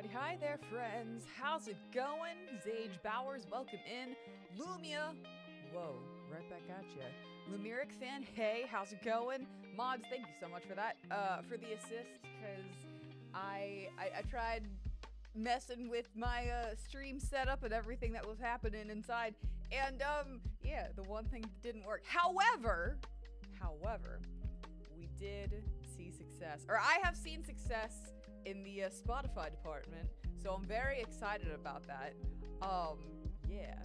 Hi there, friends. How's it going? Zage Bowers, welcome in. Lumia, whoa, right back at ya. Lumeric fan, hey, how's it going? Mods, thank you so much for that, for the assist, because I tried messing with my stream setup and everything that was happening inside, and yeah, the one thing didn't work. However, we did see success, or I have seen success in the Spotify department, so I'm very excited about that. Yeah,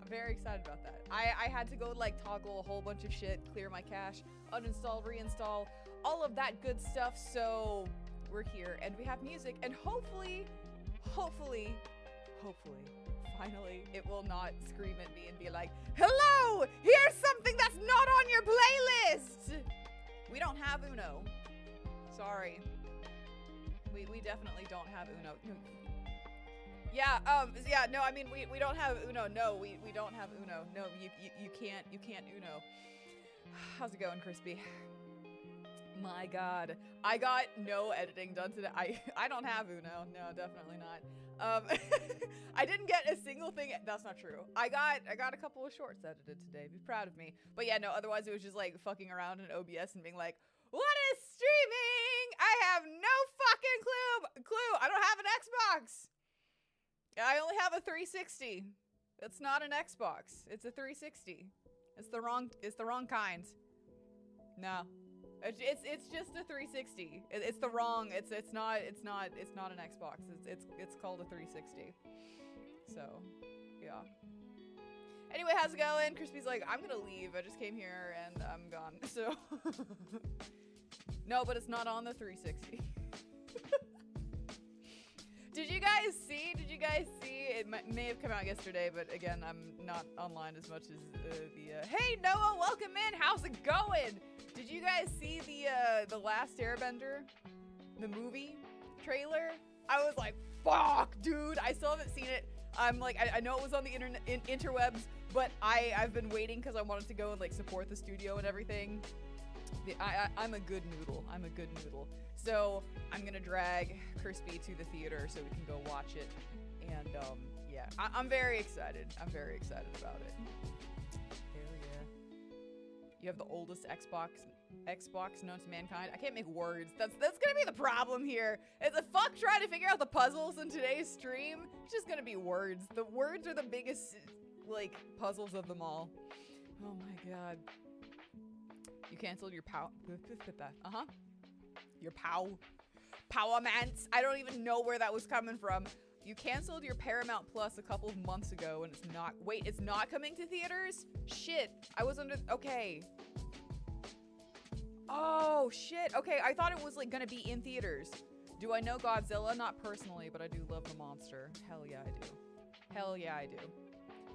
I'm very excited about that. I had to go like toggle a whole bunch of shit, clear my cache, uninstall, reinstall, all of that good stuff, so we're here and we have music, and hopefully, finally, it will not scream at me and be like, hello, here's something that's not on your playlist! We don't have Uno. Sorry. We definitely don't have Uno. Yeah, no, I mean, we don't have Uno. No, we don't have Uno. No, you can't Uno. How's it going, Crispy? My God, I got no editing done today. I don't have Uno. No, definitely not. I didn't get a single thing. That's not true. I got a couple of shorts edited today. Be proud of me. But yeah, no, otherwise it was just like fucking around in OBS and being like, what is streaming? I have no fucking clue. I don't have an Xbox. I only have a 360. It's not an Xbox. It's a 360. It's the wrong kind. No. It's just a 360. It's the wrong. It's not an Xbox. It's called a 360. So, yeah. Anyway, how's it going? Crispy's like, I'm gonna leave. I just came here and I'm gone. So, no, but it's not on the 360. Did you guys see? It may have come out yesterday, but again, I'm not online as much as Hey, Noah, welcome in. How's it going? Did you guys see the Last Airbender, the movie trailer? I was like, fuck, dude. I still haven't seen it. I'm like, I know it was on the interwebs, but I've been waiting because I wanted to go and like support the studio and everything. I'm a good noodle. So I'm gonna drag Crispy to the theater so we can go watch it. And yeah, I'm very excited. I'm very excited about it. Hell yeah. You have the oldest Xbox known to mankind. I can't make words. That's gonna be the problem here. It's a fuck trying to figure out the puzzles in today's stream. It's just gonna be words. The words are the biggest like puzzles of them all. Oh my God. You canceled your your Powermance. I don't even know where that was coming from. You canceled your Paramount Plus a couple of months ago and it's not, wait, it's not coming to theaters? Shit, I was under, okay. Oh, shit, okay, I thought it was like gonna be in theaters. Do I know Godzilla? Not personally, but I do love the monster. Hell yeah, I do. Hell yeah, I do.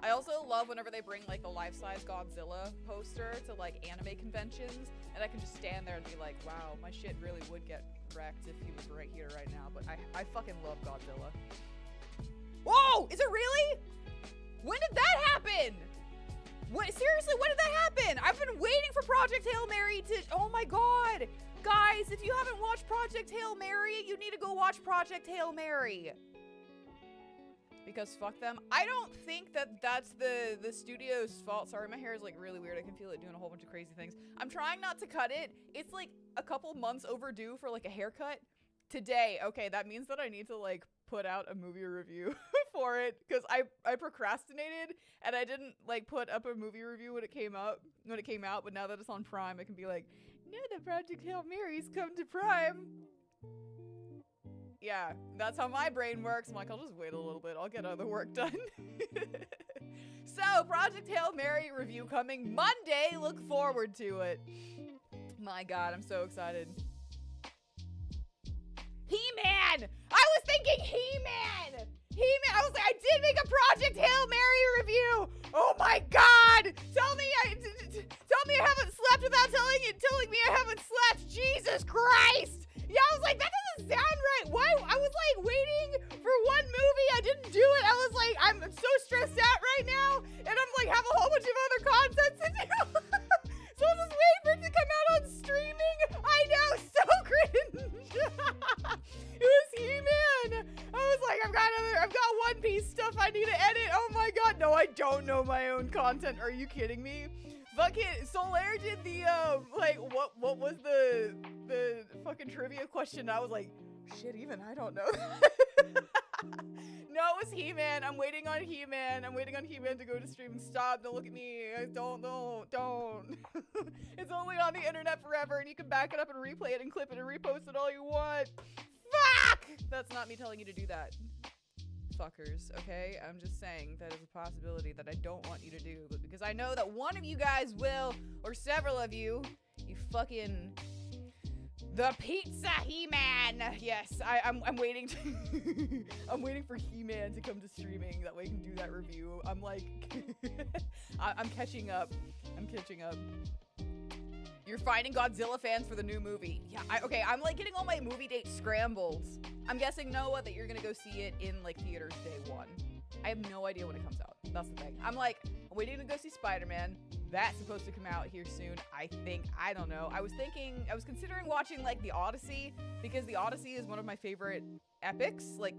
I also love whenever they bring like the life-size Godzilla poster to like anime conventions, and I can just stand there and be like, wow, my shit really would get wrecked if he was right here right now, but I fucking love Godzilla. Whoa! Is it really? When did that happen? What, seriously, when did that happen? I've been waiting for Project Hail Mary to, oh my God. Guys, if you haven't watched Project Hail Mary, you need to go watch Project Hail Mary. Because fuck them. I don't think that that's the studio's fault. Sorry, my hair is like really weird. I can feel it doing a whole bunch of crazy things. I'm trying not to cut it. It's like a couple months overdue for like a haircut. Today, okay, that means that I need to like put out a movie review for it because I procrastinated and I didn't like put up a movie review when it came out, but now that it's on Prime, I can be like, no, the Project Hail Mary's come to Prime. Yeah, that's how my brain works. I'm like, I'll just wait a little bit. I'll get other work done. So, Project Hail Mary review coming Monday. Look forward to it. My God, I'm so excited. He-Man! I was thinking He-Man! He-Man! I was like, I did make a Project Hail Mary review! Oh my God! Tell me I haven't slept without telling me I haven't slept! Jesus Christ! Yeah, I was like, that doesn't sound right. Why? I was like waiting for one movie. I didn't do it. I was like, I'm so stressed out right now. And I'm like, have a whole bunch of other content to do. So I was just waiting for it to come out on streaming. I know, so cringe. It was huge. like, I've got One Piece stuff I need to edit. Oh my god. No, I don't know my own content. Are you kidding me? Fucking Solaire did the, like, what was the fucking trivia question? I was like, shit, even I don't know. No, it was He-Man. I'm waiting on He-Man. I'm waiting on He-Man to go to stream and stop. Don't look at me. Don't. It's only on the internet forever, and you can back it up and replay it and clip it and repost it all you want. Fuck! That's not me telling you to do that. Fuckers, okay? I'm just saying that is a possibility that I don't want you to do, but because I know that one of you guys will, or several of you, you fucking... The pizza He-Man! Yes, I'm waiting to I'm waiting for He-Man to come to streaming, that way I can do that review. I'm like, I'm catching up. I'm catching up. You're finding Godzilla fans for the new movie. Yeah, okay, I'm like getting all my movie dates scrambled. I'm guessing, Noah, that you're gonna go see it in like theaters day one. I have no idea when it comes out. That's the thing. I'm waiting to go see Spider-Man. That's supposed to come out here soon, I think. I don't know. I was considering watching like The Odyssey, because The Odyssey is one of my favorite epics, like,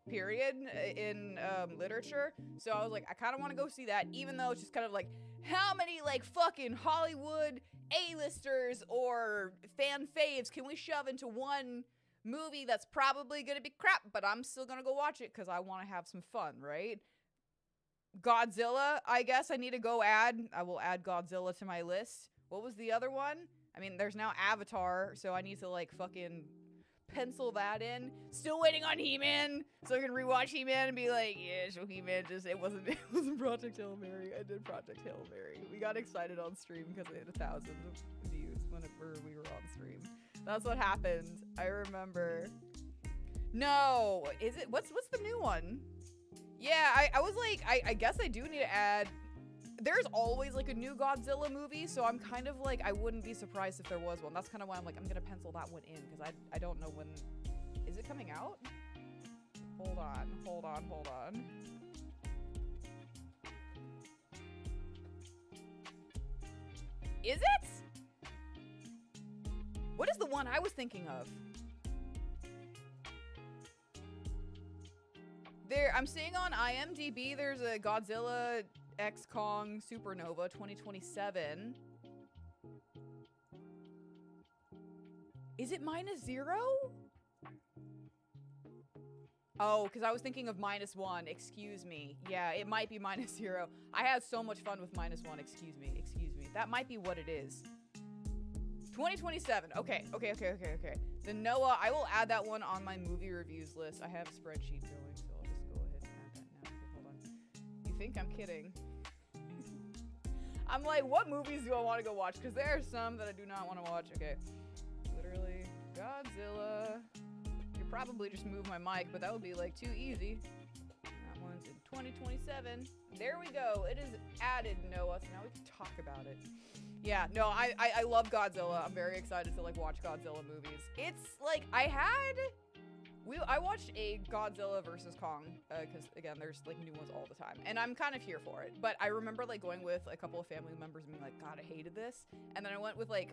period, in literature. So I was like, I kind of want to go see that, even though it's just kind of like, how many like fucking Hollywood A-listers or fan faves can we shove into one movie that's probably gonna be crap, but I'm still gonna go watch it because I want to have some fun, right? Godzilla, I guess I need to go I will add Godzilla to my list. What was the other one? I mean, there's now Avatar, so I need to like fucking pencil that in. Still waiting on He-Man, so I can rewatch He-Man and be like, yeah, so He-Man it wasn't Project Hail Mary. I did Project Hail Mary. We got excited on stream because it hit 1,000 views whenever we were on stream. That's what happened. I remember. No, is it? What's the new one? Yeah, I was like, I guess I do need to add. There's always like a new Godzilla movie, so I'm kind of like, I wouldn't be surprised if there was one. That's kind of why I'm like, I'm gonna pencil that one in, because I don't know when. Is it coming out? Hold on. Is it? What is the one I was thinking of? I'm seeing on IMDb there's a Godzilla X Kong Supernova 2027. Is it -0? Oh, because I was thinking of -1. Excuse me. Yeah, it might be -0. I had so much fun with -1. Excuse me. That might be what it is. 2027. Okay. Then Noah, I will add that one on my movie reviews list. I have a spreadsheet going, so I'll just go ahead and add that now. Okay, hold on. You think I'm kidding? I'm like, what movies do I want to go watch? Because there are some that I do not want to watch. Okay. Literally, Godzilla. You could probably just move my mic, but that would be like too easy. That one's in 2027. There we go. It is added, Noah, so now we can talk about it. Yeah, no, I love Godzilla. I'm very excited to like watch Godzilla movies. It's like, I watched a Godzilla versus Kong, because again, there's like new ones all the time, and I'm kind of here for it. But I remember like going with a couple of family members and being like, God, I hated this. And then I went with like,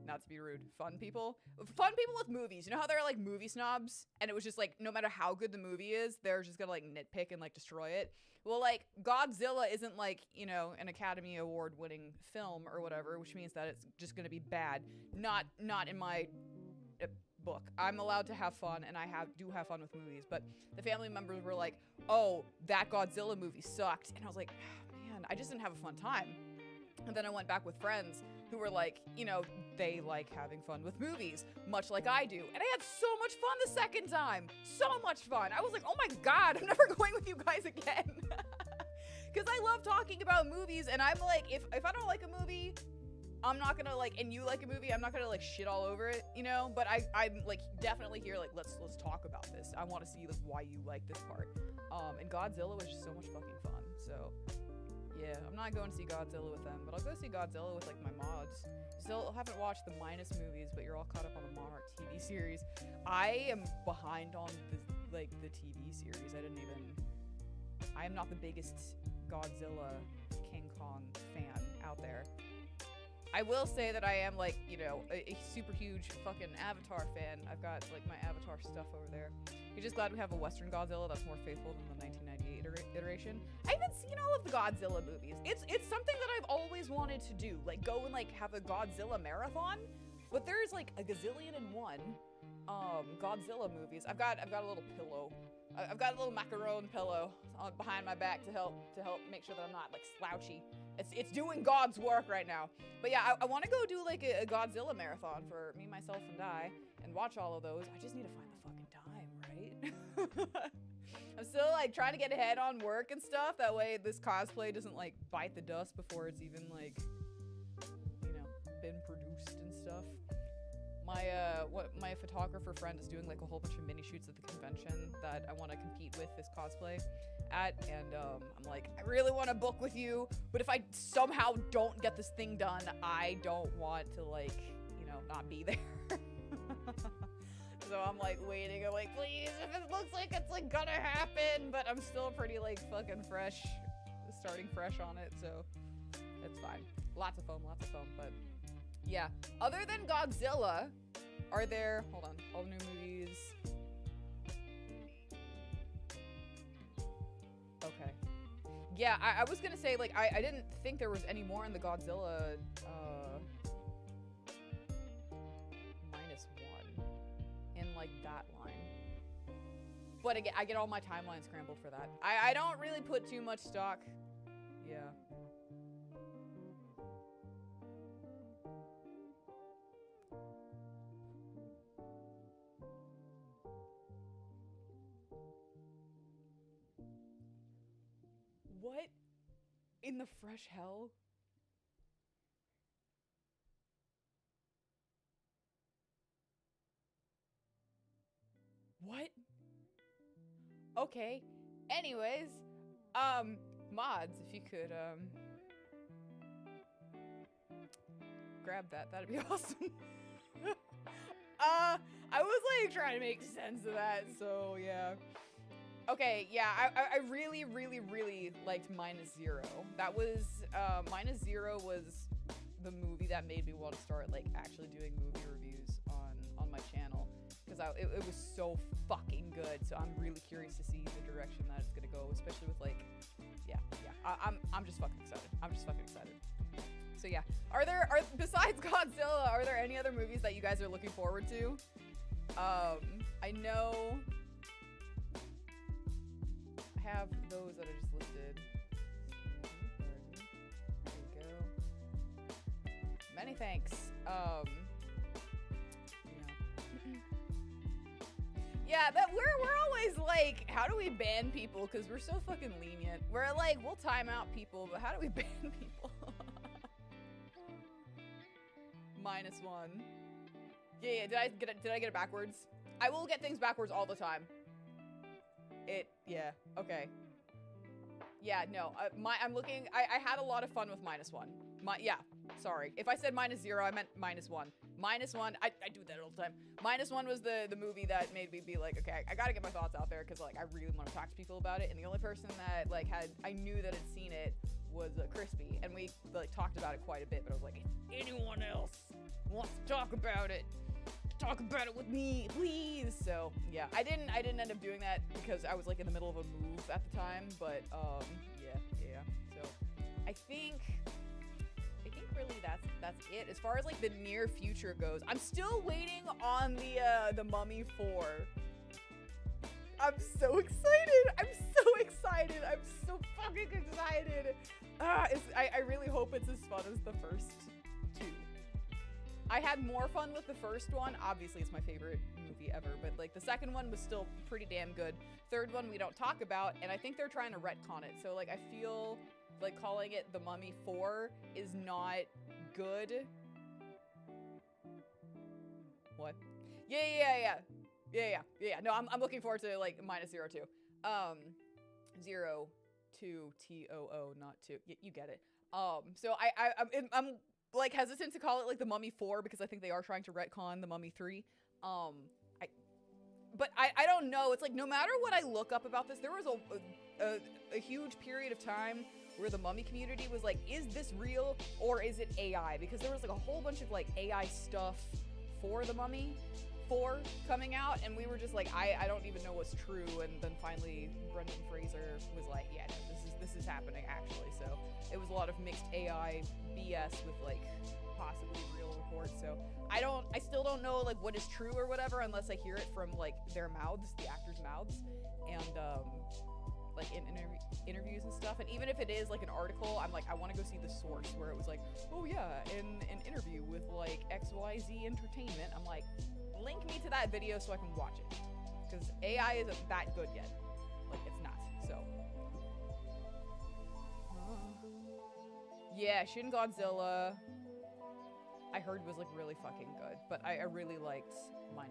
not to be rude, fun people with movies. You know how there are like movie snobs, and it was just like, no matter how good the movie is, they're just gonna like nitpick and like destroy it. Well, like, Godzilla isn't like, you know, an Academy Award winning film or whatever, which means that it's just gonna be bad. Not in my book. I'm allowed to have fun, and I do have fun with movies, but the family members were like, oh, that Godzilla movie sucked. And I was like, oh, man, I just didn't have a fun time. And then I went back with friends who were like, you know, they like having fun with movies, much like I do. And I had so much fun the second time. So much fun. I was like, oh my God, I'm never going with you guys again. Because I love talking about movies, and I'm like, if I don't like a movie, I'm not gonna like, and you like a movie, I'm not gonna like shit all over it, you know? But I'm like definitely here, like, let's talk about this. I want to see like why you like this part. And Godzilla was just so much fucking fun. So yeah, I'm not going to see Godzilla with them, but I'll go see Godzilla with like my mods. Still haven't watched the Minus movies, but you're all caught up on the Monarch TV series. I am behind on the TV series. I am not the biggest Godzilla King Kong fan out there. I will say that I am like, you know, a super huge fucking Avatar fan. I've got like my Avatar stuff over there. You're just glad we have a Western Godzilla that's more faithful than the 1998 iteration. I haven't seen all of the Godzilla movies. It's something that I've always wanted to do, like go and like have a Godzilla marathon. But there's like a gazillion and one Godzilla movies. I've got a little pillow. I've got a little macaron pillow behind my back to help make sure that I'm not like slouchy. It's doing God's work right now. But yeah, I want to go do like a Godzilla marathon for me, myself, and I, and watch all of those. I just need to find the fucking time, right? I'm still like trying to get ahead on work and stuff. That way this cosplay doesn't like bite the dust before it's even like, you know, been produced and stuff. My photographer friend is doing like a whole bunch of mini shoots at the convention that I want to compete with this cosplay at, and I'm like, I really want to book with you, but if I somehow don't get this thing done, I don't want to like, you know, not be there. So I'm like waiting, I'm like, please, if it looks like it's like gonna happen, but I'm still pretty like fucking fresh, starting fresh on it, so it's fine. Lots of fun, but yeah. Other than Godzilla, are there, hold on, all the new movies. Okay. Yeah, I was gonna say, like, I didn't think there was any more in the Godzilla, -1 in, like, that line. But again, I get all my timelines scrambled for that. I don't really put too much stock. Yeah. What in the fresh hell? What? Okay. Anyways, mods, if you could, grab that, that'd be awesome. I was like trying to make sense of that, so yeah. Okay, yeah, I really, really, really liked -0. That was, -0 was the movie that made me want to start, like, actually doing movie reviews on my channel. Because it was so fucking good, so I'm really curious to see the direction that it's gonna go, especially with, like, yeah, I'm just fucking excited. I'm just fucking excited. So yeah, besides Godzilla, are there any other movies that you guys are looking forward to? I know I have those that I just listed. There we go. Many thanks. Yeah, that we're always like, how do we ban people? Because we're so fucking lenient. We're like, we'll time out people, but how do we ban people? -1. Yeah, did I get it backwards? I will get things backwards all the time. Yeah, okay. Yeah, no, I'm looking, I had a lot of fun with -1. Yeah, sorry. If I said -0, I meant -1. -1, I do that all the time. -1 was the movie that made me be like, okay, I gotta get my thoughts out there because like I really want to talk to people about it. And the only person that like I knew that had seen it was Crispy, and we like talked about it quite a bit. But I was like, if anyone else wants to talk about it with me, please. So yeah, I didn't end up doing that because I was like in the middle of a move at the time. But yeah. So I think really that's it as far as like the near future goes. I'm still waiting on the Mummy 4. I'm so excited. I'm so fucking excited. I really hope it's as fun as the first two. I had more fun with the first one. Obviously, it's my favorite movie ever, but like the second one was still pretty damn good. Third one we don't talk about, and I think they're trying to retcon it. So like I feel like calling it The Mummy 4 is not good. What? Yeah. No, I'm looking forward to like -0 too. 0 2 TOO, not 2. You get it. So I'm like hesitant to call it like The Mummy 4 because I think they are trying to retcon The Mummy 3. But I don't know. It's like no matter what I look up about this, there was a huge period of time where the Mummy community was like, is this real or is it AI? Because there was like a whole bunch of like AI stuff for the Mummy 4 coming out, and we were just like, I don't even know what's true. And then finally, Brendan Fraser was like, yeah, no, this is happening actually. So it was a lot of mixed AI BS with like possibly real reports. So I still don't know like what is true or whatever unless I hear it from like their mouths, the actors' mouths, and like in interviews and stuff. And even if it is like an article, I'm like, I want to go see the source where it was like, oh yeah, in an interview with like XYZ Entertainment. I'm like, link me to that video so I can watch it, because AI isn't that good yet. Like, it's not. So yeah, Shin Godzilla I heard was like really fucking good, but I really liked -1.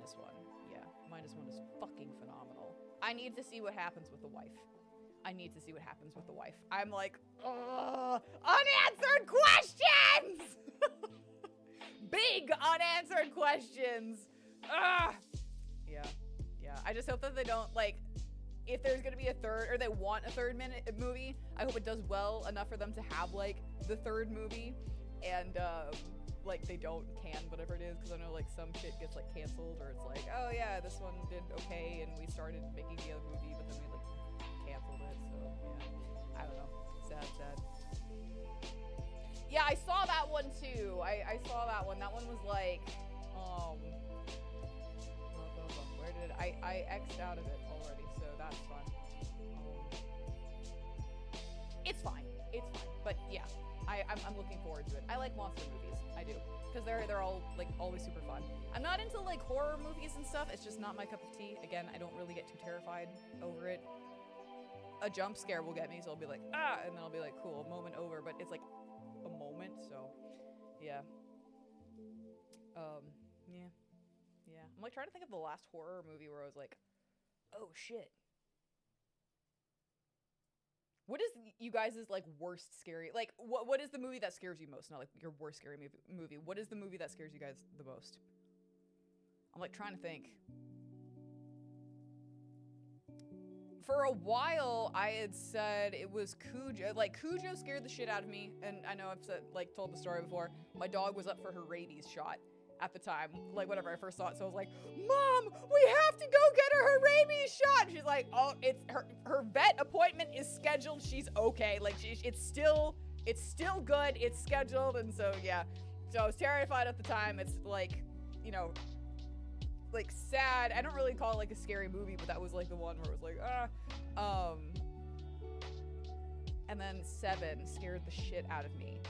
Yeah, -1 is fucking phenomenal. I need to see what happens with the wife. I need to see what happens with the wife. I'm like, ugh, unanswered questions! Big unanswered questions! Ugh! Yeah. I just hope that they don't, like, if there's gonna be a third, or they want a third movie, I hope it does well enough for them to have, like, the third movie, and, like, they don't can whatever it is, because I know, like, some shit gets, like, canceled, or it's like, oh yeah, this one did okay, and we started making the other movie, but then we, like, canceled it, so, yeah. I don't know. Sad. Yeah, I saw that one, too. I saw that one. That one was, like, where did I X'd out of it already, so that's fun. It's fine. But, yeah. I'm looking forward to it. I like monster movies. I do. Because they're all, like, always super fun. I'm not into, like, horror movies and stuff. It's just not my cup of tea. Again, I don't really get too terrified over it. A jump scare will get me, so I'll be like, ah! And then I'll be like, cool, moment over. But it's, like, a moment, so, yeah. Yeah. I'm, like, trying to think of the last horror movie where I was like, oh, shit. What is you guys' like worst scary, like what is the movie that scares you most? Not like your worst scary movie. What is the movie that scares you guys the most? I'm like trying to think. For a while, I had said it was Cujo. Like Cujo scared the shit out of me, and I know I've said, like told the story before. My dog was up for her rabies shot at the time, like whenever I first saw it, so I was like, Mom, we have to go get her rabies shot. And she's like, oh, it's her vet appointment is scheduled. She's okay. Like it's still good. It's scheduled, and so yeah. So I was terrified at the time. It's like, you know, like sad. I don't really call it like a scary movie, but that was like the one where it was like, and then 7 scared the shit out of me,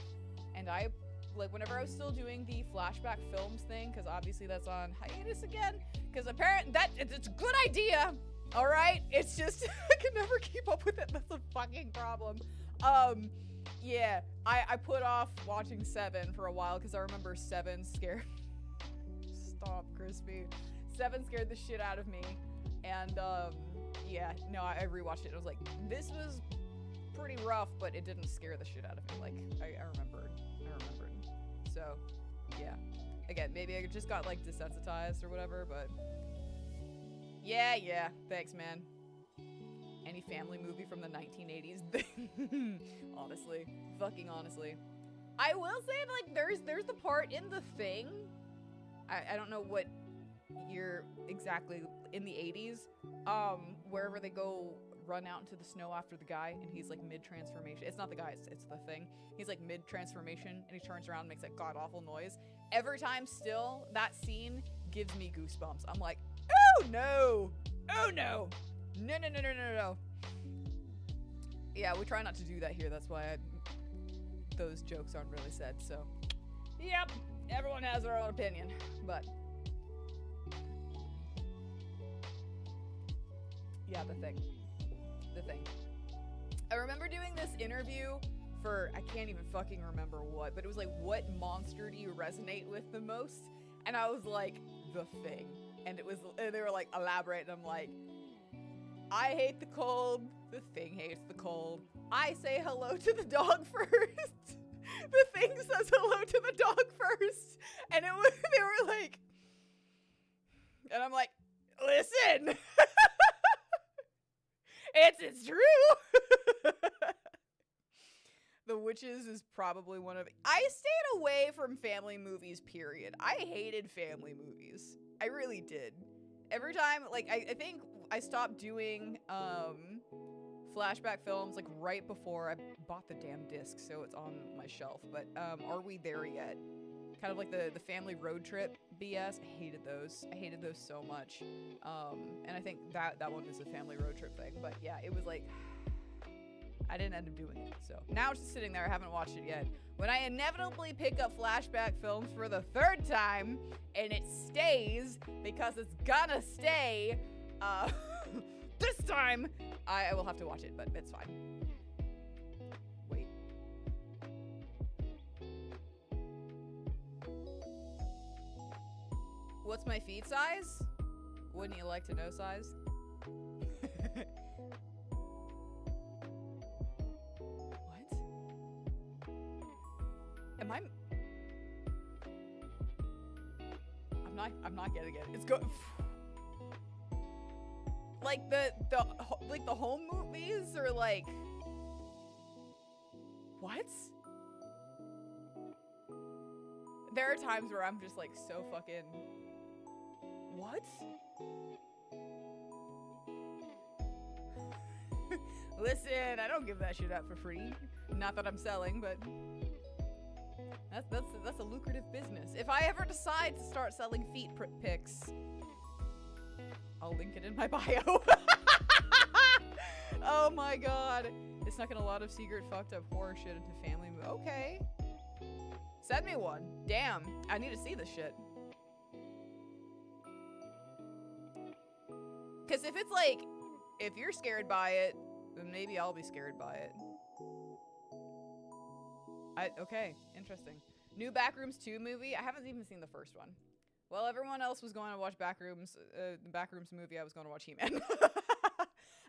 and I. Like, whenever I was still doing the flashback films thing, because obviously that's on hiatus again, because apparently it's a good idea, all right? It's just, I can never keep up with it. That's a fucking problem. Yeah, I put off watching 7 for a while, because I remember 7 scared. Stop, Crispy. 7 scared the shit out of me, and, yeah, no, I rewatched it, and I was like, this was pretty rough, but it didn't scare the shit out of me. Like, I remembered. So, yeah. Again, maybe I just got, like, desensitized or whatever, but... Yeah, thanks, man. Any family movie from the 1980s? Honestly. Fucking honestly. I will say, like, there's the part in The Thing. I don't know what year exactly in the 80s. Wherever they go run out into the snow after the guy, and he's like mid-transformation. It's not the guy, it's the Thing. He's like mid-transformation, and he turns around and makes that god-awful noise. Every time still, that scene gives me goosebumps. I'm like, oh no! Oh no! No. Yeah, we try not to do that here, that's why those jokes aren't really said, so. Yep, everyone has their own opinion, but. Yeah, The Thing. I remember doing this interview for, I can't even fucking remember what, but it was like, what monster do you resonate with the most? And I was like, The Thing. And they were like, elaborate, and I'm like, I hate the cold, The Thing hates the cold. I say hello to the dog first. The Thing says hello to the dog first. And they were like, and I'm like, listen. It's true. The Witches is probably one of... I stayed away from family movies, period. I hated family movies. I really did. Every time, like, I think I stopped doing flashback films like right before I bought the damn disc, so it's on my shelf. But Are We There Yet? Kind of like the family road trip BS. I hated those. I hated those so much. And I think that one is a family road trip thing. But yeah, it was like, I didn't end up doing it. So now it's just sitting there. I haven't watched it yet. When I inevitably pick up flashback films for the 3rd time, and it stays because it's gonna stay, this time I will have to watch it, but it's fine. Wait. What's my feet size? Wouldn't you like to know size? Am I? I'm not getting it. It's good. Like the home movies or like what? There are times where I'm just like so fucking what? Listen, I don't give that shit out for free. Not that I'm selling, but that's a lucrative business. If I ever decide to start selling feet pics, I'll link it in my bio. Oh my god. They snuck in a lot of secret fucked up horror shit into family movies. Okay. Send me one. Damn. I need to see this shit. Because if it's like, if you're scared by it, then maybe I'll be scared by it. Okay, interesting. New Backrooms 2 movie? I haven't even seen the first one. Well, everyone else was going to watch Backrooms, the Backrooms movie. I was going to watch He-Man. And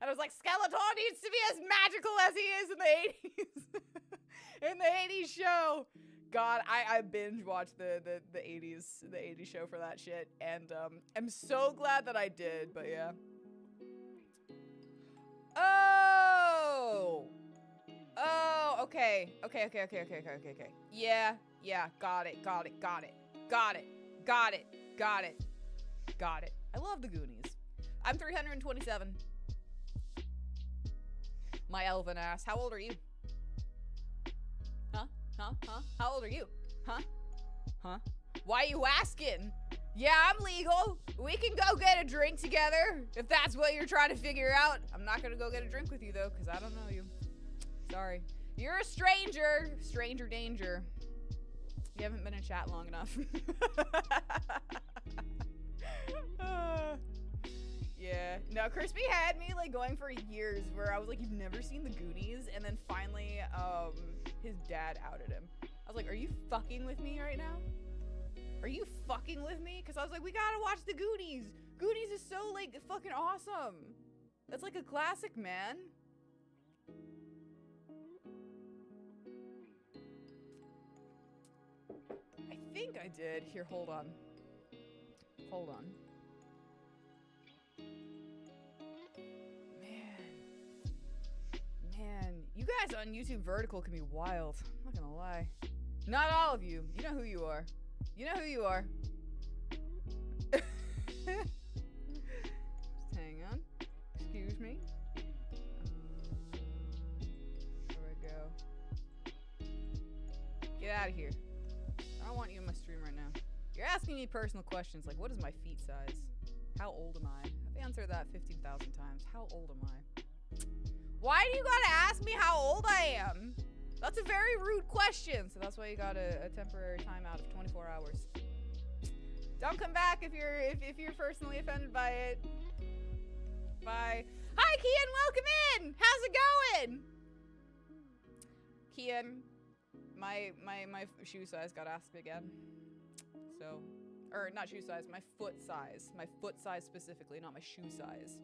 I was like, Skeletor needs to be as magical as he is in the 80s. In the 80s show. God, I binge watched the 80s show for that shit. And I'm so glad that I did, but yeah. Oh, okay. Yeah, got it. I love the Goonies. I'm 327. My elven ass. How old are you? Huh? How old are you? Huh? Why are you asking? Yeah, I'm legal. We can go get a drink together if that's what you're trying to figure out. I'm not gonna go get a drink with you though, because I don't know you. Sorry. You're a stranger. Stranger danger. You haven't been in chat long enough. Yeah. No, Crispy had me like going for years where I was like, you've never seen the Goonies? And then finally, his dad outed him. I was like, are you fucking with me right now? Are you fucking with me? Because I was like, we gotta watch the Goonies. Goonies is so like fucking awesome. That's like a classic, man. I think I did. Here, hold on. Man, you guys on YouTube Vertical can be wild. I'm not gonna lie. Not all of you. You know who you are. Just hang on. Excuse me. There we go. Get out of here. I don't want you in my stream right now. You're asking me personal questions like, what is my feet size? How old am I? I've answered that 15,000 times. How old am I? Why do you gotta ask me how old I am? That's a very rude question. So that's why you got a temporary timeout of 24 hours. Don't come back if you're personally offended by it. Bye. Hi, Kian. Welcome in. How's it going? Kian, my shoe size got asked again. So, or not shoe size, my foot size. My foot size specifically, not my shoe size.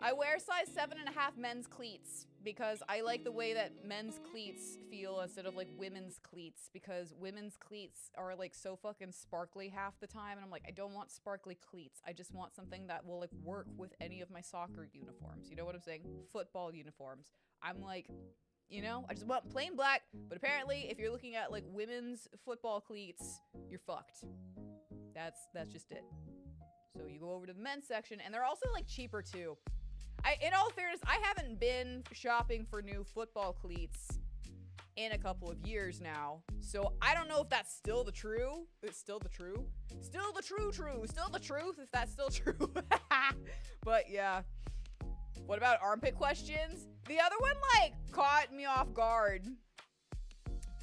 I wear size 7.5 men's cleats because I like the way that men's cleats feel instead of like women's cleats, because women's cleats are like so fucking sparkly half the time, and I'm like, I don't want sparkly cleats. I just want something that will like work with any of my soccer uniforms. You know what I'm saying? Football uniforms. I'm like, you know, I just want plain black, but apparently if you're looking at like women's football cleats, you're fucked. That's just it. So you go over to the men's section, and they're also like cheaper too. In all fairness, I haven't been shopping for new football cleats in a couple of years now, so I don't know if that's still the true. It's still the true. Still the true. Still the truth. If that's still true. But yeah. What about armpit questions? The other one like caught me off guard.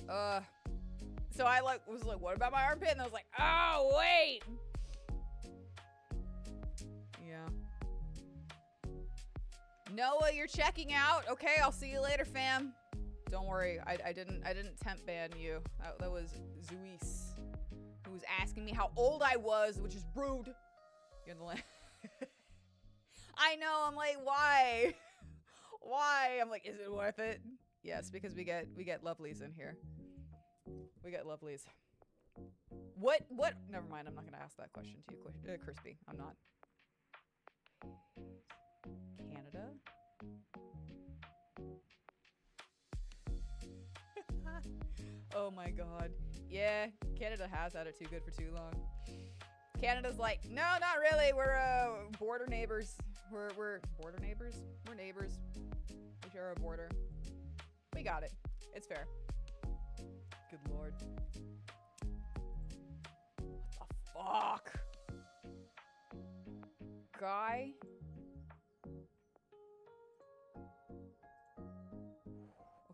So I was like, what about my armpit? And I was like, oh wait. Yeah. Noah, you're checking out. Okay, I'll see you later, fam. Don't worry, I didn't temp ban you. That was Zeus, who was asking me how old I was, which is rude. You're in the land. I know. I'm like, why? Why? I'm like, is it worth it? Yes, because we get lovelies in here. We get lovelies. What? Never mind. I'm not gonna ask that question to you, Crispy. I'm not. Canada. Oh my god. Yeah, Canada has had it too good for too long. Canada's like, no, not really. We're border neighbors. We're border neighbors. We're neighbors. We share a border. We got it. It's fair. Good lord. What the fuck? Guy?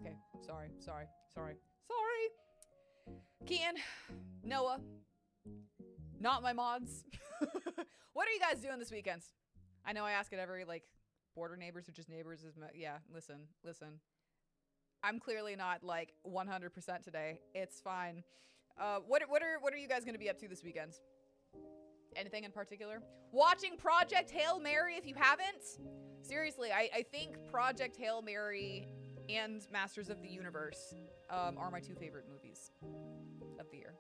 Okay, sorry. Kian, Noah, not my mods. What are you guys doing this weekend? I know I ask it every, like, border neighbors or just neighbors is, yeah, listen. I'm clearly not, like, 100% today. It's fine. What are you guys gonna be up to this weekend? Anything in particular? Watching Project Hail Mary if you haven't? Seriously, I think Project Hail Mary and Masters of the Universe are my two favorite movies of the year.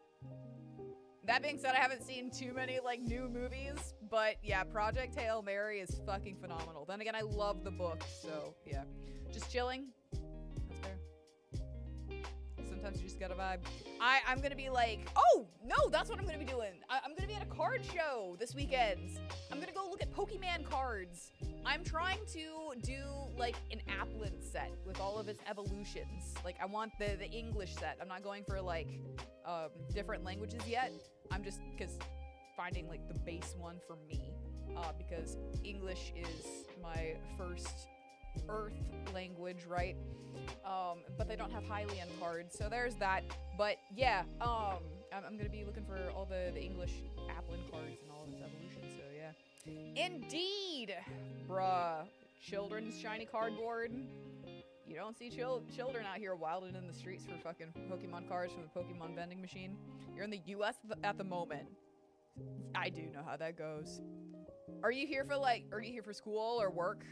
That being said, I haven't seen too many like new movies, but yeah, Project Hail Mary is fucking phenomenal. Then again, I love the book, so yeah. Just chilling. That's fair. Sometimes you just gotta vibe. I'm gonna be like, oh no, that's what I'm gonna be doing. I'm gonna be at a card show this weekend. I'm gonna go look at Pokemon cards. I'm trying to do like an Applin set with all of its evolutions. Like I want the English set. I'm not going for like different languages yet. I'm just finding like the base one for me because English is my first Earth language, right? But they don't have Hylian cards, so there's that. But yeah, I'm gonna be looking for all the English Applin cards and all of its evolutions. So yeah, indeed, bruh. Children's shiny cardboard. You don't see children out here wilding in the streets for fucking Pokemon cards from the Pokemon vending machine. You're in the U.S. at the moment. I do know how that goes. Are you here for school or work?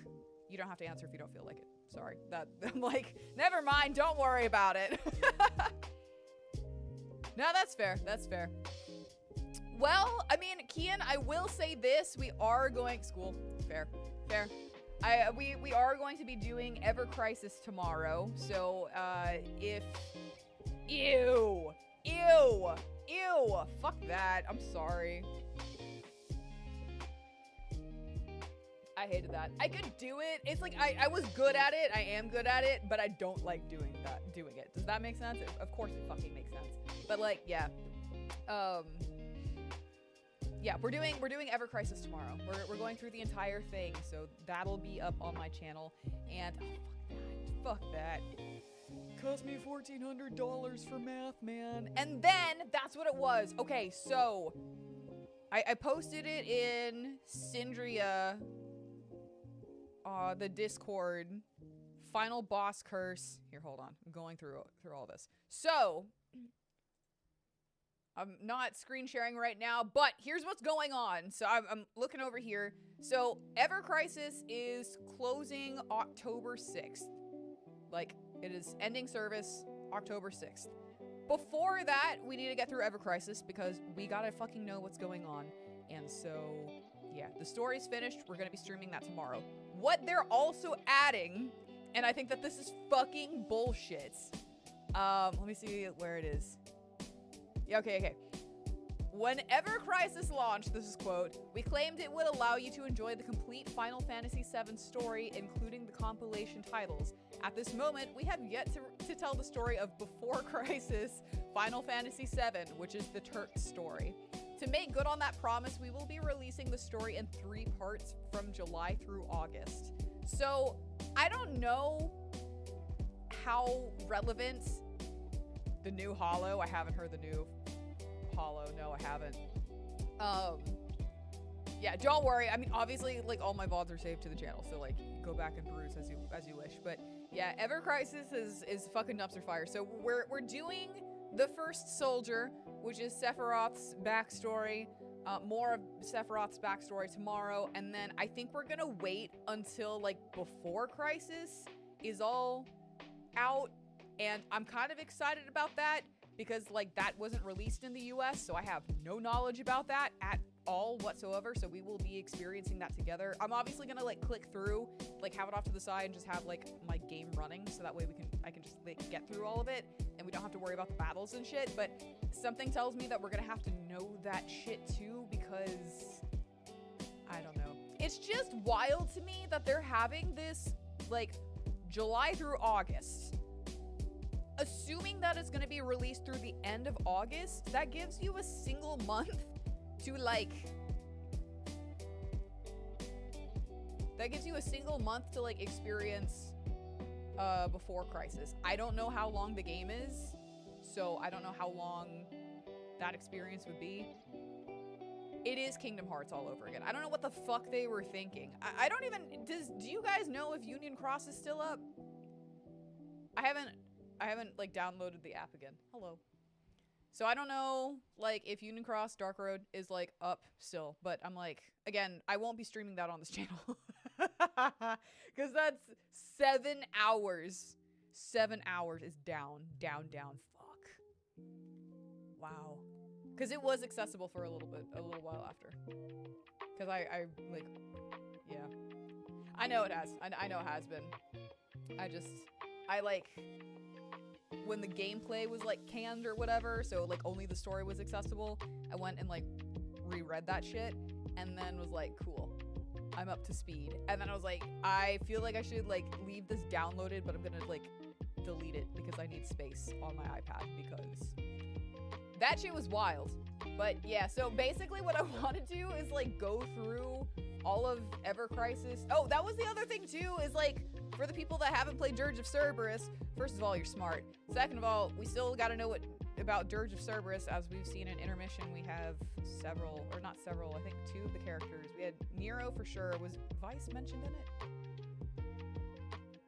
You don't have to answer if you don't feel like it. Sorry. I'm like, never mind, don't worry about it. No, that's fair. That's fair. Well, I mean, Kian, I will say this. We are going school. Fair. We are going to be doing Ever Crisis tomorrow. So, if ew, fuck that. I'm sorry. I hated that. I could do it. It's like I was good at it. I am good at it, but I don't like doing it. Does that make sense? Of course it fucking makes sense. But like, yeah. Yeah, we're doing Ever Crisis tomorrow. We're going through the entire thing, so that'll be up on my channel. And oh, fuck that. Cost me $1,400 for math, man. And then that's what it was. Okay, so I posted it in Syndria, the Discord. Final boss curse. Here, hold on. I'm going through all this. So I'm not screen sharing right now, but here's what's going on. So I'm looking over here. So Ever Crisis is closing October 6th. Like, it is ending service October 6th. Before that, we need to get through Ever Crisis because we gotta fucking know what's going on. And so, yeah, the story's finished. We're gonna be streaming that tomorrow. What they're also adding, and I think that this is fucking bullshit. Let me see where it is. Yeah, okay. When Ever Crisis launched, this is quote, we claimed it would allow you to enjoy the complete Final Fantasy VII story, including the compilation titles. At this moment, we have yet to tell the story of Before Crisis Final Fantasy VII, which is the Turk story. To make good on that promise, we will be releasing the story in 3 parts from July through August. So, I don't know how relevant the new Hollow, I haven't heard the new Hollow, no I haven't. Yeah, don't worry, I mean obviously like all my VODs are saved to the channel, so like go back and peruse as you wish, but yeah, Ever Crisis is fucking dumpster fire. So we're doing the first soldier, which is Sephiroth's backstory, more of Sephiroth's backstory tomorrow, and then I think we're gonna wait until like Before Crisis is all out, and I'm kind of excited about that because like that wasn't released in the US, so I have no knowledge about that at all whatsoever, so we will be experiencing that together. I'm obviously gonna like click through, like have it off to the side and just have like my game running, so that way I can just like get through all of it and we don't have to worry about the battles and shit, but something tells me that we're gonna have to know that shit too, because I don't know. It's just wild to me that they're having this like July through August. Assuming that it's gonna be released through the end of August, that gives you a single month to like, experience Before Crisis. I don't know how long the game is, so I don't know how long that experience would be. It is Kingdom Hearts all over again. I don't know what the fuck they were thinking. I don't even, do you guys know if Union Cross is still up? I haven't like downloaded the app again. Hello. So I don't know like if Union Cross Dark Road is like up still, but I'm like, again, I won't be streaming that on this channel because that's 7 hours. 7 hours is down. Fuck. Wow. Because it was accessible for a little while after. Because I like, yeah. I know it has. I know it has been. I like, when the gameplay was like canned or whatever, so like only the story was accessible, I went and like reread that shit and then was like, cool, I'm up to speed. And then I was like, I feel like I should like leave this downloaded, but I'm gonna like delete it because I need space on my iPad because that shit was wild. But yeah, so basically what I want to do is like go through all of Ever Crisis. Oh, that was the other thing too, is like, for the people that haven't played Dirge of Cerberus, first of all, you're smart. Second of all, we still gotta know what about Dirge of Cerberus. As we've seen in intermission, we have several, or not several, I think 2 of the characters. We had Nero for sure. Was Vice mentioned in it?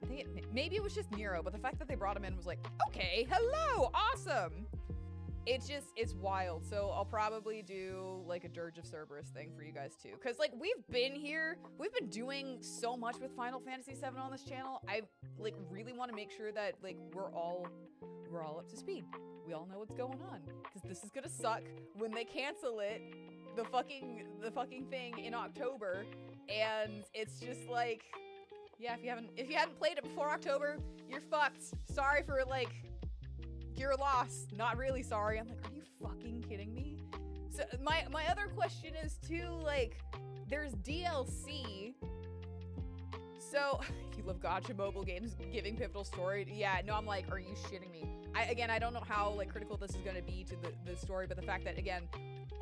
I think maybe it was just Nero, but the fact that they brought him in was like, okay, hello, awesome. It's wild. So I'll probably do like a Dirge of Cerberus thing for you guys too. Cause like we've been doing so much with Final Fantasy VII on this channel. I like really want to make sure that like we're all up to speed. We all know what's going on. Cause this is gonna suck when they cancel it, the fucking thing in October. And it's just like, yeah, if you hadn't played it before October, you're fucked. Sorry for like your loss. Not really sorry. I'm like, are you fucking kidding me? So my other question is too, like, there's DLC. So if you love gacha mobile games giving pivotal story, yeah, no, I'm like, are you shitting me? I don't know how like critical this is gonna be to the story, but the fact that again,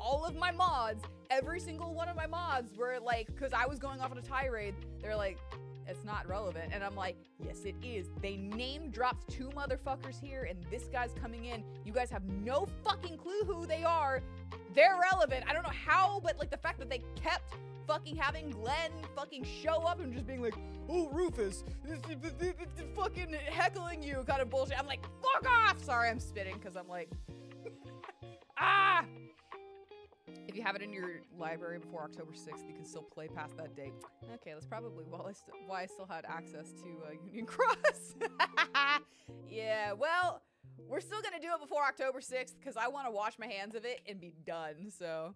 all of my mods, every single one of my mods were like, because I was going off on a tirade, they're like, it's not relevant. And I'm like, yes, it is. They name dropped 2 motherfuckers here, and this guy's coming in. You guys have no fucking clue who they are. They're relevant. I don't know how, but like the fact that they kept fucking having Glenn fucking show up and just being like, oh, Rufus, fucking heckling you kind of bullshit. I'm like, fuck off! Sorry, I'm spitting because I'm like, ah! If you have it in your library before October 6th, you can still play past that date. Okay, that's probably why I still had access to Union Cross. Yeah, well, we're still gonna do it before October 6th because I want to wash my hands of it and be done, so.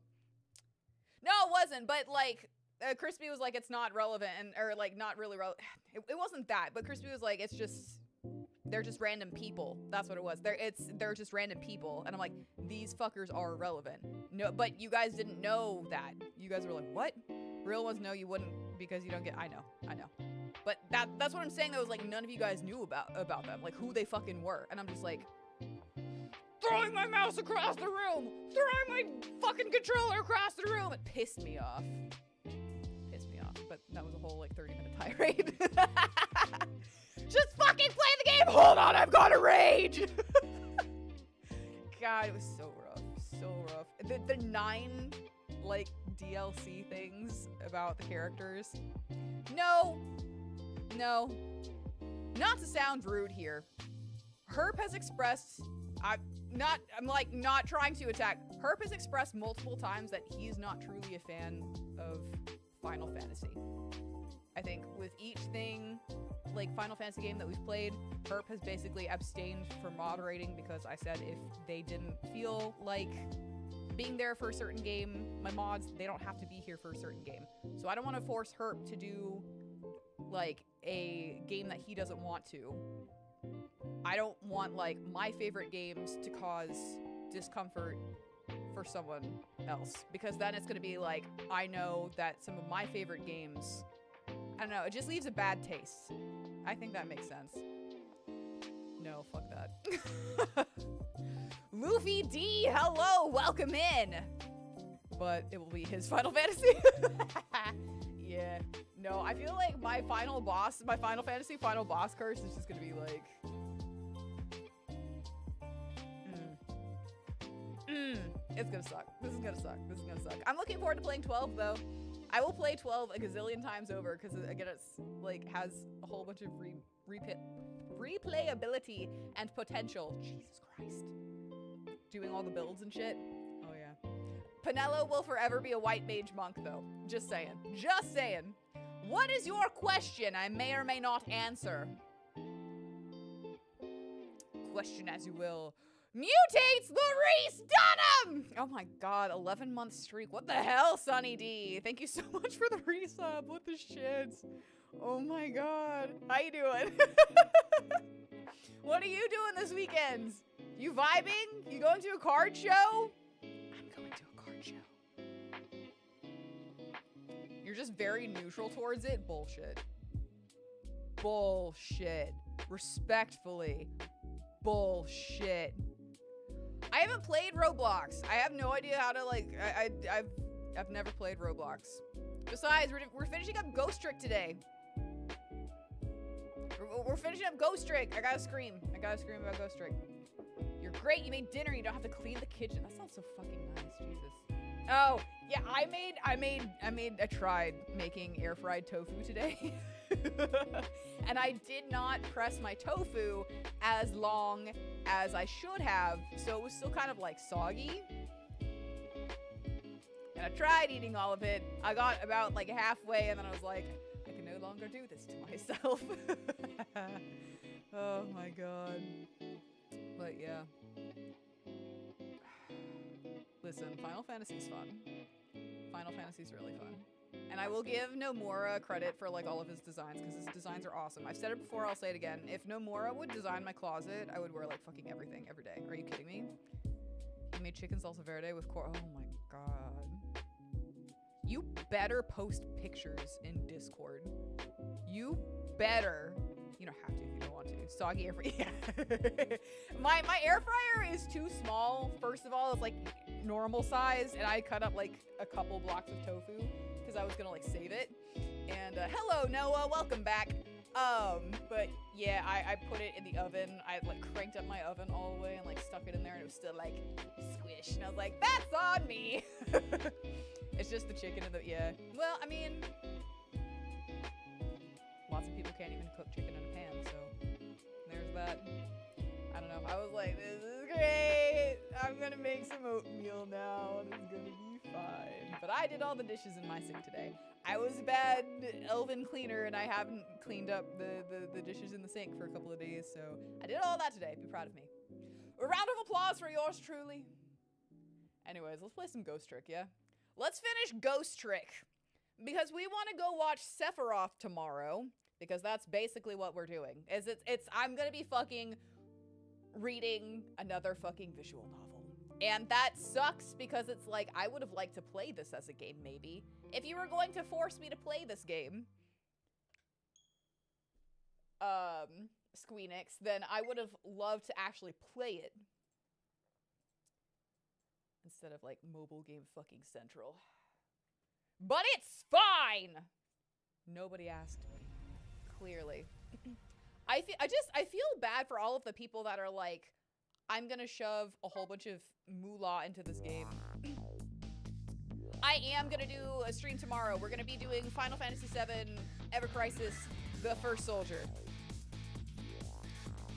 No, it wasn't, but like, Crispy was like, it's not relevant, or like, not really relevant. It wasn't that, but Crispy was like, it's just, they're just random people. That's what it was. They're just random people. And I'm like, these fuckers are irrelevant. No, but you guys didn't know that. You guys were like, what? Real ones know you wouldn't because you don't get, I know. But that's what I'm saying. That was like, none of you guys knew about them, like who they fucking were. And I'm just like, throwing my mouse across the room, throwing my fucking controller across the room. It pissed me off. But that was a whole like 30-minute tirade. Just fucking play the game. Hold on, I've got to rage. God, it was so rough. The 9 like DLC things about the characters. No, not to sound rude here. Herp has expressed, I'm not trying to attack. Herp has expressed multiple times that he's not truly a fan of Final Fantasy. I think with each thing, like Final Fantasy game that we've played, Herp has basically abstained from moderating because I said if they didn't feel like being there for a certain game, my mods, they don't have to be here for a certain game. So I don't want to force Herp to do like a game that he doesn't want to. I don't want like my favorite games to cause discomfort for someone else, because then it's gonna be like, I know that some of my favorite games, I don't know, it just leaves a bad taste. I think that makes sense. No, fuck that. Luffy D, hello, welcome in. But it will be his Final Fantasy. Yeah. No, I feel like my Final Fantasy final boss curse is just gonna be like, it's gonna suck. This is gonna suck. I'm looking forward to playing 12 though. I will play 12 a gazillion times over because again, it's like has a whole bunch of replayability and potential. Jesus Christ. Doing all the builds and shit. Oh yeah. Penelo will forever be a white mage monk though. Just saying. Just saying. What is your question? I may or may not answer. Question as you will. Mutates the Reese Dunham! Oh my god, 11-month streak. What the hell, Sunny D? Thank you so much for the resub. What the shits? Oh my god. How you doing? What are you doing this weekend? You vibing? You going to a card show? I'm going to a card show. You're just very neutral towards it? Bullshit. Bullshit. Respectfully. Bullshit. I haven't played Roblox. I have no idea how to like, I've never played Roblox. Besides, we're finishing up Ghost Trick today. We're finishing up Ghost Trick. I gotta scream about Ghost Trick. You're great. You made dinner. You don't have to clean the kitchen. That sounds so fucking nice. Jesus. Oh, yeah, I tried making air fried tofu today. And I did not press my tofu as long as I should have, so it was still kind of like soggy. And I tried eating all of it. I got about like halfway and then I was like, I can no longer do this to myself. Oh my god. But yeah. Listen, Final Fantasy's fun. Final Fantasy's really fun. And I will give Nomura credit for like all of his designs, because his designs are awesome. I've said it before, I'll say it again. If Nomura would design my closet, I would wear like fucking everything every day. Are you kidding me? He made chicken salsa verde with oh my god. You better post pictures in Discord. You better. You don't have to if you don't want to. Soggy air fryer. Yeah. my air fryer is too small. First of all, it's like normal size, and I cut up like a couple blocks of tofu because I was gonna like save it. And hello Noah, welcome back. But yeah, I put it in the oven. I like cranked up my oven all the way and like stuck it in there, and it was still like squish. And I was like, that's on me. It's just the chicken and the Well, I mean, lots of people can't even cook chicken in a pan, so there's that. I don't know. I was like, this is great. I'm gonna make some oatmeal now, and it's gonna be fine. But I did all the dishes in my sink today. I was a bad elven cleaner, and I haven't cleaned up the dishes in the sink for a couple of days, so I did all that today. Be proud of me. A round of applause for yours truly. Anyways, let's play some Ghost Trick, yeah? Let's finish Ghost Trick, because we want to go watch Sephiroth tomorrow, Because that's basically what we're doing. I'm gonna be fucking reading another fucking visual novel. And that sucks because it's like, I would have liked to play this as a game, maybe. If you were going to force me to play this game, Squeenix, then I would have loved to actually play it. Instead of, like, mobile game fucking central. But it's fine! Nobody asked me. Clearly. I feel bad for all of the people that are like, I'm gonna shove a whole bunch of moolah into this game. I am gonna do a stream tomorrow. We're gonna be doing Final Fantasy VII Ever Crisis, the First Soldier.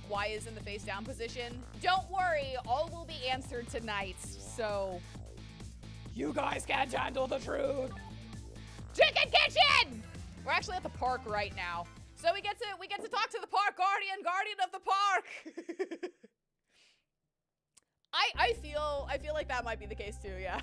Why is in the face down position? Don't worry, all will be answered tonight, so you guys can't handle the truth. Chicken Kitchen! We're actually at the park right now. So we get to talk to the park guardian of the park. I feel like that might be the case too, yeah.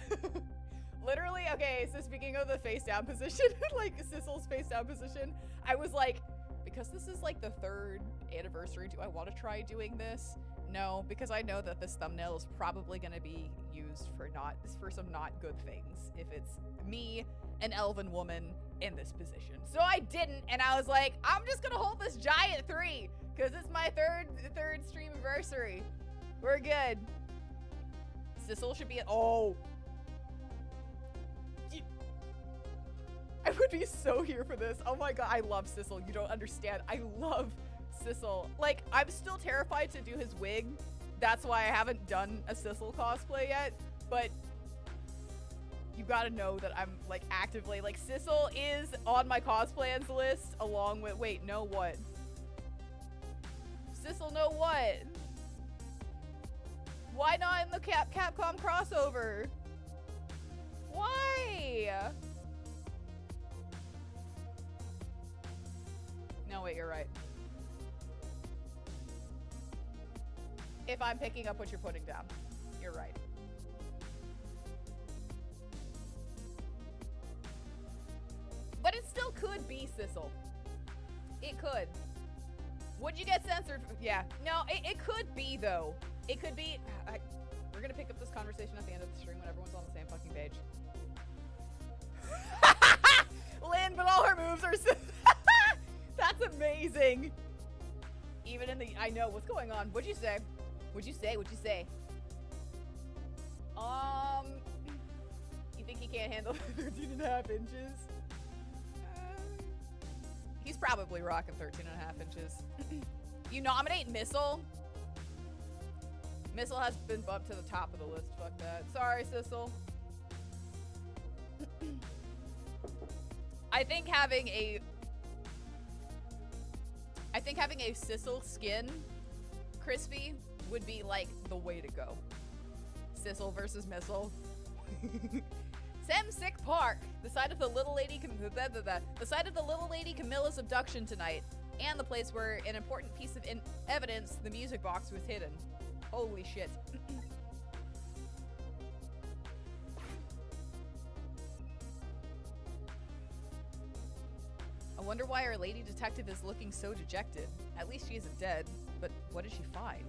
Literally, okay, so speaking of the face down position, like Sissel's face down position, I was like, because this is like the 3rd anniversary, do I want to try doing this? No, because I know that this thumbnail is probably going to be used for some not good things if it's me, an elven woman, in this position. So I didn't, and I was like, I'm just gonna hold this giant 3 because it's my third Streamaversary. We're good. Sissel should be oh. I would be so here for this. Oh my god, I love Sissel. You don't understand. I love Sissel. Like, I'm still terrified to do his wig. That's why I haven't done a Sissel cosplay yet, but you gotta know that I'm, like, actively, like, Sissel is on my cosplans list, along with, wait, no what? Sissel, no what? Why not in the Capcom crossover? Why? No, wait, you're right. If I'm picking up what you're putting down, you're right. But it still could be Sissel. It could. Would you get censored? Yeah. No, it could be, though. It could be... we're gonna pick up this conversation at the end of the stream when everyone's on the same fucking page. Lynn, but all her moves are... That's amazing. Even in the... I know. What's going on? What'd you say? What'd you say? What'd you say? You think he can't handle 13.5 inches? He's probably rocking 13.5 inches. You nominate Missile? Missile has been bumped to the top of the list. Fuck that. Sorry, Sissel. I think having a Sissel skin crispy would be like the way to go. Sissel versus Missile. Sick Park, the site of the little lady Camilla's abduction tonight, and the place where an important piece of evidence, the music box, was hidden. Holy shit. I wonder why our lady detective is looking so dejected. At least she isn't dead, but what did she find?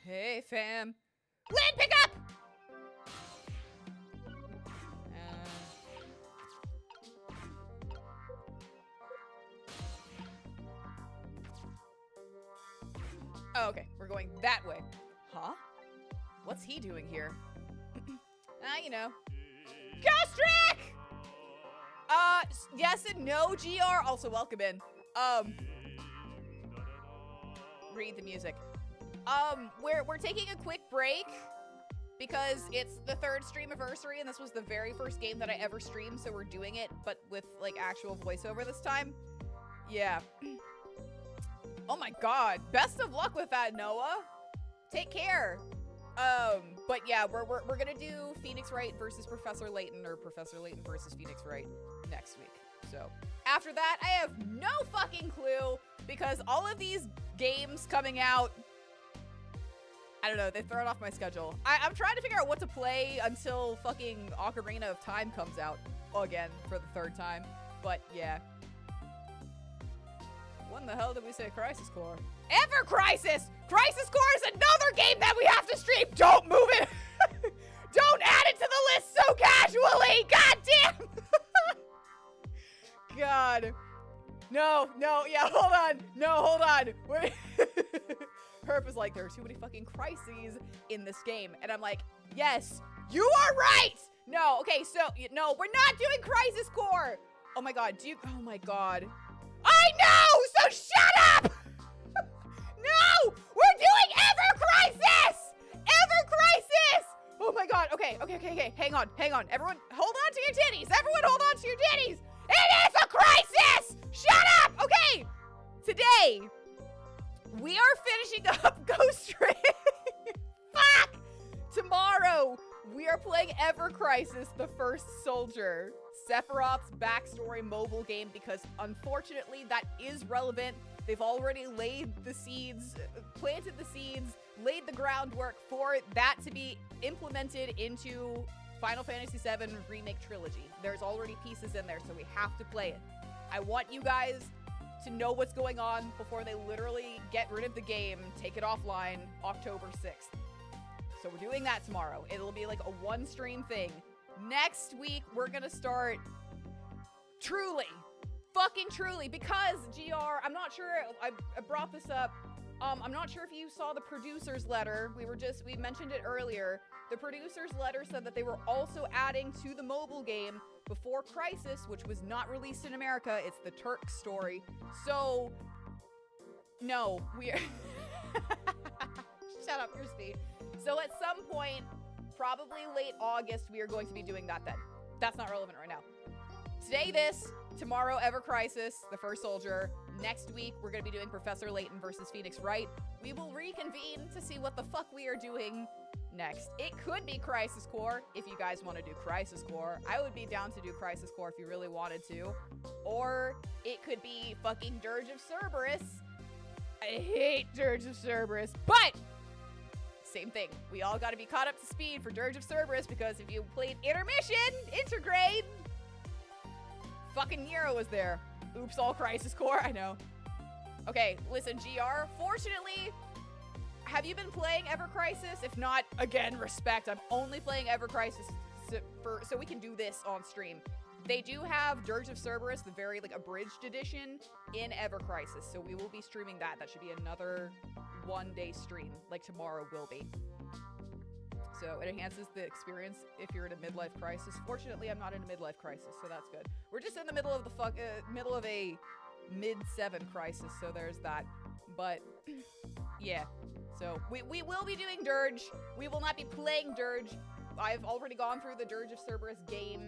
Hey, fam. Lynn, pick up! Oh, okay. We're going that way. Huh? What's he doing here? You know. Gostrick! Yes and no, GR. Also, welcome in. Read the music. We're taking a quick break because it's the 3rd Streamaversary and this was the very first game that I ever streamed, so we're doing it, but with, like, actual voiceover this time. Yeah. Oh my god. Best of luck with that, Noah. Take care. But yeah, we're gonna do Phoenix Wright versus Professor Layton, or Professor Layton versus Phoenix Wright next week. So after that, I have no fucking clue because all of these games coming out, I don't know, they've thrown off my schedule. I'm trying to figure out what to play until fucking Ocarina of Time comes out. again for the third time. But yeah. When the hell did we say Crisis Core? Ever Crisis! Crisis Core is another game that we have to stream! Don't move it! Don't add it to the list so casually! God damn! God. No, yeah, hold on. No, hold on. Wait. Herp is like, there are too many fucking crises in this game. And I'm like, yes, you are right! No, okay, so, no, we're not doing Crisis Core! Oh my god, oh my god. I know! So shut up! No! We're doing Ever Crisis! Ever Crisis! Oh my god, okay. Hang on. Everyone, hold on to your titties! Everyone hold on to your titties! It is a crisis! Shut up! Okay, today, we are finishing up Ghost Trick. Fuck! Tomorrow, we are playing Ever Crisis, the First Soldier. Sephiroth's backstory mobile game, because unfortunately that is relevant. They've already laid the seeds, planted the seeds, laid the groundwork for that to be implemented into Final Fantasy VII Remake Trilogy. There's already pieces in there, so we have to play it. I want you guys to know what's going on before they literally get rid of the game, take it offline October 6th. So we're doing that tomorrow. It'll be like a one stream thing. Next week, we're gonna start fucking truly, because GR, I'm not sure, I brought this up, I'm not sure if you saw the producer's letter. We mentioned it earlier. The producer's letter said that they were also adding to the mobile game Before Crisis, which was not released in America. It's the Turk story. So, no, we are... Shut up, your speed. So at some point, probably late August, we are going to be doing that then. That's not relevant right now. Today this, tomorrow Ever Crisis, the First Soldier. Next week, we're going to be doing Professor Layton versus Phoenix Wright. We will reconvene to see what the fuck we are doing next. It could be Crisis Core if you guys want to do Crisis Core. I would be down to do Crisis Core if you really wanted to. Or it could be fucking Dirge of Cerberus. I hate Dirge of Cerberus, but same thing. We all got to be caught up to speed for Dirge of Cerberus, because if you played Intergrade, fucking Nayra was there. Oops, all Crisis Core, I know. Okay, listen, GR, fortunately, have you been playing Ever Crisis? If not, again, respect. I'm only playing Ever Crisis so we can do this on stream. They do have Dirge of Cerberus, the very, abridged edition, in Ever Crisis, so we will be streaming that. That should be another one-day stream, like tomorrow will be. So it enhances the experience if you're in a midlife crisis. Fortunately, I'm not in a midlife crisis, so that's good. We're just in the middle of middle of a mid-7 crisis, so there's that. But, yeah. So, we will be doing Dirge. We will not be playing Dirge. I've already gone through the Dirge of Cerberus game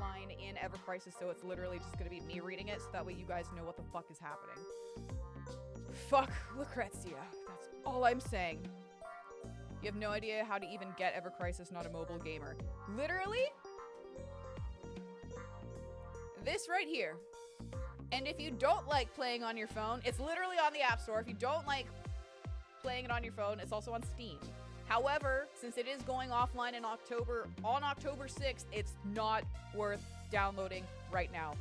line in Ever Crisis, so it's literally just gonna be me reading it, so that way you guys know what the fuck is happening. Fuck Lucrezia. That's all I'm saying. You have no idea how to even get Ever Crisis, not a mobile gamer. Literally, this right here. And if you don't like playing on your phone, it's literally on the App Store. If you don't like playing it on your phone, it's also on Steam. However, since it is going offline in October, on October 6th, it's not worth downloading right now.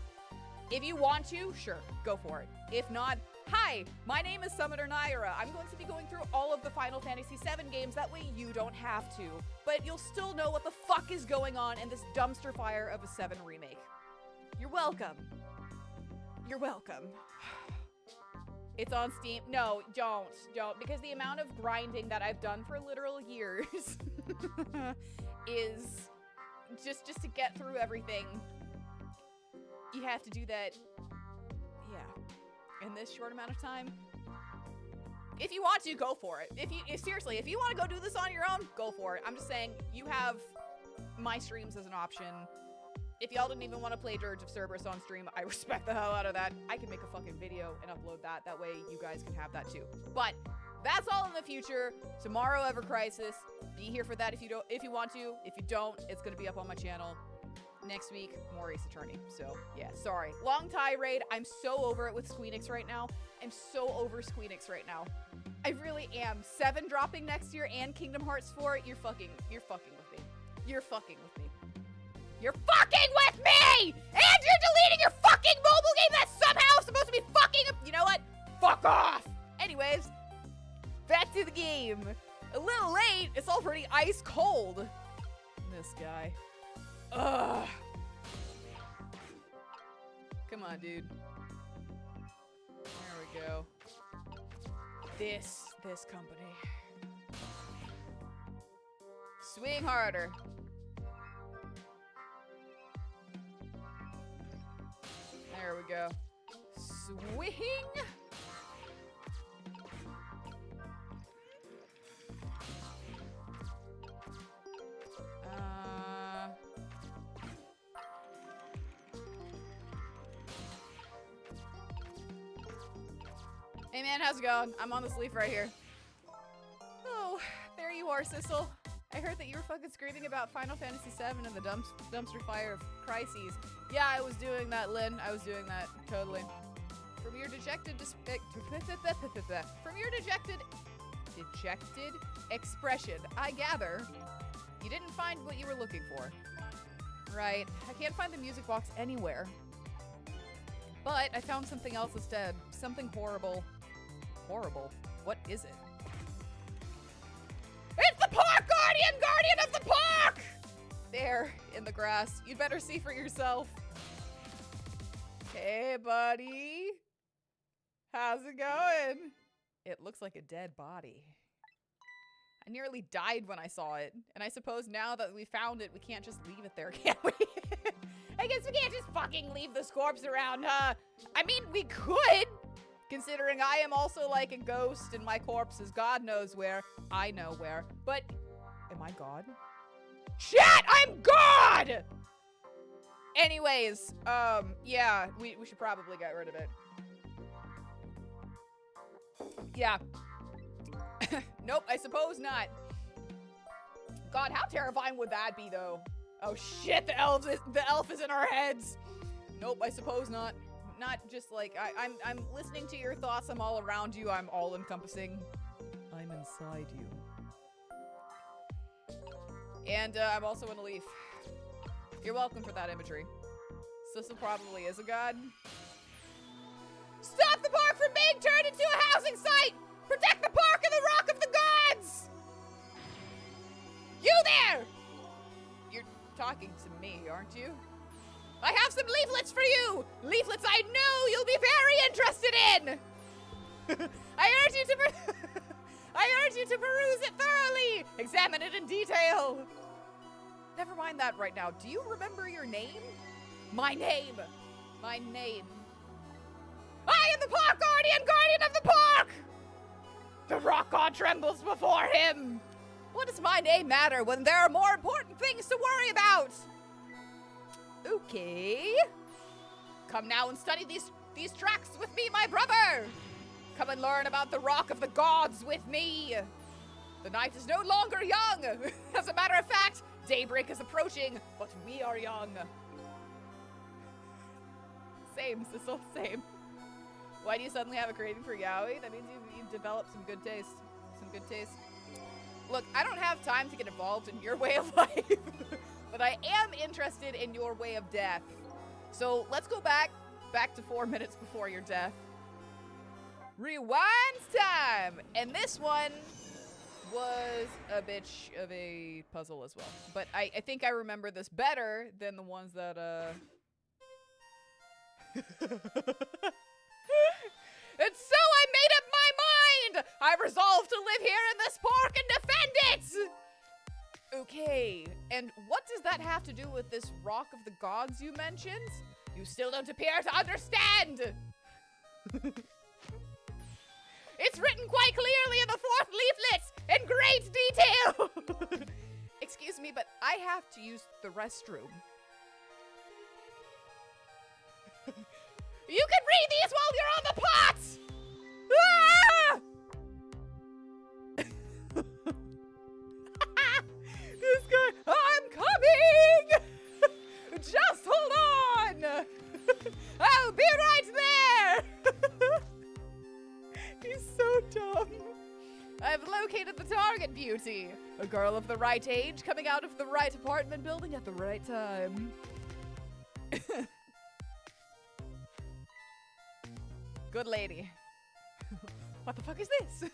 If you want to, sure, go for it. If not, hi, my name is Summoner Nayra. I'm going to be going through all of the Final Fantasy VII games, that way you don't have to. But you'll still know what the fuck is going on in this dumpster fire of a 7 remake. You're welcome. You're welcome. It's on Steam. No, don't. Because the amount of grinding that I've done for literal years is just to get through everything. You have to do that, yeah, in this short amount of time. If you want to, go for it. Seriously, if you want to go do this on your own, go for it. I'm just saying, you have my streams as an option. If y'all didn't even want to play Dirge of Cerberus on stream, I respect the hell out of that. I can make a fucking video and upload that. That way you guys can have that too. But that's all in the future. Tomorrow, Ever Crisis. Be here for that if you want to. If you don't, it's going to be up on my channel. Next week, more Ace Attorney. So, yeah, sorry. Long tirade. I'm so over it with Squeenix right now. I'm so over Squeenix right now. I really am. 7 dropping next year and Kingdom Hearts 4. You're fucking with me. You're fucking with me. You're fucking with me! And you're deleting your fucking mobile game that's somehow supposed to be fucking... You know what? Fuck off! Anyways, back to the game. A little late. It's already ice cold. This guy. Ugh. Come on, dude. There we go. This company. Swing harder. There we go. Swing. Hey man, how's it going? I'm on this leaf right here. Oh, there you are, Sissel. I heard that you were fucking screaming about Final Fantasy VII and the dumpster fire of crises. Yeah, I was doing that, Lynn. I was doing that, totally. From your dejected expression, I gather you didn't find what you were looking for. Right. I can't find the music box anywhere. But I found something else instead. Something horrible. Horrible. What is it? It's the park guardian! Guardian of the park! There, in the grass. You'd better see for yourself. Hey, buddy. How's it going? It looks like a dead body. I nearly died when I saw it. And I suppose now that we found it, we can't just leave it there, can we? I guess we can't just fucking leave this corpse around, huh? I mean, we could, considering I am also like a ghost and my corpse is God knows where. I know where. But, am I God? Shit, I'm God! Anyways, yeah, we should probably get rid of it. Yeah. Nope, I suppose not. God, how terrifying would that be, though? Oh shit, the elf is in our heads. Nope, I suppose not. Not just like I'm listening to your thoughts. I'm all around you. I'm all encompassing. I'm inside you. And I'm also in a leaf. You're welcome for that imagery. Sissel probably is a god. Stop the park from being turned into a housing site! Protect the park and the rock of the gods! You there! You're talking to me, aren't you? I have some leaflets for you! Leaflets I know you'll be very interested in! I urge you to peruse it thoroughly! Examine it in detail! Never mind that right now. Do you remember your name? My name! My name. I am the park guardian! Guardian of the park! The rock god trembles before him! What does my name matter when there are more important things to worry about? Okay. Come now and study these tracks with me, my brother! Come and learn about the rock of the gods with me! The night is no longer young! As a matter of fact, daybreak is approaching, but we are young. Same, Sissel, same. Why do you suddenly have a craving for yaoi? That means you've developed some good taste. Some good taste. Look, I don't have time to get involved in your way of life, but I am interested in your way of death. So let's go back to 4 minutes before your death. Rewind time! And this one was a bitch of a puzzle as well. But I think I remember this better than the ones that, And so I made up my mind! I resolved to live here in this park and defend it! Okay, and what does that have to do with this rock of the gods you mentioned? You still don't appear to understand! It's written quite clearly in the 4th leaflet, in great detail! Excuse me, but I have to use the restroom. You can read these while you're on the pot! Ah! This guy, I'm coming! Just hold on! I'll be right there! He's so dumb. I've located the target beauty. A girl of the right age coming out of the right apartment building at the right time. Good lady. What the fuck is this?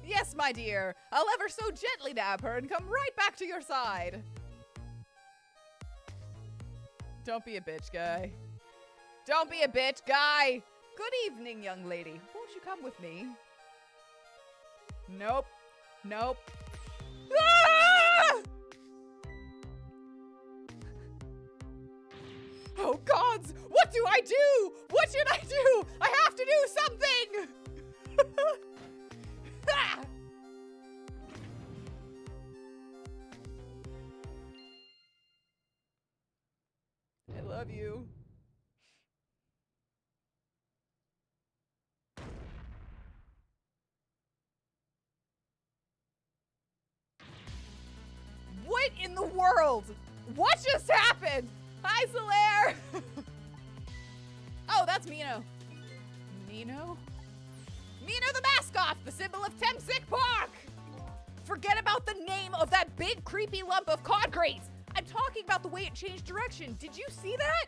Yes, my dear. I'll ever so gently dab her and come right back to your side. Don't be a bitch, guy. Don't be a bitch, guy. Good evening, young lady. Won't you come with me? Nope. Nope. Ah! Oh, gods! What do I do? What should I do? I have to do something! Ah! I love you. What in the world? What just happened? Hi, Solaire! Oh, that's Mino. Mino? Mino the mascot, the symbol of Temsic Park! Forget about the name of that big creepy lump of concrete! I'm talking about the way it changed direction. Did you see that?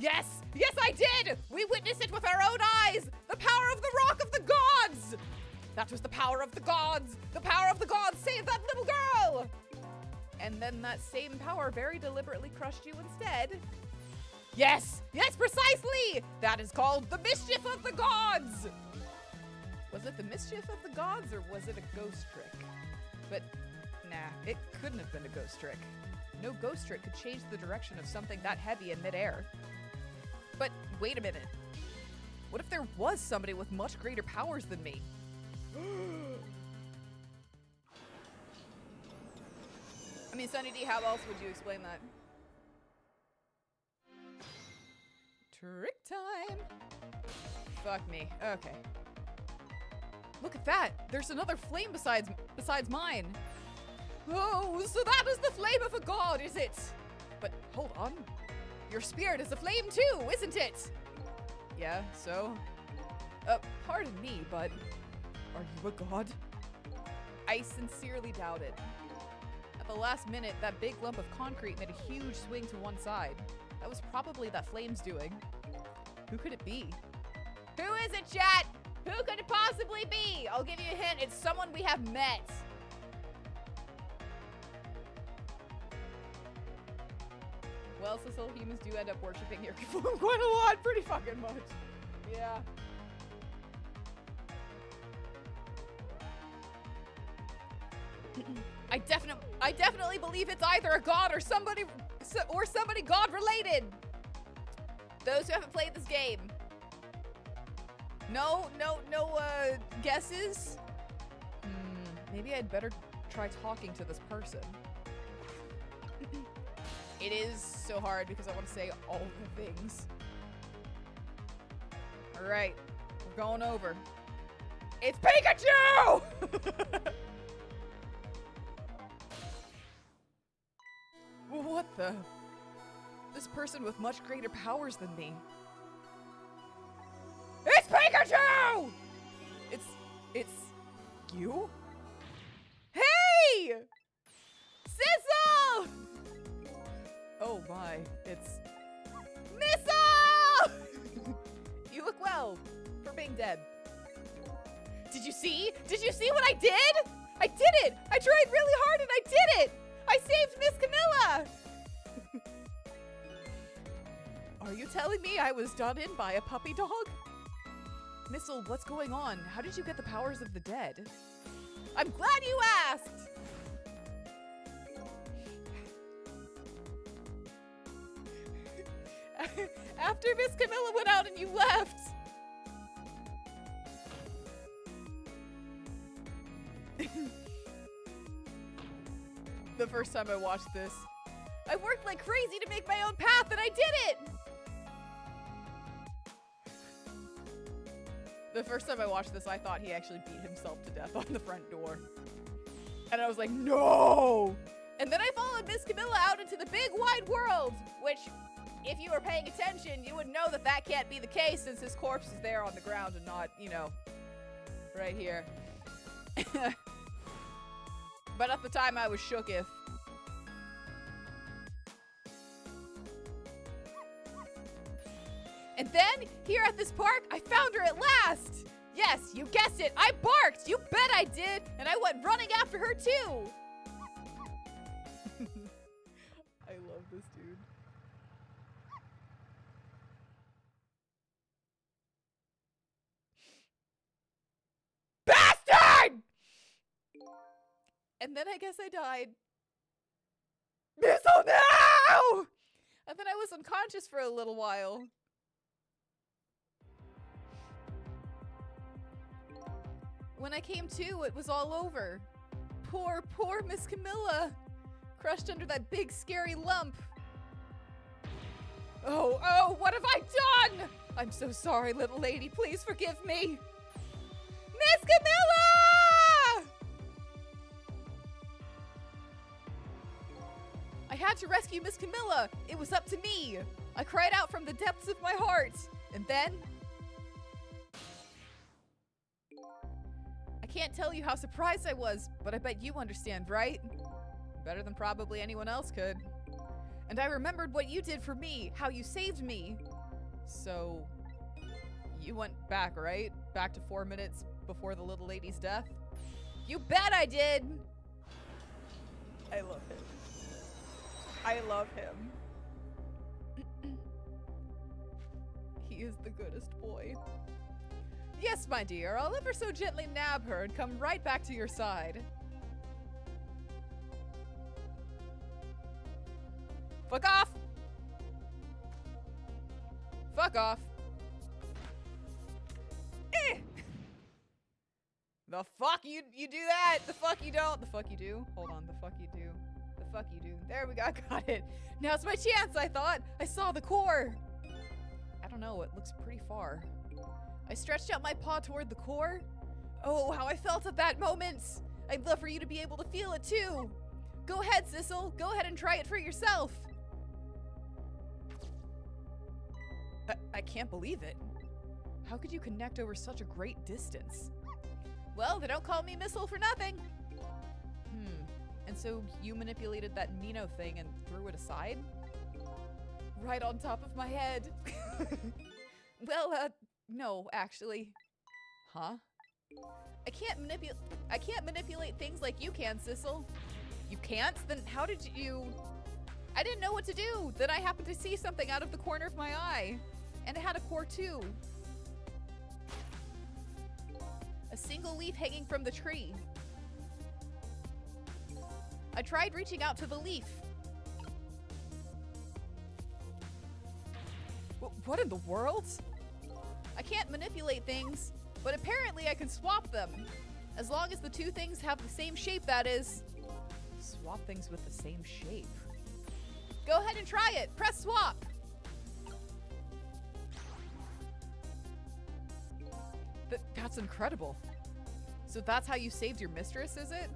Yes! Yes, I did! We witnessed it with our own eyes! The power of the Rock of the Gods! That was the power of the gods! The power of the gods saved that little girl! And then that same power very deliberately crushed you instead. Yes! Yes, precisely! That is called the mischief of the gods! Was it the mischief of the gods, or was it a ghost trick? But, nah, it couldn't have been a ghost trick. No ghost trick could change the direction of something that heavy in midair. But, wait a minute. What if there was somebody with much greater powers than me? I mean, Sunny D, how else would you explain that? Trick time! Fuck me. Okay. Look at that! There's another flame besides mine! Oh, so that is the flame of a god, is it? But hold on. Your spirit is a flame too, isn't it? Yeah, so? Pardon me, but are you a god? I sincerely doubt it. At the last minute, that big lump of concrete made a huge swing to one side. That was probably that flame's doing. Who could it be? Who is it, chat? Who could it possibly be? I'll give you a hint. It's someone we have met. Well, Cecil, humans do end up worshipping your form quite a lot. Pretty fucking much. Yeah. I definitely believe it's either a god or somebody god related. Those who haven't played this game. No guesses? Maybe I'd better try talking to this person. It is so hard because I want to say all the things. All right, we're going over. It's Pikachu! What the? This person with much greater powers than me. It's Pikachu! It's you? Hey! Sizzle! Oh my, it's Missile! You look well for being dead. Did you see? Did you see what I did? I did it! I tried really hard and I did it! I saved Miss Camilla! Are you telling me I was done in by a puppy dog? Missile, what's going on? How did you get the powers of the dead? I'm glad you asked! After Miss Camilla went out and you left! The first time I watched this, I worked like crazy to make my own path and I did it! The first time I watched this, I thought he actually beat himself to death on the front door. And I was like, no! And then I followed Miss Camilla out into the big wide world, which, if you were paying attention, you would know that that can't be the case since his corpse is there on the ground and not, you know, right here. But at the time I was shooketh. And then, here at this park, I found her at last! Yes, you guessed it, I barked! You bet I did! And I went running after her too! I love this dude. Bastard! And then I guess I died. Missile now! And then I was unconscious for a little while. When I came to, it was all over. Poor, poor Miss Camilla. Crushed under that big scary lump. Oh, what have I done? I'm so sorry, little lady. Please forgive me. Miss Camilla! I had to rescue Miss Camilla. It was up to me. I cried out from the depths of my heart. And then... I can't tell you how surprised I was, but I bet you understand, right? Better than probably anyone else could. And I remembered what you did for me, how you saved me. So, you went back, right? Back to 4 minutes before the little lady's death? You bet I did! I love him. I love him. He is the goodest boy. Yes, my dear, I'll ever so gently nab her and come right back to your side. Fuck off! Fuck off! Eh! The fuck you do that! The fuck you don't! The fuck you do? Hold on, the fuck you do. The fuck you do. There we go, I got it. Now's my chance, I thought! I saw the core! I don't know, it looks pretty far. I stretched out my paw toward the core. Oh, how I felt at that moment! I'd love for you to be able to feel it too! Go ahead, Sissel! Go ahead and try it for yourself! I can't believe it. How could you connect over such a great distance? Well, they don't call me Missile for nothing! And so you manipulated that Mino thing and threw it aside? Right on top of my head. Well, no, actually. Huh? I can't manipulate things like you can, Sissel. You can't? Then how did you... I didn't know what to do. Then I happened to see something out of the corner of my eye. And it had a core too. A single leaf hanging from the tree. I tried reaching out to the leaf. What in the world? I can't manipulate things, but apparently I can swap them. As long as the two things have the same shape, that is. Swap things with the same shape. Go ahead and try it. Press swap. That's incredible. So that's how you saved your mistress, is it?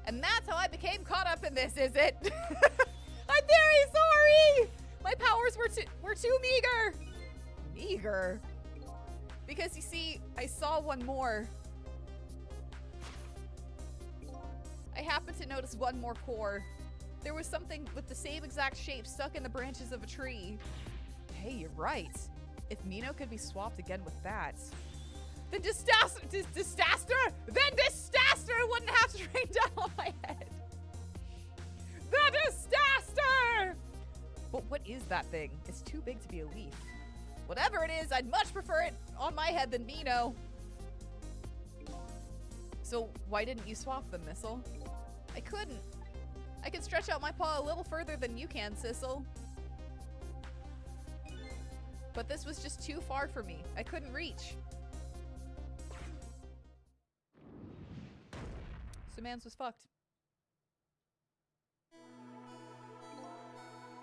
And that's how I became caught up in this, is it? I'm very sorry! My powers were too meager. Meager? Because you see, I saw one more. I happened to notice one more core. There was something with the same exact shape stuck in the branches of a tree. Hey, you're right. If Mino could be swapped again with that, then Disaster wouldn't have to rain down on my head. The Disaster! But what is that thing? It's too big to be a leaf. Whatever it is, I'd much prefer it on my head than Mino. So why didn't you swap them, Missile? I couldn't. I can stretch out my paw a little further than you can, Sissel. But this was just too far for me. I couldn't reach. So mans was fucked.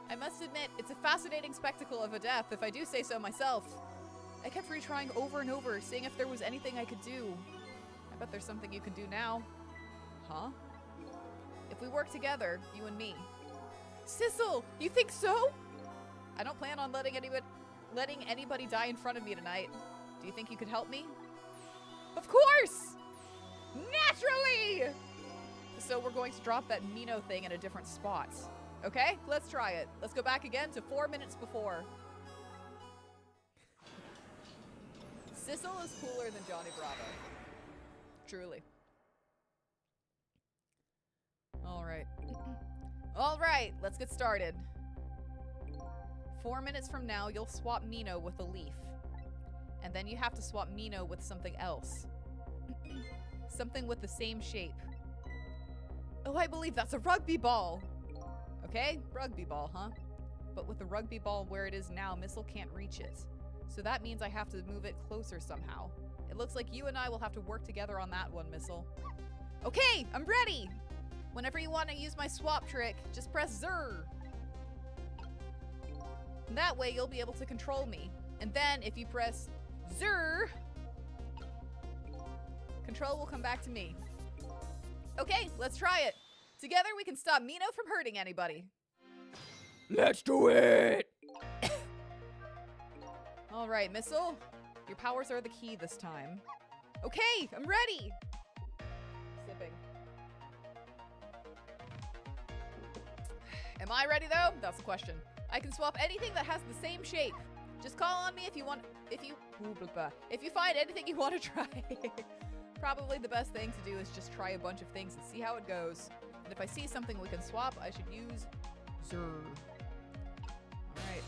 I must admit, it's a fascinating spectacle of a death, if I do say so myself. I kept retrying over and over, seeing if there was anything I could do. I bet there's something you can do now. Huh? If we work together, you and me. Sissel, you think so? I don't plan on letting anybody die in front of me tonight. Do you think you could help me? Of course! Naturally! So we're going to drop that Mino thing in a different spot. Okay, let's try it. Let's go back again to 4 minutes before. Sissel is cooler than Johnny Bravo. Truly. Alright. Alright, let's get started. 4 minutes from now, you'll swap Mino with a leaf. And then you have to swap Mino with something else. Something with the same shape. Oh, I believe that's a rugby ball. Okay, rugby ball, huh? But with the rugby ball where it is now, Missile can't reach it. So that means I have to move it closer somehow. It looks like you and I will have to work together on that one, Missile. Okay, I'm ready! Whenever you want to use my swap trick, just press Zer. And that way you'll be able to control me. And then if you press Zer, control will come back to me. Okay, let's try it. Together we can stop Mino from hurting anybody. Let's do it! Alright, Missile. Your powers are the key this time. Okay, I'm ready! Sipping. Am I ready though? That's the question. I can swap anything that has the same shape. Just call on me if you want, if you find anything you want to try. Probably the best thing to do is just try a bunch of things and see how it goes. And if I see something we can swap, I should use Zer. Alright.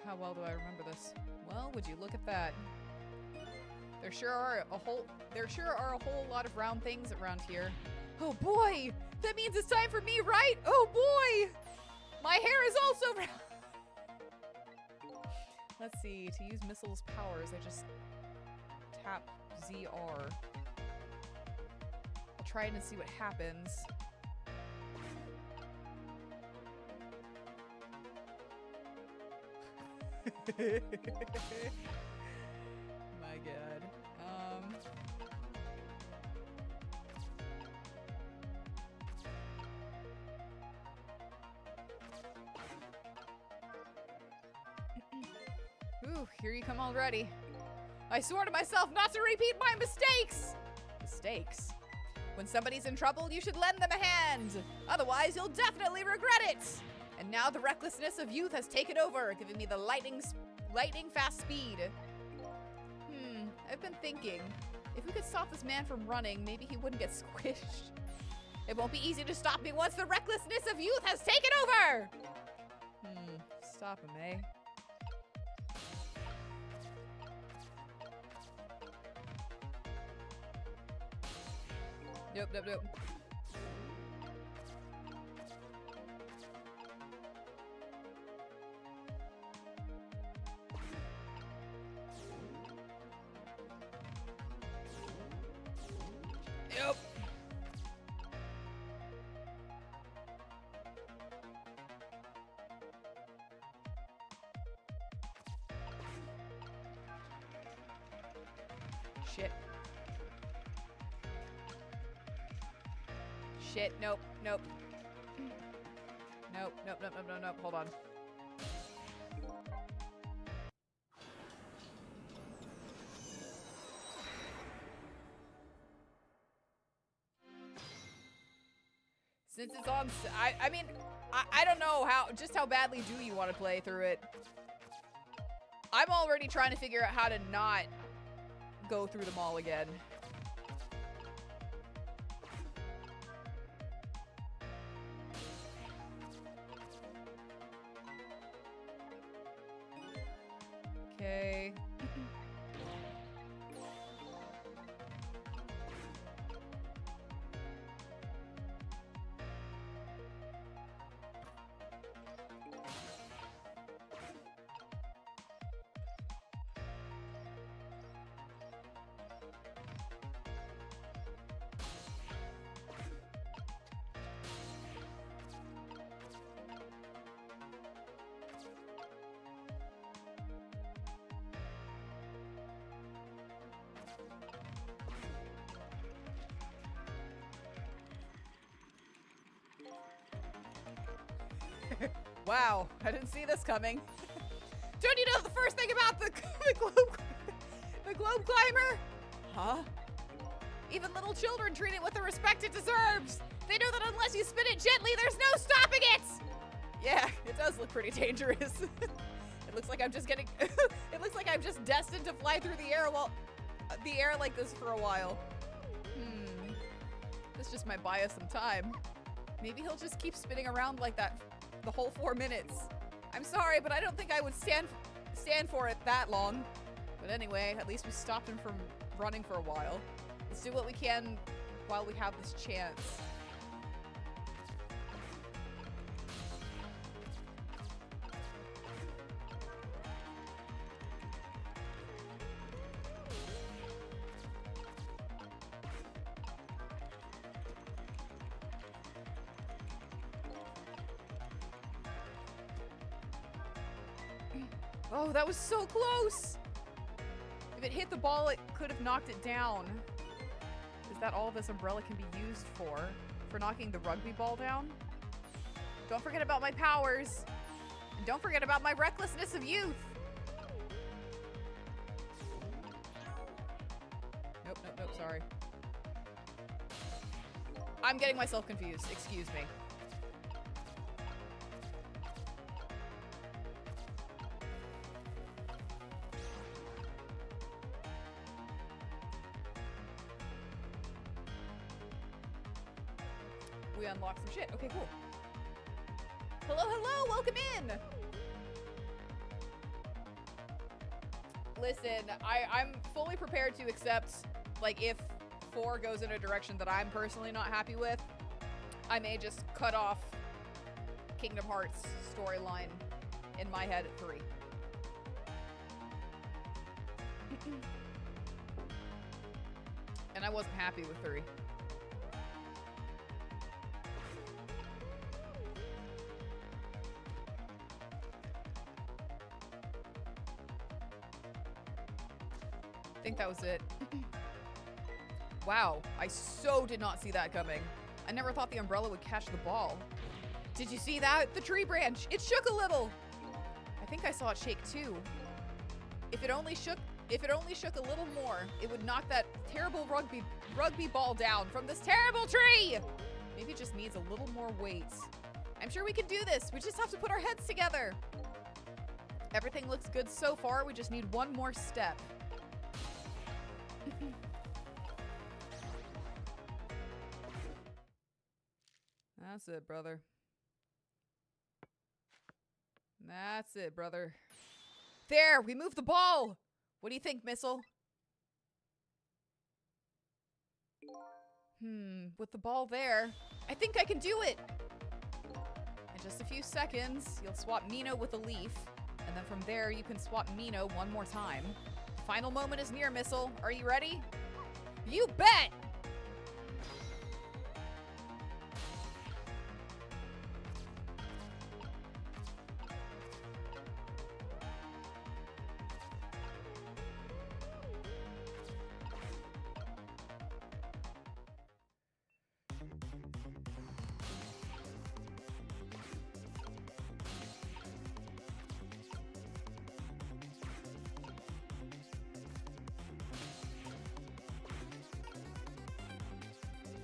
How well do I remember this? Well, would you look at that? There sure are a whole lot of round things around here. Oh boy! That means it's time for me, right? Oh boy! My hair is also round. Let's see, to use Missile's powers, I just tap ZR. I'll try it and see what happens. My god. Ooh, here you come already. I swore to myself not to repeat my mistakes! Mistakes? When somebody's in trouble, you should lend them a hand. Otherwise, you'll definitely regret it. And now the recklessness of youth has taken over, giving me the lightning fast speed. I've been thinking, if we could stop this man from running, maybe he wouldn't get squished. It won't be easy to stop me once the recklessness of youth has taken over! Stop him, eh? Nope. Yep. Shit. Shit, nope. Nope, hold on. Since it's on, I mean, I don't know how badly do you want to play through it? I'm already trying to figure out how to not go through them all again. Okay. Wow, I didn't see this coming. Don't you know the first thing about the globe climber? Huh? Even little children treat it with the respect it deserves. They know that unless you spin it gently, there's no stopping it. Yeah, it does look pretty dangerous. It looks like I'm just getting, it looks like I'm just destined to fly through the air like this for a while. This just might buy us some time. Maybe he'll just keep spinning around like that the whole 4 minutes. I'm sorry, but I don't think I would stand for it that long. But anyway, at least we stopped him from running for a while. Let's do what we can while we have this chance. Oh, that was so close! If it hit the ball, it could have knocked it down. Is that all this umbrella can be used for? For knocking the rugby ball down? Don't forget about my powers. And don't forget about my recklessness of youth. Nope, nope, nope, sorry. I'm getting myself confused. Excuse me. We unlocked some shit. Okay, cool. Hello, hello, welcome in. Listen, I'm fully prepared to accept, like, if 4 goes in a direction that I'm personally not happy with, I may just cut off Kingdom Hearts storyline in my head at 3. And I wasn't happy with 3. I think that was it. Wow, I so did not see that coming. I never thought the umbrella would catch the ball. Did you see that? The tree branch, it shook a little. I think I saw it shake too. If it only shook a little more, it would knock that terrible rugby ball down from this terrible tree. Maybe it just needs a little more weight. I'm sure we can do this. We just have to put our heads together. Everything looks good so far. We just need one more step. That's it, brother. That's it, brother. There, we moved the ball. What do you think, Missile? With the ball there, I think I can do it. In just a few seconds, you'll swap Mino with a leaf, and then from there you can swap Mino one more time. The final moment is near, Missile. Are you ready? You bet!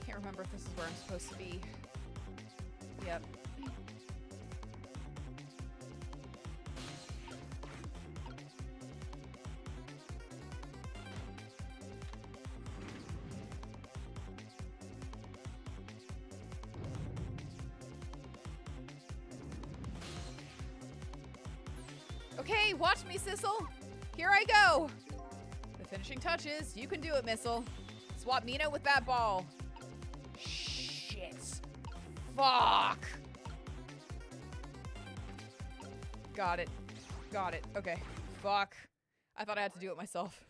Can't remember if this is where I'm supposed to be. Yep. Okay, watch me, Sissel. Here I go. The finishing touches. You can do it, Missile. Swap Mino with that ball. Shit. Fuck. Got it. Got it. Okay. Fuck. I thought I had to do it myself.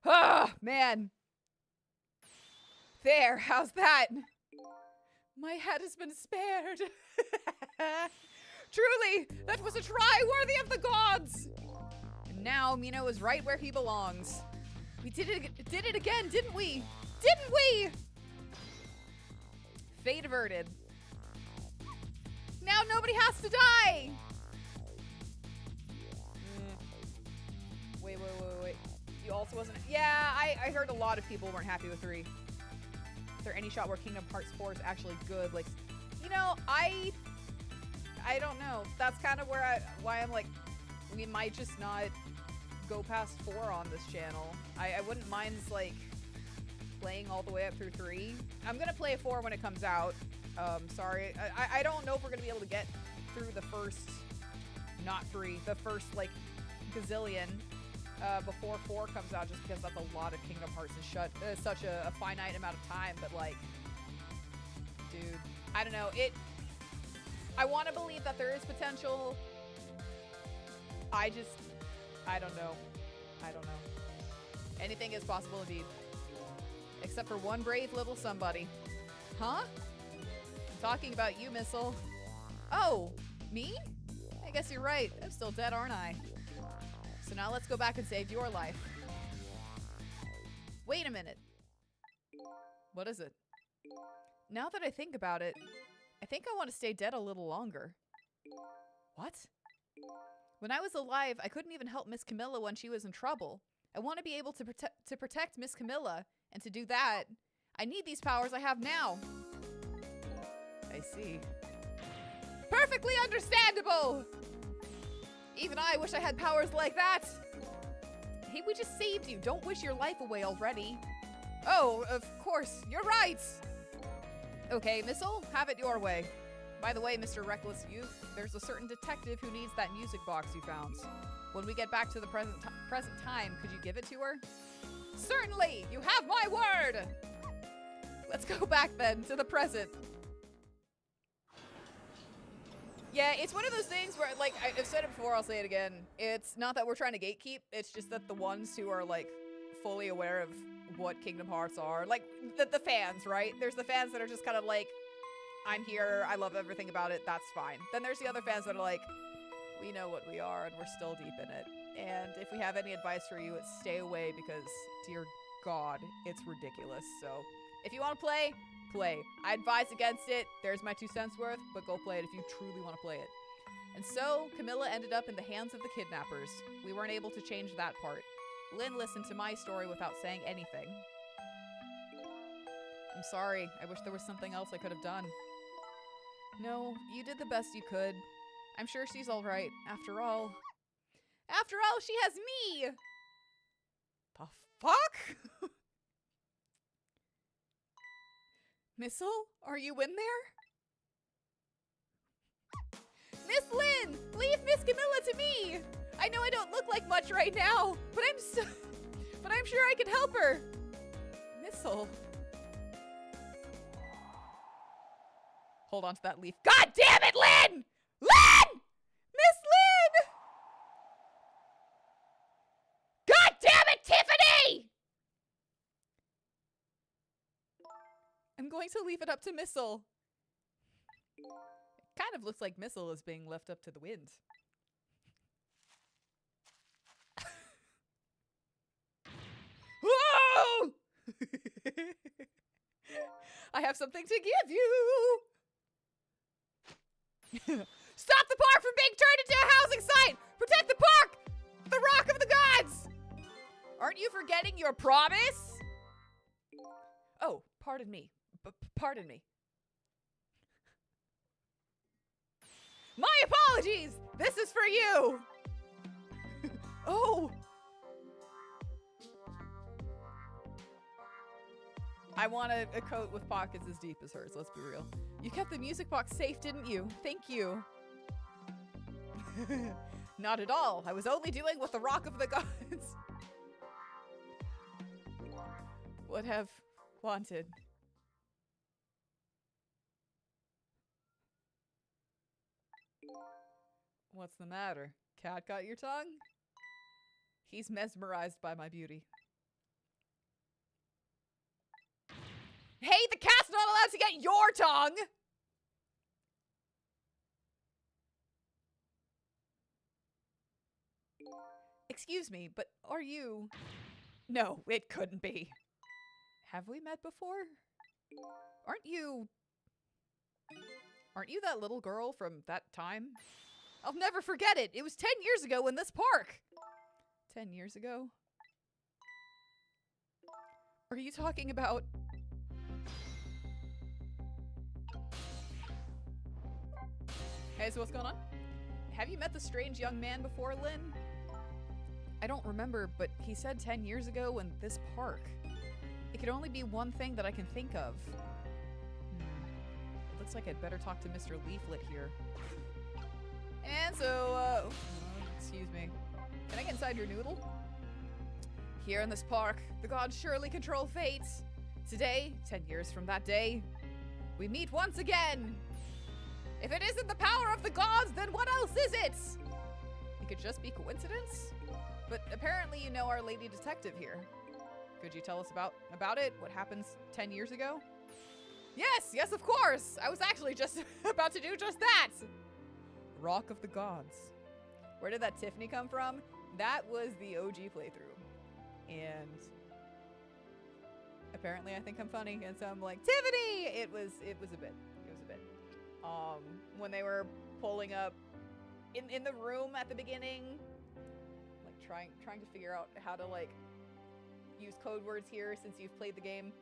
Ah, man. There. How's that? My head has been spared. Truly, that was a try worthy of the gods. And now Mino is right where he belongs. We did it again, didn't we? Didn't we? Fate averted. now nobody has to die! Wait. You also wasn't... Yeah, I heard a lot of people weren't happy with 3. Is there any shot where Kingdom Hearts 4 is actually good? Like, you know, I don't know. That's kind of where why I'm like, we might just not go past 4 on this channel. I wouldn't mind, like, playing all the way up through 3. I'm gonna play 4 when it comes out. Sorry. I don't know if we're gonna be able to get through the first, not 3, the first, like, gazillion before 4 comes out, just because that's a lot of Kingdom Hearts in such a finite amount of time. But, like, dude, I don't know. I want to believe that there is potential. I don't know. Anything is possible indeed. Except for one brave little somebody. Huh? I'm talking about you, Missile. Oh, me? I guess you're right. I'm still dead, aren't I? So now let's go back and save your life. Wait a minute. What is it? Now that I think about it, I think I want to stay dead a little longer. What? When I was alive, I couldn't even help Miss Camilla when she was in trouble. I want to be able to protect Miss Camilla, and to do that, I need these powers I have now. I see. Perfectly understandable! Even I wish I had powers like that. Hey, we just saved you. Don't wish your life away already. Oh, of course. You're right. Okay, Missile, have it your way. By the way, Mr. Reckless Youth, there's a certain detective who needs that music box you found. When we get back to the present time, could you give it to her? Certainly! You have my word! Let's go back then to the present. Yeah, it's one of those things where, like, I've said it before, I'll say it again. It's not that we're trying to gatekeep, it's just that the ones who are, like, fully aware of what Kingdom Hearts are, like, the fans, right? There's the fans that are just kind of like, I'm here, I love everything about it, that's fine. Then there's the other fans that are like, we know what we are and we're still deep in it. And if we have any advice for you, it's stay away because, dear God, it's ridiculous. So, if you want to play, play. I advise against it. There's my 2 cents worth, but go play it if you truly want to play it. And so, Camilla ended up in the hands of the kidnappers. We weren't able to change that part. Lynn listened to my story without saying anything. I'm sorry. I wish there was something else I could have done. No, you did the best you could. I'm sure she's alright. After all, she has me! The fuck? Missile, are you in there? Miss Lynn, leave Miss Camilla to me! I know I don't look like much right now, but I'm sure I can help her. Missile. Hold on to that leaf. God damn it, Lynn! Lynn! Miss Lynn! God damn it, Tiffany! I'm going to leave it up to Missile. It kind of looks like Missile is being left up to the wind. Whoa! I have something to give you. Stop the park from being turned into a housing site! Protect the park! The Rock of the Gods! Aren't you forgetting your promise? Oh, pardon me. Pardon me. My apologies! This is for you! Oh! I want a coat with pockets as deep as hers, let's be real. You kept the music box safe, didn't you? Thank you. Not at all. I was only doing what the Rock of the Gods would have wanted. What's the matter? Cat got your tongue? He's mesmerized by my beauty. Hey, the cat's not allowed to get your tongue! Excuse me, but are you... No, it couldn't be. Have we met before? Aren't you... Aren't you that little girl from that time? I'll never forget it. It was 10 years ago in this park. 10 years ago? Are you talking about... Hey, so what's going on? Have you met the strange young man before, Lynn? I don't remember, but he said 10 years ago in this park. It could only be one thing that I can think of. It looks like I'd better talk to Mr. Leaflet here. And so, excuse me. Can I get inside your noodle? Here in this park, the gods surely control fate. Today, 10 years from that day, we meet once again. If it isn't the power of the gods, then what else is it? It could just be coincidence. But apparently you know our lady detective here. Could you tell us about it? What happens 10 years ago? Yes, of course. I was actually just about to do just that. Rock of the Gods. Where did that Tiffany come from? That was the OG playthrough. And apparently I think I'm funny, and so I'm like, Tiffany! It was a bit. When they were pulling up in the room at the beginning, like trying to figure out how to like use code words here since you've played the game.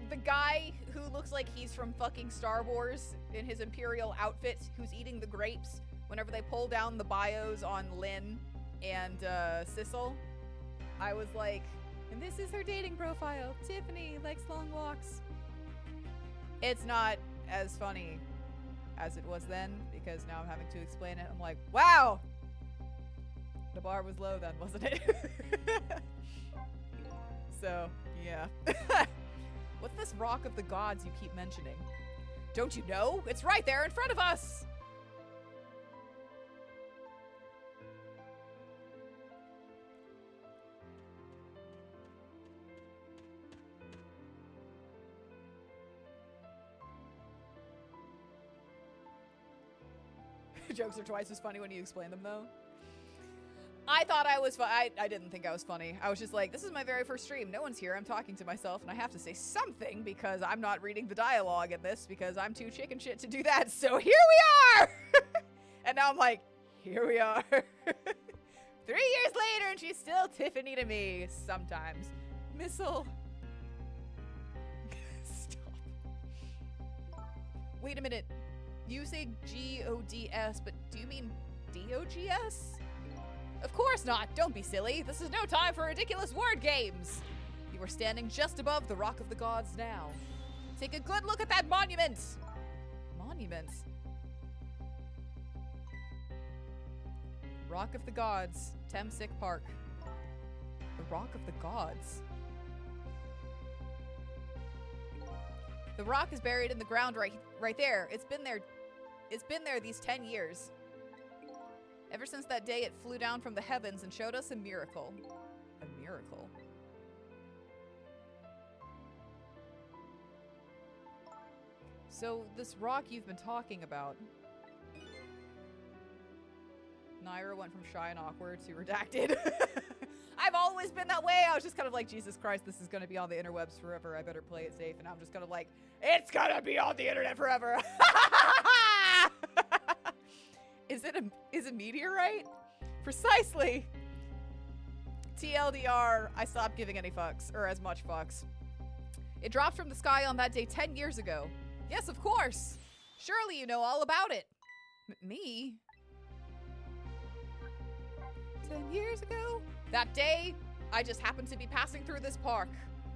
The guy who looks like he's from fucking Star Wars in his Imperial outfit, who's eating the grapes whenever they pull down the bios on Lynn and Sissel, I was like, and this is her dating profile. Tiffany likes long walks. It's not as funny as it was then, because now I'm having to explain it. I'm like, wow! The bar was low then, wasn't it? So, yeah. What's this Rock of the Gods you keep mentioning? Don't you know? It's right there in front of us! Jokes are twice as funny when you explain them, though. I thought I was I didn't think I was funny. I was just like, this is my very first stream. No one's here. I'm talking to myself, and I have to say something because I'm not reading the dialogue in this because I'm too chicken shit to do that. So here we are! And now I'm like, here we are. 3 years later, and she's still Tiffany to me sometimes. Missile. Stop. Wait a minute. You say G-O-D-S, but do you mean D-O-G-S? Of course not. Don't be silly. This is no time for ridiculous word games. You are standing just above the Rock of the Gods now. Take a good look at that monument. Monument. Rock of the Gods, Temsic Park. The Rock of the Gods. The rock is buried in the ground right there. It's been there these 10 years. Ever since that day it flew down from the heavens and showed us a miracle. A miracle. So this rock you've been talking about. Nayra went from shy and awkward to redacted. I've always been that way. I was just kind of like, Jesus Christ, this is going to be on the interwebs forever. I better play it safe. And I'm just kind of like, it's going to be on the internet forever. Is a meteorite? Precisely. TLDR, I stopped giving any fucks, or as much fucks. It dropped from the sky on that day 10 years ago. Yes, of course. Surely you know all about it. Me? 10 years ago? That day, I just happened to be passing through this park.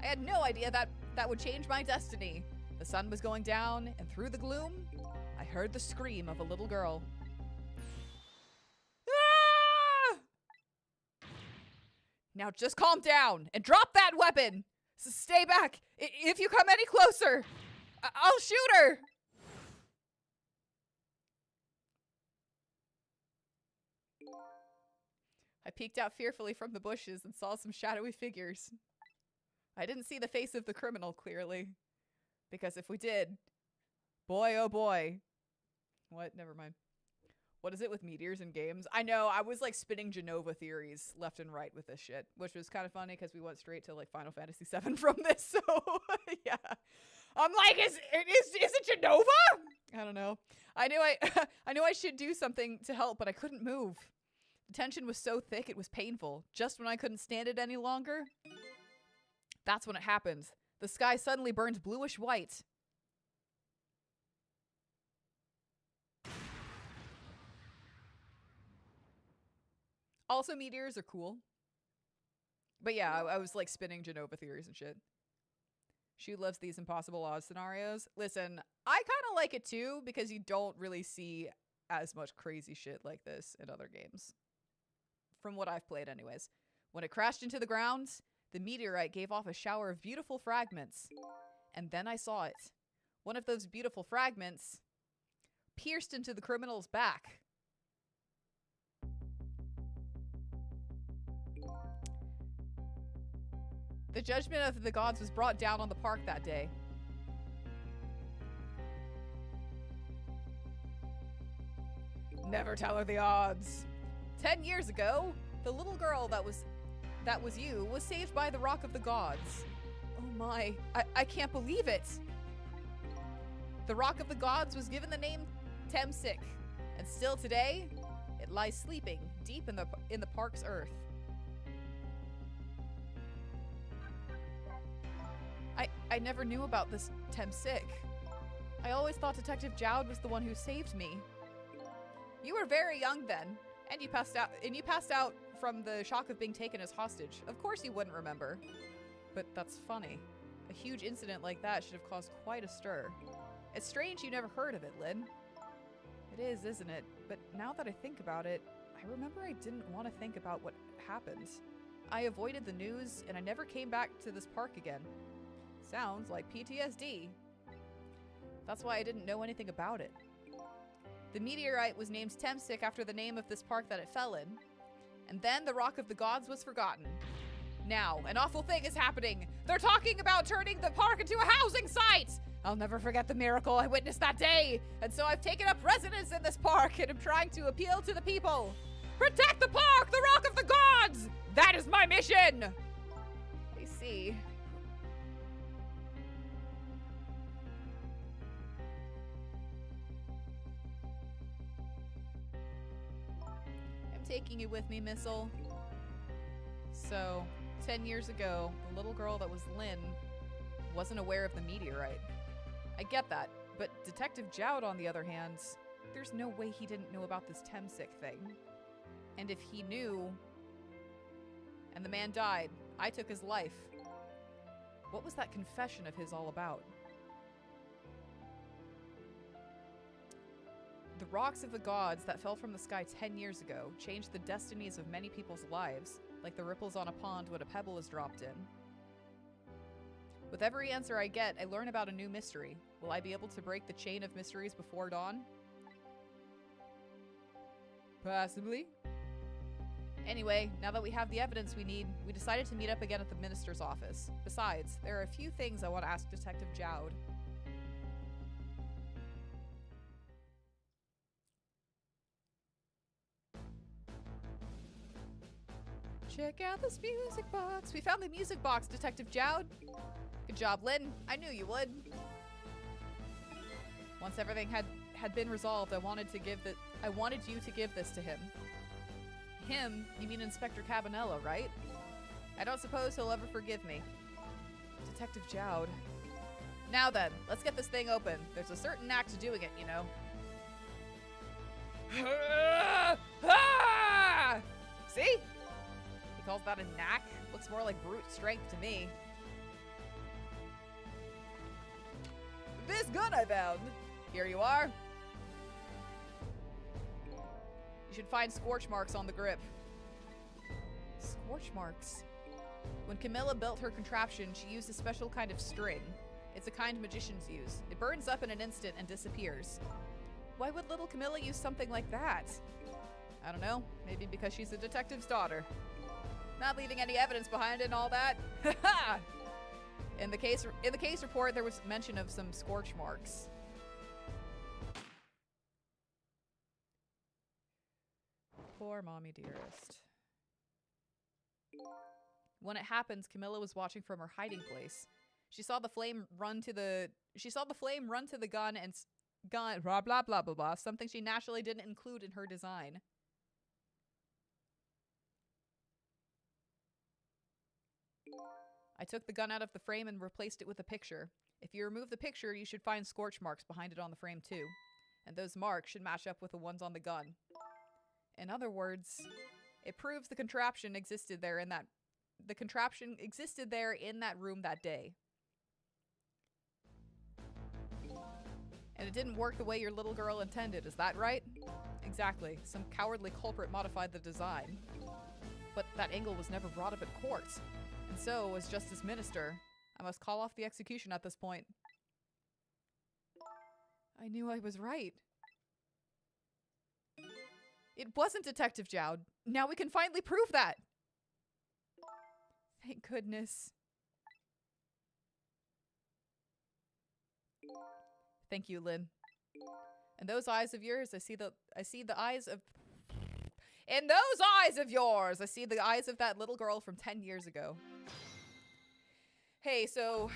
I had no idea that would change my destiny. The sun was going down, and through the gloom, I heard the scream of a little girl. Ah! Now just calm down and drop that weapon. Stay back. If you come any closer, I'll shoot her. I peeked out fearfully from the bushes and saw some shadowy figures. I didn't see the face of the criminal clearly. Because if we did, boy oh boy. What? Never mind. What is it with meteors in games? I know, I was like spinning Genova theories left and right with this shit, which was kind of funny because we went straight to like Final Fantasy VII from this, so yeah. I'm like, is it Genova? I don't know. I knew I should do something to help, but I couldn't move. The tension was so thick it was painful. Just when I couldn't stand it any longer, that's when it happened. The sky suddenly burned bluish white. Also, meteors are cool. But yeah, I was like spinning Genova theories and shit. She loves these impossible odds scenarios. Listen, I kind of like it too because you don't really see as much crazy shit like this in other games. From what I've played anyways. When it crashed into the ground, the meteorite gave off a shower of beautiful fragments. And then I saw it. One of those beautiful fragments pierced into the criminal's back. The judgment of the gods was brought down on the park that day. Never tell her the odds. 10 years ago, the little girl that was you was saved by the Rock of the Gods. Oh my, I can't believe it. The Rock of the Gods was given the name Temsik, and still today, it lies sleeping deep in the park's earth. I never knew about this Temsik. I always thought Detective Jowd was the one who saved me. You were very young then, and you passed out from the shock of being taken as hostage. Of course you wouldn't remember. But that's funny. A huge incident like that should have caused quite a stir. It's strange you never heard of it, Lynn. It is, isn't it? But now that I think about it, I remember I didn't want to think about what happened. I avoided the news, and I never came back to this park again. Sounds like PTSD. That's why I didn't know anything about it. The meteorite was named Temsik after the name of this park that it fell in. And then the Rock of the Gods was forgotten. Now, an awful thing is happening. They're talking about turning the park into a housing site! I'll never forget the miracle I witnessed that day. And so I've taken up residence in this park and am trying to appeal to the people. Protect the park, the Rock of the Gods! That is my mission! I see. Taking you with me, Missile. So, 10 years ago, the little girl that was Lynn wasn't aware of the meteorite. I get that, but Detective Jowd, on the other hand, there's no way he didn't know about this Temsik thing. And if he knew, and the man died, I took his life. What was that confession of his all about? The rocks of the gods that fell from the sky 10 years ago changed the destinies of many people's lives, like the ripples on a pond when a pebble is dropped in. With every answer I get, I learn about a new mystery. Will I be able to break the chain of mysteries before dawn? Possibly. Anyway, now that we have the evidence we need, we decided to meet up again at the minister's office. Besides, there are a few things I want to ask Detective Jowd. Check out this music box. We found the music box, Detective Jowd. Good job, Lynn. I knew you would. Once everything had been resolved, I wanted you to give this to him. Him? You mean Inspector Cabanello, right? I don't suppose he'll ever forgive me. Detective Jowd. Now then, let's get this thing open. There's a certain knack to doing it, you know. See? Calls that a knack? Looks more like brute strength to me. This gun I found! Here you are. You should find scorch marks on the grip. Scorch marks? When Camilla built her contraption, she used a special kind of string. It's a kind magicians use. It burns up in an instant and disappears. Why would little Camilla use something like that? I don't know. Maybe because she's a detective's daughter. Not leaving any evidence behind and all that. In the case report, there was mention of some scorch marks. Poor mommy dearest. When it happened, Camilla was watching from her hiding place. She saw the flame run to the gun and blah blah blah blah blah, something she naturally didn't include in her design. I took the gun out of the frame and replaced it with a picture. If you remove the picture, you should find scorch marks behind it on the frame too. And those marks should match up with the ones on the gun. In other words, it proves the contraption existed there in that room that day. And it didn't work the way your little girl intended, is that right? Exactly. Some cowardly culprit modified the design. But that angle was never brought up at court. And so, as Justice Minister, I must call off the execution at this point. I knew I was right. It wasn't Detective Jowd. Now we can finally prove that. Thank goodness. Thank you, Lynn. In those eyes of yours, I see the eyes of... In those eyes of yours, I see the eyes of that little girl from 10 years ago. Hey, so...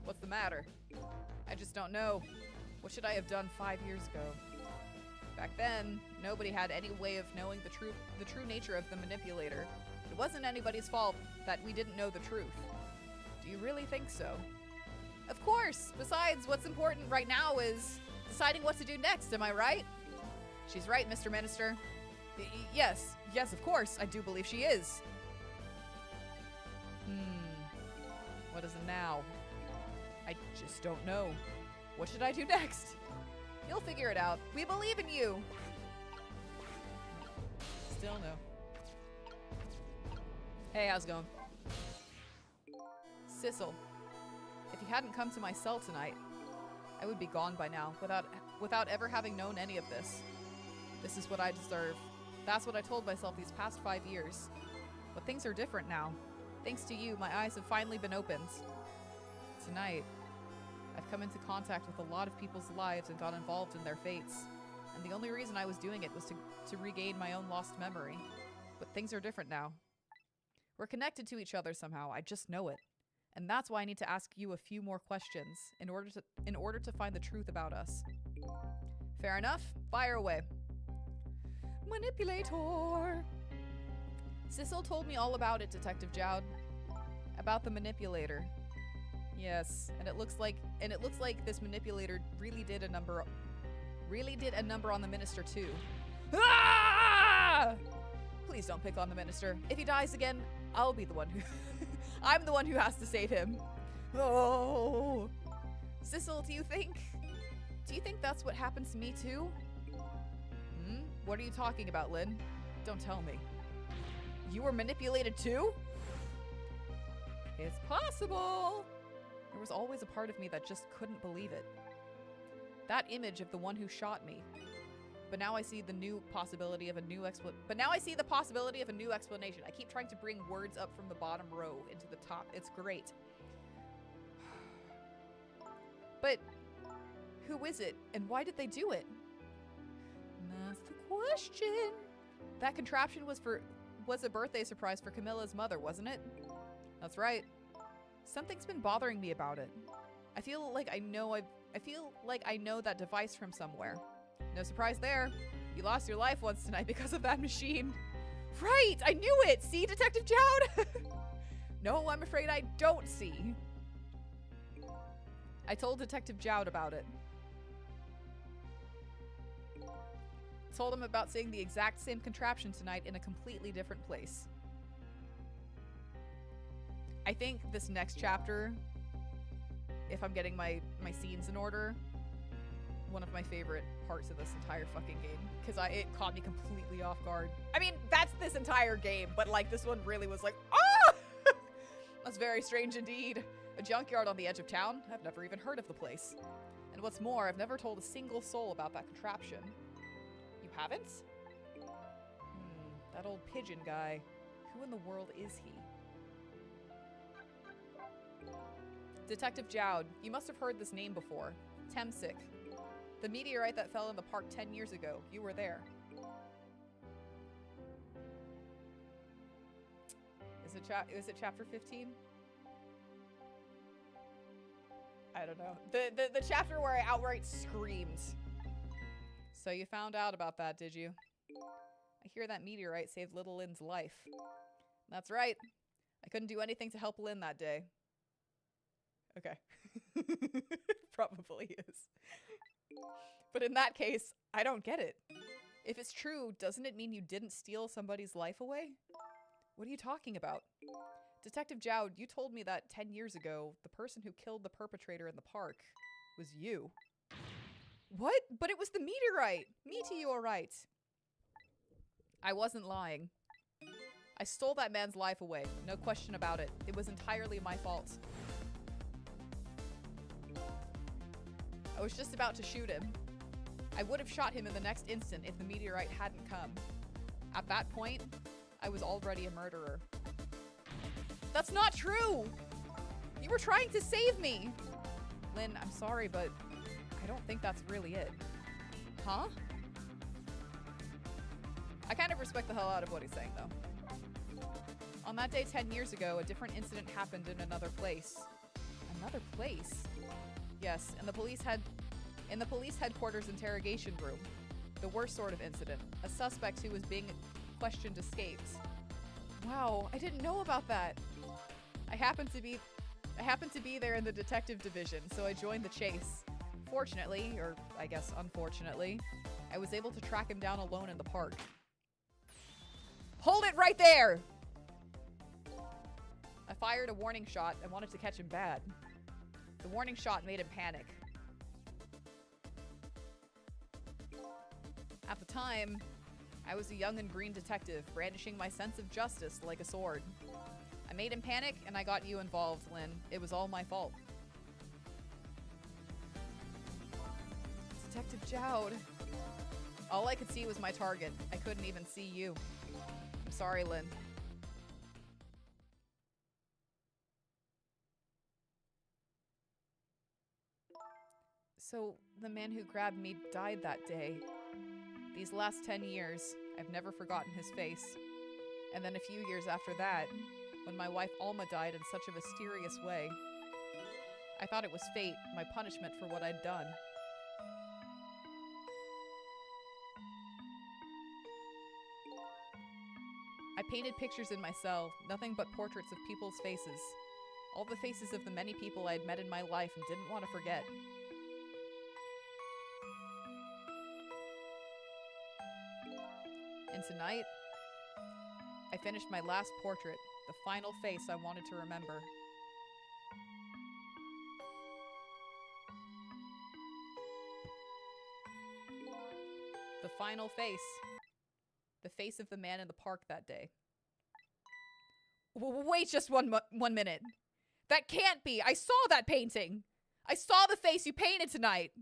What's the matter? I just don't know. What should I have done 5 years ago? Back then, nobody had any way of knowing the true nature of the manipulator. It wasn't anybody's fault that we didn't know the truth. Do you really think so? Of course! Besides, what's important right now is deciding what to do next, am I right? She's right, Mr. Minister. Yes, of course, I do believe she is. What is it now? I just don't know. What should I do next? You'll figure it out. We believe in you. Still no. Hey, how's it going? Sissel, if you hadn't come to my cell tonight, I would be gone by now, without ever having known any of this. This is what I deserve. That's what I told myself these past 5 years. But things are different now. Thanks to you, my eyes have finally been opened. Tonight, I've come into contact with a lot of people's lives and got involved in their fates. And the only reason I was doing it was to regain my own lost memory. But things are different now. We're connected to each other somehow, I just know it. And that's why I need to ask you a few more questions in order to find the truth about us. Fair enough? Fire away. Manipulator! Sissel told me all about it, Detective Jowd. About the manipulator. Yes, and it looks like this manipulator really did a number on the minister too. Ah! Please don't pick on the minister. If he dies again, I'll be the one who I'm the one who has to save him. Oh. Sissel, do you think that's what happens to me too? What are you talking about, Lynn? Don't tell me. You were manipulated too? It's possible. There was always a part of me that just couldn't believe it. That image of the one who shot me. But now I see the possibility of a new explanation. I keep trying to bring words up from the bottom row into the top. It's great. But who is it and why did they do it? That's the question. That contraption was a birthday surprise for Camilla's mother, wasn't it? That's right. Something's been bothering me about it. I feel like I know that device from somewhere. No surprise there. You lost your life once tonight because of that machine. Right! I knew it! See, Detective Jowd? No, I'm afraid I don't see. I told Detective Jowd about it. Told him about seeing the exact same contraption tonight in a completely different place. I think this next chapter, if I'm getting my scenes in order, one of my favorite parts of this entire fucking game, because it caught me completely off guard. I mean, that's this entire game, but like this one really was like, ah! That's very strange indeed. A junkyard on the edge of town? I've never even heard of the place. And what's more, I've never told a single soul about that contraption. You haven't? That old pigeon guy. Who in the world is he? Detective Jowd, you must have heard this name before. Temsic. The meteorite that fell in the park 10 years ago. You were there. Is it chapter 15? I don't know. The chapter where I outright screamed. So you found out about that, did you? I hear that meteorite saved little Lynn's life. That's right. I couldn't do anything to help Lynn that day. Okay. Probably is. But in that case, I don't get it. If it's true, doesn't it mean you didn't steal somebody's life away? What are you talking about? Detective Jowd, you told me that 10 years ago, the person who killed the perpetrator in the park was you. What? But it was the meteorite! Meteorite! I wasn't lying. I stole that man's life away. No question about it. It was entirely my fault. I was just about to shoot him. I would have shot him in the next instant if the meteorite hadn't come. At that point, I was already a murderer. That's not true! You were trying to save me! Lynn, I'm sorry, but I don't think that's really it. Huh? I kind of respect the hell out of what he's saying, though. On that day 10 years ago, a different incident happened in another place. Another place? Yes, in the police headquarters interrogation room. The worst sort of incident. A suspect who was being questioned escaped. Wow, I didn't know about that. I happened to be there in the detective division, so I joined the chase. Fortunately, or I guess unfortunately, I was able to track him down alone in the park. Hold it right there! I fired a warning shot and wanted to catch him bad. The warning shot made him panic. At the time, I was a young and green detective, brandishing my sense of justice like a sword. I made him panic, and I got you involved, Lynn. It was all my fault. Detective Jowd. All I could see was my target. I couldn't even see you. I'm sorry, Lynn. So, the man who grabbed me died that day. These last 10 years, I've never forgotten his face. And then a few years after that, when my wife Alma died in such a mysterious way, I thought it was fate, my punishment for what I'd done. I painted pictures in my cell, nothing but portraits of people's faces. All the faces of the many people I had met in my life and didn't want to forget. And tonight, I finished my last portrait, the final face I wanted to remember. The final face. The face of the man in the park that day. Wait just one minute. That can't be! I saw that painting! I saw the face you painted tonight!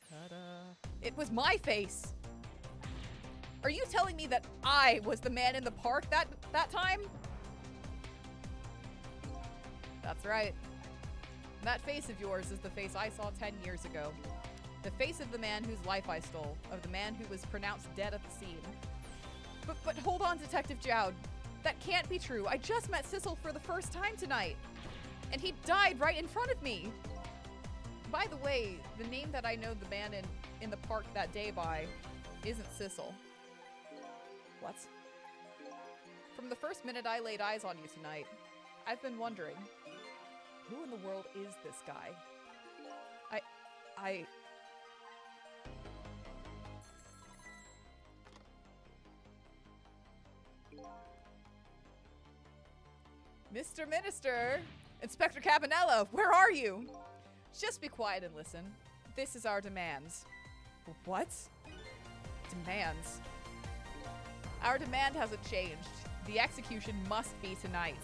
Ta-da. It was my face! Are you telling me that I was the man in the park that time? That's right. That face of yours is the face I saw 10 years ago. The face of the man whose life I stole, of the man who was pronounced dead at the scene. But hold on, Detective Jowd. That can't be true. I just met Sissel for the first time tonight. And he died right in front of me. By the way, the name that I know the man in the park that day by isn't Sissel. What? From the first minute I laid eyes on you tonight, I've been wondering, who in the world is this guy? Mr. Minister! Inspector Cabanella, where are you? Just be quiet and listen. This is our demands. What? Demands? Our demand hasn't changed. The execution must be tonight.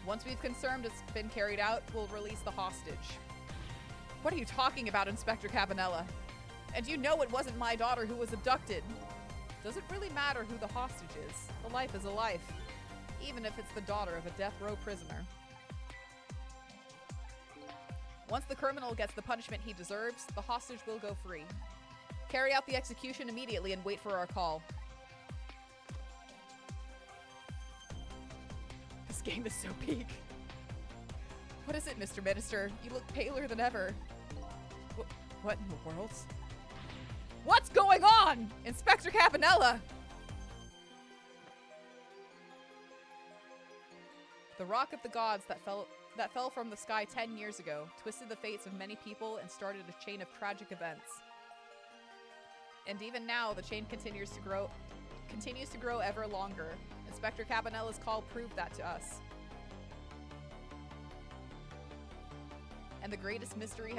Once we've confirmed it's been carried out, we'll release the hostage. What are you talking about, Inspector Cabanella? And you know it wasn't my daughter who was abducted. Does it really matter who the hostage is? A life is a life, even if it's the daughter of a death row prisoner. Once the criminal gets the punishment he deserves, the hostage will go free. Carry out the execution immediately and wait for our call. This game is so peak. What is it, Mr. Minister? You look paler than ever. What in the world? What's going on? Inspector Cabanella! The rock of the gods that fell from the sky 10 years ago twisted the fates of many people and started a chain of tragic events. And even now, the chain continues to grow ever longer. Inspector Cabanella's call proved that to us. And the greatest mystery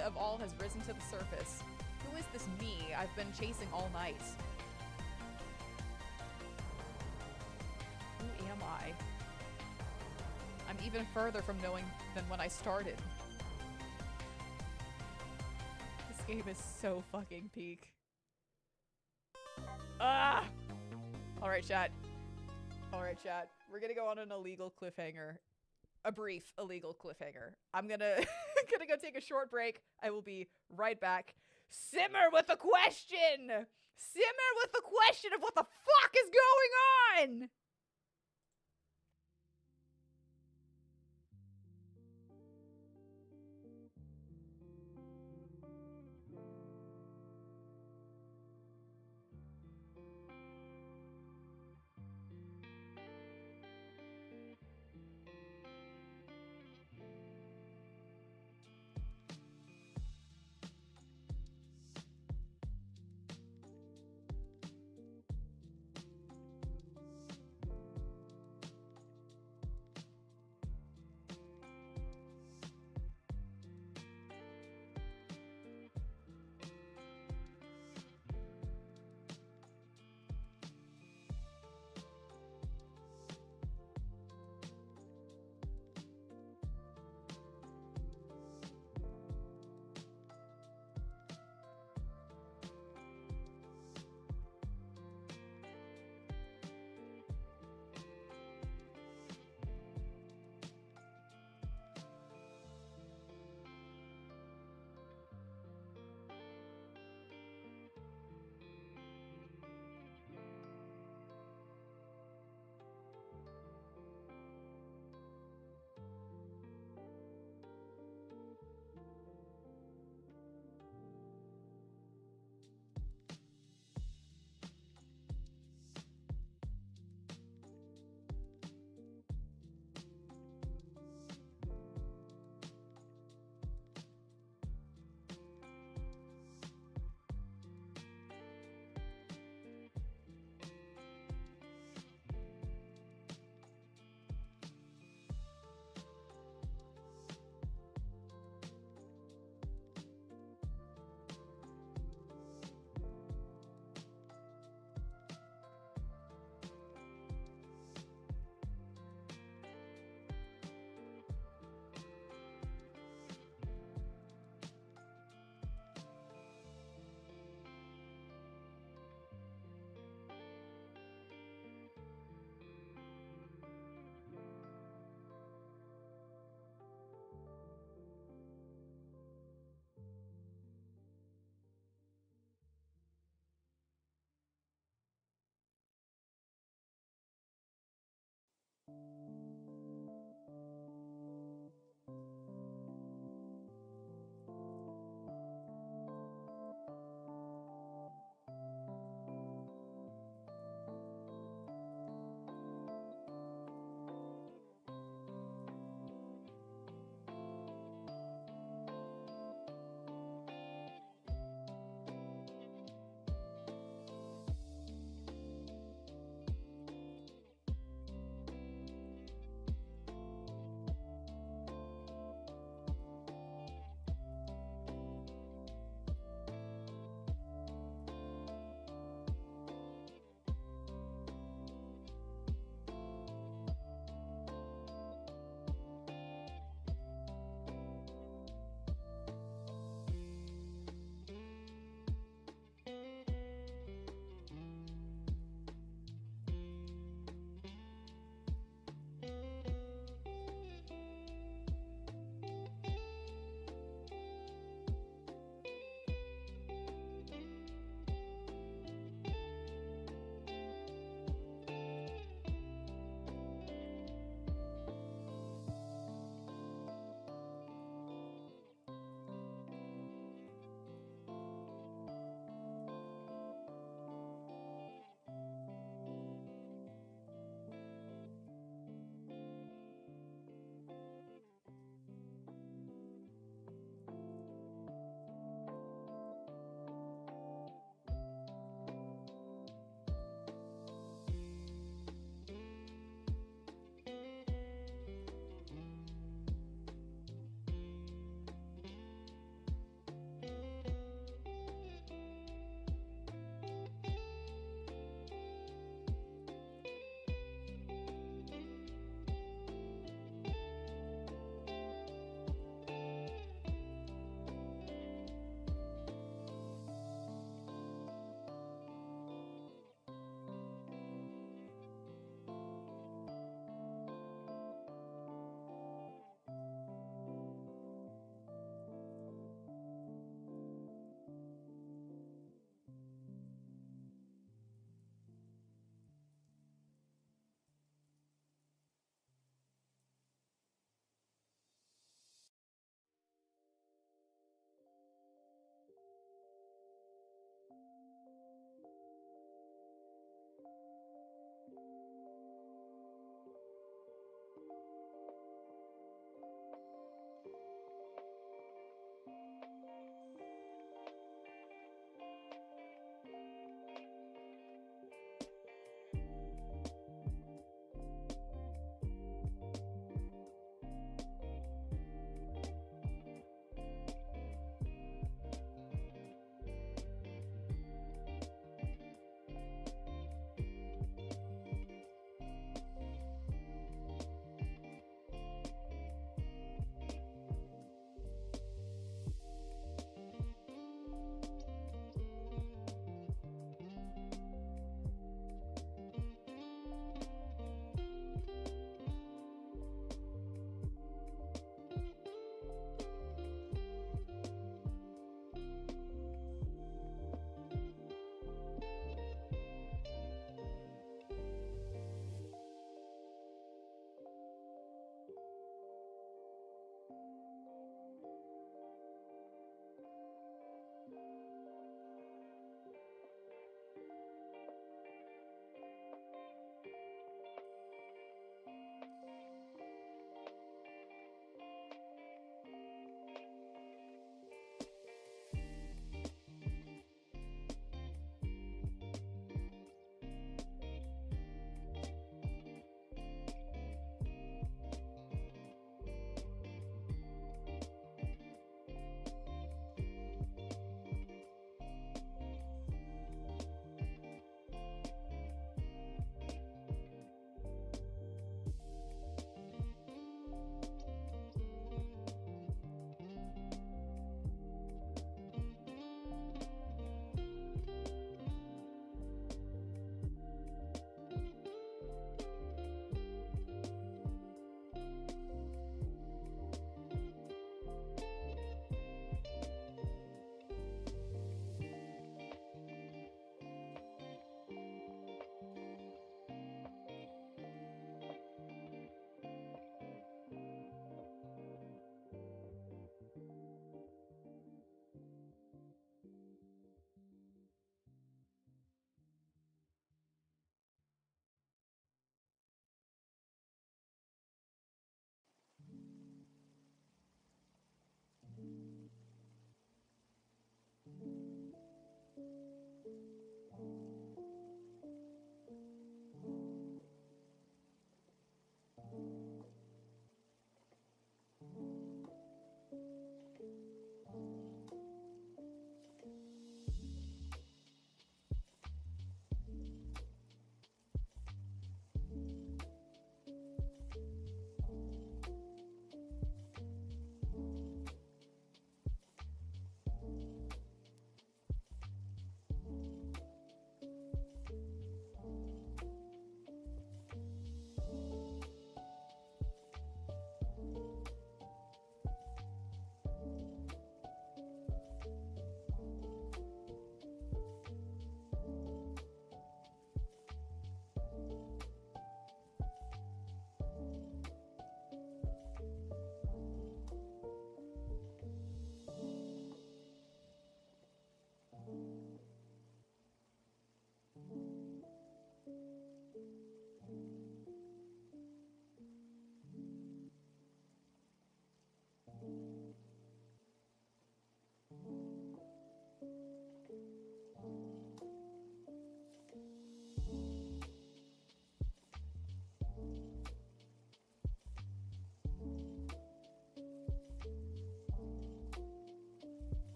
of all has risen to the surface. Who is this me I've been chasing all night? Who am I? I'm even further from knowing than when I started. This game is so fucking peak. Ah! Alright, chat. Alright, chat. We're gonna go on an illegal cliffhanger. A brief illegal cliffhanger. I'm gonna gonna go take a short break. I will be right back. Simmer with the question! Simmer with the question of what the fuck is going on!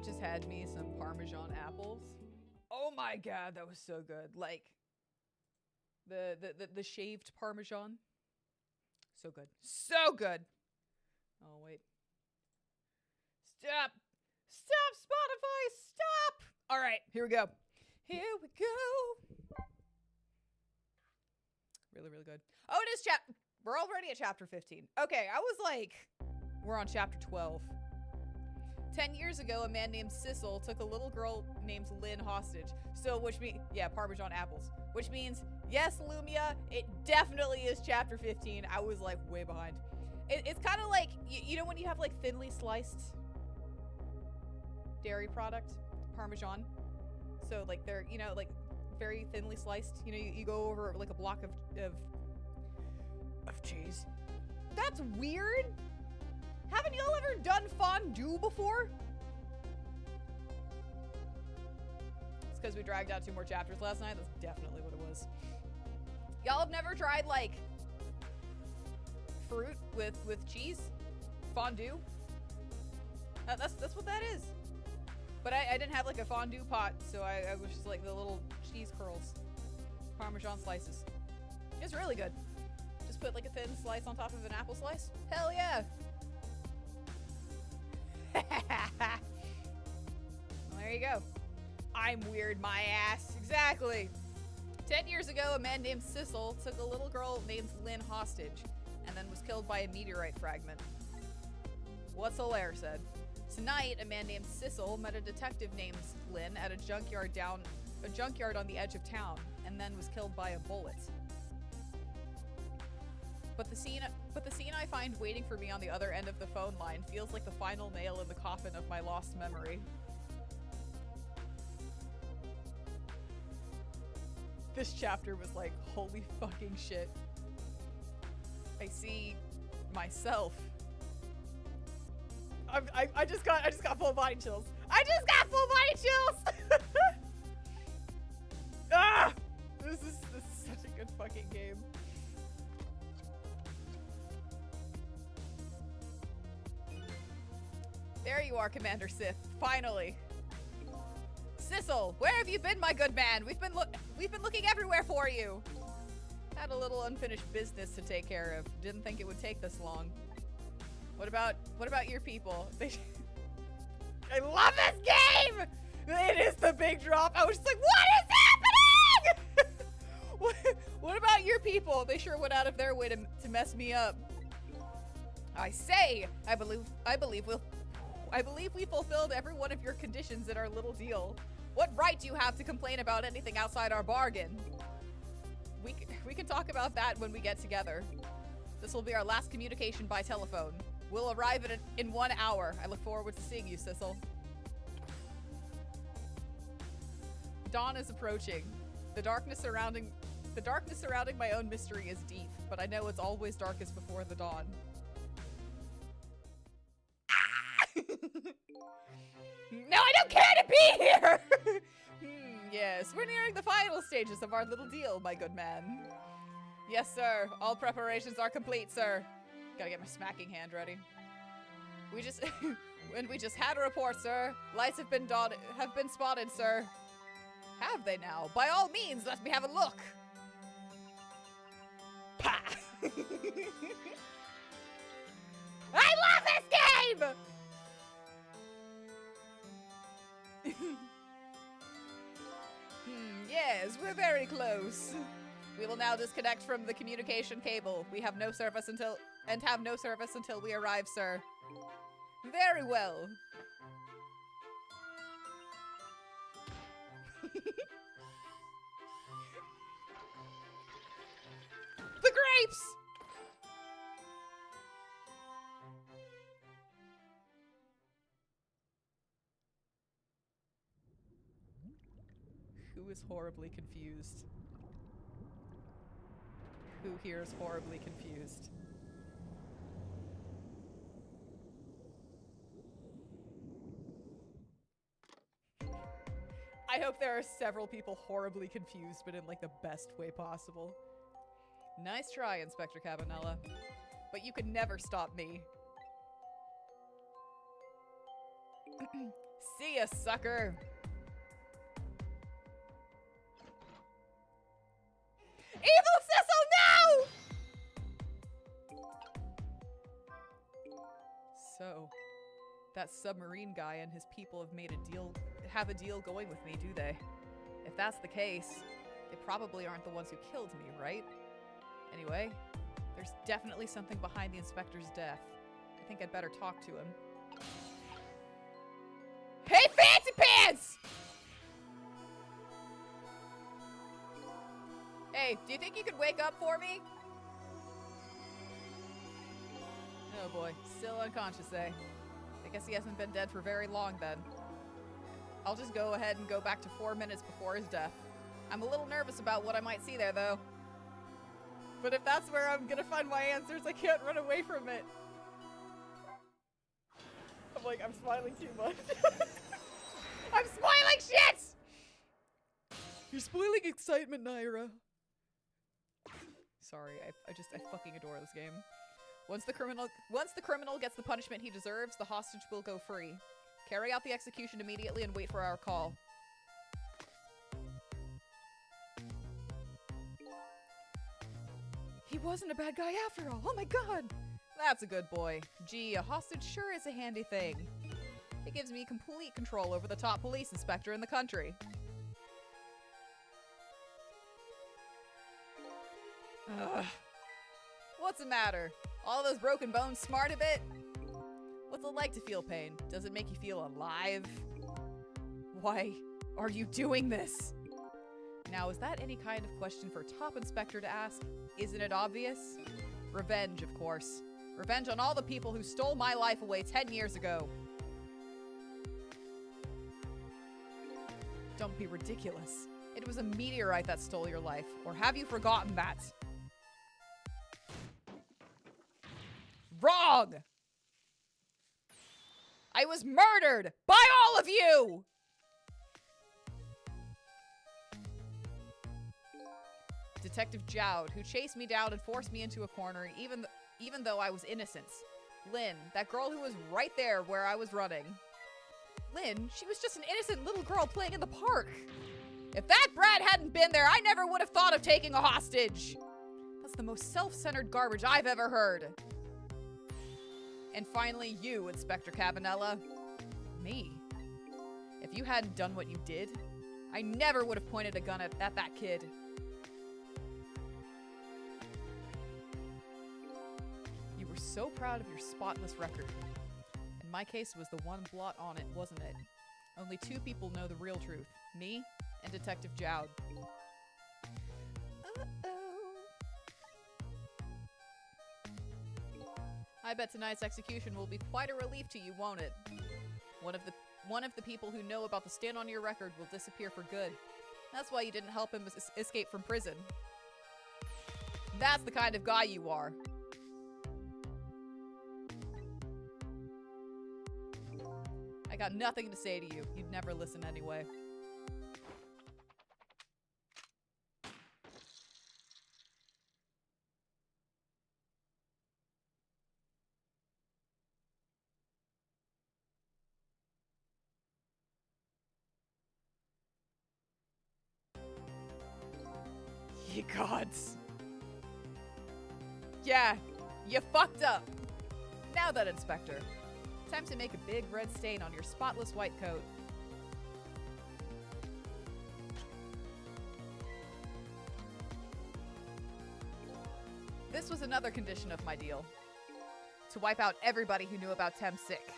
just had me some Parmesan apples. Oh my god, that was so good. Like the shaved Parmesan. So good. So good. Oh wait. Stop. Stop, Spotify. Stop. All right, here we go. Here we go. Really, really good. Oh, it is we're already at chapter 15. Okay, I was like, we're on chapter 12. 10 years ago, a man named Sissel took a little girl named Lynn hostage. So, which means, yeah, Parmesan apples. Which means, yes, Lumia, it definitely is chapter 15. I was like way behind. It's kind of like, you know when you have like thinly sliced dairy product? Parmesan. So like they're, you know, like very thinly sliced. You know, you go over like a block of cheese. That's weird. Haven't y'all ever done fondue before? It's because we dragged out 2 more chapters last night. That's definitely what it was. Y'all have never tried like fruit with cheese? Fondue? That's what that is. But I didn't have like a fondue pot, so I was just like the little cheese curls. Parmesan slices. It's really good. Just put like a thin slice on top of an apple slice. Hell yeah! Well, there you go. I'm weird, my ass. Exactly. 10 years ago, a man named Sissel took a little girl named Lynn hostage and then was killed by a meteorite fragment. What's Hilaire said. Tonight, a man named Sissel met a detective named Lynn at a junkyard on the edge of town, and then was killed by a bullet. But the scene I find waiting for me on the other end of the phone line feels like the final nail in the coffin of my lost memory. This chapter was like, holy fucking shit. I see myself. I just got full body chills. I just got full body chills. Ah! This is such a good fucking game. There you are, Commander Sith. Finally. Sissel, where have you been, my good man? We've been looking everywhere for you. Had a little unfinished business to take care of. Didn't think it would take this long. What about your people? I love this game! It is the big drop. I was just like, what is happening? What about your people? They sure went out of their way to mess me up. I say, I believe we fulfilled every one of your conditions in our little deal. What right do you have to complain about anything outside our bargain? We can talk about that when we get together. This will be our last communication by telephone. We'll arrive in 1 hour. I look forward to seeing you, Sissel. Dawn is approaching. The darkness surrounding my own mystery is deep, but I know it's always darkest before the dawn. No, I don't care to be here! Yes, we're nearing the final stages of our little deal, my good man. Yes, sir. All preparations are complete, sir. Gotta get my smacking hand ready. We just had a report, sir. Lights have been spotted, sir. Have they now? By all means, let me have a look. Pa! I love this game! Yes, we're very close. We will now disconnect from the communication cable. We have no service until we arrive, sir. Very well. The grapes! Who is horribly confused? Who here is horribly confused? I hope there are several people horribly confused, but in like the best way possible. Nice try, Inspector Cabanella. But you could never stop me. See ya, sucker. Evil Sissel, no! So, that submarine guy and his people have a deal going with me, do they? If that's the case, they probably aren't the ones who killed me, right? Anyway, there's definitely something behind the inspector's death. I think I'd better talk to him. Hey, Fancy Pants! Hey, do you think you could wake up for me? Oh boy, still unconscious, eh? I guess he hasn't been dead for very long then. I'll just go ahead and go back to 4 minutes before his death. I'm a little nervous about what I might see there, though. But if that's where I'm gonna find my answers, I can't run away from it. I'm like, I'm smiling too much. I'm spoiling shit! You're spoiling excitement, Nayra. Sorry, I fucking adore this game. Once the criminal gets the punishment he deserves, the hostage will go free. Carry out the execution immediately and wait for our call. He wasn't a bad guy after all. Oh my god! That's a good boy. Gee, a hostage sure is a handy thing. It gives me complete control over the top police inspector in the country. Ugh. What's the matter? All those broken bones smart a bit? What's it like to feel pain? Does it make you feel alive? Why are you doing this? Now, is that any kind of question for Top Inspector to ask? Isn't it obvious? Revenge, of course. Revenge on all the people who stole my life away 10 years ago. Don't be ridiculous. It was a meteorite that stole your life. Or have you forgotten that? Wrong! I was murdered by all of you! Detective Jowd, who chased me down and forced me into a corner, even though I was innocent. Lynn, that girl who was right there where I was running. Lynn, she was just an innocent little girl playing in the park. If that brat hadn't been there, I never would have thought of taking a hostage. That's the most self-centered garbage I've ever heard. And finally, you, Inspector Cabanella. Me. If you hadn't done what you did, I never would have pointed a gun at that kid. You were so proud of your spotless record. In my case, it was the one blot on it, wasn't it? Only two people know the real truth. Me and Detective Jowd. I bet tonight's execution will be quite a relief to you, won't it? One of the people who know about the stand on your record will disappear for good. That's why you didn't help him escape from prison. That's the kind of guy you are. I got nothing to say to you. You'd never listen anyway. Ye gods. Yeah, you fucked up. Now then, Inspector. Time to make a big red stain on your spotless white coat. This was another condition of my deal. To wipe out everybody who knew about Tem's sick.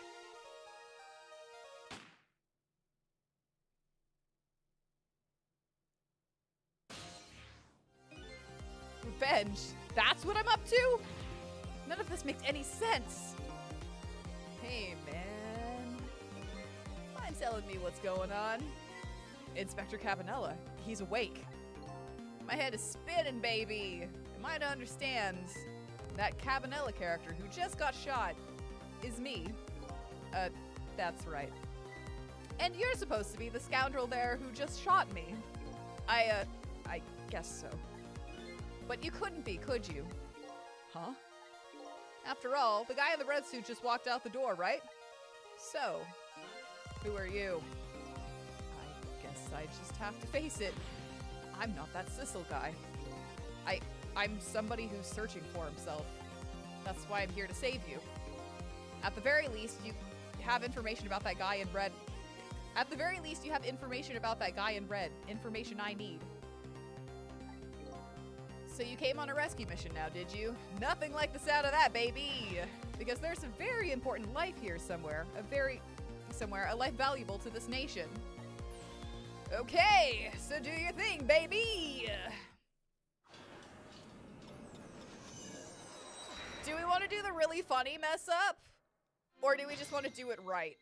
Revenge? That's what I'm up to? None of this makes any sense. Hey, man. Mind telling me what's going on? Inspector Cabanella, he's awake. My head is spinning, baby. Am I to understand that Cabanella character who just got shot is me? That's right. And you're supposed to be the scoundrel there who just shot me. I guess so. But you couldn't be, could you? Huh? After all, the guy in the red suit just walked out the door, right? So, Who are you? I guess I just have to face it. I'm not that Sissel guy. I'm somebody who's searching for himself. That's why I'm here to save you. At the very least, you have information about that guy in red. At the very least, you have information about that guy in red. Information I need. So you came on a rescue mission now, did you? Nothing like the sound of that, baby! Because there's a very important life here somewhere. A life valuable to this nation. Okay, so do your thing, baby! Do we want to do the really funny mess up? Or do we just want to do it right?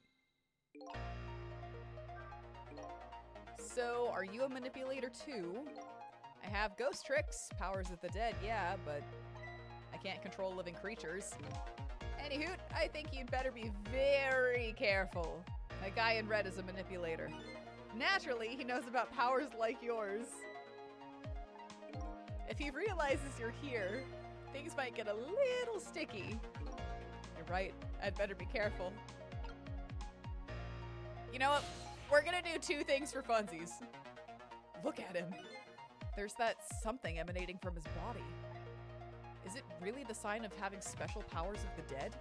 So, are you a manipulator too? I have ghost tricks, powers of the dead, yeah, but I can't control living creatures. Anywho, I think you'd better be very careful. That guy in red is a manipulator. Naturally, he knows about powers like yours. If he realizes you're here, things might get a little sticky. You're right, I'd better be careful. You know what? We're gonna do two things for funsies. Look at him. There's that something emanating from his body. Is it really the sign of having special powers of the dead?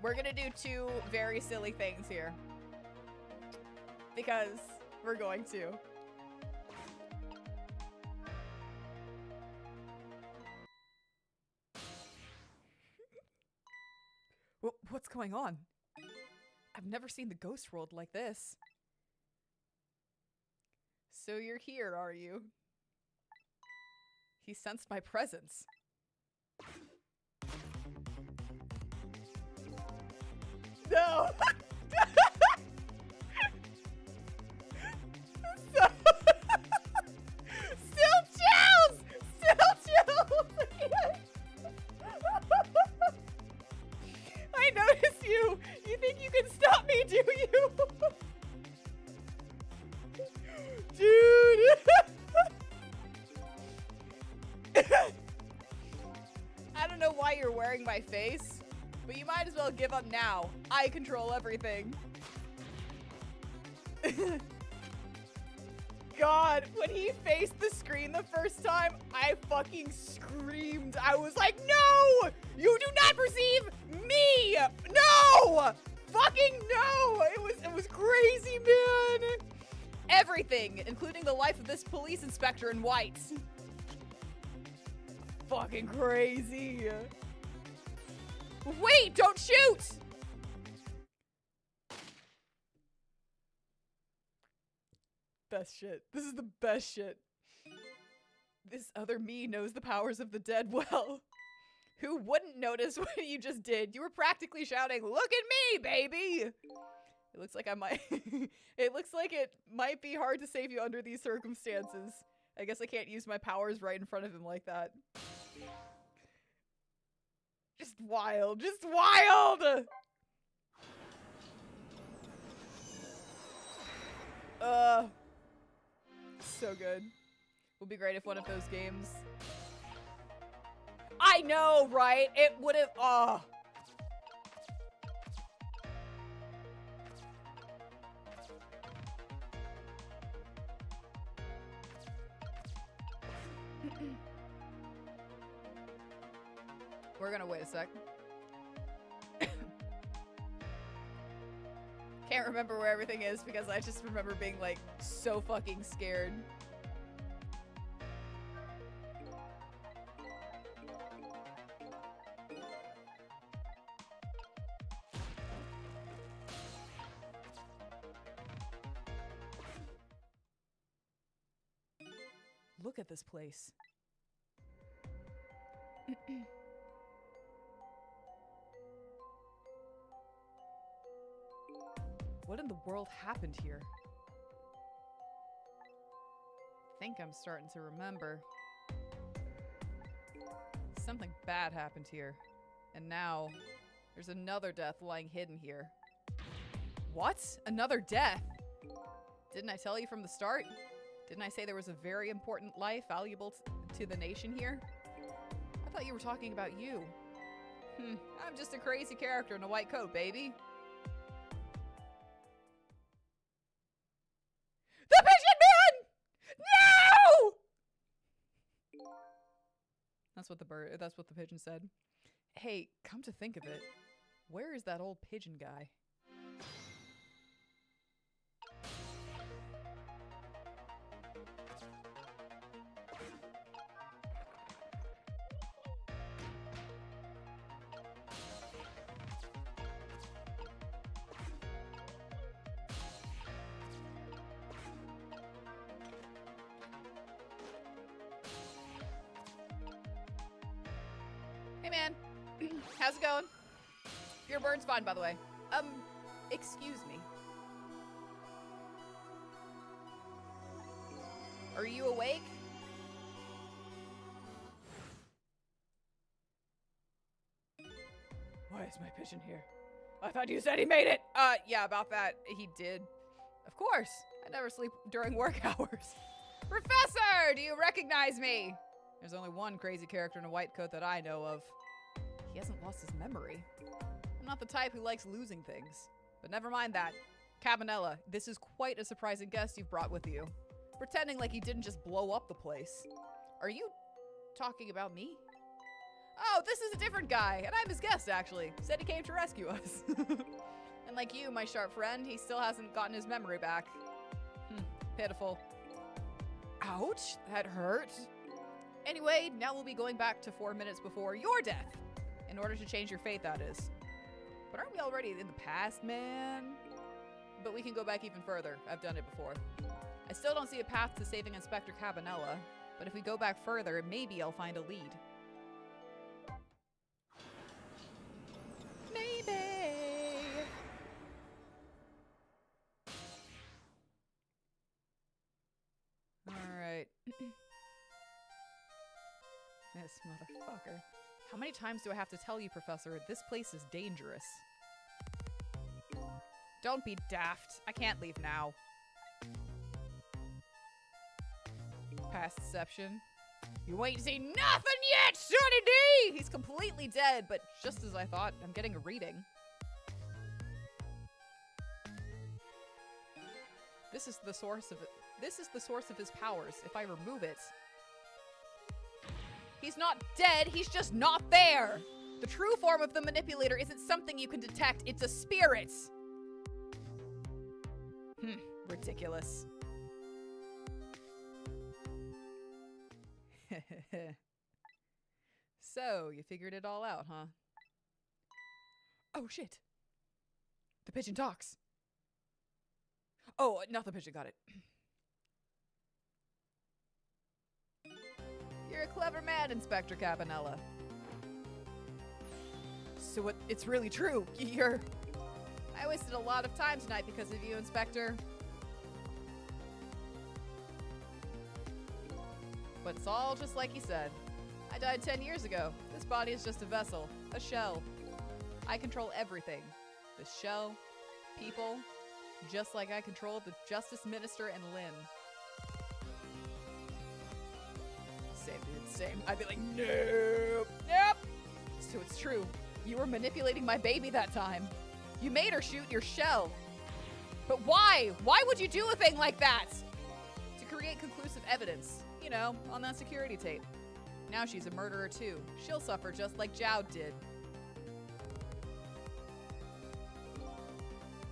We're gonna do two very silly things here. Because we're going to. What's going on? I've never seen the ghost world like this. So you're here, are you? He sensed my presence. No! Still chills! Still chills! I notice you! You think you can stop me, do you? Dude! I don't know why you're wearing my face, but you might as well give up now. I control everything. God, when he faced the screen the first time, I fucking screamed. I was like, no! You do not perceive me! No! Fucking no! It was crazy, man! Everything, including the life of this police inspector in white. Fucking crazy. Wait, don't shoot! Best shit. This is the best shit. This other me knows the powers of the dead well. Who wouldn't notice what you just did? You were practically shouting, "Look at me, baby!" It looks like I might it looks like it might be hard to save you under these circumstances. I guess I can't use my powers right in front of him like that. Just wild. Just wild! So good. Would be great if one of those games... I know, right? It would have... We're gonna wait a sec. Can't remember where everything is because I just remember being like so fucking scared. Look at this place. What in the world happened here? I think I'm starting to remember. Something bad happened here. And now, there's another death lying hidden here. What? Another death? Didn't I tell you from the start? Didn't I say there was a very important life valuable to the nation here? I thought you were talking about you. I'm just a crazy character in a white coat, baby. That's what the pigeon said. Hey, come to think of it, where is that old pigeon guy? Hey man, how's it going? Your bird's fine, by the way. Excuse me. Are you awake? Why is my pigeon here? I thought you said he made it! Yeah, about that, he did. Of course, I never sleep during work hours. Professor, do you recognize me? There's only one crazy character in a white coat that I know of. He hasn't lost his memory. I'm not the type who likes losing things. But never mind that. Cabanella, this is quite a surprising guest you've brought with you. Pretending like he didn't just blow up the place. Are you talking about me? Oh, this is a different guy, and I'm his guest, actually. Said he came to rescue us. And like you, my sharp friend, he still hasn't gotten his memory back. Pitiful. Ouch, that hurt. Anyway, now we'll be going back to 4 minutes before your death. In order to change your fate, that is. But aren't we already in the past, man? But we can go back even further. I've done it before. I still don't see a path to saving Inspector Cabanella, but if we go back further, maybe I'll find a lead. Maybe! Alright. This motherfucker. How many times do I have to tell you, Professor, this place is dangerous? Don't be daft. I can't leave now. Past deception. You ain't seen nothing yet, Sonny D! He's completely dead, but just as I thought, I'm getting a reading. This is the source of it. This is the source of his powers. If I remove it... He's not dead, he's just not there! The true form of the manipulator isn't something you can detect, it's a spirit! Ridiculous. So, you figured it all out, huh? Oh, shit! The pigeon talks! Oh, not the pigeon, got it. You're a clever man, Inspector Cabanella. So what? It's really true. I wasted a lot of time tonight because of you, Inspector. But it's all just like he said. I died 10 years ago. This body is just a vessel, a shell. I control everything. The shell, people, just like I control the Justice Minister and Lynn. Same, dude, same. I'd be like, nope, nope. So it's true. You were manipulating my baby that time. You made her shoot your shell. But why? Why would you do a thing like that? To create conclusive evidence. You know, on that security tape. Now she's a murderer too. She'll suffer just like Jowd did.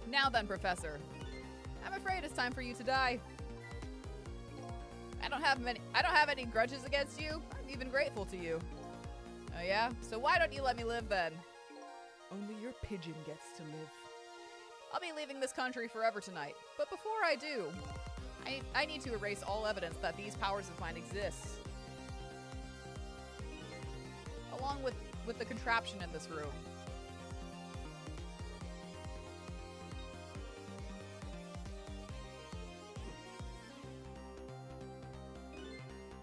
Now then, Professor. I'm afraid it's time for you to die. I don't have any grudges against you. I'm even grateful to you. Oh yeah? So why don't you let me live then? Only your pigeon gets to live. I'll be leaving this country forever tonight. But before I do, I need to erase all evidence that these powers of mine exist. Along with the contraption in this room.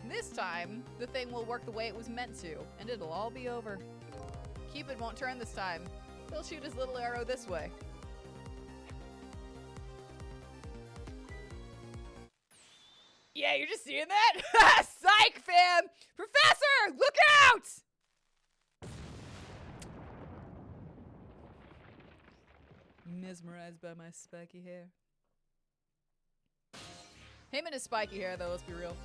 This time, the thing will work the way it was meant to, and it'll all be over. Cupid won't turn this time. He'll shoot his little arrow this way. Yeah, you're just seeing that? Psych, fam! Professor, look out! Mesmerized by my spiky hair. Him and his spiky hair, though, let's be real.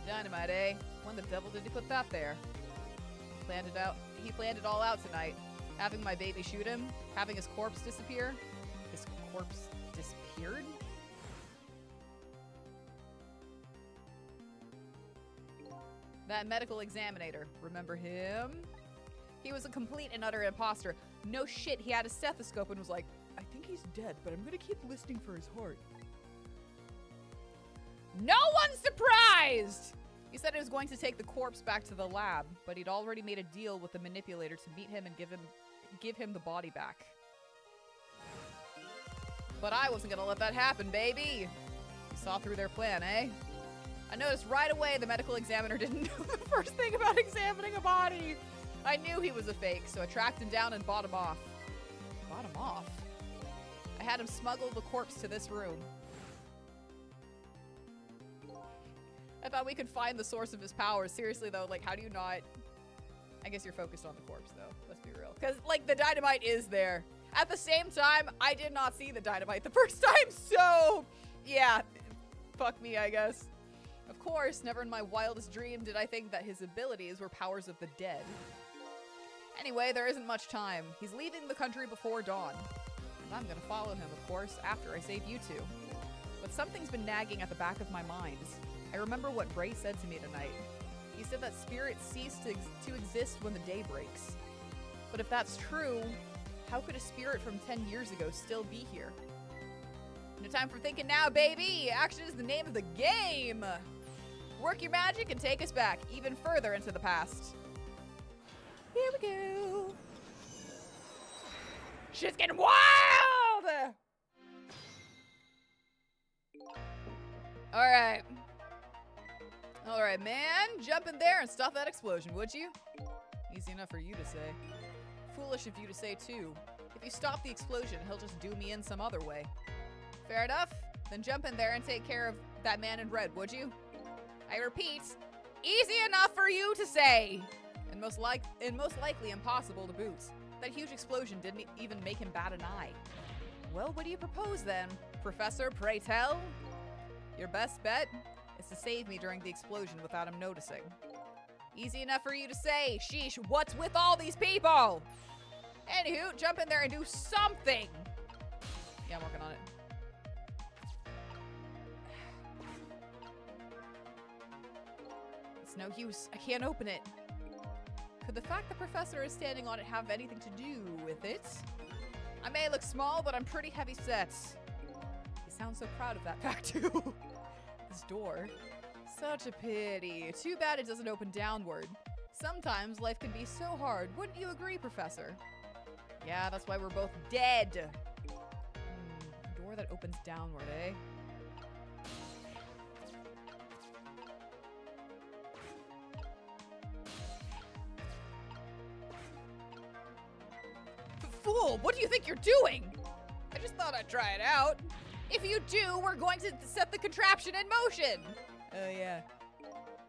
Dynamite, eh? When the devil did he put that there? planned it out. He planned it all out tonight. Having my baby shoot him, having his corpse disappear. His corpse disappeared? That medical examiner, remember him? He was a complete and utter imposter. No shit, he had a stethoscope and was like, I think he's dead, but I'm gonna keep listening for his heart. No one's surprised! He said he was going to take the corpse back to the lab, but he'd already made a deal with the manipulator to meet him and give him the body back. But I wasn't gonna let that happen, baby! You saw through their plan, eh? I noticed right away the medical examiner didn't know the first thing about examining a body. I knew he was a fake, so I tracked him down and bought him off. Bought him off? I had him smuggle the corpse to this room. I thought we could find the source of his powers. Seriously though, like, how do you not... I guess you're focused on the corpse though, let's be real. Because, like, the dynamite is there. At the same time, I did not see the dynamite the first time, so... yeah, fuck me, I guess. Of course, never in my wildest dream did I think that his abilities were powers of the dead. Anyway, there isn't much time. He's leaving the country before dawn. And I'm gonna follow him, of course, after I save you two. But something's been nagging at the back of my mind. I remember what Ray said to me tonight. He said that spirits cease to exist when the day breaks. But if that's true, how could a spirit from 10 years ago still be here? No time for thinking now, baby! Action is the name of the game! Work your magic and take us back, even further into the past. Here we go! Shit's getting wild! Alright. Alright, man. Jump in there and stop that explosion, would you? Easy enough for you to say. Foolish of you to say, too. If you stop the explosion, he'll just do me in some other way. Fair enough? Then jump in there and take care of that man in red, would you? I repeat, easy enough for you to say! And most likely impossible to boot. That huge explosion didn't even make him bat an eye. Well, what do you propose then, Professor, pray tell? Your best bet is to save me during the explosion without him noticing. Easy enough for you to say. Sheesh, what's with all these people? Anywho, jump in there and do something! Yeah, I'm working on it. It's no use. I can't open it. Could the fact the professor is standing on it have anything to do with it? I may look small, but I'm pretty heavy set. He sounds so proud of that fact, too. This door. Such a pity. Too bad it doesn't open downward. Sometimes life can be so hard. Wouldn't you agree, Professor? Yeah, that's why we're both dead. A door that opens downward, eh? Fool, what do you think you're doing? I just thought I'd try it out. If you do, we're going to set the contraption in motion. Oh, yeah.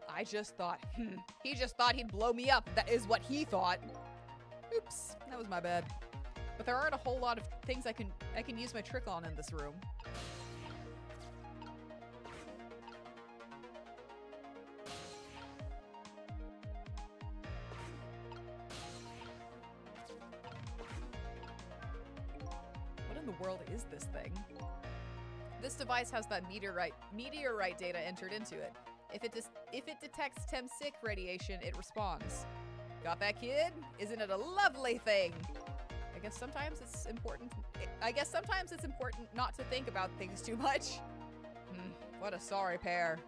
I just thought, he just thought he'd blow me up. That is what he thought. Oops, that was my bad. But there aren't a whole lot of things I can use my trick on in this room. What in the world is this thing? This device has that meteorite data entered into it. If it detects Temsic radiation, it responds. Got that, kid? Isn't it a lovely thing? I guess sometimes it's important not to think about things too much. What a sorry pair.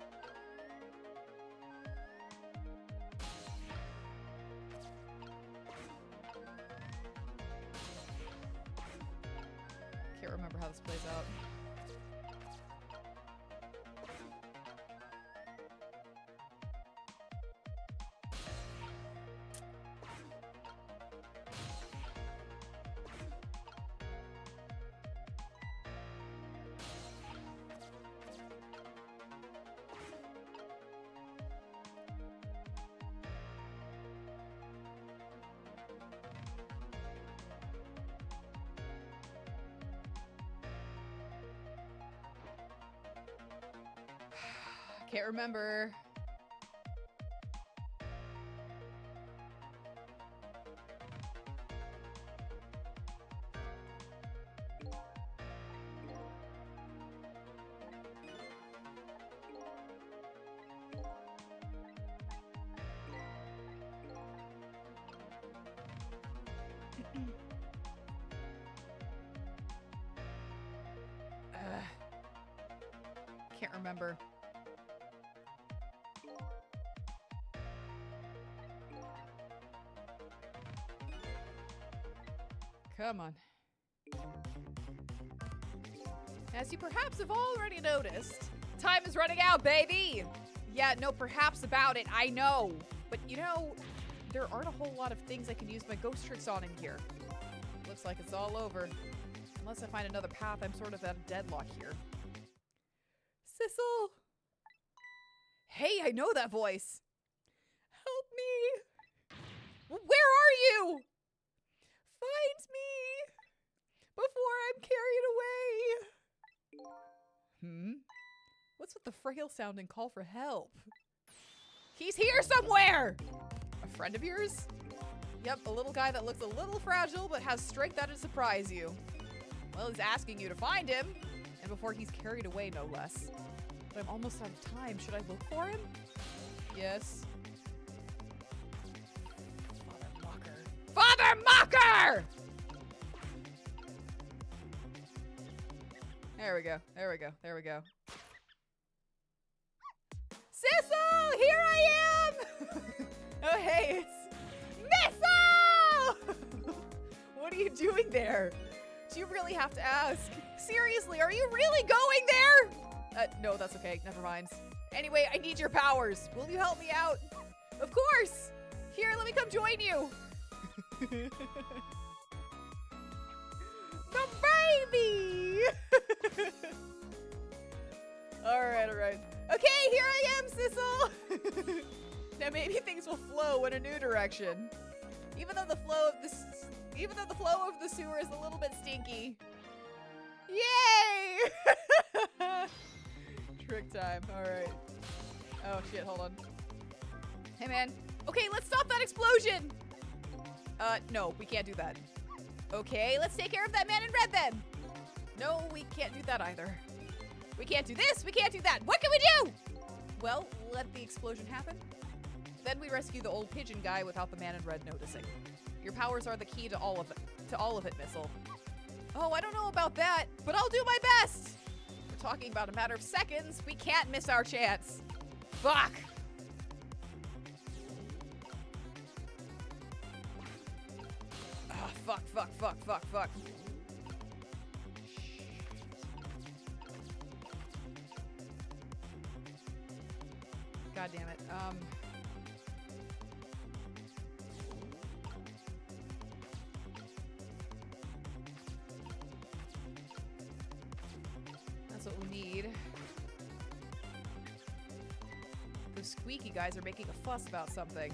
Can't remember how this plays out. Can't remember. remember. Come on. As you perhaps have already noticed, time is running out, baby! Yeah, no, perhaps about it, I know. But you know, there aren't a whole lot of things I can use my ghost tricks on in here. Looks like it's all over. Unless I find another path, I'm sort of at a deadlock here. Sissel! Hey, I know that voice! Help me! Where are you? Find me! Before I'm carried away! What's with the frail sounding call for help? He's here somewhere! A friend of yours? Yep, a little guy that looks a little fragile but has strength that'd surprise you. Well, he's asking you to find him, and before he's carried away, no less. But I'm almost out of time. Should I look for him? Yes. Father Mocker. Father Mocker! There we go. There we go. There we go. Sissel! Here I am! Oh, hey, it's Missile! What are you doing there? Do you really have to ask? Seriously, are you really going there? No, that's okay. Never mind. Anyway, I need your powers. Will you help me out? Of course! Here, let me come join you. The baby! Alright, alright. Okay, here I am, Sissel! Now maybe things will flow in a new direction. Even though the flow of the sewer is a little bit stinky. Yay! Trick time. Alright. Oh shit, hold on. Hey man. Okay, let's stop that explosion! No, we can't do that. Okay, let's take care of that man in red then! No, we can't do that either. We can't do this, we can't do that. What can we do? Well, let the explosion happen. Then we rescue the old pigeon guy without the man in red noticing. Your powers are the key to all of it, Missile. Oh, I don't know about that, but I'll do my best. We're talking about a matter of seconds. We can't miss our chance. Fuck. Oh, fuck, fuck, fuck, fuck, fuck. God damn it. That's what we need. Those squeaky guys are making a fuss about something.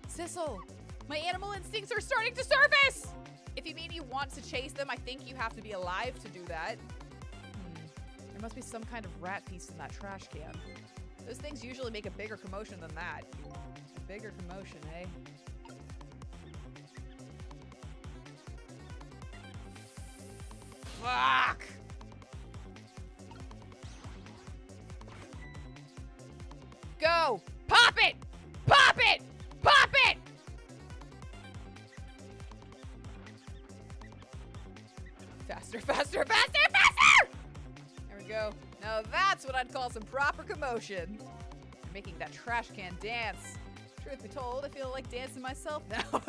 Sissel, my animal instincts are starting to surface! If you mean you want to chase them, I think you have to be alive to do that. There must be some kind of rat piece in that trash can. Those things usually make a bigger commotion than that. A bigger commotion, eh? Fuck! Go! Pop it! Pop it! Pop it! Faster, faster, faster, faster! There we go. Now that's what I'd call some proper commotion. I'm making that trash can dance. Truth be told, I feel like dancing myself now.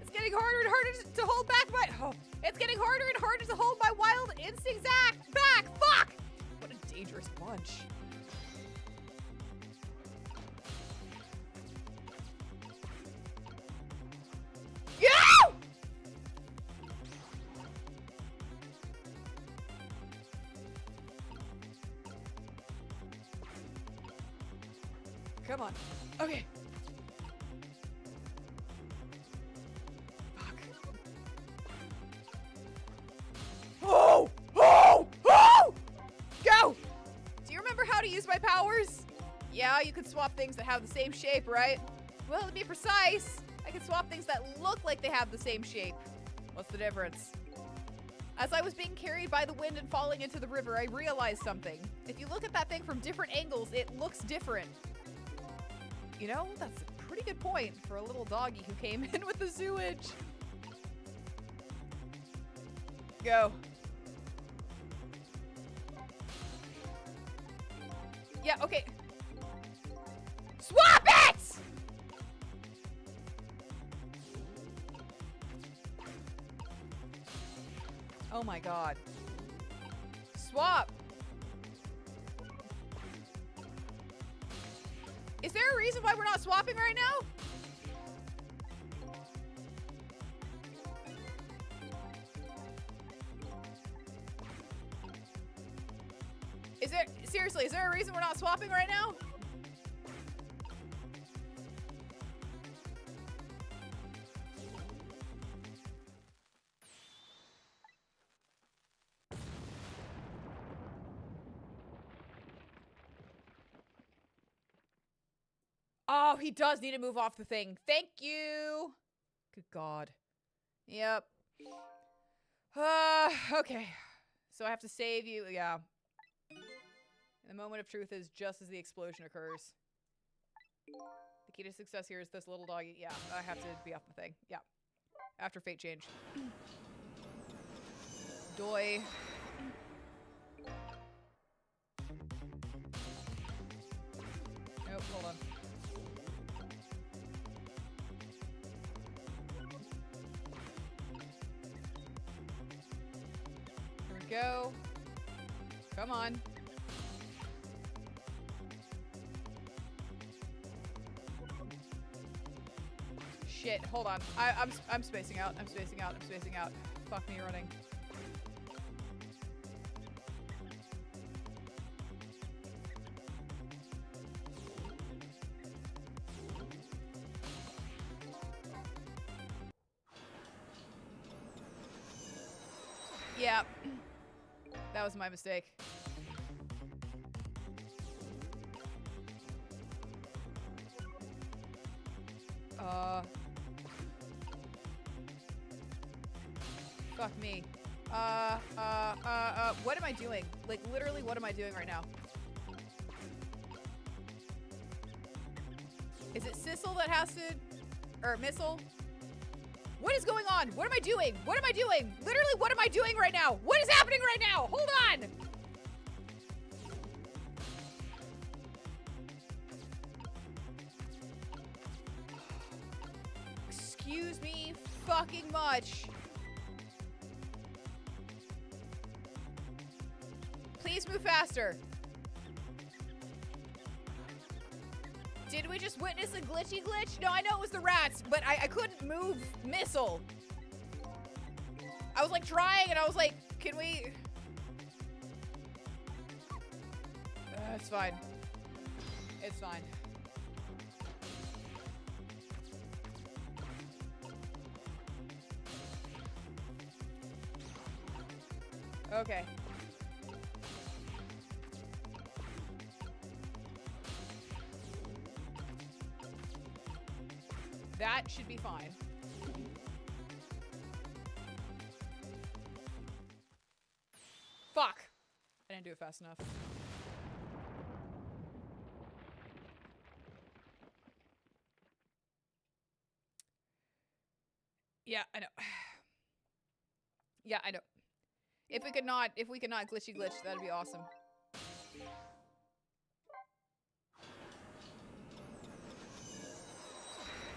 It's getting harder and harder to hold back my... Oh, it's getting harder and harder to hold my wild instincts back. Fuck! What a dangerous bunch. Yeah! Come on. Okay. Fuck. Oh! Oh! Oh! Go! Do you remember how to use my powers? Yeah, you can swap things that have the same shape, right? Well, to be precise, I can swap things that look like they have the same shape. What's the difference? As I was being carried by the wind and falling into the river, I realized something. If you look at that thing from different angles, it looks different. You know, that's a pretty good point for a little doggy who came in with the sewage. Go. Yeah, okay. Swap it! Oh my god. Swap! Is there a reason why we're not swapping right now? Seriously, is there a reason we're not swapping right now? Oh, he does need to move off the thing. Thank you. Good God. Yep. Okay. So I have to save you. Yeah. And the moment of truth is just as the explosion occurs. The key to success here is this little doggy. Yeah, I have to be off the thing. Yeah. After fate change. Doi. Nope, hold on. Here we go. Come on. Shit, hold on. I'm spacing out. I'm spacing out. I'm spacing out. Fuck me running. Yeah. That was my mistake. Fuck me. What am I doing? Like, literally, what am I doing right now? Is it Sissel that has to... Or Missile? What is going on? What am I doing? What am I doing? Literally, what am I doing right now? What is happening right now? Hold on! Excuse me fucking much. Please move faster. Did we just witness a glitchy glitch? No, I know it was the rats, but I couldn't move Missile. I was like trying and I was like, can we? It's fine. It's fine. Okay. That should be fine. Fuck! I didn't do it fast enough. Yeah, I know. Yeah, I know. If we could not glitchy glitch, that'd be awesome.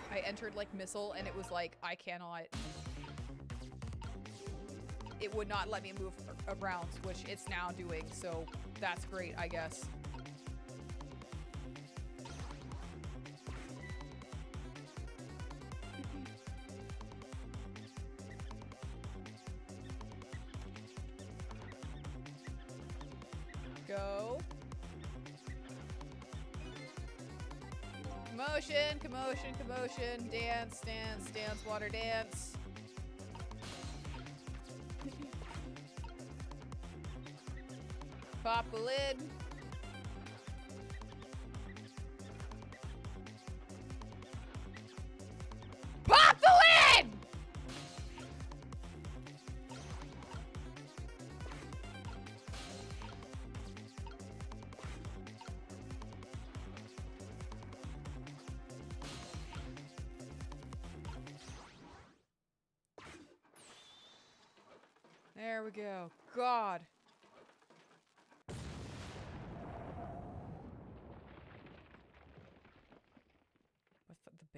I entered like Missile and it was like, I cannot. It would not let me move around, which it's now doing, so that's great, I guess. Go. Commotion, commotion, commotion. Dance, dance, dance, water dance. Pop the lid. Pop the lid! There we go. God.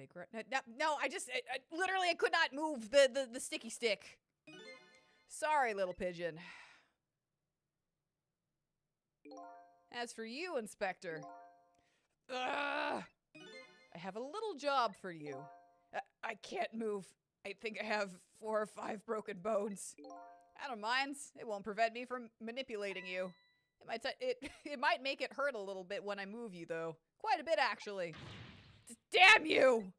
big no, I just literally I could not move the sticky stick. Sorry, little pigeon. As for you, Inspector, I have a little job for you. I can't move. I think I have 4 or 5 broken bones. I don't mind. It won't prevent me from manipulating you. It might make it hurt a little bit when I move you, though. Quite a bit, actually. Damn you!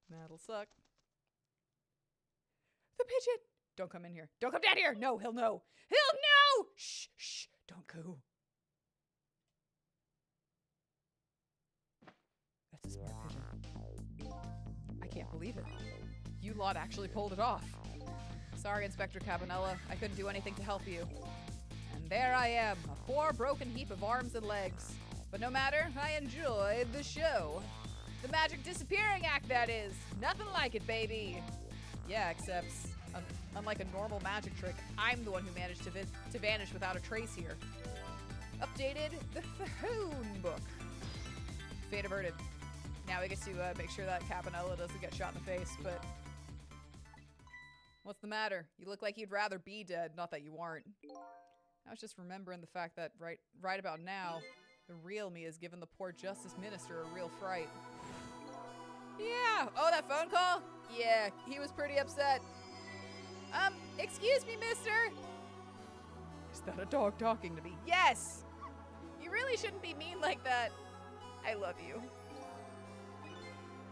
That'll suck. The pigeon! Don't come in here. Don't come down here! No, he'll know. He'll know! Shh, shh, don't go. That's a smart pigeon. I can't believe it. You lot actually pulled it off. Sorry, Inspector Cabanella. I couldn't do anything to help you. And there I am, a poor broken heap of arms and legs. But no matter, I enjoyed the show. The magic disappearing act, that is. Nothing like it, baby. Yeah, except, unlike a normal magic trick, I'm the one who managed to vanish without a trace here. Updated the Fahoon book. Fate averted. Now we get to make sure that Cabanella doesn't get shot in the face, but... What's the matter? You look like you'd rather be dead, not that you aren't. I was just remembering the fact that right about now, the real me has given the poor Justice Minister a real fright. Yeah! Oh, that phone call? Yeah, he was pretty upset. Excuse me, mister? Is that a dog talking to me? Yes! You really shouldn't be mean like that. I love you.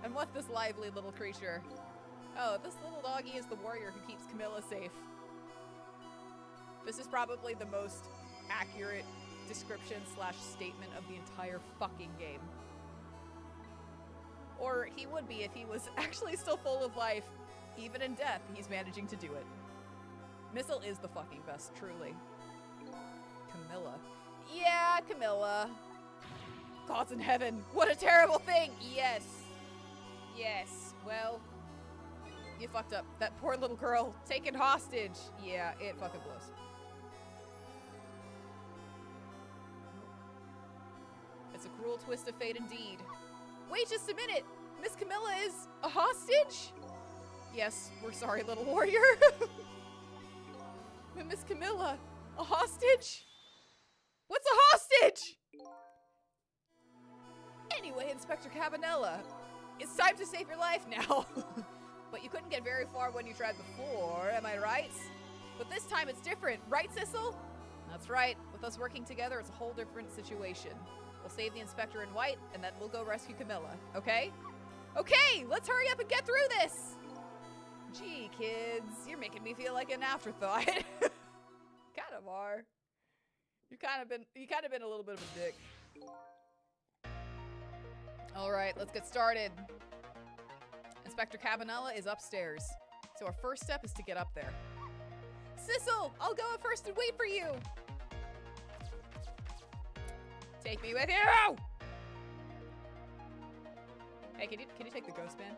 And what's this lively little creature? Oh, this little doggy is the warrior who keeps Camilla safe. This is probably the most accurate description / statement of the entire fucking game. Or he would be if he was actually still full of life. Even in death, he's managing to do it. Missile is the fucking best, truly. Camilla. Yeah, Camilla. Gods in heaven, what a terrible thing! Yes. Yes, well, you fucked up. That poor little girl taken hostage. Yeah, it fucking blows. It's a cruel twist of fate indeed. Wait just a minute! Miss Camilla is a hostage? Yes, we're sorry, little warrior. Miss Camilla, a hostage? What's a hostage? Anyway, Inspector Cabanella, it's time to save your life now. But you couldn't get very far when you tried before, am I right? But this time it's different, right, Sissel? That's right. With us working together, it's a whole different situation. We'll save the Inspector in white, and then we'll go rescue Camilla, okay? Okay, let's hurry up and get through this! Gee, kids, you're making me feel like an afterthought. Kind of are. You kind of been a little bit of a dick. All right, let's get started. Inspector Cabanella is upstairs, so our first step is to get up there. Sissel, I'll go up first and wait for you. Take me with you! Hey, can you take the ghost man?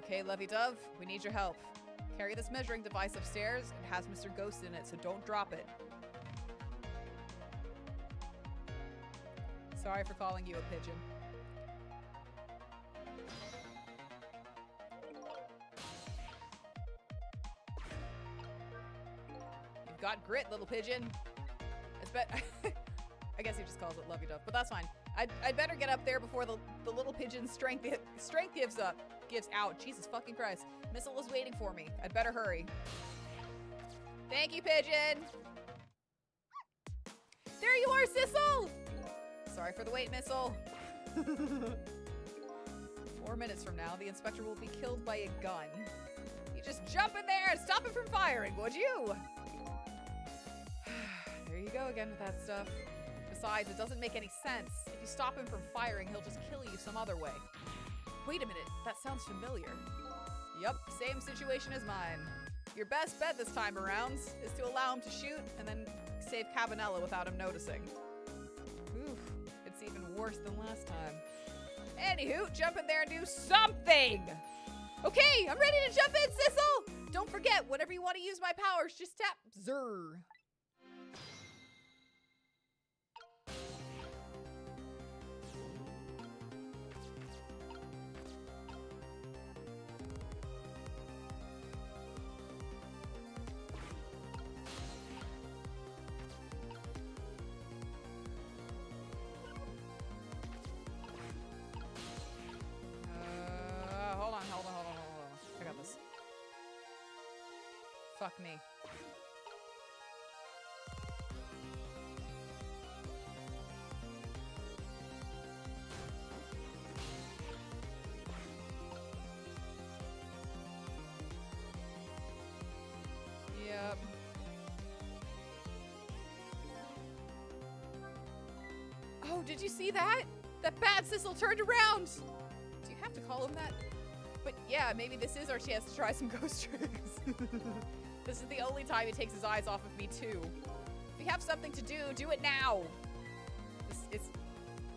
Okay, Lovey-Dove, we need your help. Carry this measuring device upstairs. It has Mr. Ghost in it, so don't drop it. Sorry for calling you a pigeon. You've got grit, little pigeon. I guess he just calls it Lovey-Dove, but that's fine. I'd better get up there before the little pigeon's strength gives out. Jesus fucking Christ. Missile is waiting for me. I'd better hurry. Thank you, pigeon. There you are, Sissel! Sorry for the wait, Missile. 4 minutes from now, the Inspector will be killed by a gun. You just jump in there and stop him from firing, would you? There you go again with that stuff. Besides, it doesn't make any sense. If you stop him from firing, he'll just kill you some other way. Wait a minute, that sounds familiar. Yup, same situation as mine. Your best bet this time around is to allow him to shoot and then save Cabanella without him noticing. Oof, it's even worse than last time. Anywho, jump in there and do something! Okay, I'm ready to jump in, Sissel! Don't forget, whenever you want to use my powers, just tap Zer. Fuck me. Yep. Oh, did you see that? That bad Sissel turned around! Do you have to call him that? But yeah, maybe this is our chance to try some ghost tricks. This is the only time he takes his eyes off of me too. If you have something to do, do it now! It's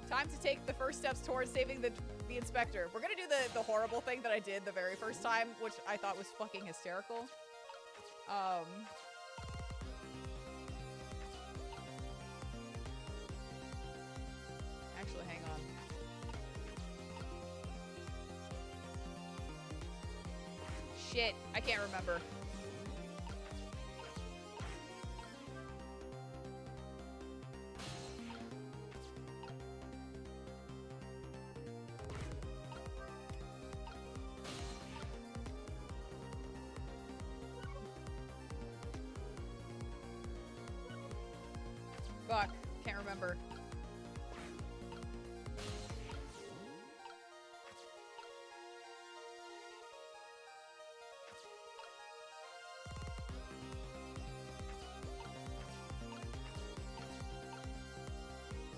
time to take the first steps towards saving the inspector. We're gonna do the horrible thing that I did the very first time, which I thought was fucking hysterical. Actually, hang on. Shit, I can't remember. Fuck, can't remember.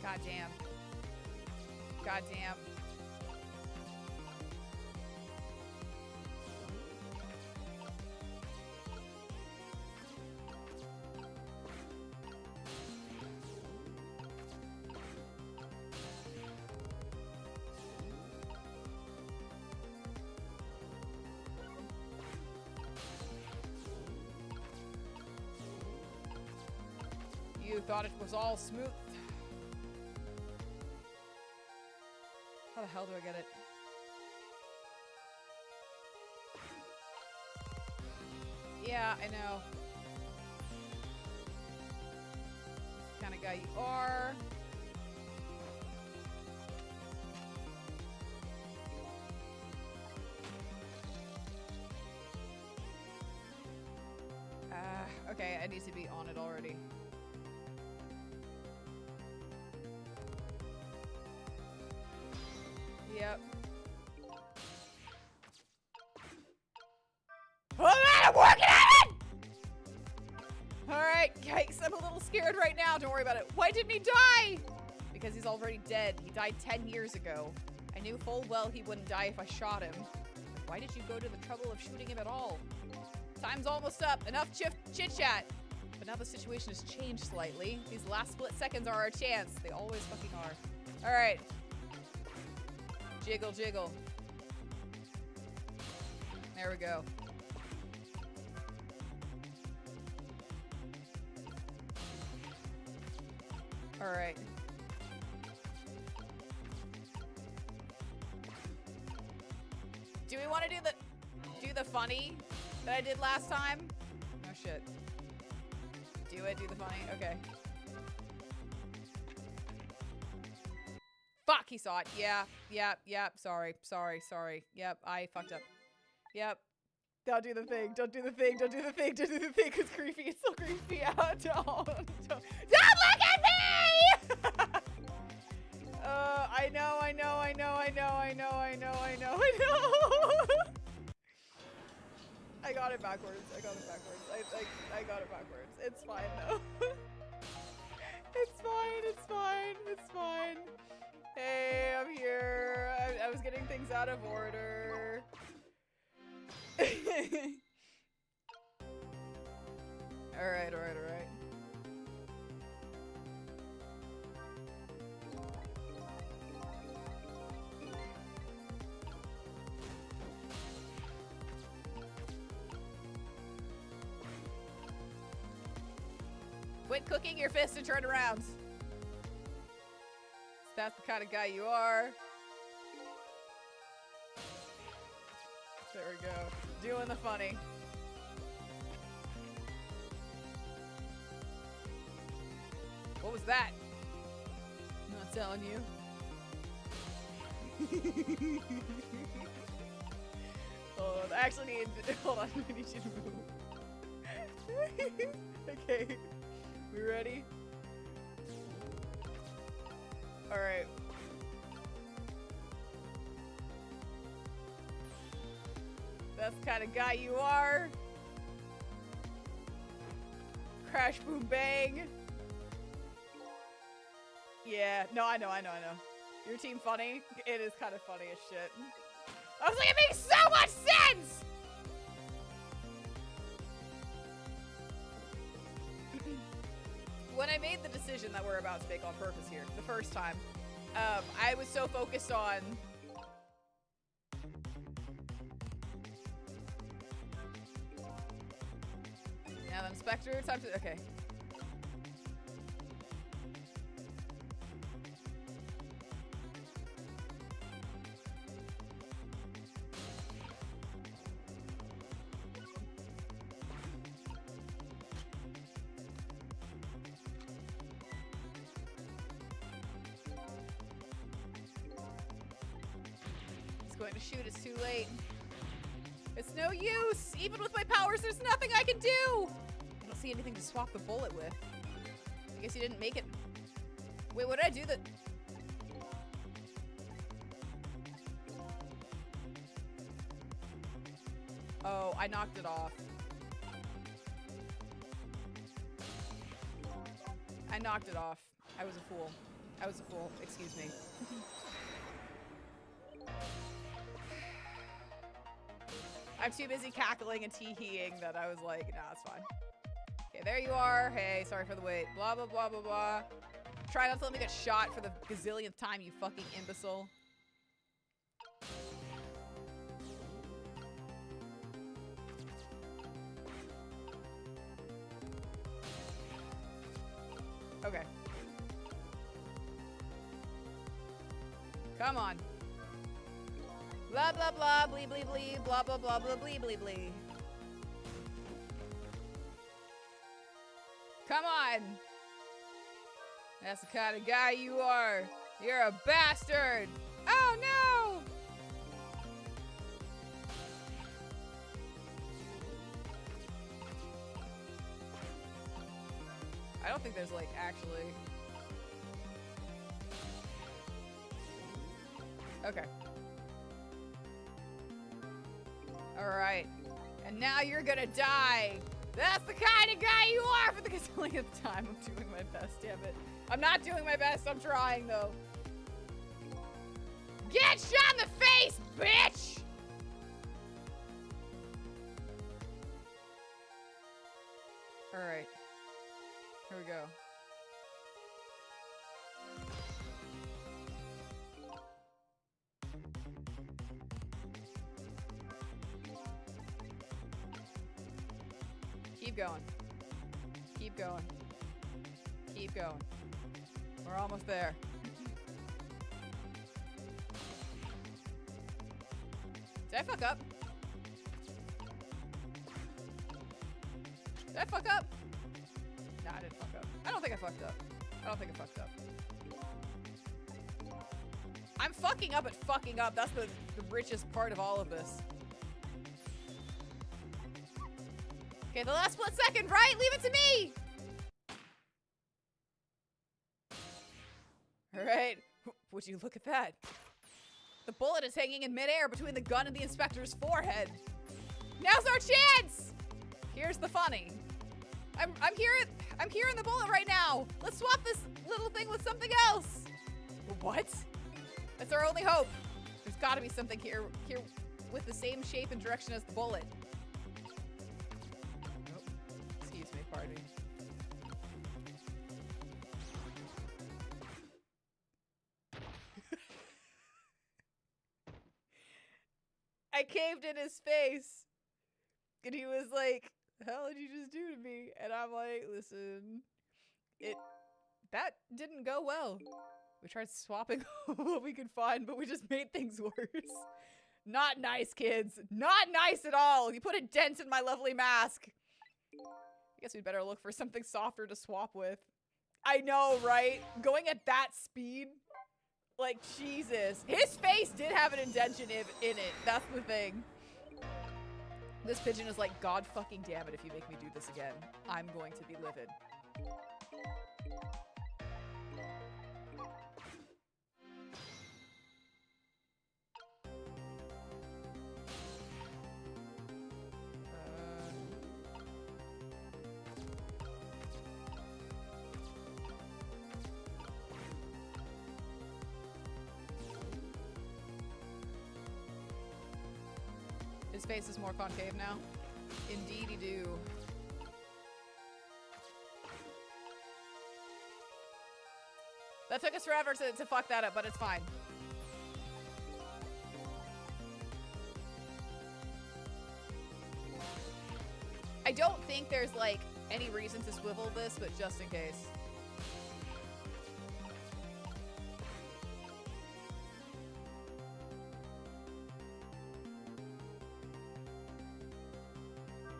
Goddamn. Goddamn. You thought it was all smooth. How the hell do I get it? Yeah, I know. This kind of guy you are. Okay, I need to be on it already. Yep. Oh man, I'm working on it! Alright, yikes, I'm a little scared right now. Don't worry about it. Why didn't he die? Because he's already dead. He died 10 years ago. I knew full well he wouldn't die if I shot him. Why did you go to the trouble of shooting him at all? Time's almost up. Enough chit-chat. But now the situation has changed slightly. These last split seconds are our chance. They always fucking are. Alright. Jiggle, jiggle. There we go. Alright. Do we want to do the funny that I did last time? Oh shit. Do the funny? Okay. Fuck, he saw it. Yep. Sorry. Yep, I fucked up. Yep. Don't do the thing. Don't do the thing. It's creepy. It's so creepy. Don't look at me! I know. I got it backwards. I got it backwards. It's fine though. It's fine. Hey, I'm here. I was getting things out of order. Alright. Quit cooking your fist and turn around. That's the kind of guy you are. There we go. Doing the funny. What was that? I'm not telling you. Hold on, I actually need, hold on, I need you to move. Okay. We ready? Alright. That's the kind of guy you are. Crash, boom, bang. Yeah. No, I know. Your team funny? It is kind of funny as shit. I was like, it makes so much sense! When I made the decision that we're about to make on purpose here, the first time, I was so focused on... Now then, Spectre, time to... Okay. Going to shoot, it's too late. It's no use! Even with my powers, there's nothing I can do! I don't see anything to swap the bullet with. I guess you didn't make it. Wait, what did I do that... Oh, I knocked it off. I knocked it off. I was a fool. I was a fool. Excuse me. I'm too busy cackling and tee-heeing that I was like, nah, it's fine. Okay, there you are. Hey, sorry for the wait. Blah, blah, blah, blah, blah. Try not to let me get shot for the gazillionth time, you fucking imbecile. Okay. Come on. Blah, blah, blah, blee, blee, blee, blah, blah, blah, blah, blee, blee, blee. Come on. That's the kind of guy you are. You're a bastard. Oh, no. I don't think there's, like, actually... Okay. Alright. And now you're gonna die! That's the kind of guy you are for the gazillionth time. I'm doing my best, damn it. I'm not doing my best, I'm trying though. Get shot in the face, bitch! Alright. Here we go. Keep going. Keep going. Keep going. We're almost there. Did I fuck up? Did I fuck up? Nah, I didn't fuck up. I don't think I fucked up. I don't think I fucked up. I'm fucking up at fucking up. That's the richest part of all of this. Okay, the last split second, right? Leave it to me! Alright. Would you look at that? The bullet is hanging in midair between the gun and the inspector's forehead. Now's our chance! Here's the funny. I'm hearing the bullet right now. Let's swap this little thing with something else. What? That's our only hope. There's gotta be something here with the same shape and direction as the bullet. Pardon me. I caved in his face. And he was like, the hell did you just do to me? And I'm like, listen, that didn't go well. We tried swapping what we could find, but we just made things worse. Not nice, kids. Not nice at all. You put a dent in my lovely mask. I guess we'd better look for something softer to swap with. I know, right? Going at that speed? Like, Jesus. His face did have an indention in it. That's the thing. This pigeon is like, God fucking damn it, if you make me do this again, I'm going to be livid. His face is more concave now. Indeedy do. That took us forever to fuck that up, but it's fine. I don't think there's like any reason to swivel this, but just in case.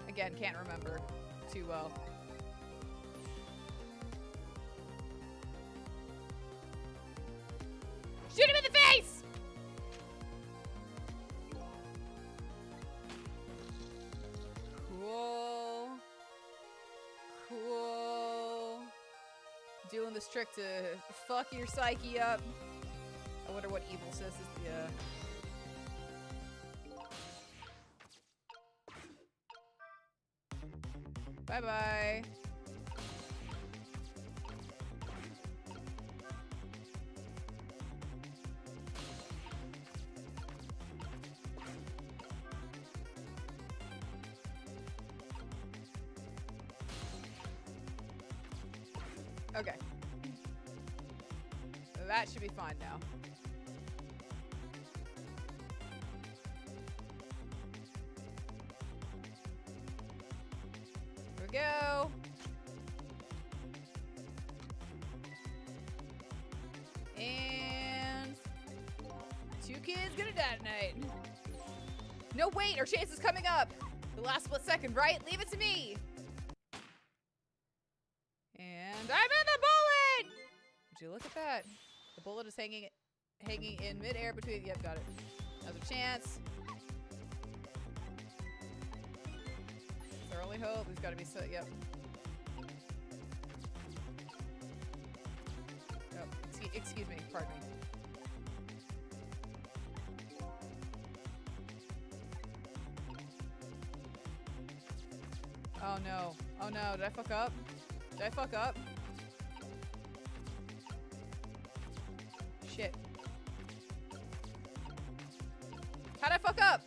Again, can't remember too well. Shoot him in the face! Cool. Cool. Doing this trick to fuck your psyche up. I wonder what evil sis is. Yeah. Bye-bye. Okay. That should be fine now. Go. And 2 kids gonna die tonight. No, wait, our chance is coming up. The last split second, right? Leave it to me. And I'm in the bullet. Would you look at that? The bullet is hanging in midair between. Yep, got it. Another chance. Our only hope. We've got to be so. Yep. Oh, excuse me. Pardon me. Oh no. Oh no. Did I fuck up? Did I fuck up? Shit. How'd I fuck up?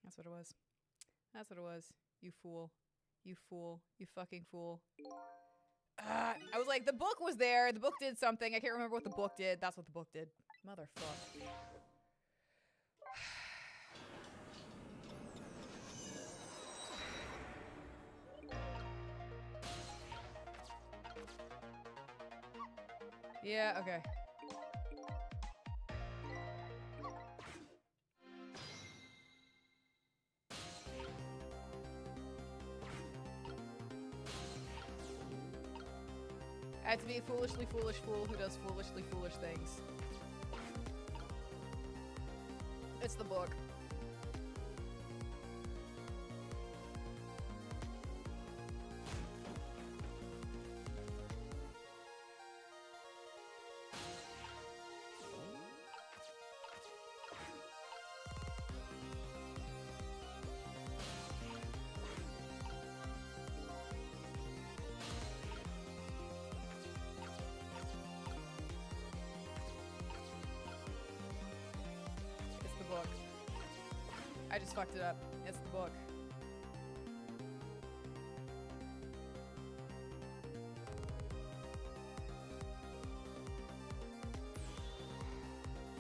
That's what it was. That's what it was. You fool. You fool. You fucking fool. I was like, the book was there. The book did something. I can't remember what the book did. That's what the book did. Motherfuck. Yeah, okay. I have to be a foolishly foolish fool who does foolishly foolish things. It's the book. I just fucked it up. It's the book.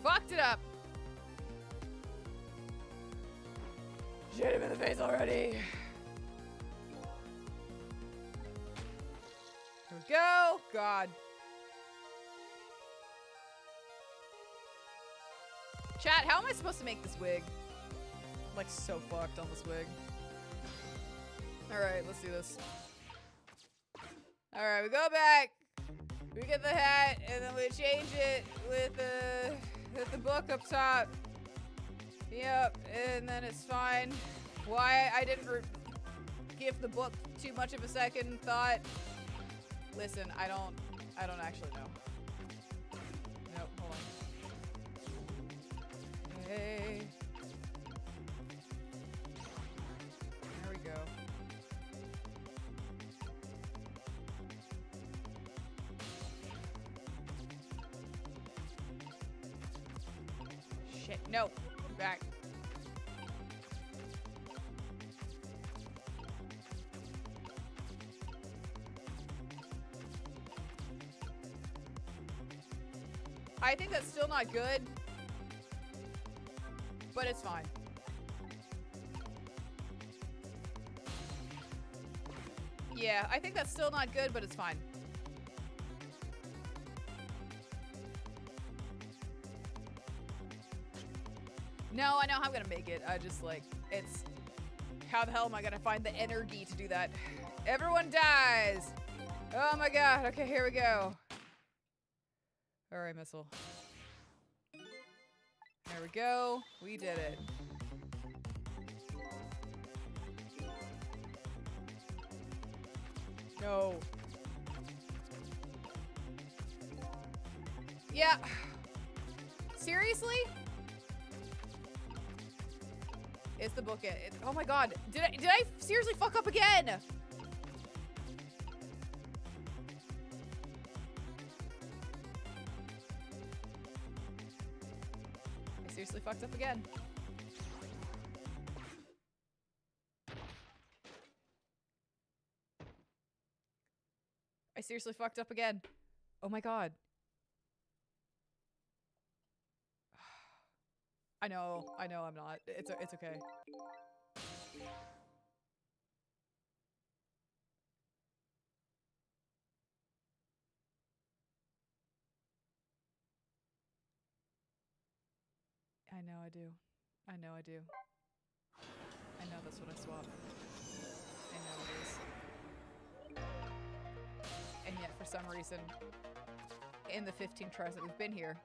Fucked it up. Shoot him in the face already. Here we go. God. Chat, how am I supposed to make this wig? Like so fucked on this wig. Alright, let's do this. Alright, we go back. We get the hat, and then we change it with the book up top. Yep, and then it's fine. Why I didn't give the book too much of a second thought. Listen, I don't actually know. Nope, hold on. Hey. There we go. Shit, no. Back. I think that's still not good, but it's fine. Yeah, I think that's still not good, but it's fine. No, I know how I'm gonna make it. I just like, it's, how the hell am I gonna find the energy to do that? Everyone dies! Oh my god, okay, here we go. Alright, missile. There we go. We did it. No. Yeah. Seriously? It's the book. Oh my god. Did I seriously fuck up again? Seriously fucked up again. I seriously fucked up again. Oh my god. I know I'm not. It's okay. I know I do. I know I do. I know that's what I swapped. I know it is. And yet, for some reason, in the 15 tries that we've been here,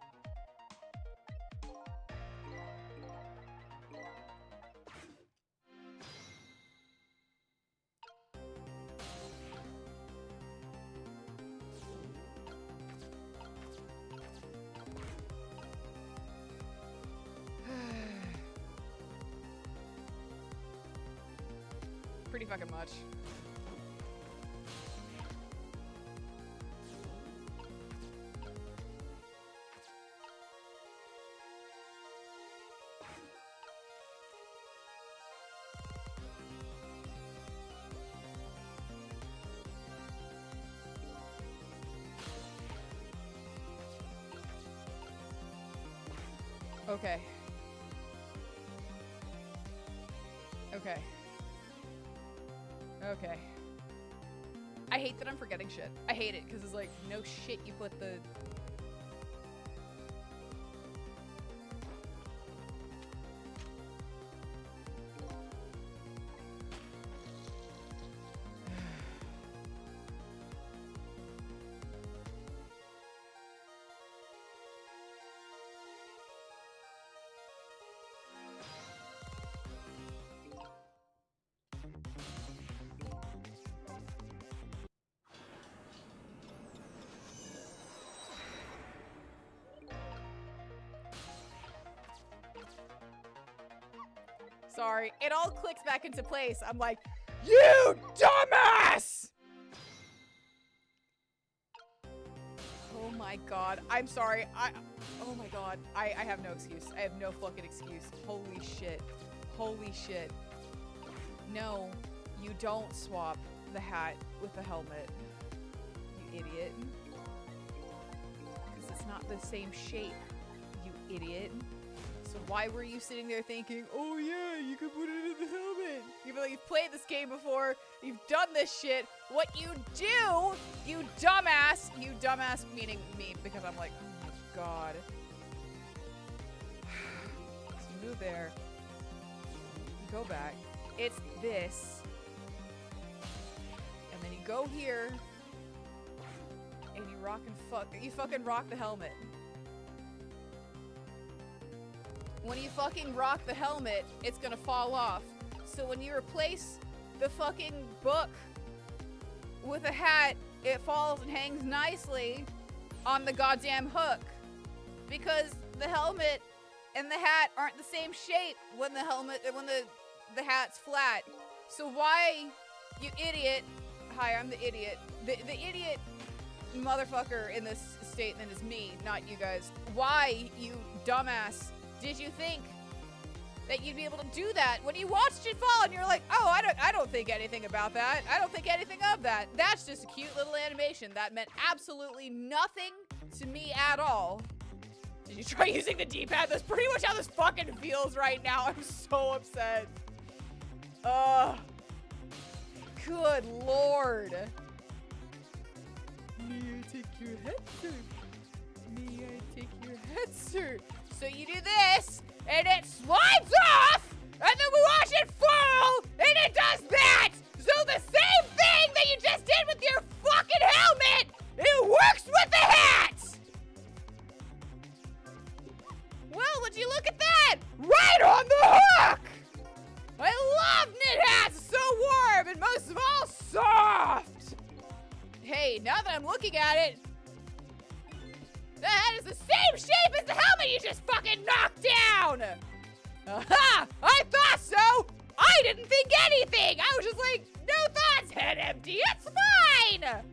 pretty fucking much. Okay. Okay. Okay. I hate that I'm forgetting shit. I hate it because it's like, no shit, you put the... Sorry, it all clicks back into place. I'm like, you dumbass! Oh my god, I'm sorry. Oh my god, I have no excuse. I have no fucking excuse. Holy shit. Holy shit. No, you don't swap the hat with the helmet. You idiot. Because it's not the same shape, you idiot. So why were you sitting there thinking, oh yeah, you could put it in the helmet? Even though you've played this game before, you've done this shit. What you do, you dumbass meaning me, because I'm like, oh my god. So you move there, you go back, it's this, and then you go here, And you fucking rock the helmet. When you fucking rock the helmet, it's gonna fall off. So when you replace the fucking book with a hat, it falls and hangs nicely on the goddamn hook. Because the helmet and the hat aren't the same shape when the hat's flat. So why, you idiot, hi, I'm the idiot. The idiot motherfucker in this statement is me, not you guys. Why, you dumbass, did you think that you'd be able to do that when you watched it fall and you're like, oh, I don't think anything about that. I don't think anything of that. That's just a cute little animation. That meant absolutely nothing to me at all. Did you try using the D-pad? That's pretty much how this fucking feels right now. I'm so upset. Good lord. May I take your head, sir? May I take your head, sir? So you do this, and it slides off, and then we watch it fall, and it does that! So the same thing that you just did with your fucking helmet, it works with the hat! Well, would you look at that? Right on the hook! I love knit hats, so warm, and most of all, soft! Hey, now that I'm looking at it, the hat is the same shape as the helmet you just fucking knocked down! Aha! I thought so! I didn't think anything! I was just like, no thoughts, head empty, it's fine!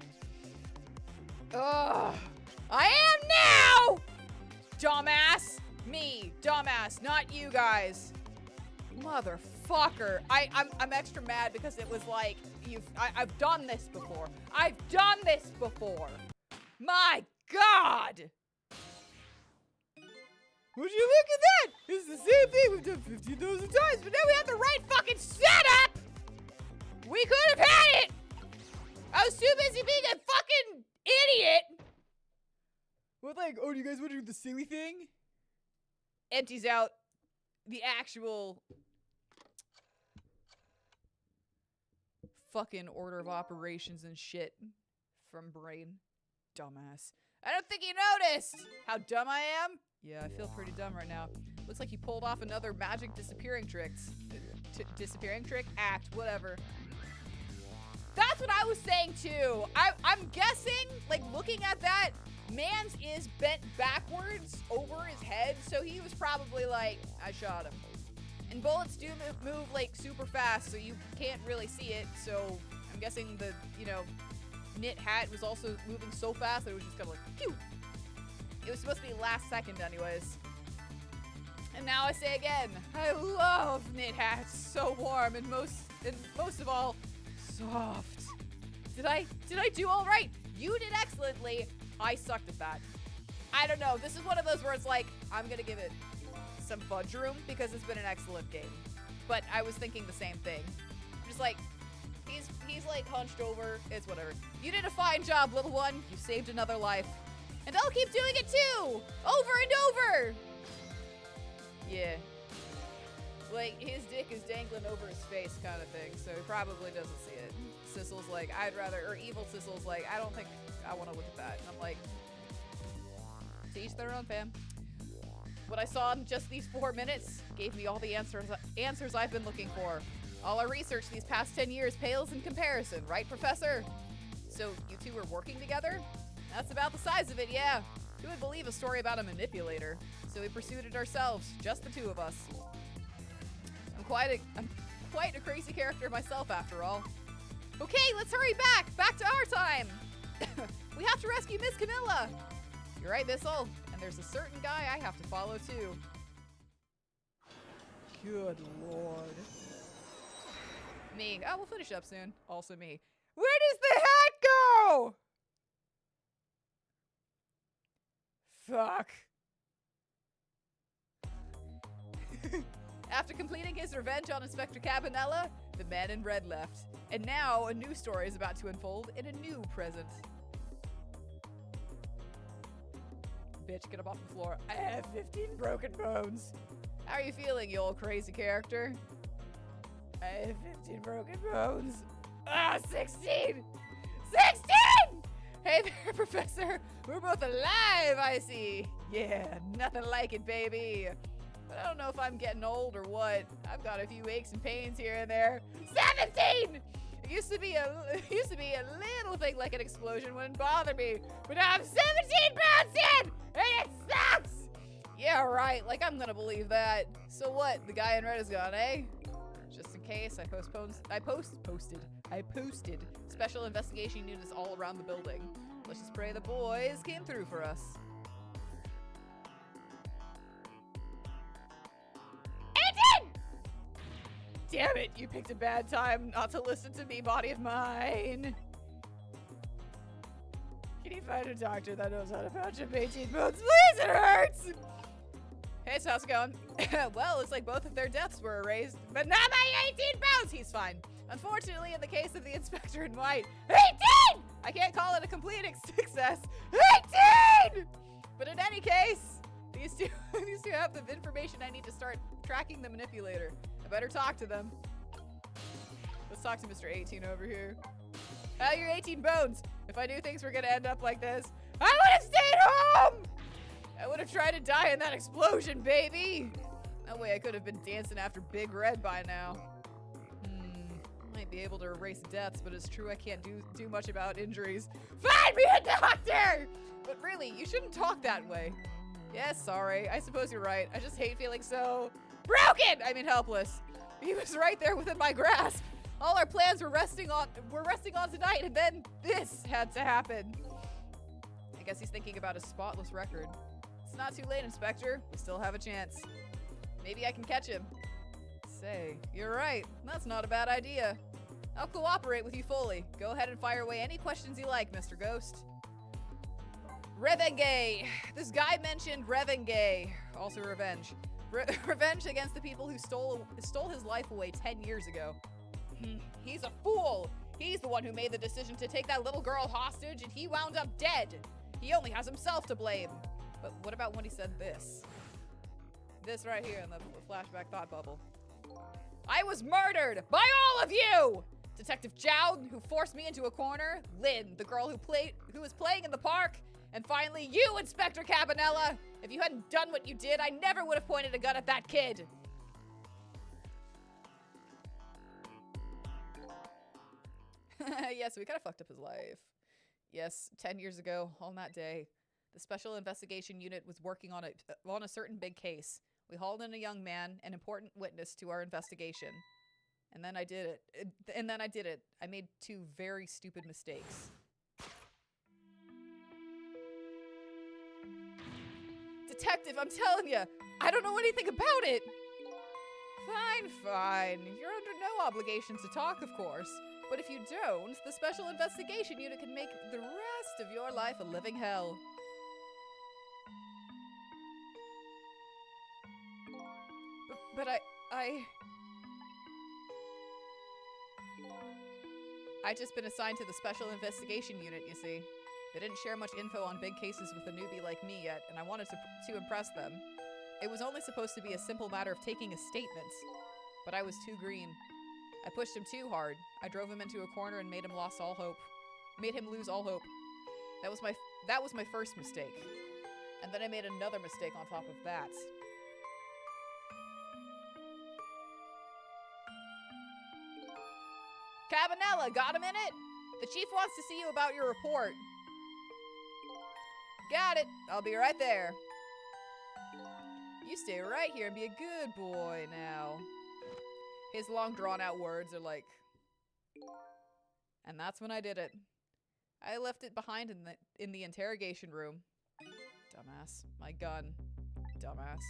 Ugh. I am now! Dumbass! Me, dumbass, not you guys. Motherfucker. I'm extra mad because it was like, I've done this before. I've done this before! My God! Would you look at that? It's the same thing we've done 15,000 times, but now we have the right fucking setup! We could have had it! I was too busy being a fucking idiot! What, like, oh, do you guys want to do the silly thing? Empties out the actual fucking order of operations and shit from brain. Dumbass. I don't think you noticed how dumb I am. Yeah, I feel pretty dumb right now. Looks like you pulled off another magic disappearing tricks. Disappearing trick? Act, whatever. That's what I was saying too. I'm guessing, like, looking at that, man's is bent backwards over his head, so he was probably like, I shot him. And bullets do move like super fast, so you can't really see it, so I'm guessing the, you know, knit hat was also moving so fast that it was just kind of like, pew! It was supposed to be last second anyways. And now I say again, I love knit hats, so warm and most of all, soft. Did I do all right? You did excellently. I sucked at that. I don't know. This is one of those where it's like, I'm gonna give it some fudge room because it's been an excellent game. But I was thinking the same thing. Just like, he's like hunched over. It's whatever. You did a fine job, little one. You saved another life. And I'll keep doing it too! Over and over! Yeah. Like, his dick is dangling over his face kind of thing, so he probably doesn't see it. Sissel's like, or Evil Sissel's like, I don't think I want to look at that. And I'm like, to each their own, fam. What I saw in just these 4 minutes gave me all the answers I've been looking for. All our research these past 10 years pales in comparison, right, Professor? So, you two were working together? That's about the size of it, yeah. Who would believe a story about a manipulator? So we pursued it ourselves, just the two of us. I'm quite a crazy character myself, after all. Okay, let's hurry back to our time. We have to rescue Miss Camilla. You're right, Bissell. And there's a certain guy I have to follow too. Good lord. Me. Oh, we'll finish up soon. Also me. Where does the hat go? Fuck. After completing his revenge on Inspector Cabanella, the man in red left. And now a new story is about to unfold in a new present. Bitch, get up off the floor. I have 15 broken bones. How are you feeling, you old crazy character? I have 15 broken bones. Ah, 16! 16! Hey there, Professor. We're both alive, I see. Yeah, nothing like it, baby. But I don't know if I'm getting old or what. I've got a few aches and pains here and there. 17! It used to be a little thing like an explosion wouldn't bother me. But now I'm 17 pounds in! And it sucks! Yeah, right. Like, I'm gonna believe that. So what? The guy in red is gone, eh? Just in case, I posted special investigation units all around the building. Let's just pray the boys came through for us. 18! Damn it, you picked a bad time not to listen to me, body of mine. Can you find a doctor that knows how to patch up 18 bones? Please, it hurts! Hey, so how's it going? Well, it's like both of their deaths were erased, but not by 18 pounds! He's fine. Unfortunately, in the case of the inspector in white, 18! I can't call it a complete success. 18! But in any case, these two have the information I need to start tracking the manipulator. I better talk to them. Let's talk to Mr. 18 over here. How are your 18 bones? If I knew things were gonna end up like this, I would have stayed home! I would have tried to die in that explosion, baby! That way I could have been dancing after Big Red by now. Might be able to erase deaths, but it's true I can't do much about injuries. Find me a doctor! But really, you shouldn't talk that way. Yes, sorry. I suppose you're right. I just hate feeling so broken! I mean helpless. He was right there within my grasp. All our plans were resting on tonight, and then this had to happen. I guess he's thinking about a spotless record. It's not too late, Inspector. We still have a chance. Maybe I can catch him. Say, you're right. That's not a bad idea. I'll cooperate with you fully. Go ahead and fire away any questions you like, Mr. Ghost. Revenge. This guy mentioned revenge. Also revenge. Revenge against the people who stole his life away 10 years ago. He's a fool. He's the one who made the decision to take that little girl hostage, and he wound up dead. He only has himself to blame. But what about when he said this? This right here in the flashback thought bubble. I was murdered by all of you! Detective Jowd, who forced me into a corner, Lynn, the girl who was playing in the park, and finally you, Inspector Cabanella! If you hadn't done what you did, I never would have pointed a gun at that kid! Yes, we kind of fucked up his life. Yes, 10 years ago, on that day, the Special Investigation Unit was working on a certain big case. We hauled in a young man, an important witness to our investigation. And then I did it. I made 2 very stupid mistakes. Detective, I'm telling you, I don't know anything about it. Fine. You're under no obligation to talk, of course. But if you don't, the Special Investigation Unit can make the rest of your life a living hell. But I just been assigned to the Special Investigation Unit, you see. They didn't share much info on big cases with a newbie like me yet, and I wanted to impress them. It was only supposed to be a simple matter of taking a statement, but I was too green. I pushed him too hard. I drove him into a corner and made him lose all hope. That was my first mistake. And then I made another mistake on top of that. Cabanella, got a minute? The chief wants to see you about your report. Got it. I'll be right there. You stay right here and be a good boy now. His long drawn-out words are like... And that's when I did it. I left it behind in the interrogation room. Dumbass. My gun. Dumbass.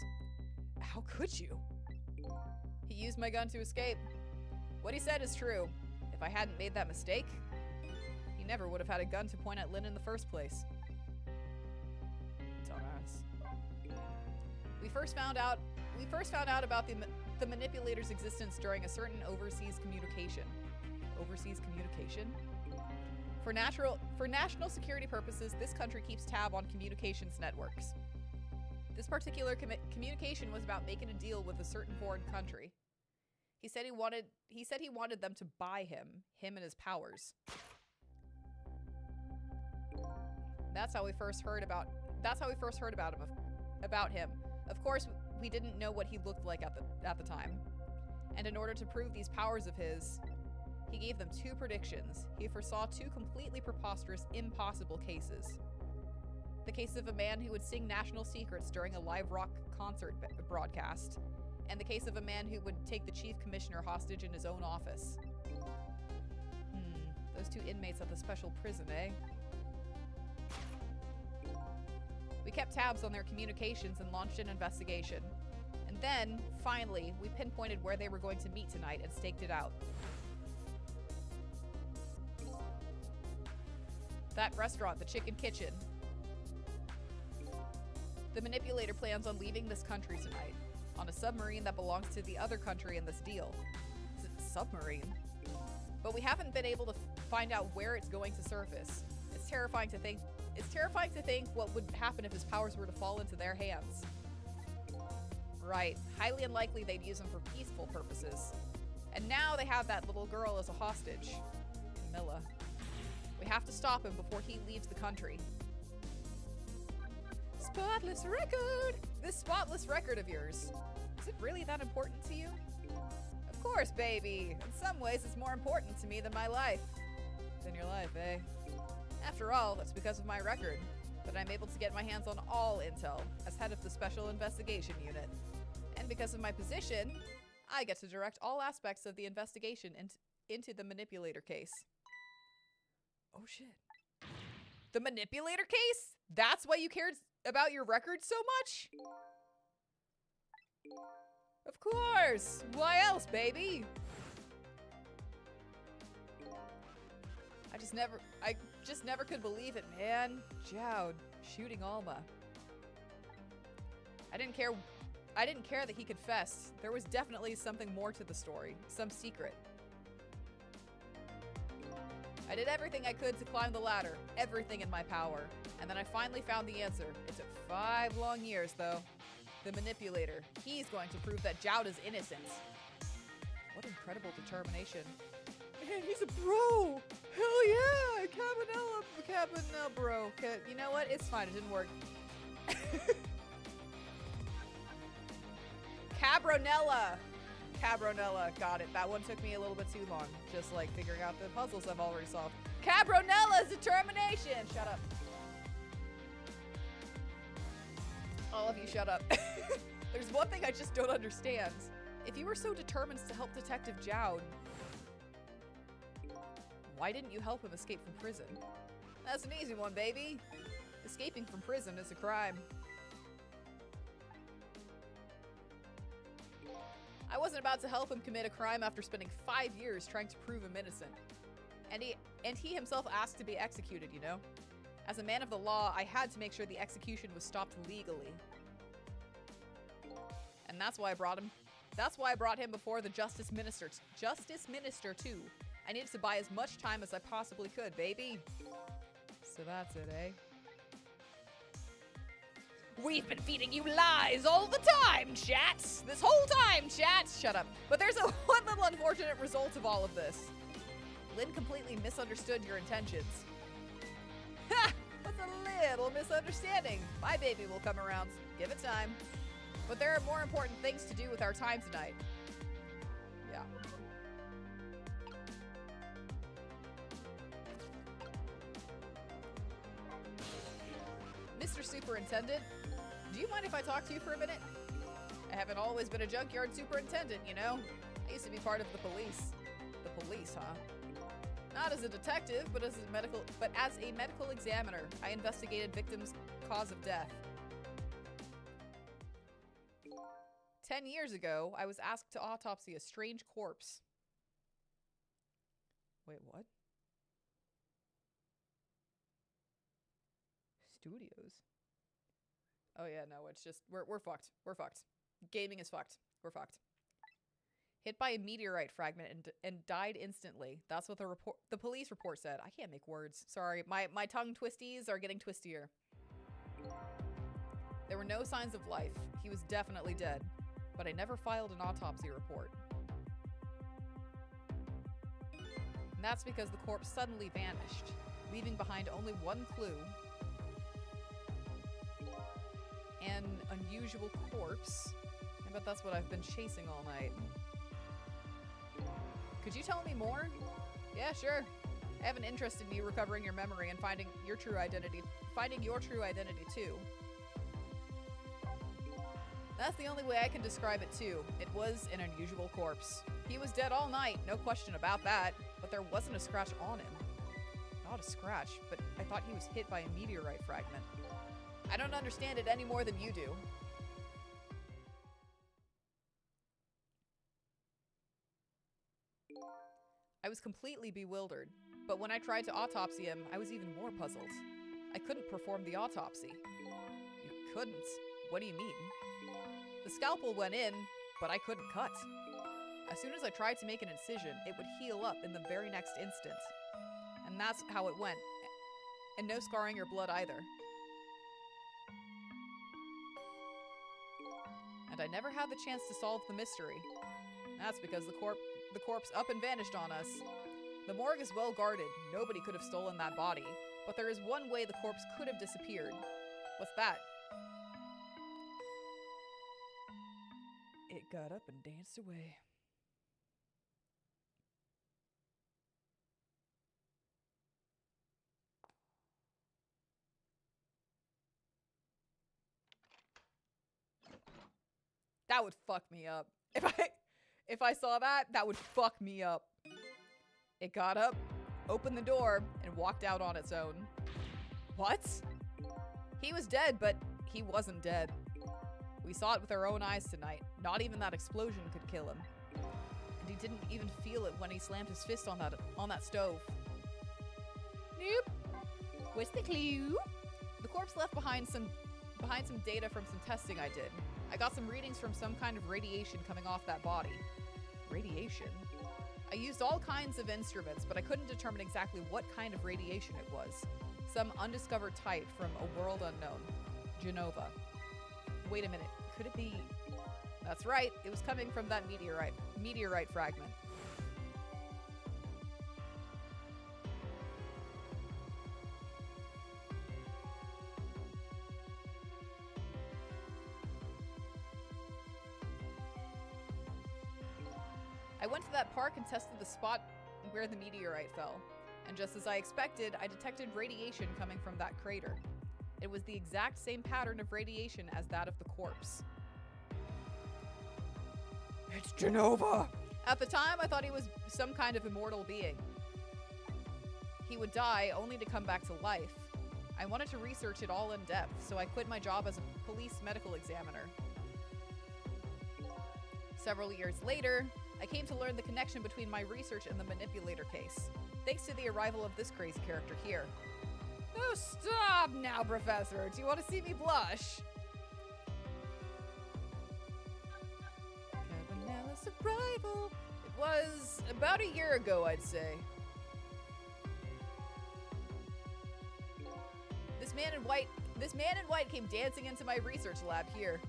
How could you? He used my gun to escape. What he said is true. If I hadn't made that mistake, he never would have had a gun to point at Lynn in the first place. Dumbass. We first found out about the manipulator's existence during a certain overseas communication. Overseas communication? For national security purposes, this country keeps tab on communications networks. This particular communication was about making a deal with a certain foreign country. He said he wanted them to buy him and his powers. That's how we first heard about him. Of course, we didn't know what he looked like at the time. And in order to prove these powers of his, he gave them 2 predictions. He foresaw 2 completely preposterous, impossible cases. The case of a man who would sing national secrets during a live rock concert broadcast, and the case of a man who would take the chief commissioner hostage in his own office. Those 2 inmates at the special prison, eh? We kept tabs on their communications and launched an investigation. And then, finally, we pinpointed where they were going to meet tonight and staked it out. That restaurant, the Chicken Kitchen. The manipulator plans on leaving this country tonight, on a submarine that belongs to the other country in this deal. Is it a submarine? But we haven't been able to find out where it's going to surface. It's terrifying to think what would happen if his powers were to fall into their hands. Right, highly unlikely they'd use him for peaceful purposes. And now they have that little girl as a hostage. Camilla. We have to stop him before he leaves the country. Spotless record! This spotless record of yours. Is it really that important to you? Of course, baby! In some ways, it's more important to me than my life. Than your life, eh? After all, it's because of my record that I'm able to get my hands on all intel as head of the Special Investigation Unit. And because of my position, I get to direct all aspects of the investigation into the manipulator case. Oh shit. The manipulator case? That's why you cared about your record so much? Of course! Why else, baby? I just never could believe it, man. Jowd shooting Alma. I didn't care that he confessed. There was definitely something more to the story. Some secret. I did everything I could to climb the ladder. Everything in my power. And then I finally found the answer. It took 5 long years, though. The manipulator. He's going to prove that Jowd is innocent. What incredible determination. Man, he's a bro! Hell yeah! Cabanella bro. You know what? It's fine. It didn't work. Cabronella. Got it. That one took me a little bit too long. Just like figuring out the puzzles I've already solved. Cabronella's determination! Shut up. All of you shut up. There's one thing I just don't understand. If you were so determined to help Detective Jowd, why didn't you help him escape from prison? That's an easy one, baby. Escaping from prison is a crime. I wasn't about to help him commit a crime after spending 5 years trying to prove him innocent. And he himself asked to be executed, you know? As a man of the law, I had to make sure the execution was stopped legally. And that's why I brought him before the Justice Minister too. I needed to buy as much time as I possibly could, baby. So that's it, eh? We've been feeding you lies all the time, chat! This whole time, chat! Shut up. But there's one little unfortunate result of all of this. Lynn completely misunderstood your intentions. Ha! What's a little misunderstanding? My baby will come around. Give it time. But there are more important things to do with our time tonight. Yeah. Mr. Superintendent, do you mind if I talk to you for a minute? I haven't always been a junkyard superintendent, you know? I used to be part of the police. The police, huh? Not as a detective, but as a medical examiner. I investigated victims' cause of death. 10 years ago, I was asked to autopsy a strange corpse. Wait, what? Studios? Oh yeah, no, it's just, we're fucked. We're fucked. Gaming is fucked. We're fucked. Hit by a meteorite fragment and died instantly. That's what the police report said. I can't make words. Sorry, my tongue twisties are getting twistier. There were no signs of life. He was definitely dead. But I never filed an autopsy report. And that's because the corpse suddenly vanished, leaving behind only one clue. an unusual corpse. I bet that's what I've been chasing all night. Could you tell me more? Yeah, sure. I have an interest in you recovering your memory and finding your true identity too. That's the only way I can describe it too. It was an unusual corpse. He was dead all night, no question about that, but there wasn't a scratch on him. Not a scratch, but I thought he was hit by a meteorite fragment. I don't understand it any more than you do. I was completely bewildered, but when I tried to autopsy him, I was even more puzzled. I couldn't perform the autopsy. You couldn't? What do you mean? The scalpel went in, but I couldn't cut. As soon as I tried to make an incision, it would heal up in the very next instant. And that's how it went. And no scarring or blood either. And I never had the chance to solve the mystery. That's because the corpse up and vanished on us. The morgue is well guarded. Nobody could have stolen that body. But there is one way the corpse could have disappeared. What's that? It got up and danced away. That would fuck me up. If I saw that, that would fuck me up. It got up, opened the door, and walked out on its own. What? He was dead, but he wasn't dead. We saw it with our own eyes tonight. Not even that explosion could kill him. And he didn't even feel it when he slammed his fist on that stove. Nope. What's the clue? The corpse left behind some data from some testing I did. I got some readings from some kind of radiation coming off that body. Radiation? I used all kinds of instruments, but I couldn't determine exactly what kind of radiation it was. Some undiscovered type from a world unknown. Genova. Wait a minute, could it be... That's right, it was coming from that meteorite fragment. I went to that park and tested the spot where the meteorite fell. And just as I expected, I detected radiation coming from that crater. It was the exact same pattern of radiation as that of the corpse. It's Genova! At the time, I thought he was some kind of immortal being. He would die only to come back to life. I wanted to research it all in depth, so I quit my job as a police medical examiner. Several years later, I came to learn the connection between my research and the manipulator case, thanks to the arrival of this crazy character here. Oh, stop now, Professor! Do you want to see me blush? Cabanella's arrival. It was about a year ago, I'd say. This man in white came dancing into my research lab here.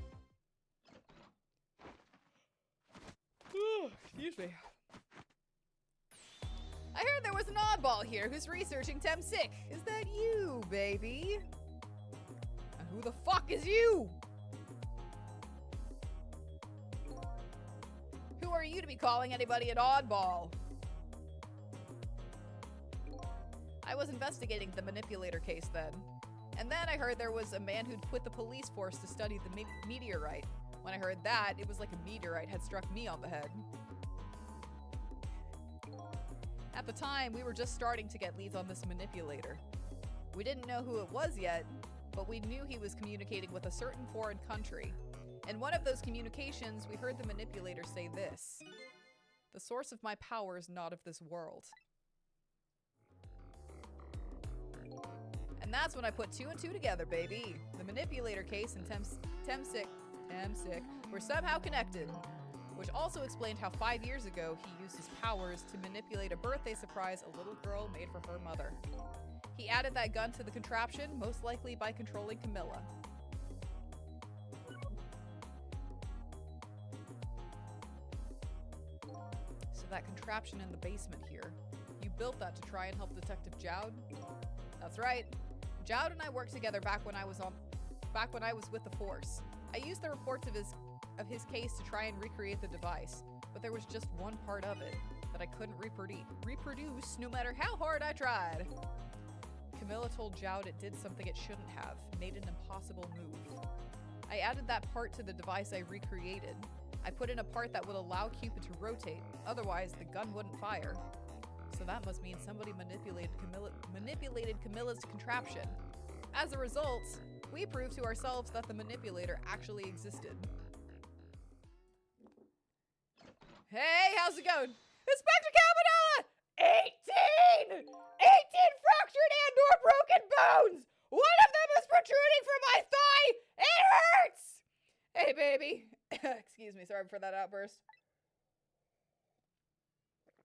Excuse me. I heard there was an oddball here who's researching Temsic. Is that you, baby? And who the fuck is you? Who are you to be calling anybody an oddball? I was investigating the manipulator case then. And then I heard there was a man who'd quit the police force to study the meteorite. When I heard that, it was like a meteorite had struck me on the head. At the time, we were just starting to get leads on this manipulator. We didn't know who it was yet, but we knew he was communicating with a certain foreign country. In one of those communications, we heard the manipulator say this: "The source of my power is not of this world." And that's when I put two and two together, baby. The manipulator case and Temsic were somehow connected. Which also explained how 5 years ago he used his powers to manipulate a birthday surprise a little girl made for her mother. He added that gun to the contraption, most likely by controlling Camilla. So that contraption in the basement here, you built that to try and help Detective Jowd? That's right. Jowd and I worked together back when I was back when I was with the Force. I used the reports of his case to try and recreate the device, but there was just one part of it that I couldn't reproduce no matter how hard I tried. Camilla told Jowd it did something it shouldn't have, made an impossible move. I added that part to the device I recreated. I put in a part that would allow Cupid to rotate, otherwise the gun wouldn't fire. So that must mean somebody manipulated Camilla's contraption. As a result, we proved to ourselves that the manipulator actually existed. Hey, how's it going? Inspector Cabanella! 18! 18 fractured and or broken bones! One of them is protruding from my thigh! It hurts! Hey, baby. Excuse me, sorry for that outburst.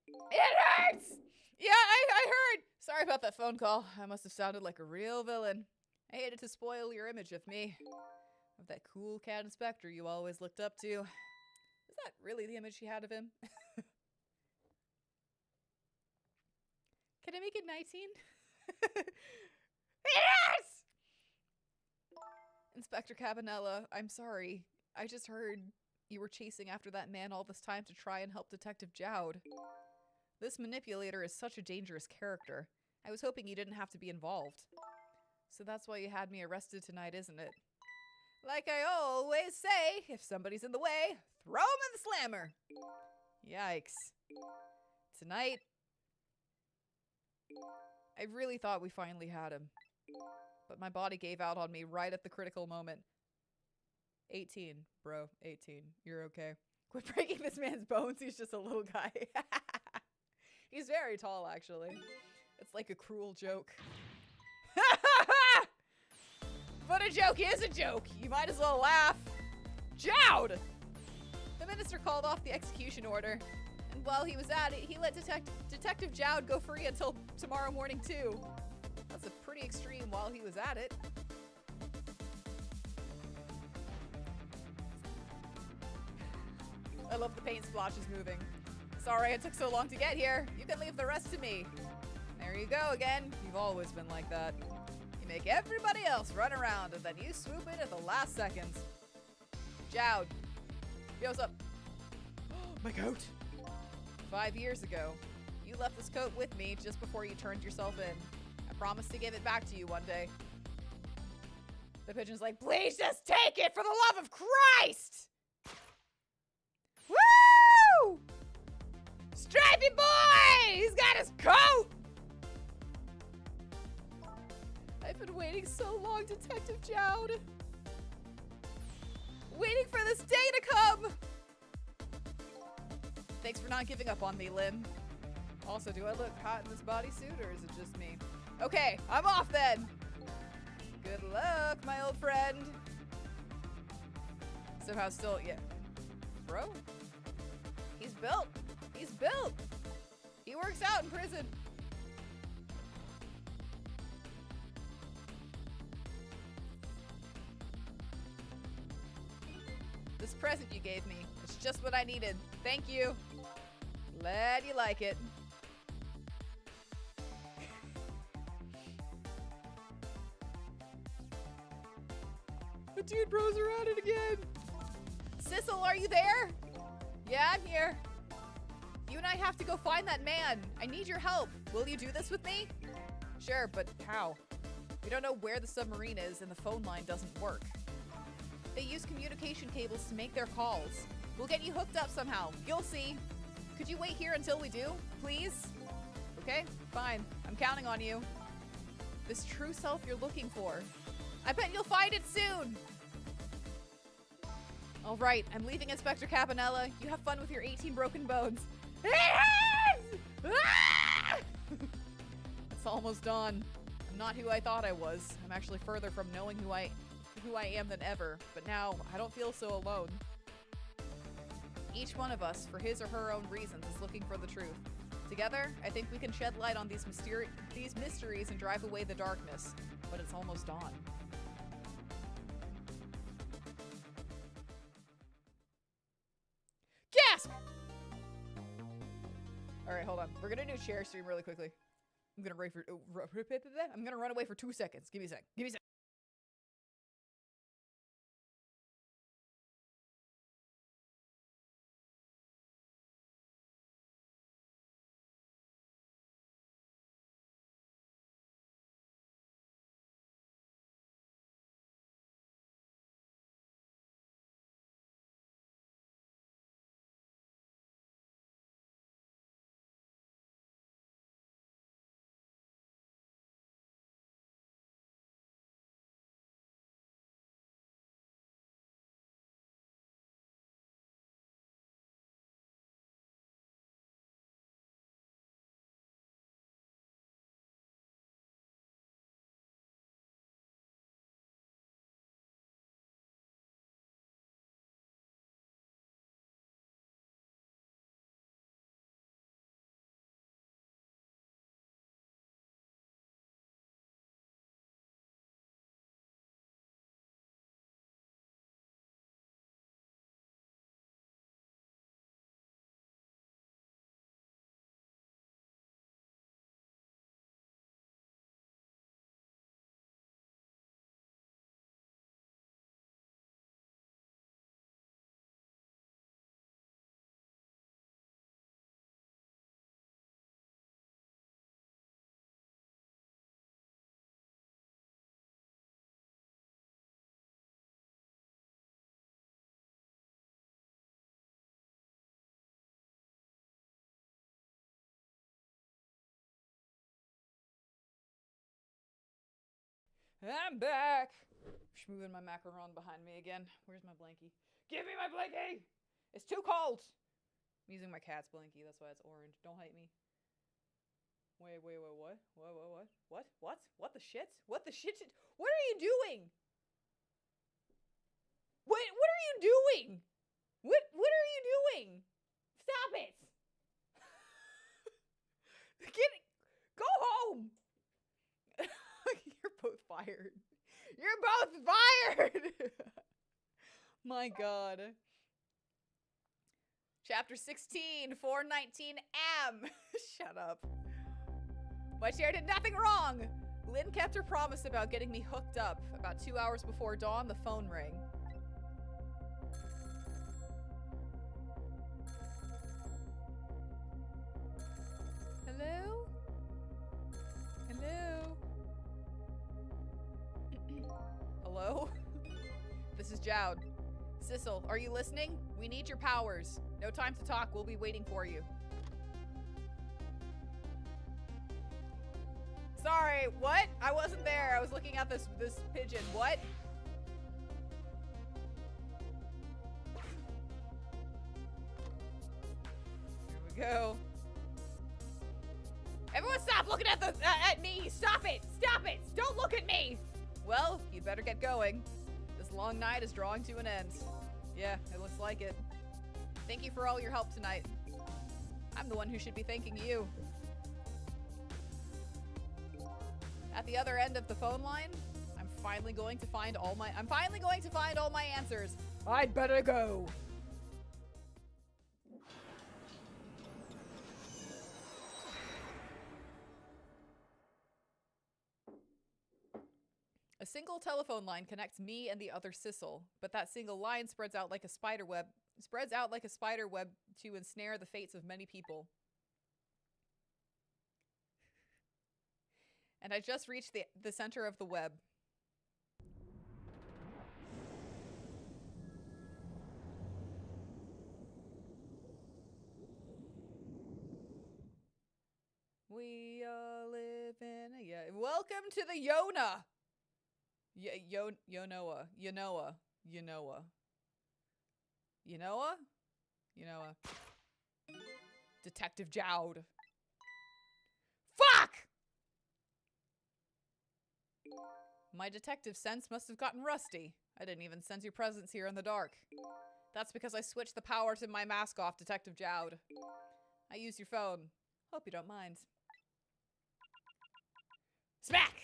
It hurts! Yeah, I heard! Sorry about that phone call. I must have sounded like a real villain. I hated to spoil your image of me. Of that cool cat inspector you always looked up to. Is that really the image she had of him? Can I make it 19? Yes! Inspector Cabanella, I'm sorry. I just heard you were chasing after that man all this time to try and help Detective Jowd. This manipulator is such a dangerous character. I was hoping you didn't have to be involved. So that's why you had me arrested tonight, isn't it? Like I always say, if somebody's in the way, throw him in the slammer. Yikes. Tonight, I really thought we finally had him. But my body gave out on me right at the critical moment. 18, bro. 18. You're okay. Quit breaking this man's bones. He's just a little guy. He's very tall, actually. It's like a cruel joke. But a joke is a joke. You might as well laugh. Jowd! The minister called off the execution order. And while he was at it, he let Detective Jowd go free until tomorrow morning, too. That's a pretty extreme while he was at it. I love the paint splotches moving. Sorry it took so long to get here. You can leave the rest to me. There you go again. You've always been like that. You make everybody else run around and then you swoop in at the last seconds. Jowd. Yo, what's up? My coat. 5 years ago, you left this coat with me just before you turned yourself in. I promised to give it back to you one day. The pigeon's like, please just take it for the love of Christ! Woo! Stripey boy! He's got his coat! I've been waiting so long, Detective Jowd. Waiting for this day to come! Thanks for not giving up on me, Lynn. Also, do I look hot in this bodysuit, or is it just me? Okay, I'm off then! Good luck, my old friend. Somehow still, yeah. Bro? He's built. He's built. He works out in prison. This present you gave me is just what I needed. Thank you. Glad you like it. The dude bros are at it again. Sissel, are you there? Yeah, I'm here. You and I have to go find that man. I need your help. Will you do this with me? Sure, but how? We don't know where the submarine is and the phone line doesn't work. They use communication cables to make their calls. We'll get you hooked up somehow. You'll see. Could you wait here until we do, please? Okay, fine. I'm counting on you. This true self you're looking for. I bet you'll find it soon. All right, I'm leaving Inspector Cabanella. You have fun with your 18 broken bones. Ah! It's almost dawn. I'm not who I thought I was. I'm actually further from knowing who I am than ever. But now, I don't feel so alone. Each one of us, for his or her own reasons, is looking for the truth. Together, I think we can shed light on these mysteries and drive away the darkness. But it's almost dawn. Gasp! Alright, hold on. We're gonna do share stream really quickly. I'm gonna run away for 2 seconds. Give me a sec. Give me a sec. I'm back. Moving my macaron behind me again. Where's my blankie? Give me my blankie! It's too cold! I'm using my cat's blankie, that's why it's orange. Don't hate me. Wait, what? What the shit? What the shit? What are you doing? What are you doing? What are you doing? Stop it! Go home! You're both fired. You're both fired! My god. Chapter 16, 419M. Shut up. My chair did nothing wrong. Lynn kept her promise about getting me hooked up. About 2 hours before dawn, the phone rang. Hello? Hello? Hello? This is Jowd. Sissel, are you listening? We need your powers. No time to talk. We'll be waiting for you. Sorry, what? I wasn't there. I was looking at this pigeon. What? Here we go. Everyone stop looking at me! Stop it! Stop it! Don't look at me! Well, you'd better get going. This long night is drawing to an end. Yeah, it looks like it. Thank you for all your help tonight. I'm the one who should be thanking you. At the other end of the phone line, I'm finally going to find all my answers. I'd better go. A single telephone line connects me and the other Sissel, but that single line spreads out like a spider web to ensnare the fates of many people. And I just reached the center of the web. We all live in a... Yeah. Welcome to the Yona! Yonoa. Detective Jowd. Fuck! My detective sense must have gotten rusty. I didn't even sense your presence here in the dark. That's because I switched the power to my mask off, Detective Jowd. I used your phone. Hope you don't mind. Smack!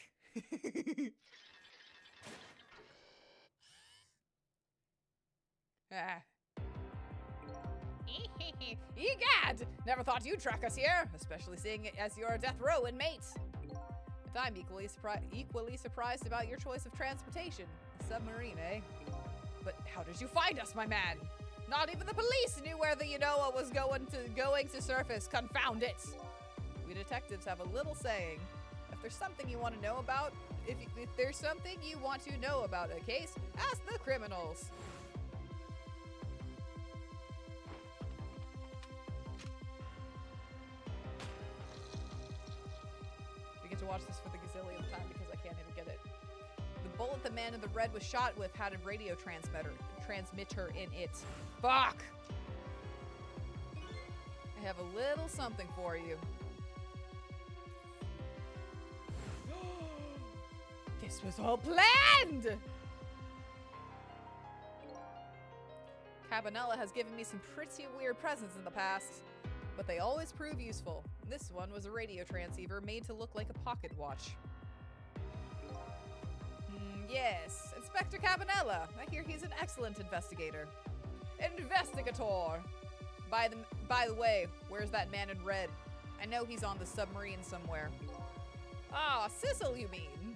Egad! Never thought you'd track us here, especially seeing it as your death row inmate. And I'm equally surprised about your choice of transportation. A submarine, eh? But how did you find us, my man? Not even the police knew where the Yanoa was going to surface. Confound it! We detectives have a little saying. If there's something you want to know about, if there's something you want to know about a case, ask the criminals. To watch this for the gazillionth time because I can't even get it. The bullet the man in the red was shot with had a radio transmitter in it. Fuck! I have a little something for you. This was all planned! Cabanella has given me some pretty weird presents in the past, but they always prove useful. This one was a radio transceiver made to look like a pocket watch. Yes, Inspector Cabanella. I hear he's an excellent investigator. Investigator! By the way, where's that man in red? I know he's on the submarine somewhere. Ah, Sissel, you mean?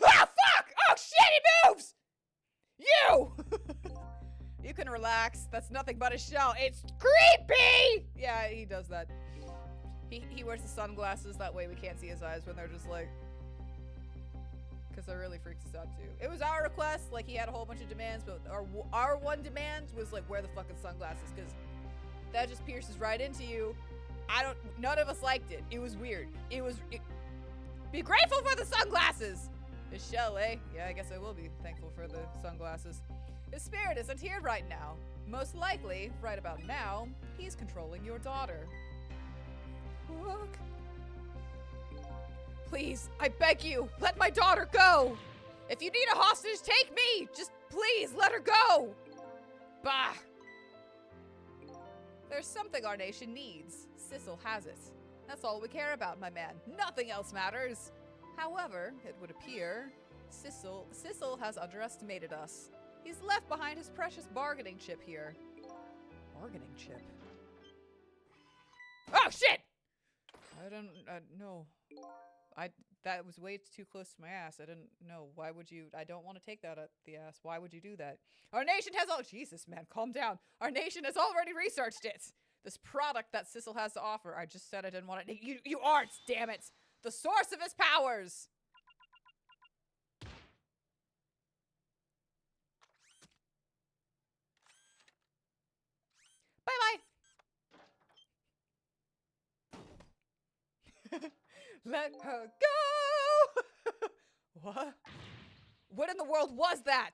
Ah, fuck! Oh shit, he moves! You! You can relax. That's nothing but a shell. It's creepy! Yeah, he does that. He wears the sunglasses. That way we can't see his eyes when they're just like... Because that really freaks us out too. It was our request. Like, he had a whole bunch of demands, but our one demand was like, wear the fucking sunglasses. Because that just pierces right into you. None of us liked it. It was weird. Be grateful for the sunglasses! Michelle, eh? Yeah, I guess I will be thankful for the sunglasses. His spirit isn't here right now. Most likely, right about now, he's controlling your daughter. Look. Please, I beg you, let my daughter go! If you need a hostage, take me! Just please, let her go! Bah! There's something our nation needs. Sissel has it. That's all we care about, my man. Nothing else matters. However, it would appear Sissel has underestimated us. He's left behind his precious bargaining chip here. Bargaining chip? Oh, shit! I don't know. That was way too close to my ass. I didn't know. Why would you? I don't want to take that up the ass. Why would you do that? Our nation has all. Jesus, man, calm down. Our nation has already researched it. This product that Sissel has to offer. I just said I didn't want it. You aren't, damn it. The source of his powers. Bye-bye. Let her go! What? What in the world was that?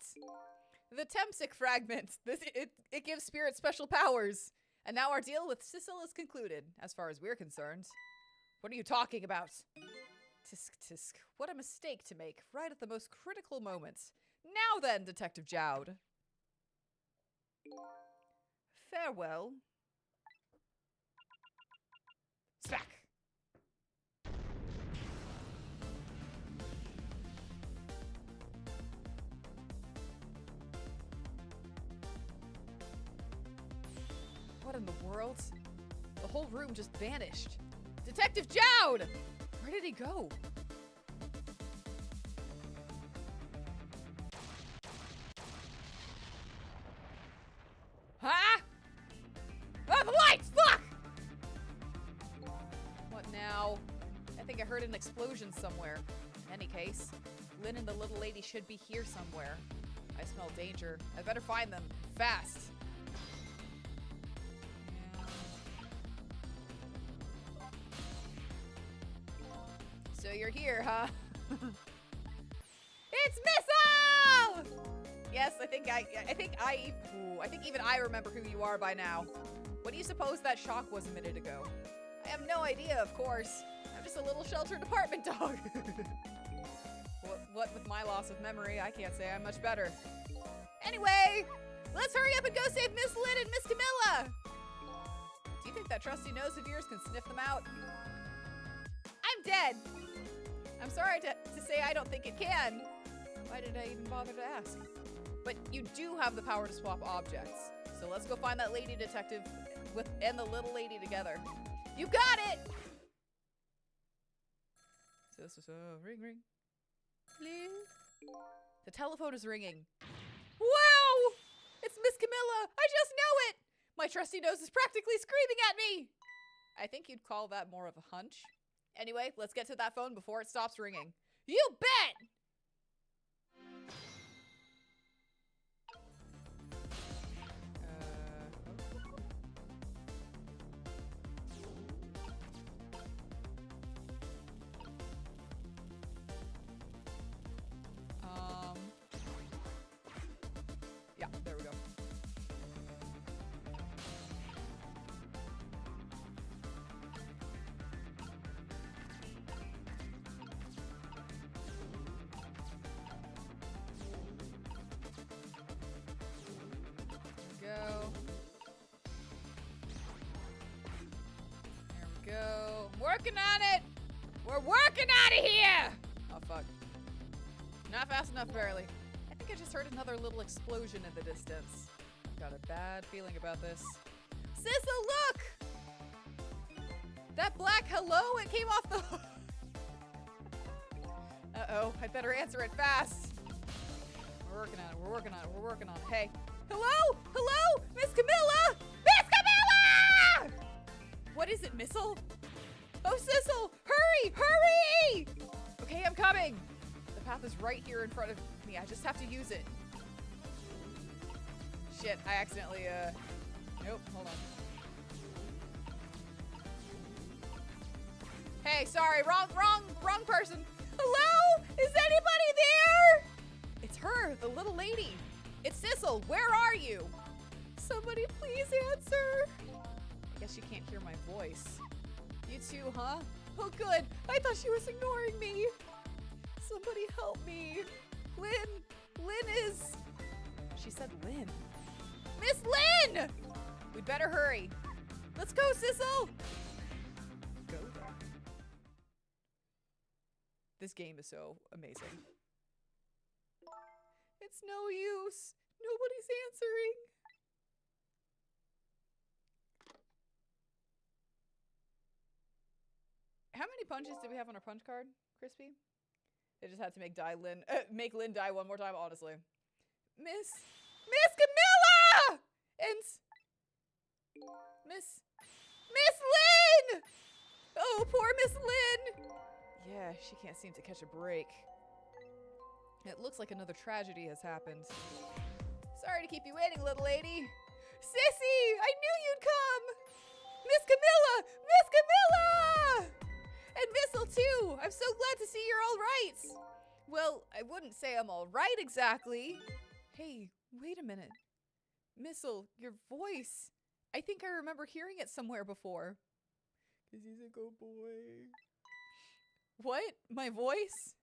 The Temsic fragment. It gives spirit special powers. And now our deal with Sissel is concluded, as far as we're concerned. What are you talking about? Tisk tisk. What a mistake to make, right at the most critical moment. Now then, Detective Jowd. Farewell. Smack. What in the world? The whole room just vanished. Detective Jowd! Where did he go? Huh? Oh, the lights! Fuck! What now? I think I heard an explosion somewhere. In any case, Lynn and the little lady should be here somewhere. I smell danger. I better find them. Fast. So you're here, huh? It's Missile! Yes, I think even I remember who you are by now. What do you suppose that shock was a minute ago? I have no idea, of course. I'm just a little sheltered apartment dog. What with my loss of memory, I can't say I'm much better. Anyway, let's hurry up and go save Miss Lynn and Miss Camilla! Do you think that trusty nose of yours can sniff them out? I'm dead! I'm sorry to say I don't think it can. Why did I even bother to ask? But you do have the power to swap objects. So let's go find that lady detective and the little lady together. You got it! So this was ring ring. Please? The telephone is ringing. Wow! It's Miss Camilla! I just know it! My trusty nose is practically screaming at me! I think you'd call that more of a hunch. Anyway, let's get to that phone before it stops ringing. You bet! Yeah, there we go. Go. I'm working on it! We're working out of here! Oh, fuck. Not fast enough, barely. I think I just heard another little explosion in the distance. Got a bad feeling about this. Sissel, look! That black hello, it came off the... Uh-oh, I better answer it fast. We're working on it, we're working on it, we're working on it. Hey. Hello? Hello? Miss Camilla? Miss Camilla! What is it, Missile? Oh, Sissel! Hurry! Hurry! Okay, I'm coming. The path is right here in front of me. I just have to use it. Shit, I accidentally, Nope, hold on. Okay, sorry, wrong person. Hello? Is anybody there? It's her, the little lady. It's Sissel, where are you? Somebody please answer. I guess she can't hear my voice. You too, huh? Oh good, I thought she was ignoring me. Somebody help me. Lynn is... She said Lynn. Miss Lynn! We'd better hurry. Let's go, Sissel! Go there. This game is so amazing. It's no use. Nobody's answering. How many punches did we have on our punch card, Crispy? They just had to make Lynn die one more time, honestly. Miss Camilla! And Miss Lynn! Oh, poor Miss Lynn! Yeah, she can't seem to catch a break. It looks like another tragedy has happened. Sorry to keep you waiting, little lady. Sissy, I knew you'd come! Miss Camilla! Miss Camilla! And Missile too! I'm so glad to see you're all right! Well, I wouldn't say I'm all right exactly. Hey, wait a minute. Missile, your voice. I think I remember hearing it somewhere before. 'Cause he's a good boy. What? My voice?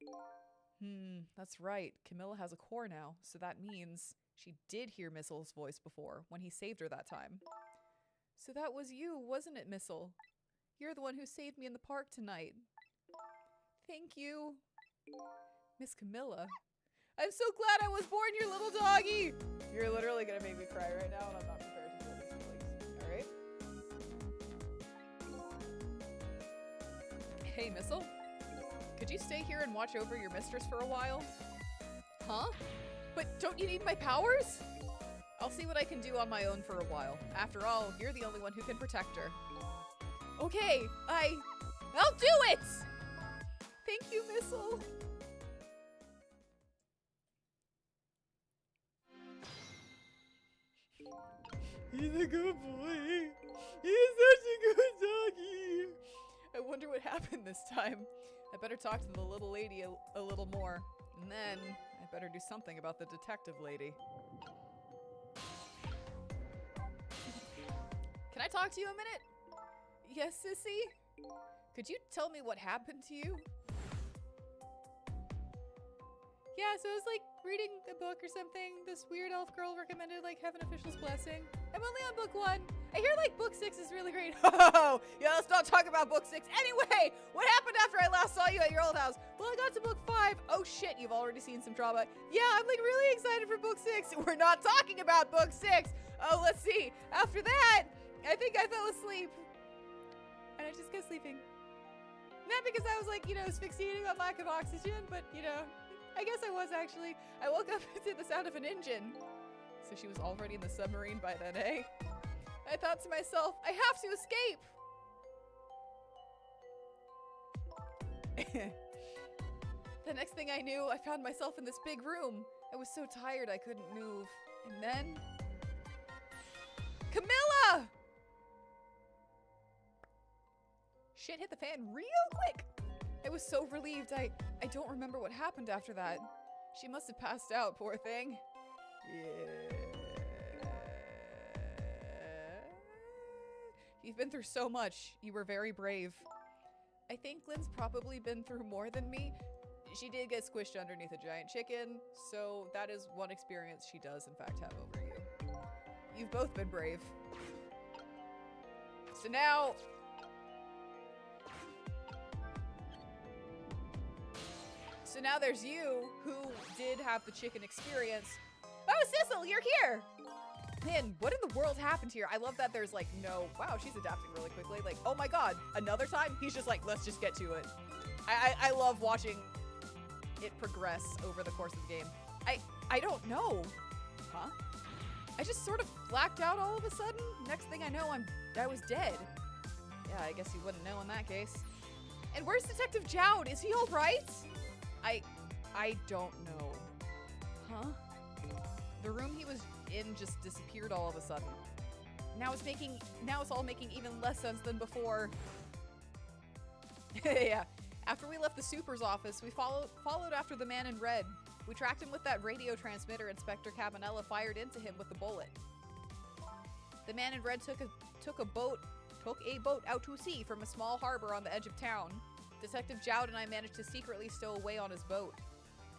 That's right. Camilla has a core now, so that means she did hear Missile's voice before, when he saved her that time. So that was you, wasn't it, Missile? You're the one who saved me in the park tonight. Thank you. Miss Camilla. I'm so glad I was born, your little doggy! You're literally gonna make me cry right now, and I'm not prepared to feel these feelings. Alright? Hey, Missile? Could you stay here and watch over your mistress for a while? Huh? But don't you need my powers? I'll see what I can do on my own for a while. After all, you're the only one who can protect her. Okay, I'll do it! Thank you, Missile. He's a good boy. He's such a good doggy. I wonder what happened this time. I better talk to the little lady a little more. And then I better do something about the detective lady. Can I talk to you a minute? Yes, Sissy? Could you tell me what happened to you? Yeah, so I was like reading a book or something. This weird elf girl recommended like Heaven Official's Blessing. I'm only on book 1. I hear like book 6 is really great. Oh, yeah, let's not talk about book 6. Anyway, what happened after I last saw you at your old house? Well, I got to book 5. Oh shit, you've already seen some drama. Yeah, I'm like really excited for book 6. We're not talking about book 6. Oh, let's see. After that, I think I fell asleep. And I just kept sleeping. Not because I was like, you know, asphyxiating on lack of oxygen, but you know, I guess I was actually. I woke up to the sound of an engine. So she was already in the submarine by then, eh? I thought to myself, I have to escape! The next thing I knew, I found myself in this big room. I was so tired I couldn't move. And then... Camilla! Shit hit the fan real quick! I was so relieved, I don't remember what happened after that. She must have passed out, poor thing. Yeah. You've been through so much. You were very brave. I think Lynn's probably been through more than me. She did get squished underneath a giant chicken, so that is one experience she does in fact have over you. You've both been brave. So now... So now there's you, who did have the chicken experience. Oh, Sissel, you're here! Man, what in the world happened here? I love that there's like no, wow, she's adapting really quickly. Like, oh my god, another time? He's just like, let's just get to it. I love watching it progress over the course of the game. I don't know. Huh? I just sort of blacked out all of a sudden. Next thing I know, I was dead. Yeah, I guess you wouldn't know in that case. And where's Detective Jowd? Is he all right? I don't know. Huh? The room he was in just disappeared all of a sudden. Now it's all making even less sense than before. Yeah. After we left the super's office, we followed after the man in red. We tracked him with that radio transmitter Inspector Cabanella fired into him with the bullet. The man in red took a boat out to sea from a small harbor on the edge of town. Detective Jowd and I managed to secretly stow away on his boat.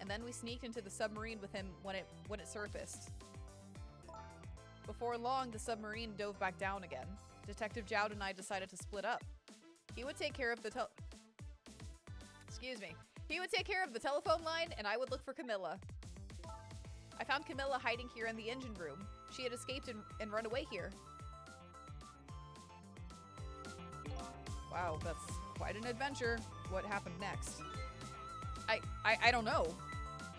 And then we sneaked into the submarine with him when it surfaced. Before long, the submarine dove back down again. Detective Jowd and I decided to split up. He would take care of the He would take care of the telephone line, and I would look for Camilla. I found Camilla hiding here in the engine room. She had escaped and run away here. Wow, that's quite an adventure. What happened next? I don't know.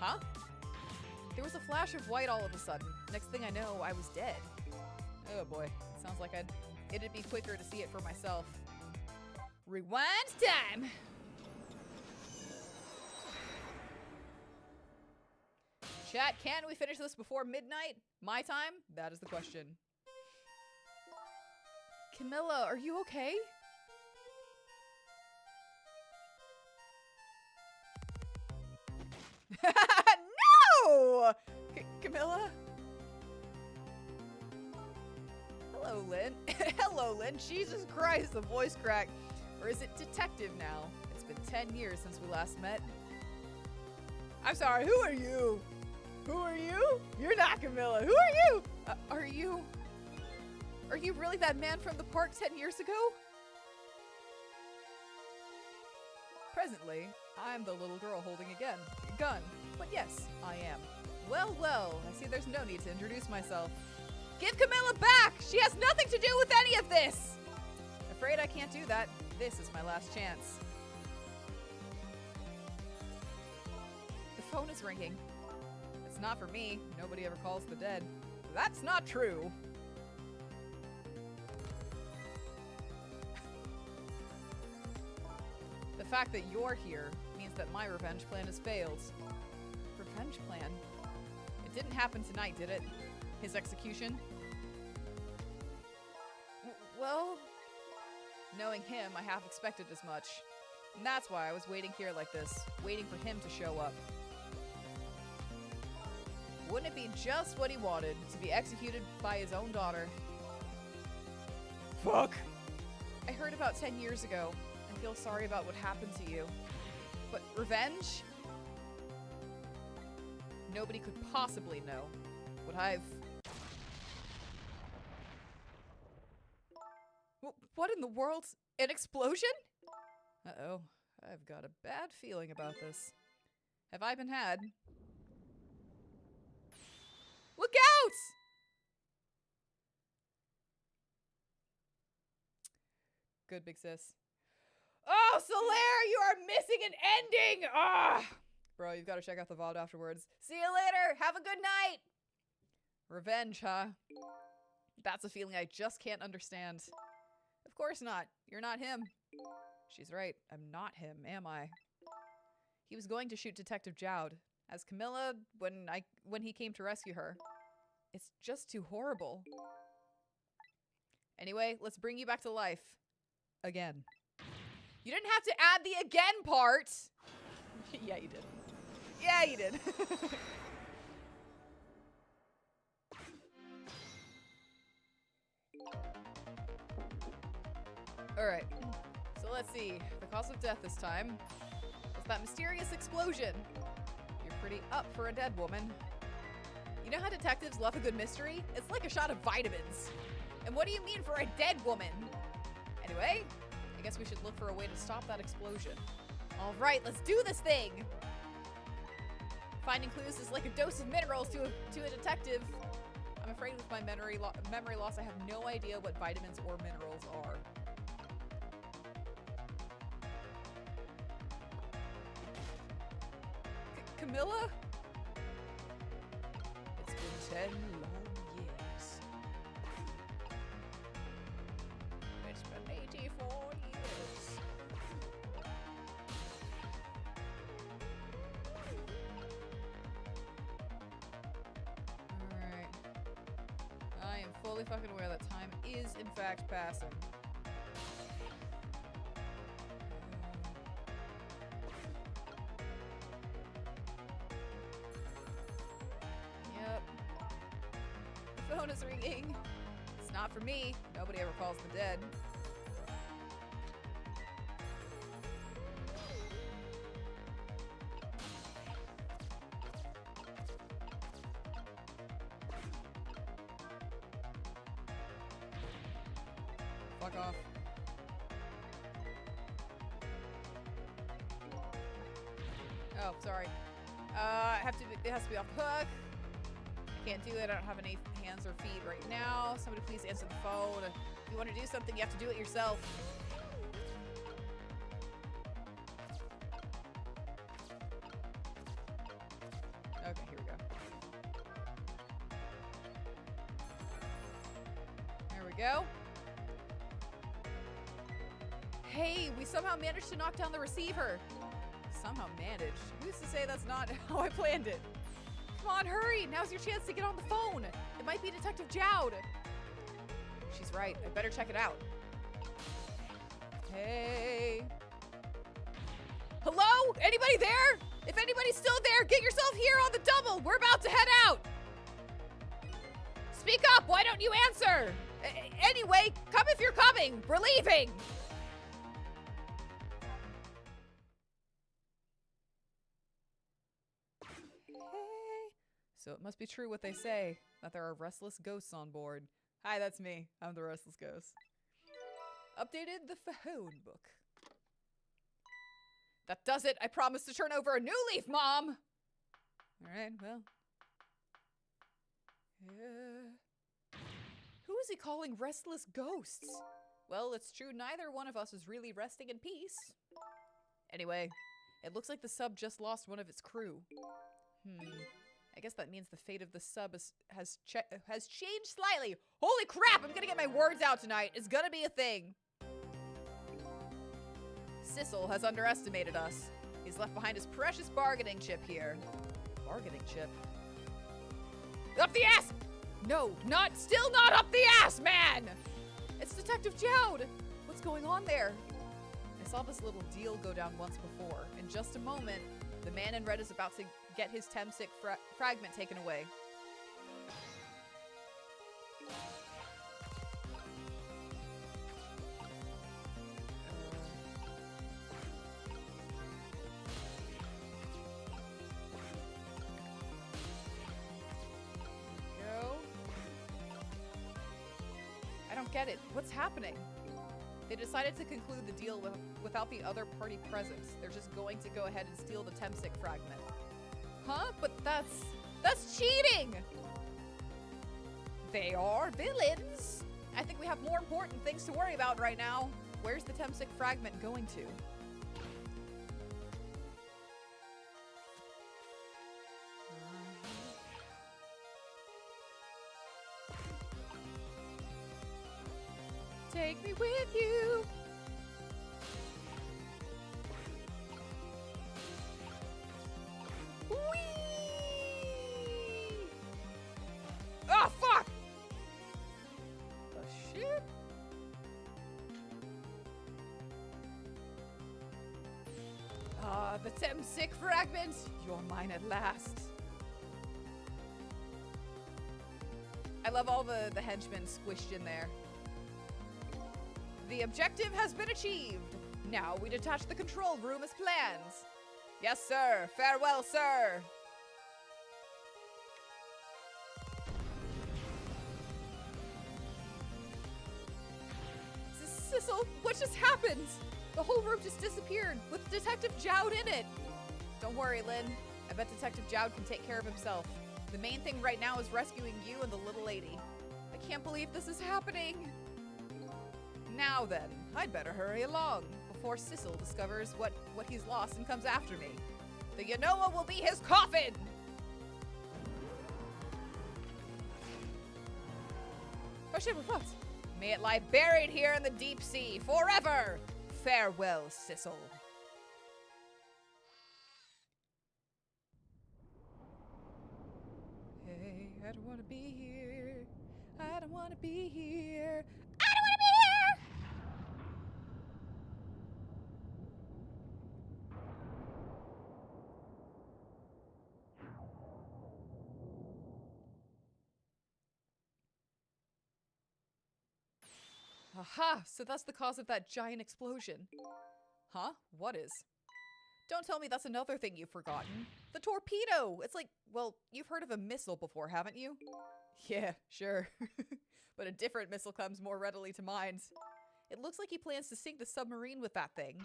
Huh? There was a flash of white all of a sudden. Next thing I know, I was dead. Oh boy, it sounds like it'd be quicker to see it for myself. Rewind time! Chat, can we finish this before midnight? My time? That is the question. Camilla, are you okay? No! Camilla? Hello, Lynn. Hello, Lynn. Jesus Christ, the voice crack. Or is it detective now? It's been 10 years since we last met. I'm sorry, who are you? Who are you? You're not Camilla. Who are you? Are you really that man from the park 10 years ago? Presently, I'm the little girl holding a gun. But yes, I am. Well, I see there's no need to introduce myself. Give Camilla back! She has nothing to do with any of this! Afraid I can't do that. This is my last chance. The phone is ringing. It's not for me. Nobody ever calls the dead. That's not true. The fact that you're here means that my revenge plan has failed. Revenge plan? It didn't happen tonight, did it? His execution? Well, knowing him, I half expected as much. And that's why I was waiting here like this, waiting for him to show up. Wouldn't it be just what he wanted, to be executed by his own daughter? Fuck! I heard about 10 years ago. I feel sorry about what happened to you. But revenge? Nobody could possibly know what I've... What in the world? An explosion? Uh-oh. I've got a bad feeling about this. Have I been had? Look out! Good, big sis. Oh, Solaire, you are missing an ending! Ah! Bro, you've got to check out the VOD afterwards. See you later! Have a good night! Revenge, huh? That's a feeling I just can't understand. Of course not. You're not him. She's right. I'm not him, am I? He was going to shoot Detective Jowd as Camilla when he came to rescue her. It's just too horrible. Anyway, let's bring you back to life. Again. You didn't have to add the again part! Yeah, you did. Yeah, you did. Alright, so let's see. The cause of death this time was that mysterious explosion. You're pretty up for a dead woman. You know how detectives love a good mystery? It's like a shot of vitamins. And what do you mean for a dead woman? Anyway, I guess we should look for a way to stop that explosion. Alright, let's do this thing! Finding clues is like a dose of minerals to a detective. I'm afraid with my memory loss, I have no idea what vitamins or minerals are. Camilla? It's been 10 long years. It's been 84 years. Alright. I am fully fucking aware that time is in fact passing. is ringing. It's not for me. Nobody ever calls the dead. Fuck off. Oh, sorry. It has to be off the hook. I can't do it. I don't have any hands or feet right now. Somebody please answer the phone. If you want to do something, you have to do it yourself. Okay, here we go. There we go. Hey, we somehow managed to knock down the receiver. Somehow managed. Who's to say that's not how I planned it? Come on, hurry! Now's your chance to get on the phone. It might be Detective Jowd. She's right. I better check it out. Hey. Hello? Anybody there? If anybody's still there, get yourself here on the double. We're about to head out. Speak up. Why don't you answer? Anyway, come if you're coming. We're leaving. So it must be true what they say, that there are restless ghosts on board. Hi, that's me. I'm the restless ghost. Updated the phone book. That does it. I promised to turn over a new leaf, Mom. All right, well. Who is he calling restless ghosts? Well, it's true neither one of us is really resting in peace. Anyway, it looks like the sub just lost one of its crew. I guess that means the fate of the sub has changed slightly. Holy crap, I'm gonna get my words out tonight. It's gonna be a thing. Sissel has underestimated us. He's left behind his precious bargaining chip here. Bargaining chip? Up the ass! No, still not up the ass, man! It's Detective Jowd. What's going on there? I saw this little deal go down once before. In just a moment, the man in red is about to get his Temsic fragment taken away. Go. I don't get it. What's happening? They decided to conclude the deal without the other party present. They're just going to go ahead and steal the Temsic fragment. Huh? But that's cheating! They are villains! I think we have more important things to worry about right now. Where's the Temsic fragment going to? Take me with you! Oh, fuck! The shit? Ah, the Temsic fragment! You're mine at last. I love all the henchmen squished in there. The objective has been achieved. Now we detach the control room as planned. Yes, sir. Farewell, sir. Sissel, what just happened? The whole room just disappeared with Detective Jowd in it. Don't worry, Lynn. I bet Detective Jowd can take care of himself. The main thing right now is rescuing you and the little lady. I can't believe this is happening. Now then, I'd better hurry along before Sissel discovers what he's lost and comes after me. The Yanoa will be his coffin! Oh shit, we're fucked. May it lie buried here in the deep sea forever! Farewell, Sissel. Hey, I don't want to be here. I don't want to be here. I don't want to be here! Aha! So that's the cause of that giant explosion. Huh? What is? Don't tell me that's another thing you've forgotten. The torpedo! It's like, well, you've heard of a missile before, haven't you? Yeah, sure. But a different missile comes more readily to mind. It looks like he plans to sink the submarine with that thing.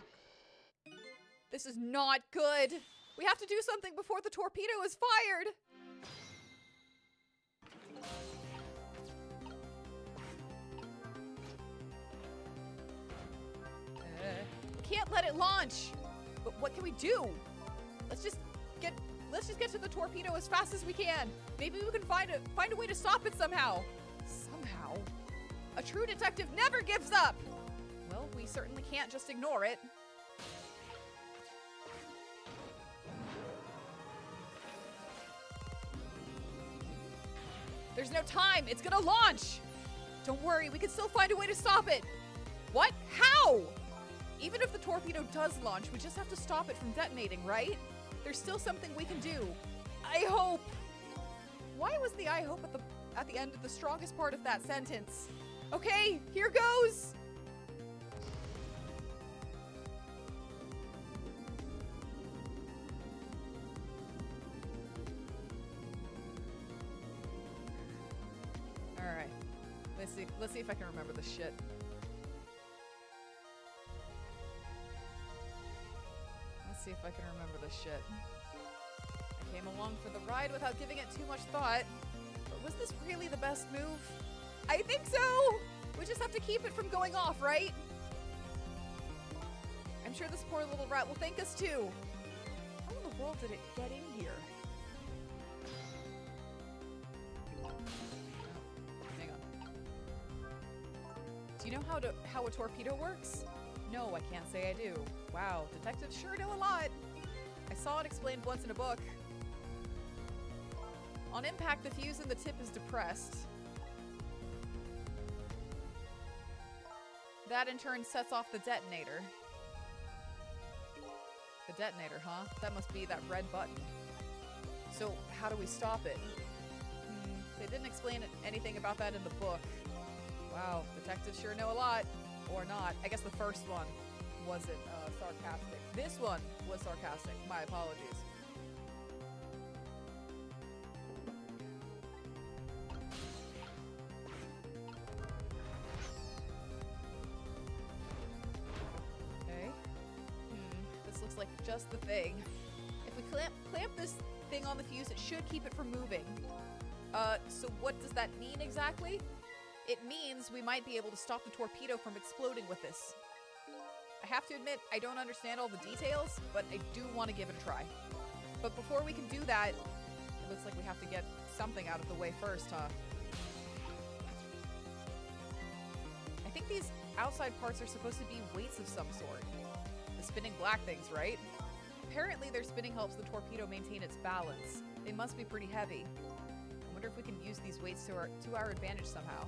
This is not good! We have to do something before the torpedo is fired! Can't let it launch! But what can we do? Let's just get to the torpedo as fast as we can. Maybe we can find a way to stop it somehow. Somehow? A true detective never gives up! Well, we certainly can't just ignore it. There's no time! It's gonna launch! Don't worry, we can still find a way to stop it! What? How? Even if the torpedo does launch, we just have to stop it from detonating, right? There's still something we can do. I hope! Why was the I hope at the end of the strongest part of that sentence? Okay, here goes! Alright. Let's see if I can remember this shit. Let's see if I can remember this shit. I came along for the ride without giving it too much thought. But was this really the best move? I think so! We just have to keep it from going off, right? I'm sure this poor little rat will thank us too. How in the world did it get in here? Hang on. Do you know how a torpedo works? No, I can't say I do. Wow, detectives sure know a lot. I saw it explained once in a book. On impact, the fuse in the tip is depressed. That in turn sets off the detonator. The detonator, huh? That must be that red button. So, how do we stop it? They didn't explain anything about that in the book. Wow, detectives sure know a lot. Or not. I guess the first one wasn't sarcastic. This one was sarcastic. My apologies. Okay. This looks like just the thing. If we clamp this thing on the fuse, it should keep it from moving. So what does that mean exactly? It means we might be able to stop the torpedo from exploding with this. I have to admit, I don't understand all the details, but I do want to give it a try. But before we can do that, it looks like we have to get something out of the way first, huh? I think these outside parts are supposed to be weights of some sort. The spinning black things, right? Apparently their spinning helps the torpedo maintain its balance. They must be pretty heavy. I wonder if we can use these weights to our advantage somehow.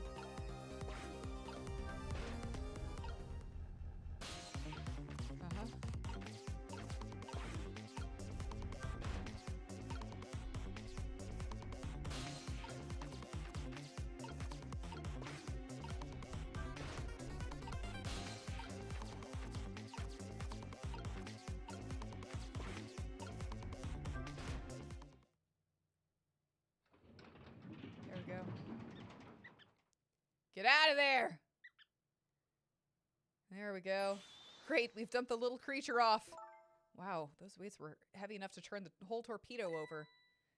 Get out of there! There we go. Great, we've dumped the little creature off. Wow, those weights were heavy enough to turn the whole torpedo over.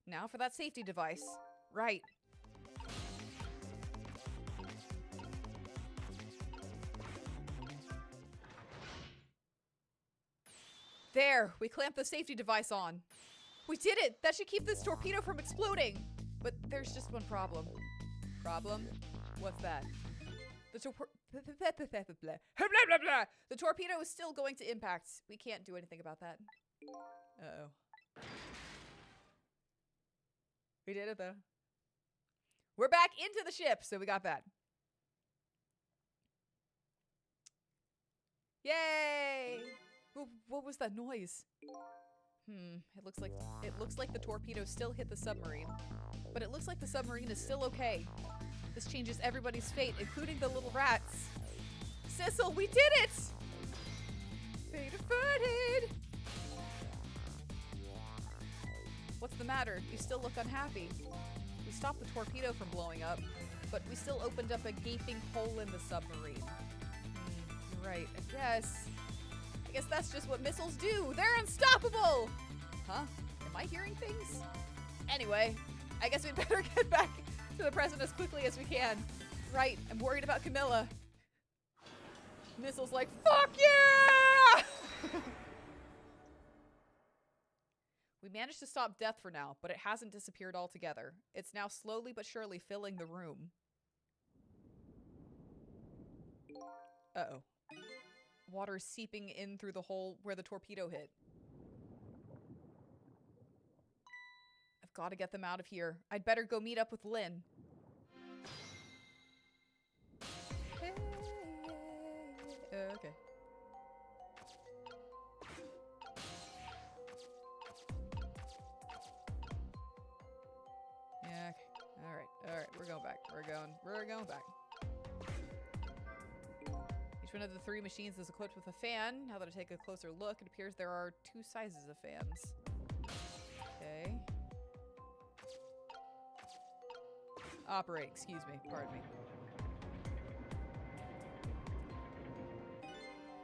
Now for that safety device. Right. There, we clamped the safety device on. We did it! That should keep this torpedo from exploding! But there's just one problem. Problem? What's that? The torpedo is still going to impact. We can't do anything about that. Uh-oh. We did it, though. We're back into the ship, so we got that. Yay! What was that noise? It looks like the torpedo still hit the submarine. But it looks like the submarine is still okay. This changes everybody's fate, including the little rats. Sissel, we did it! Fate averted! What's the matter? You still look unhappy. We stopped the torpedo from blowing up, but we still opened up a gaping hole in the submarine. You're right, I guess that's just what missiles do! They're unstoppable! Huh? Am I hearing things? Anyway, I guess we'd better get back to the present as quickly as we can. Right, I'm worried about Camilla. Missile's like, fuck yeah! We managed to stop death for now, but it hasn't disappeared altogether. It's now slowly but surely filling the room. Uh-oh. Water is seeping in through the hole where the torpedo hit. I've got to get them out of here. I'd better go meet up with Lynn. Okay. Yeah, okay. Alright, we're going back. We're going back. Each one of the 3 machines is equipped with a fan. Now that I take a closer look, it appears there are 2 sizes of fans. Okay. Operate, excuse me, pardon me.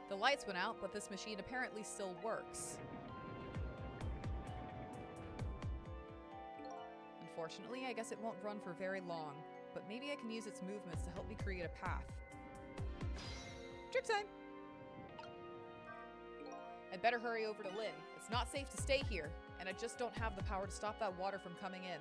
The lights went out, but this machine apparently still works. Unfortunately, I guess it won't run for very long, but maybe I can use its movements to help me create a path. Trick time! I'd better hurry over to Lynn. It's not safe to stay here, and I just don't have the power to stop that water from coming in.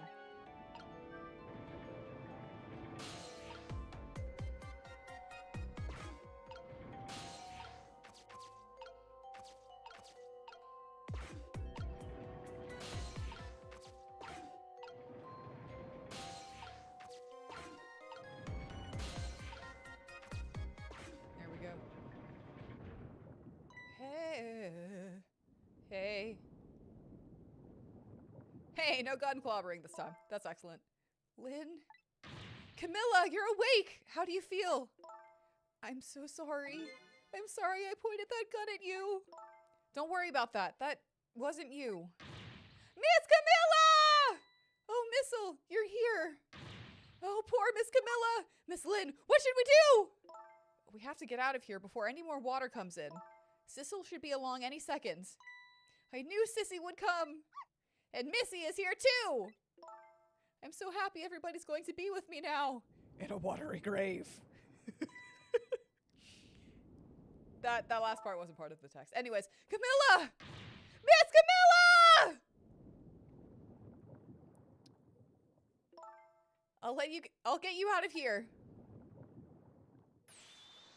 Hey, no gun clobbering this time. That's excellent. Lynn? Camilla, you're awake! How do you feel? I'm so sorry. I'm sorry I pointed that gun at you. Don't worry about that. That wasn't you. Miss Camilla! Oh, Missile, you're here. Oh, poor Miss Camilla. Miss Lynn, what should we do? We have to get out of here before any more water comes in. Sissel should be along any second. I knew Sissy would come. And Missy is here too! I'm so happy everybody's going to be with me now. In a watery grave. That last part wasn't part of the text. Anyways, Camilla! Miss Camilla! I'll get you out of here.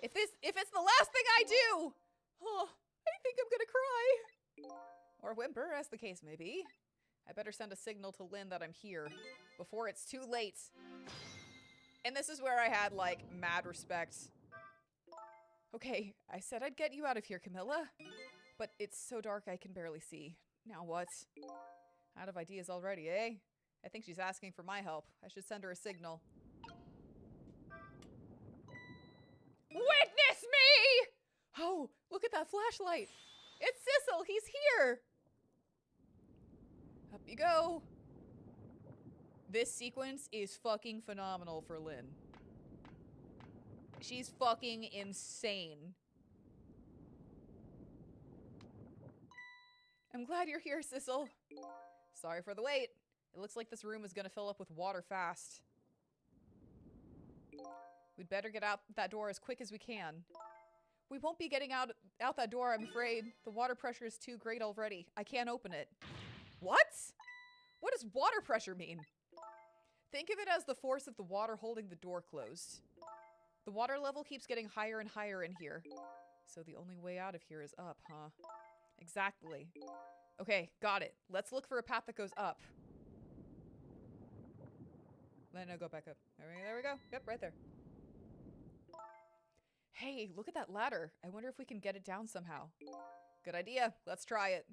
If it's the last thing I do! Oh, I think I'm gonna cry. Or whimper, as the case may be. I better send a signal to Lynn that I'm here before it's too late. And this is where I had, like, mad respect. Okay, I said I'd get you out of here, Camilla. But it's so dark I can barely see. Now what? Out of ideas already, eh? I think she's asking for my help. I should send her a signal. Witness me! Oh, look at that flashlight. It's Sissel, he's here! Up you go. This sequence is fucking phenomenal for Lynn. She's fucking insane. I'm glad you're here, Sissel. Sorry for the wait. It looks like this room is gonna fill up with water fast. We'd better get out that door as quick as we can. We won't be getting out that door, I'm afraid. The water pressure is too great already. I can't open it. What? What does water pressure mean? Think of it as the force of the water holding the door closed. The water level keeps getting higher and higher in here. So the only way out of here is up, huh? Exactly. Okay, got it. Let's look for a path that goes up. No, go back up. There we go. Yep, right there. Hey, look at that ladder. I wonder if we can get it down somehow. Good idea. Let's try it.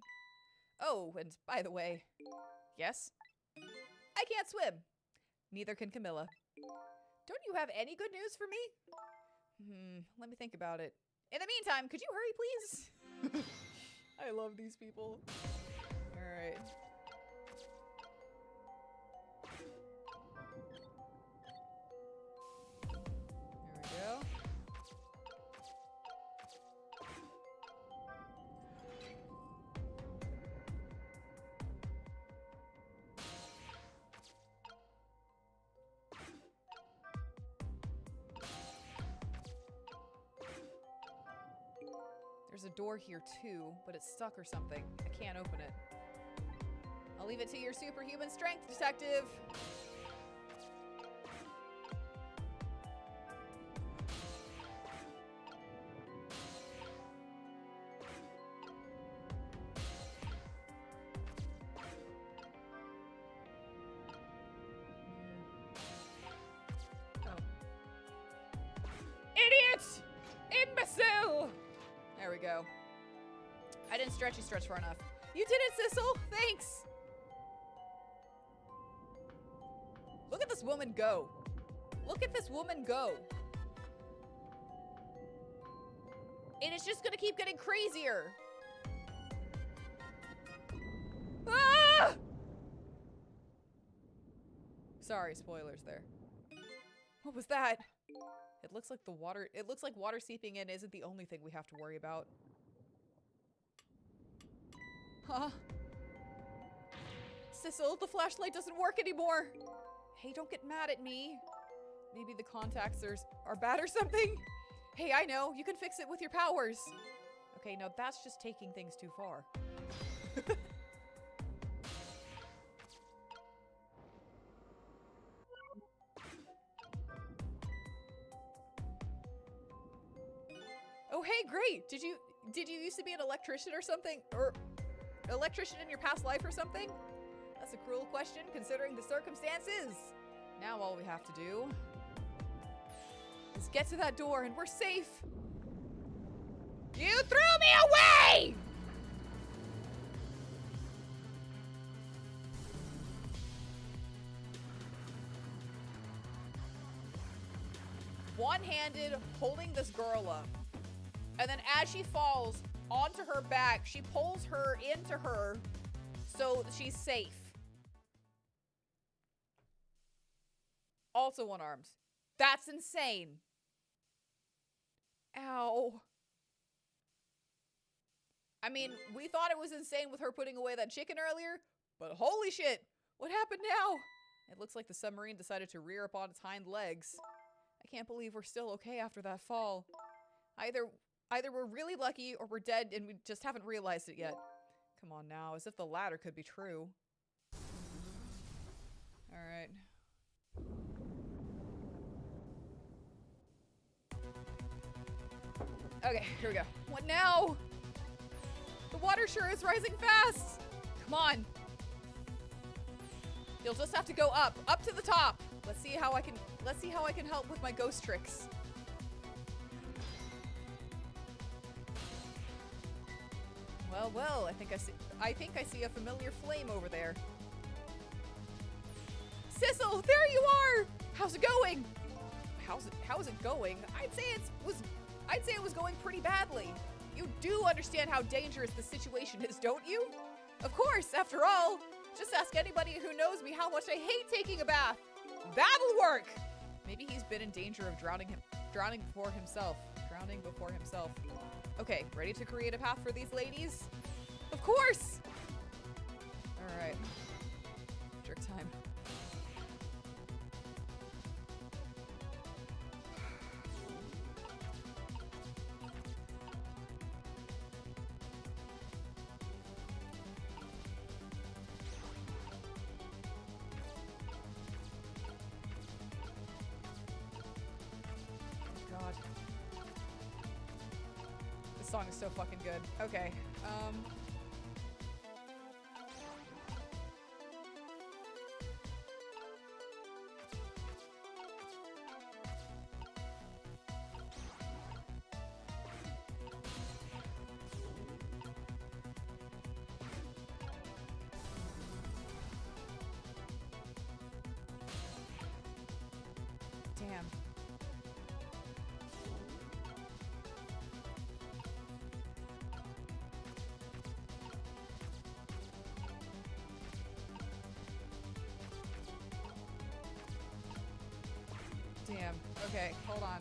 Oh, and by the way, yes? I can't swim. Neither can Camilla. Don't you have any good news for me? Let me think about it. In the meantime, could you hurry, please? I love these people. Alright. There we go. There's a door here too, but it's stuck or something. I can't open it. I'll leave it to your superhuman strength, detective. Oh. Idiot! Imbecile! There we go. I didn't stretch far enough. You did it, Sissel! Thanks! Look at this woman go. Look at this woman go. And it's just gonna keep getting crazier. Ah! Sorry, spoilers there. What was that? It looks like water seeping in isn't the only thing we have to worry about. Huh? Sissel, the flashlight doesn't work anymore. Hey, don't get mad at me. Maybe the contacts are bad or something? Hey, I know. You can fix it with your powers. Okay, no, that's just taking things too far. Oh, hey, great. Did you used to be an electrician or something? Or electrician in your past life or something? That's a cruel question considering the circumstances. Now all we have to do is get to that door and we're safe. You threw me away! One-handed, holding this girl up. And then as she falls onto her back, she pulls her into her so that she's safe. Also unarmed. That's insane. Ow. I mean, we thought it was insane with her putting away that chicken earlier, but holy shit, what happened now? It looks like the submarine decided to rear up on its hind legs. I can't believe we're still okay after that fall. Either we're really lucky or we're dead and we just haven't realized it yet. Come on now, as if the latter could be true. Alright. Okay, here we go. What now? The water sure is rising fast. Come on. You'll just have to go up to the top. Let's see how I can help with my ghost tricks. Well, I think I see a familiar flame over there. Sissel, there you are! How's it going? How is it going? I'd say it was going pretty badly. You do understand how dangerous the situation is, don't you? Of course, after all, just ask anybody who knows me how much I hate taking a bath. That'll work! Maybe he's been in danger of drowning before himself. Okay, ready to create a path for these ladies? Of course! Alright. Trick time. God. This song is so fucking good. Okay, damn. damn. Okay, hold on.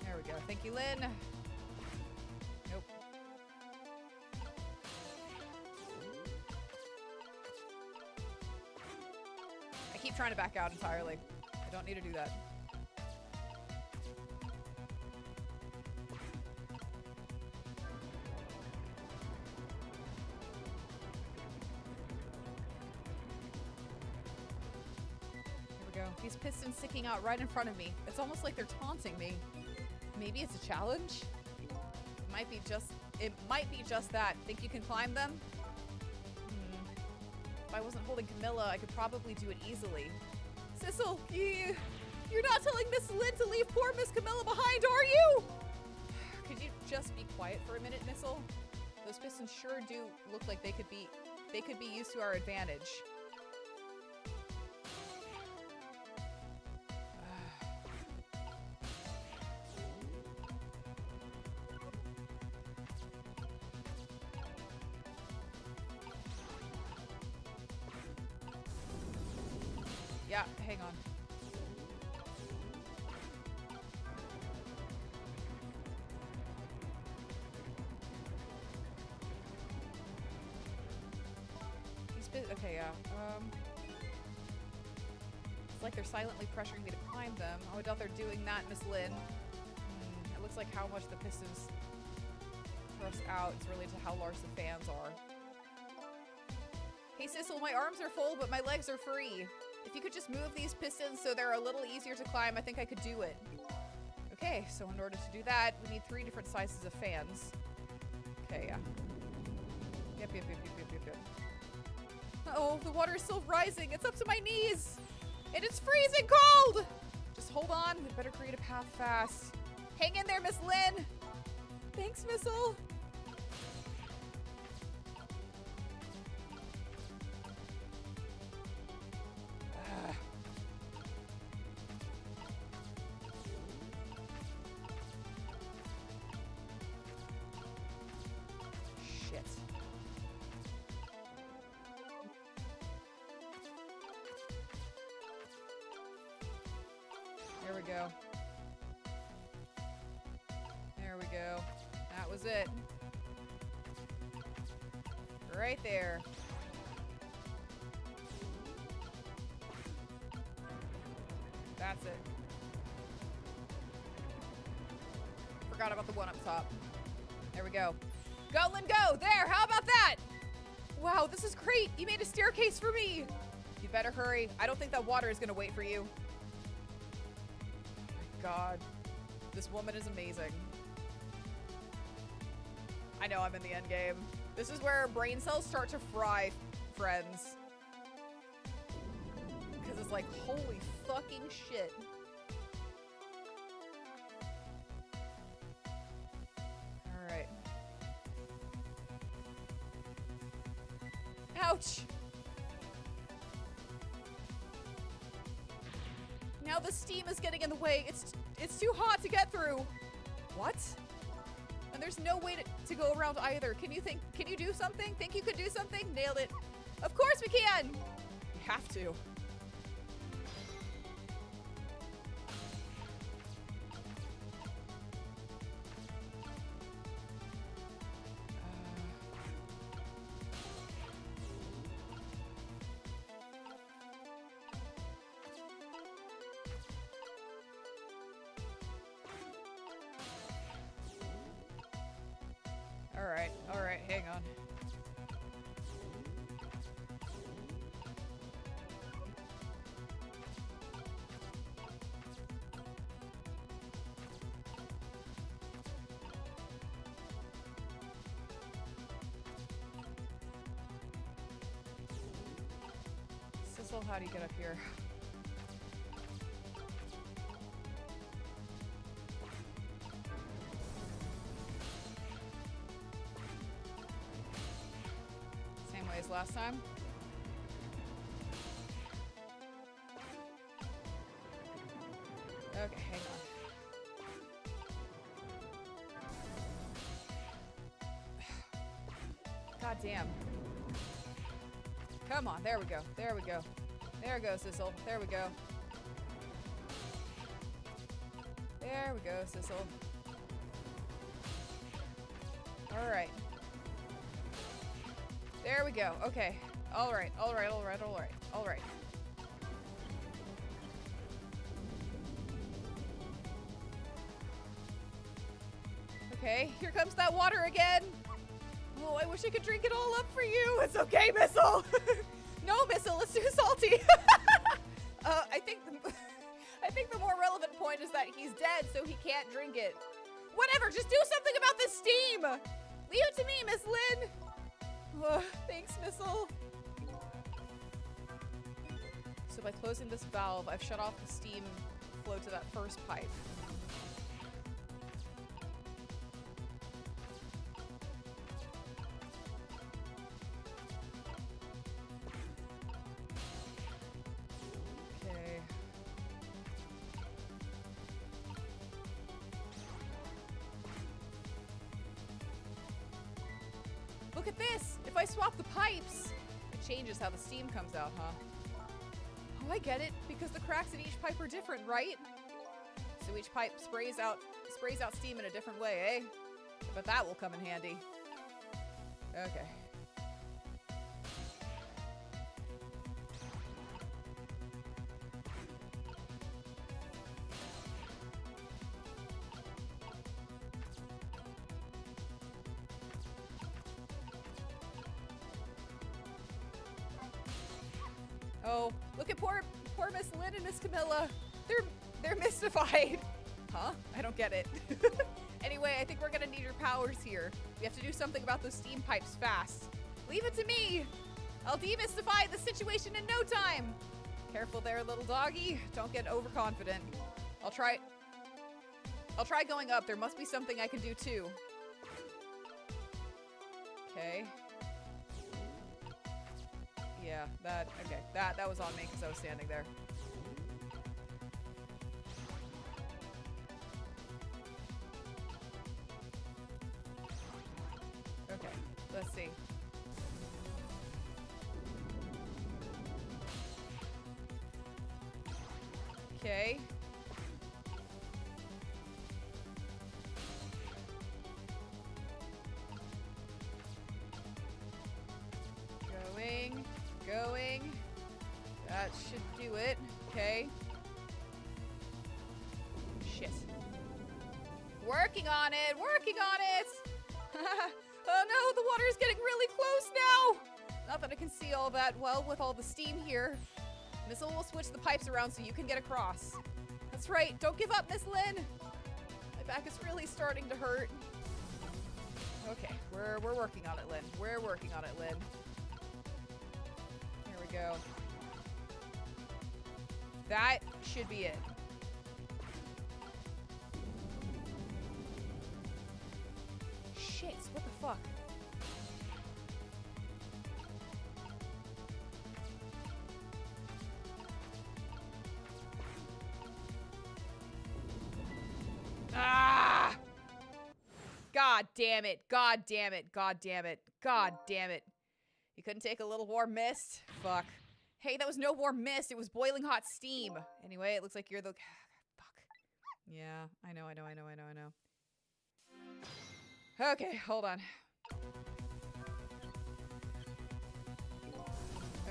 There we go. Thank you, Lynn. Nope. I keep trying to back out entirely. I don't need to do that. These pistons sticking out right in front of me. It's almost like they're taunting me. Maybe it's a challenge? It might be just that. Think you can climb them? If I wasn't holding Camilla, I could probably do it easily. Sissel, you're not telling Miss Lynn to leave poor Miss Camilla behind, are you? Could you just be quiet for a minute, Missile? Those pistons sure do look like they could be used to our advantage. Yeah, hang on. Okay, yeah. It's like they're silently pressuring me to climb them. Oh, I doubt they're doing that, Miss Lynn. It looks like how much the pistons thrust out is related to how large the fans are. Hey, Sissel, my arms are full, but my legs are free. If you could just move these pistons so they're a little easier to climb, I think I could do it. Okay, so in order to do that, we need 3 different sizes of fans. Okay, yeah. Yep. Uh-oh, the water is still rising. It's up to my knees. And it's freezing cold. Just hold on. We'd better create a path fast. Hang in there, Miss Lynn. Thanks, Missile. There we go. That was it. Right there. That's it. Forgot about the one up top. There we go. Go, Lynn, go! There! How about that? Wow, this is great! You made a staircase for me! You better hurry. I don't think that water is gonna wait for you. God, this woman is amazing. I know I'm in the end game. This is where brain cells start to fry, friends. Because it's like, holy fucking shit. Alright. Ouch! Now the steam is getting in the way. It's too hot to get through. What? And there's no way to go around either. Can you do something? Think you could do something? Nailed it. Of course we can! We have to. Alright, hang on. Sissel, how do you get up here? Last time. Okay, hang on. God damn. Come on, there we go. There we go. There goes Sissel. There we go. There we go, Sissel. Alright. There we go. Okay. Alright, alright, alright, alright, alright. Okay, here comes that water again. Oh, I wish I could drink it all up for you. It's okay, Missile. No, Missile, let's do salty. I think the more relevant point is that he's dead, so he can't drink it. Whatever, just do something about this steam. Leave it to me, Miss Lynn. Thanks, Missile. So by closing this valve, I've shut off the steam flow to that first pipe. Okay. Look at this! If I swap the pipes, it changes how the steam comes out, huh? Oh, I get it, because the cracks in each pipe are different, right? So each pipe sprays out steam in a different way, eh? But that will come in handy. Okay. Oh, look at poor Miss Lynn and Miss Camilla. They're mystified. Huh? I don't get it. Anyway, I think we're gonna need your powers here. We have to do something about those steam pipes fast. Leave it to me. I'll demystify the situation in no time. Careful there, little doggy. Don't get overconfident. I'll try going up. There must be something I can do too. Okay. Yeah, okay. That was on me because I was standing there. Okay, let's see. Okay. Going. That should do it. Okay. Shit. Working on it! Working on it! Oh no, the water is getting really close now! Not that I can see all that well with all the steam here. Missile will switch the pipes around so you can get across. That's right, don't give up, Miss Lynn! My back is really starting to hurt. Okay, we're working on it, Lynn. We're working on it, Lynn. Go. That should be it. Shit, what the fuck? Ah! God damn it. God damn it. God damn it. God damn it. You couldn't take a little warm mist? Fuck. Hey, that was no warm mist. It was boiling hot steam. Anyway, it looks like you're the... Fuck. Yeah, I know. Okay, hold on.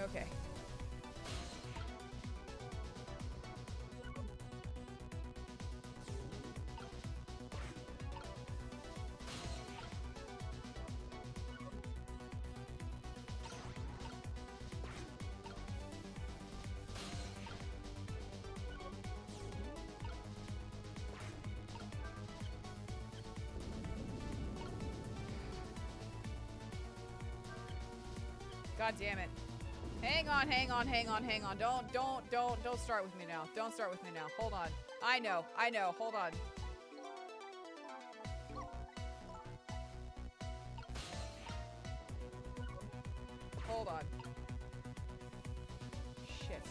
Okay. God damn it. Hang on. Don't start with me now. Don't start with me now. Hold on. I know. Hold on. Hold on. Shit.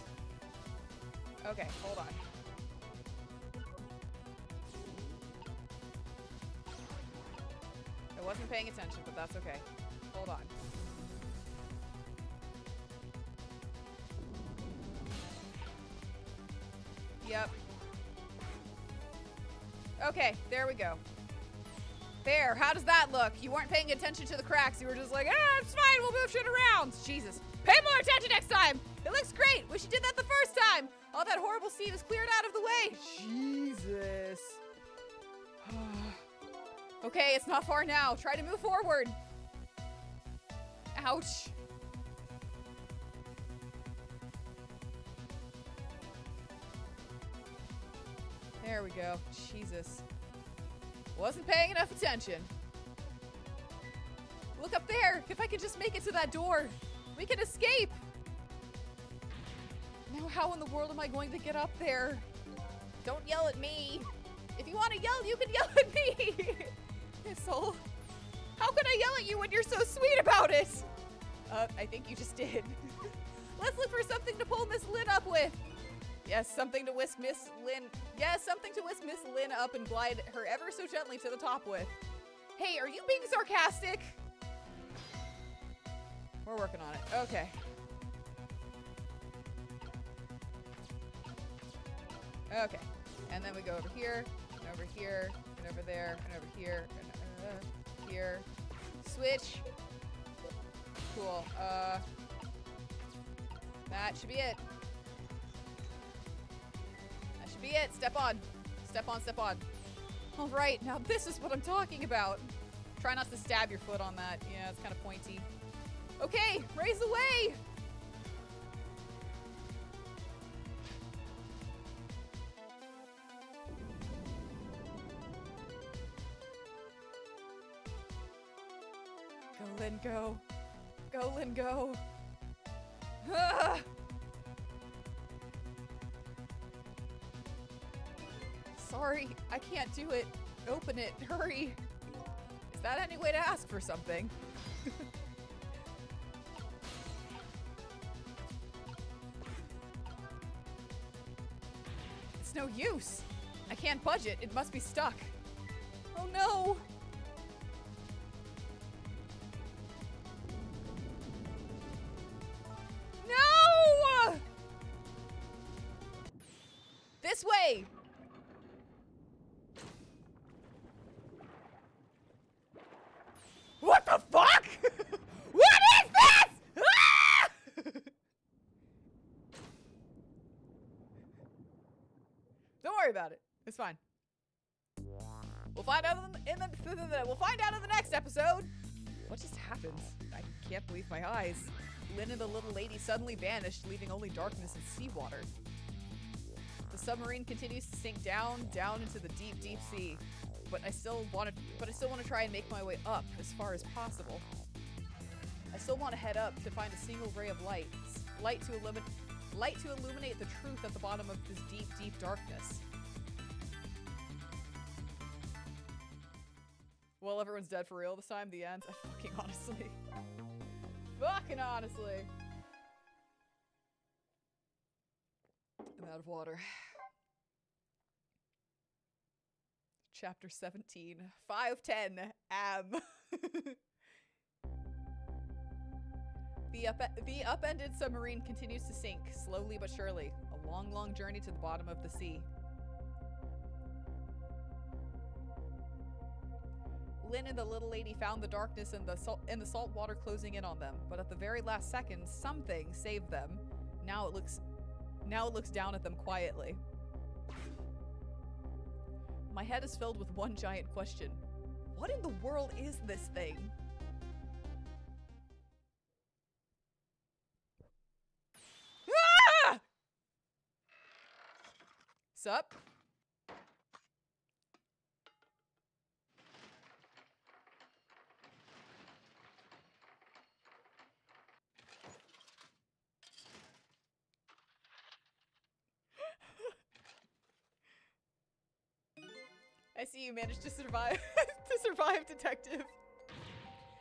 Okay, hold on. I wasn't paying attention, but that's okay. Hold on. Yep. Okay, there we go. There, how does that look? You weren't paying attention to the cracks. You were just like, ah, it's fine, we'll move shit around. Jesus. Pay more attention next time. It looks great. Wish you did that the first time. All that horrible steam is cleared out of the way. Jesus. Okay, it's not far now. Try to move forward. Ouch. There we go. Jesus. Wasn't paying enough attention. Look up there. If I could just make it to that door, we can escape. Now how in the world am I going to get up there? Don't yell at me. If you want to yell, you can yell at me. Thistle. How can I yell at you when you're so sweet about it? I think you just did. Let's look for something to pull Miss Lynn up with. Yes, something to whisk Miss Lynn. Yes, something to whisk Miss Lynn up and glide her ever so gently to the top with. Hey, are you being sarcastic? We're working on it. Okay. Okay. And then we go over here, and over here, and over there, and over here, and here. Switch. Cool. That should be it. That should be it. Step on. Step on, step on. All right, now this is what I'm talking about. Try not to stab your foot on that. Yeah, it's kind of pointy. Okay, raise the way. Go, Lynn, go. Go, Lynn, go. Ah! Sorry, I can't do it. Open it, hurry. Is that any way to ask for something? It's no use. I can't budge it. It must be stuck. Oh no. No! This way. What the fuck? What is this? Ah! Don't worry about it. It's fine. We'll find out in the next episode. What just happened? I can't believe my eyes. Lynn and the little lady suddenly vanished, leaving only darkness and seawater. The submarine continues to sink down into the deep, deep sea. But I still want to try and make my way up as far as possible. I still want to head up to find a single ray of light to illuminate the truth at the bottom of this deep, deep darkness. Well, everyone's dead for real this time. The end. Fucking honestly. Fucking honestly. I'm out of water. Chapter 17. 510 Am. The upended submarine continues to sink, slowly but surely. A long, long journey to the bottom of the sea. Lynn and the little lady found the darkness and the salt water closing in on them, but at the very last second, something saved them. Now it looks down at them quietly. My head is filled with one giant question. What in the world is this thing? Ah! Sup? I see you managed to survive. To survive, detective.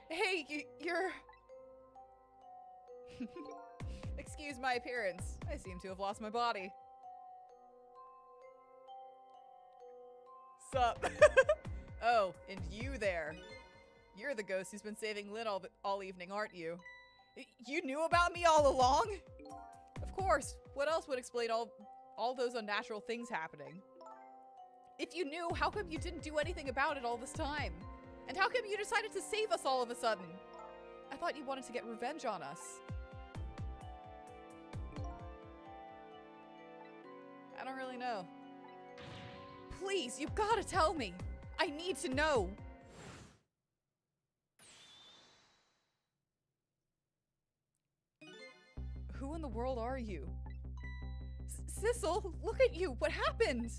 Hey, you're... Excuse my appearance. I seem to have lost my body. Sup? Oh, and you there. You're the ghost who's been saving Lynn all evening, aren't you? You knew about me all along? Of course. What else would explain all all those unnatural things happening. If you knew, how come you didn't do anything about it all this time? And how come you decided to save us all of a sudden? I thought you wanted to get revenge on us. I don't really know. Please, you've got to tell me. I need to know. Who in the world are you? Sissel, look at you. What happened?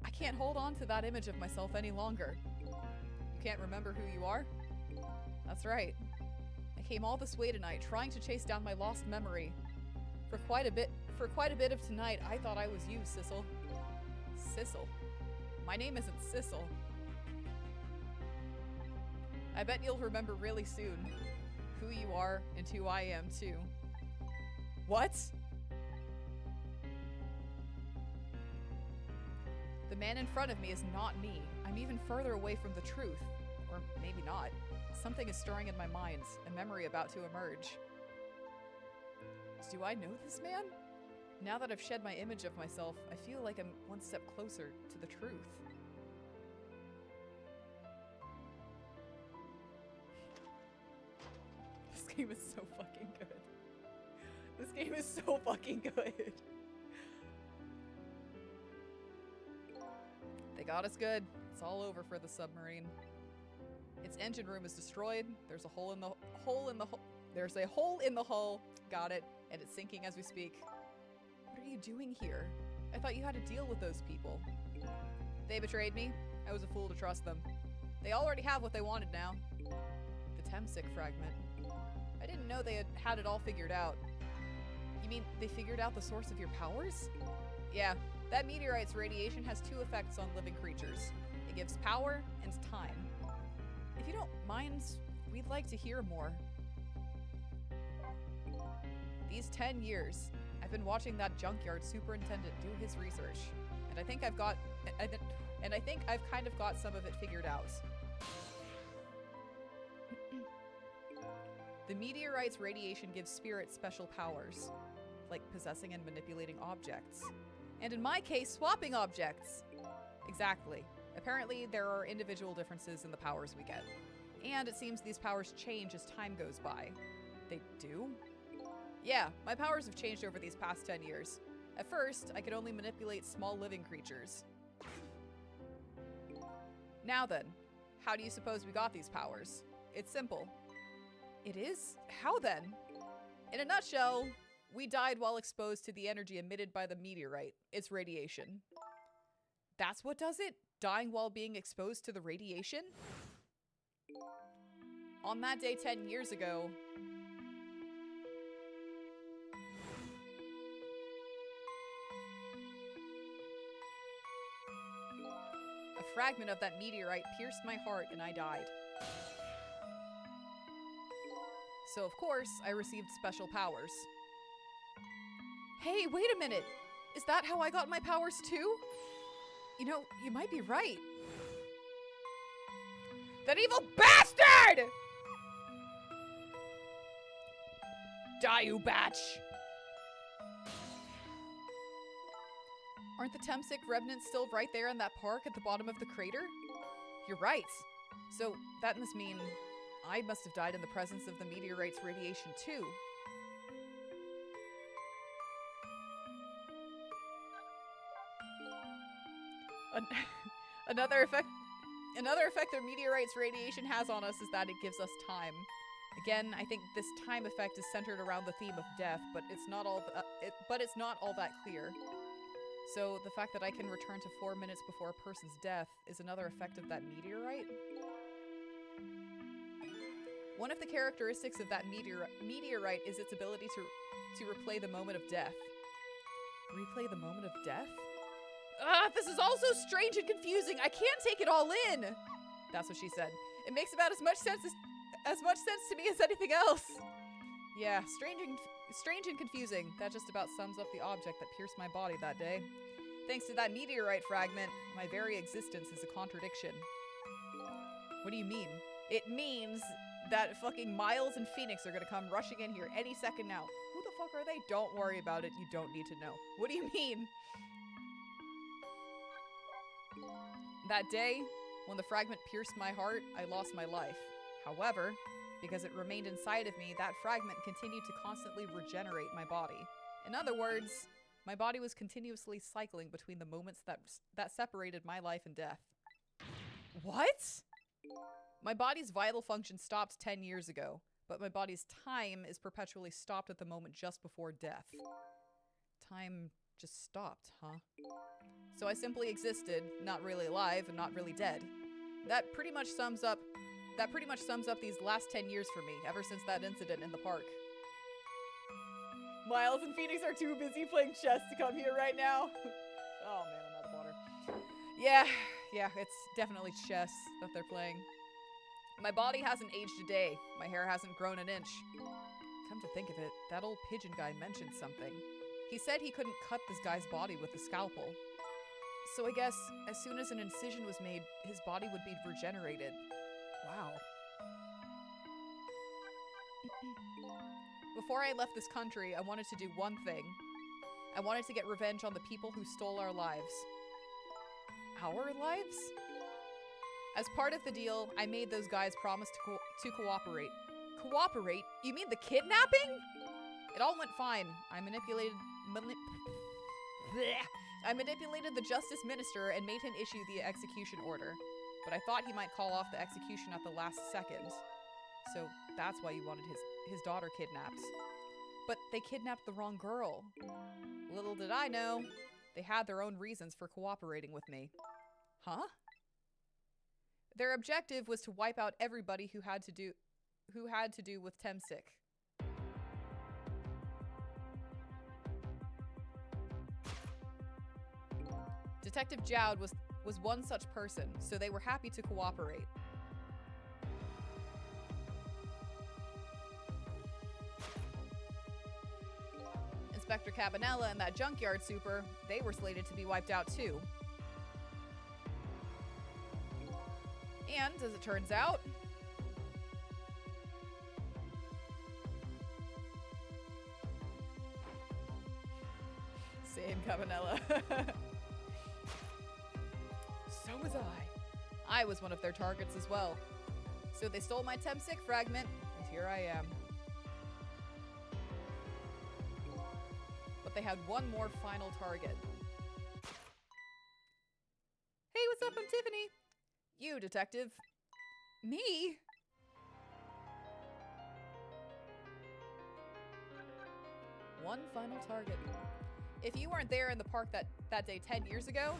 I can't hold on to that image of myself any longer. You can't remember who you are? That's right. I came all this way tonight trying to chase down my lost memory. For quite a bit of tonight, I thought I was you, Sissel. Sissel? My name isn't Sissel. I bet you'll remember really soon who you are and who I am, too. What? The man in front of me is not me. I'm even further away from the truth. Or maybe not. Something is stirring in my mind, a memory about to emerge. Do I know this man? Now that I've shed my image of myself, I feel like I'm one step closer to the truth. This game is so fucking good. This game is so fucking good. They got us good. It's all over for the submarine. Its engine room is destroyed. There's a hole in the hull. Got it. And it's sinking as we speak. What are you doing here? I thought you had to deal with those people. They betrayed me. I was a fool to trust them. They already have what they wanted now. The Temsic fragment. I didn't know they had it all figured out. You mean they figured out the source of your powers? Yeah, that meteorite's radiation has two effects on living creatures. It gives power and time. If you don't mind, we'd like to hear more. These 10 years, I've been watching that junkyard superintendent do his research, and I think I've kind of got some of it figured out. The meteorite's radiation gives spirits special powers, like possessing and manipulating objects. And in my case, swapping objects. Exactly. Apparently, there are individual differences in the powers we get. And it seems these powers change as time goes by. They do? Yeah, my powers have changed over these past 10 years. At first, I could only manipulate small living creatures. Now then, how do you suppose we got these powers? It's simple. It is? How then? In a nutshell, we died while exposed to the energy emitted by the meteorite, its radiation. That's what does it? Dying while being exposed to the radiation? On that day 10 years ago, a fragment of that meteorite pierced my heart and I died. So of course, I received special powers. Hey, wait a minute! Is that how I got my powers too? You know, you might be right. That evil bastard! Die, you batch! Aren't the Temsic remnants still right there in that park at the bottom of the crater? You're right. So that must mean I must have died in the presence of the meteorite's radiation too. Another effect that meteorite's radiation has on us is that it gives us time. Again, I think this time effect is centered around the theme of death, but it's not all that clear. So the fact that I can return to 4 minutes before a person's death is another effect of that meteorite. One of the characteristics of that meteorite is its ability to replay the moment of death. Replay the moment of death? This is all so strange and confusing. I can't take it all in. That's what she said. It makes about as much sense to me as anything else. Yeah, strange and confusing. That just about sums up the object that pierced my body that day. Thanks to that meteorite fragment, my very existence is a contradiction. What do you mean? It means that fucking Miles and Phoenix are gonna come rushing in here any second now. Who the fuck are they? Don't worry about it. You don't need to know. What do you mean? That day, when the fragment pierced my heart, I lost my life. However, because it remained inside of me, that fragment continued to constantly regenerate my body. In other words, my body was continuously cycling between the moments that separated my life and death. What? My body's vital function stopped 10 years ago, but my body's time is perpetually stopped at the moment just before death. Time just stopped, huh? So I simply existed, not really alive and not really dead. That pretty much sums up these last 10 years for me, ever since that incident in the park. Miles and Phoenix are too busy playing chess to come here right now. Oh man, I'm out of water. Yeah, it's definitely chess that they're playing. My body hasn't aged a day. My hair hasn't grown an inch. Come to think of it, that old pigeon guy mentioned something. He said he couldn't cut this guy's body with a scalpel. So I guess as soon as an incision was made, his body would be regenerated. Wow. Before I left this country, I wanted to do one thing. I wanted to get revenge on the people who stole our lives. Our lives? As part of the deal, I made those guys promise to cooperate. Cooperate? You mean the kidnapping? It all went fine. I manipulated the Justice Minister and made him issue the execution order. But I thought he might call off the execution at the last second. So that's why you wanted his daughter kidnapped. But they kidnapped the wrong girl. Little did I know, they had their own reasons for cooperating with me. Huh? Their objective was to wipe out everybody who had to do with Temsic. Detective Jowd was one such person, so they were happy to cooperate. Inspector Cabanella and that junkyard super, they were slated to be wiped out too. And, as it turns out, same Cabanella. So was I. I was one of their targets as well. So they stole my Temsic fragment, and here I am. But they had one more final target. Hey, what's up? I'm Tiffany. You, detective. Me? One final target. If you weren't there in the park that day 10 years ago,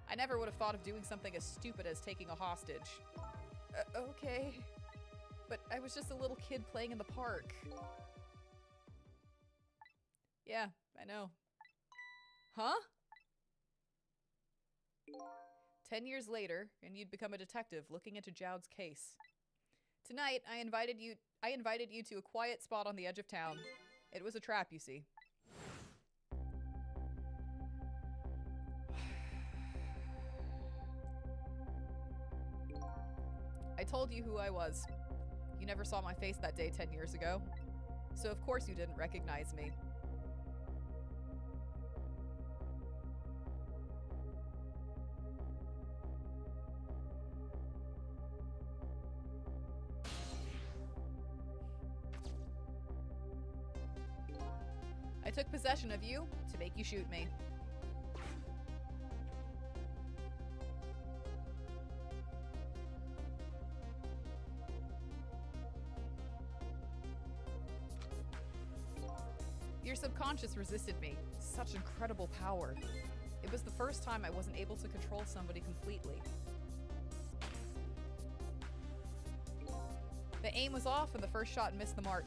I never would have thought of doing something as stupid as taking a hostage. Okay. But I was just a little kid playing in the park. Yeah, I know. Huh? 10 years later, and you'd become a detective looking into Jowd's case. Tonight, I invited you to a quiet spot on the edge of town. It was a trap, you see. I told you who I was. You never saw my face that day 10 years ago. So of course you didn't recognize me. I took possession of you to make you shoot me. Your subconscious resisted me. Such incredible power. It was the first time I wasn't able to control somebody completely. The aim was off and the first shot missed the mark.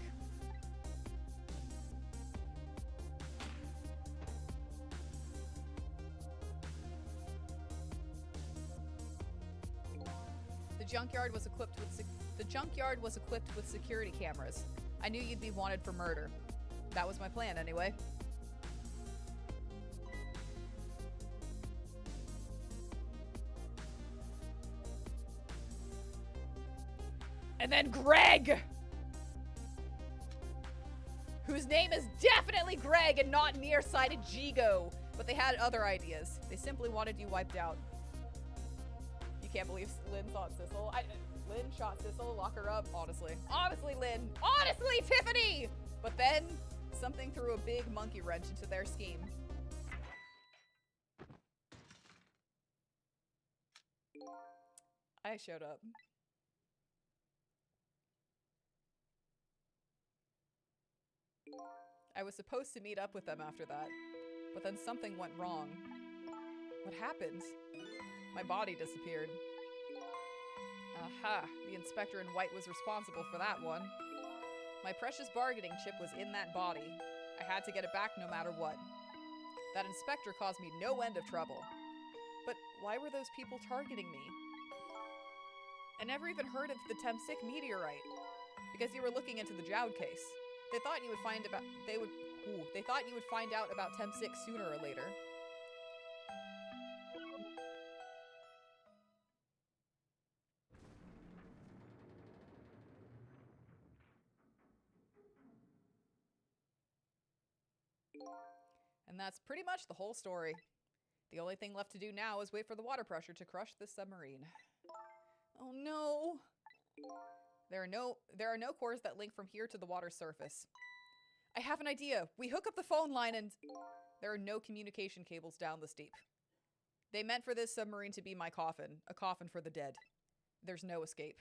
The junkyard was equipped with security cameras. I knew you'd be wanted for murder. That was my plan, anyway. And then Greg! whose name is definitely Greg and not nearsighted Jigo. But they had other ideas. They simply wanted you wiped out. You can't believe Lynn shot Sissel. Lynn shot Sissel, lock her up. Honestly. Honestly, Lynn. Honestly, Tiffany! But then, something threw a big monkey wrench into their scheme. I showed up. I was supposed to meet up with them after that, but then something went wrong. What happened? My body disappeared. Aha, the inspector in white was responsible for that one. My precious bargaining chip was in that body. I had to get it back no matter what. That inspector caused me no end of trouble. But why were those people targeting me? I never even heard of the Temsic meteorite, because you were looking into the Jowd case. They thought you would find out about Temsic sooner or later. And that's pretty much the whole story. The only thing left to do now is wait for the water pressure to crush this submarine. Oh no! There are no cores that link from here to the water's surface. I have an idea. We hook up the phone line and there are no communication cables down this deep. They meant for this submarine to be my coffin, a coffin for the dead. There's no escape.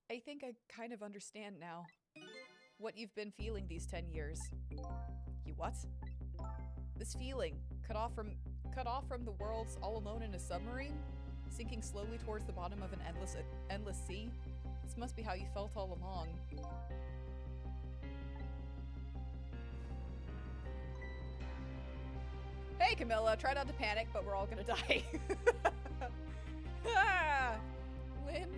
I think I kind of understand now what you've been feeling these 10 years. You what? This feeling, cut off from the worlds, all alone in a submarine, sinking slowly towards the bottom of an endless sea. This must be how you felt all along. Hey Camilla, try not to panic, but we're all gonna die. Ah, Lynn?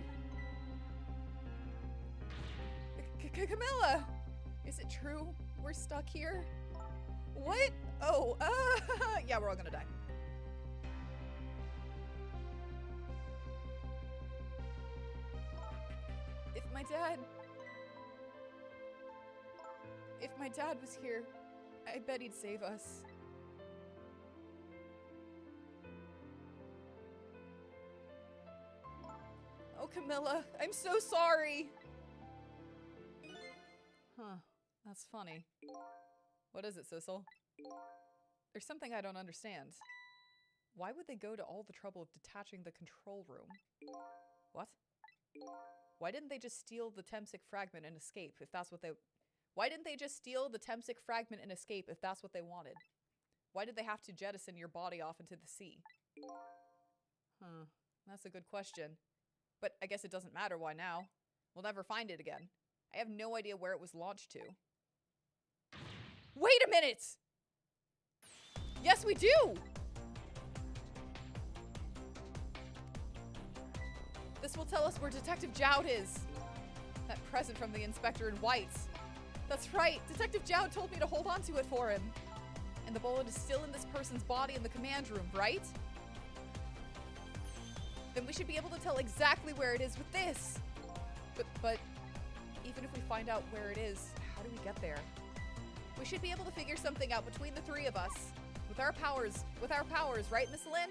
Camilla! Is it true? We're stuck here? What? Oh, yeah, we're all gonna die. If my dad was here, I bet he'd save us. Oh, Camilla, I'm so sorry. Huh, that's funny. What is it, Sissel? There's something I don't understand. Why would they go to all the trouble of detaching the control room? What? Why didn't they just steal the Temsic fragment and escape if that's what they... Why didn't they just steal the Temsic fragment and escape if that's what they wanted? Why did they have to jettison your body off into the sea? Huh, that's a good question. But I guess it doesn't matter why now. We'll never find it again. I have no idea where it was launched to. Wait a minute! Yes, we do! This will tell us where Detective Jowd is. That present from the inspector in white. That's right, Detective Jowd told me to hold on to it for him. And the bullet is still in this person's body in the command room, right? Then we should be able to tell exactly where it is with this. But even if we find out where it is, how do we get there? We should be able to figure something out between the three of us. With our powers, right, Miss Lynn?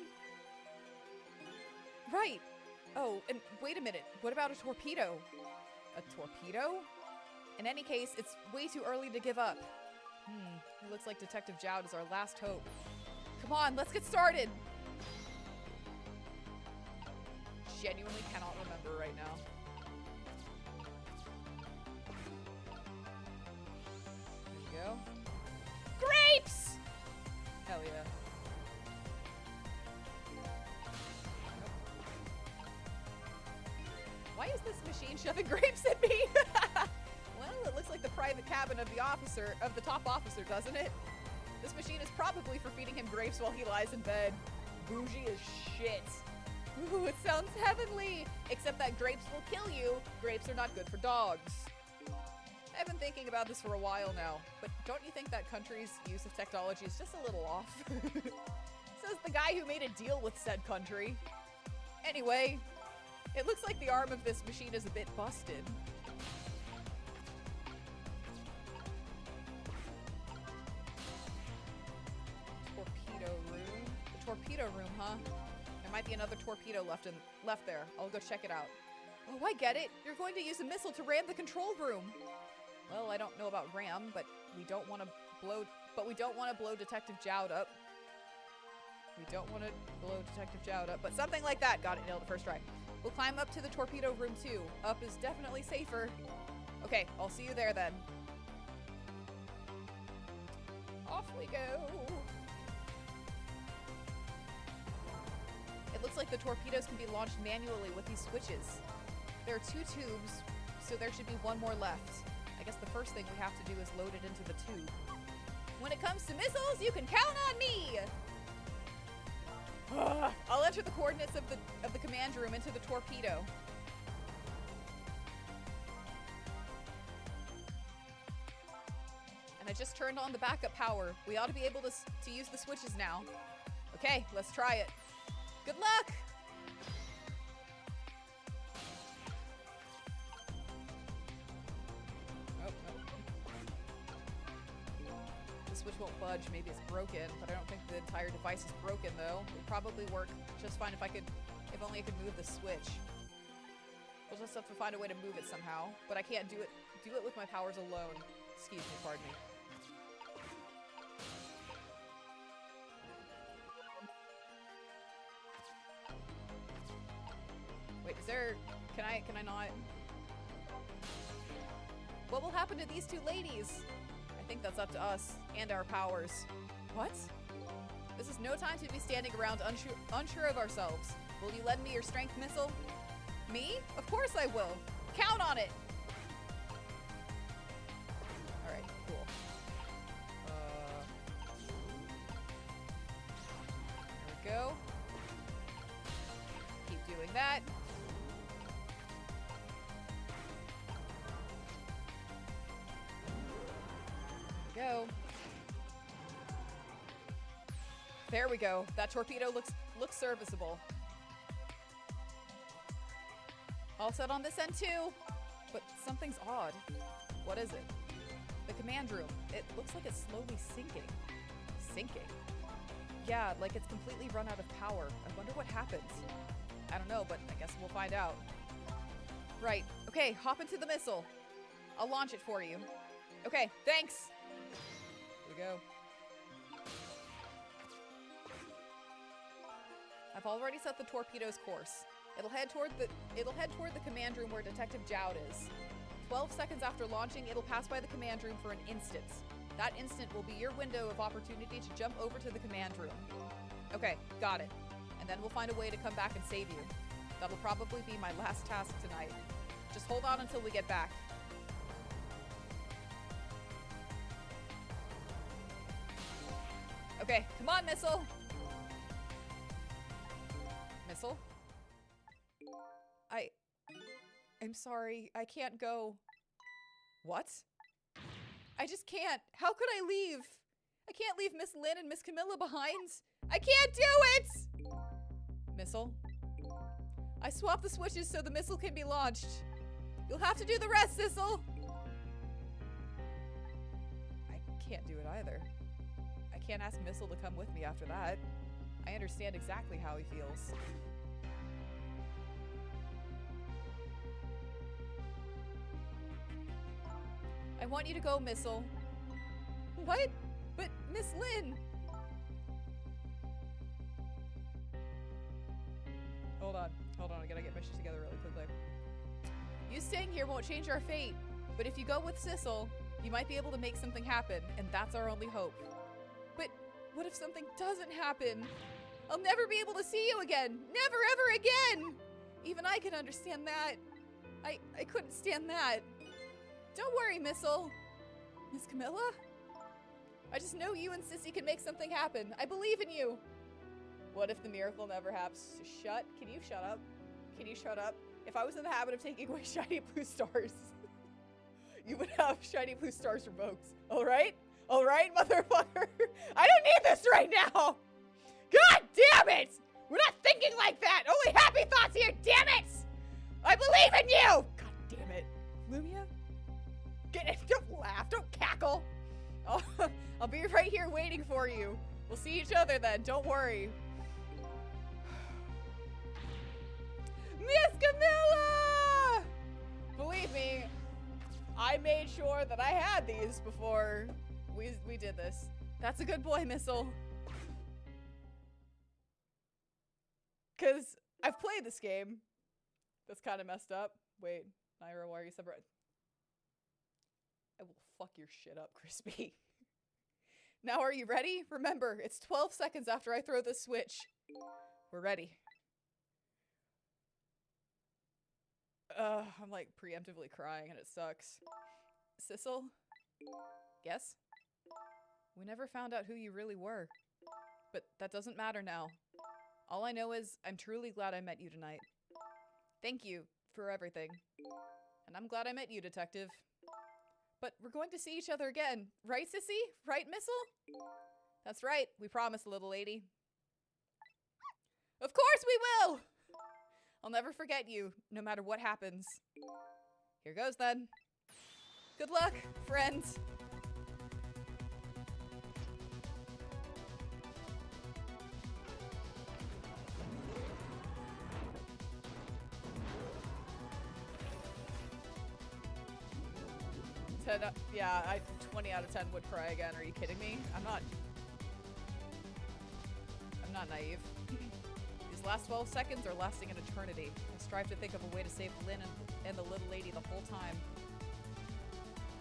Right. Oh, and wait a minute. What about a torpedo? A torpedo? In any case, it's way too early to give up. It looks like Detective Jowd is our last hope. Come on, let's get started! Genuinely cannot remember right now. There we go. Grapes! Hell yeah. Why is this machine shoving grapes at me? Well, it looks like the private cabin of the top officer, doesn't it? This machine is probably for feeding him grapes while he lies in bed. Bougie as shit. Ooh, it sounds heavenly! Except that grapes will kill you. Grapes are not good for dogs. I've been thinking about this for a while now, but don't you think that country's use of technology is just a little off? Says the guy who made a deal with said country. Anyway, It looks like the arm of this machine is a bit busted. Torpedo room. The torpedo room, huh? There might be another torpedo left there. I'll go check it out. Oh, I get it. You're going to use a missile to ram the control room. Well, I don't know about ram, but we don't want to blow. But we don't want to blow Detective Jowd up. We don't want to blow Detective Jowd up, but something like that. Got it. Nailed it first try. We'll climb up to the torpedo room too. Up is definitely safer. Okay, I'll see you there then. Off we go. It looks like the torpedoes can be launched manually with these switches. There are 2 tubes, so there should be 1 more left. I guess the first thing we have to do is load it into the tube. When it comes to missiles, you can count on me! I'll enter the coordinates of the command room into the torpedo. And I just turned on the backup power. We ought to be able to use the switches now. Okay, let's try it. Good luck! Switch won't budge. Maybe it's broken, but I don't think the entire device is broken though. It would probably work just fine if only I could move the switch. We'll just have to find a way to move it somehow, but I can't do it with my powers alone. Excuse me, pardon me. Wait, can I not? What will happen to these 2 ladies? I think that's up to us and our powers. What? This is no time to be standing around unsure of ourselves. Will you lend me your strength missile? Me? Of course I will. Count on it. All right, cool. There we go. Keep doing that. Go. There we go. That torpedo looks serviceable. All set on this end too, but something's odd. What is it? The command room. It looks like it's slowly sinking. Sinking? Yeah, like it's completely run out of power. I wonder what happens. I don't know, but I guess we'll find out. Right. Okay, hop into the missile. I'll launch it for you. Okay, thanks. Here we go. I've already set the torpedo's course. It'll head toward the command room where Detective Jowd is. 12 seconds after launching, it'll pass by the command room for an instant. That instant will be your window of opportunity to jump over to the command room. Okay, got it. And then we'll find a way to come back and save you. That'll probably be my last task tonight. Just hold on until we get back. Okay, come on, missile! Missile? I'm sorry, I can't go. What? I just can't. How could I leave? I can't leave Miss Lynn and Miss Camilla behind. I can't do it! Missile? I swapped the switches so the missile can be launched. You'll have to do the rest, Sissel! I can't do it either. I can't ask Missile to come with me after that. I understand exactly how he feels. I want you to go, Missile. What? But Miss Lynn! Hold on, I gotta get my shit together really quickly. You staying here won't change our fate, but if you go with Sissel, you might be able to make something happen, and that's our only hope. But what if something doesn't happen? I'll never be able to see you again! Never ever again! Even I can understand that. I couldn't stand that. Don't worry, Missile. Miss Camilla? I just know you and Sissy can make something happen. I believe in you. What if the miracle never happens? Can you shut up? Can you shut up? If I was in the habit of taking away shiny blue stars, you would have shiny blue stars revoked. Alright? Alright, motherfucker? I don't need this right now! God damn it! We're not thinking like that! Only happy thoughts here, damn it! I believe in you! God damn it. Lumia? Get it. Don't laugh. Don't cackle. I'll be right here waiting for you. We'll see each other then. Don't worry. Miss Camilla! Believe me, I made sure that I had these before we did this. That's a good boy, Missile. Because I've played this game. That's kind of messed up. Wait, Nayra, why are you separate? I will fuck your shit up, Crispy. Now are you ready? Remember, it's 12 seconds after I throw this switch. We're ready. I'm like preemptively crying and it sucks. Sissel? Yes? We never found out who you really were. But that doesn't matter now. All I know is I'm truly glad I met you tonight. Thank you for everything. And I'm glad I met you, Detective. But we're going to see each other again. Right, Sissy? Right, Missile? That's right. We promise, little lady. Of course we will! I'll never forget you, no matter what happens. Here goes, then. Good luck, friends. Yeah, 20 out of 10 would cry again. Are you kidding me? I'm not naive. These last 12 seconds are lasting an eternity. I strive to think of a way to save Lynn and the little lady the whole time.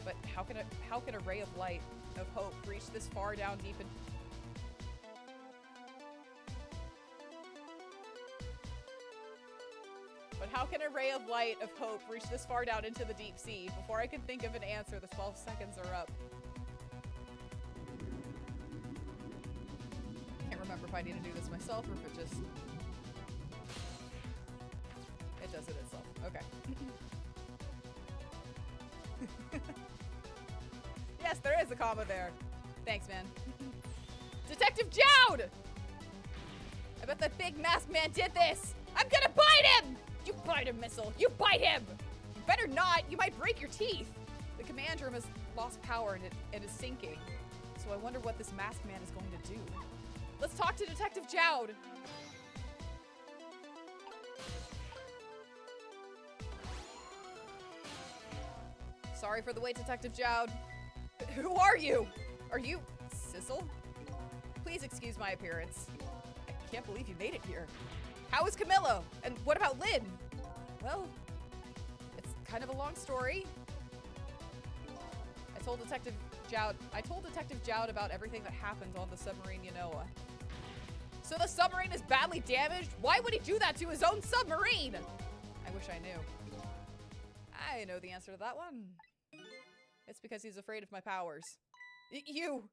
But how can a ray of light, of hope, reach this far down deep in... But how can a ray of light of hope reach this far down into the deep sea? Before I can think of an answer, the 12 seconds are up. Can't remember if I need to do this myself or if it just... It does it itself. Okay. Yes, there is a comma there. Thanks, man. Detective Jowd! I bet that big masked man did this! I'm gonna bite him! You bite him, Missile! You bite him! You better not! You might break your teeth! The command room has lost power and is sinking. So I wonder what this masked man is going to do. Let's talk to Detective Jowd! Sorry for the wait, Detective Jowd. Who are you? Are you Sissel? Please excuse my appearance. I can't believe you made it here. How is Camillo? And what about Lynn? Well, it's kind of a long story. I told Detective Jowd about everything that happened on the submarine Yanoa. So the submarine is badly damaged? Why would he do that to his own submarine? I wish I knew. I know the answer to that one. It's because he's afraid of my powers. You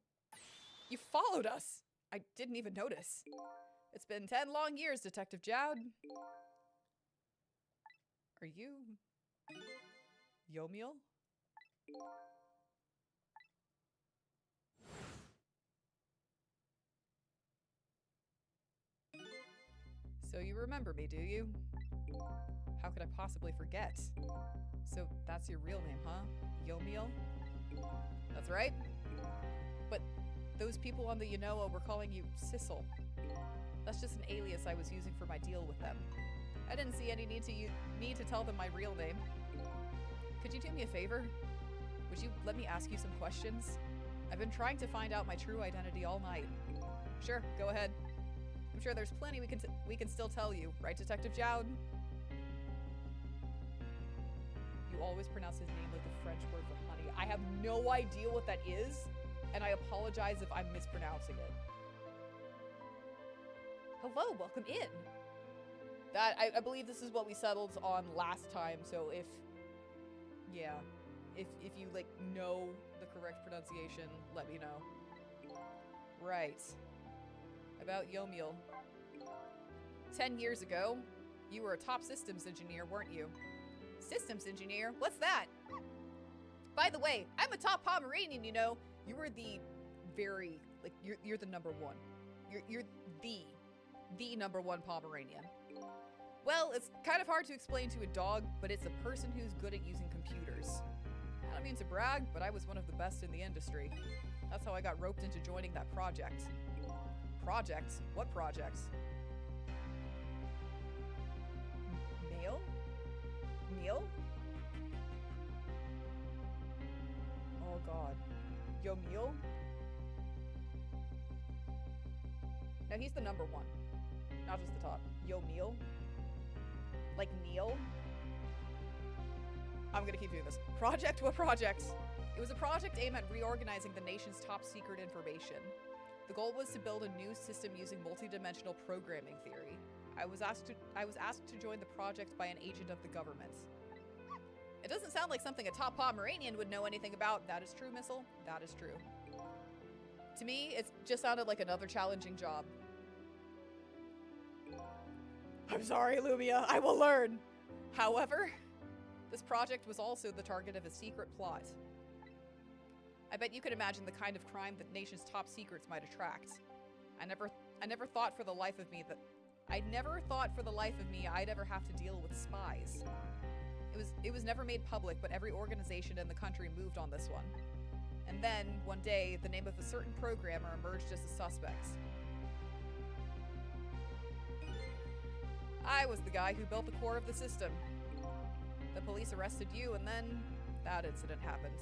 followed us. I didn't even notice. It's been 10 long years, Detective Jowd. Are you... Yomiel? So you remember me, do you? How could I possibly forget? So that's your real name, huh? Yomiel? That's right. But those people on the Yanoa were calling you Sissel. That's just an alias I was using for my deal with them. I didn't see any need to tell them my real name. Could you do me a favor? Would you let me ask you some questions? I've been trying to find out my true identity all night. Sure, go ahead. I'm sure there's plenty we can still tell you, right, Detective Jowd? You always pronounce his name like the French word for honey. I have no idea what that is, and I apologize if I'm mispronouncing it. Hello, welcome in. I believe this is what we settled on last time, so if you like know the correct pronunciation, let me know. Right. About Yomiel. 10 years ago, you were a top systems engineer, weren't you? Systems engineer? What's that? By the way, I'm a top Pomeranian, you know. You were the very, like, you're the number one. You're the number one Pomeranian. Well, it's kind of hard to explain to a dog, but it's a person who's good at using computers. I don't mean to brag, but I was one of the best in the industry. That's how I got roped into joining that project. Project? What project? Meal? Meal? Oh god. Yo, Meal? No, he's the number one. Not just the top. Yo, Meal? Like Neil? I'm gonna keep doing this. Project? What project? It was a project aimed at reorganizing the nation's top secret information. The goal was to build a new system using multidimensional programming theory. I was asked to join the project by an agent of the government. It doesn't sound like something a top Pomeranian would know anything about. That is true, Missile. That is true. To me, it just sounded like another challenging job. I'm sorry, Lumia. I will learn. However, this project was also the target of a secret plot. I bet you could imagine the kind of crime that nation's top secrets might attract. I never thought for the life of me I'd ever have to deal with spies. It was never made public, but every organization in the country moved on this one. And then, one day, the name of a certain programmer emerged as a suspect. I was the guy who built the core of the system. The police arrested you, and then that incident happened.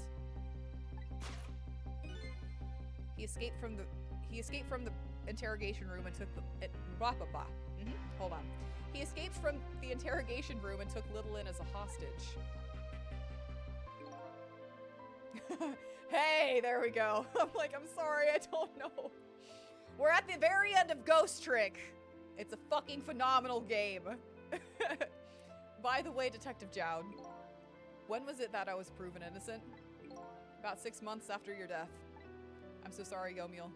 He escaped from the interrogation room and took the hold on. He escaped from the interrogation room and took Little-In as a hostage. Hey, there we go. I'm like, I'm sorry, I don't know. We're at the very end of Ghost Trick. It's a fucking phenomenal game. By the way, Detective Jowd, when was it that I was proven innocent? About 6 months after your death. I'm so sorry, Yomiel.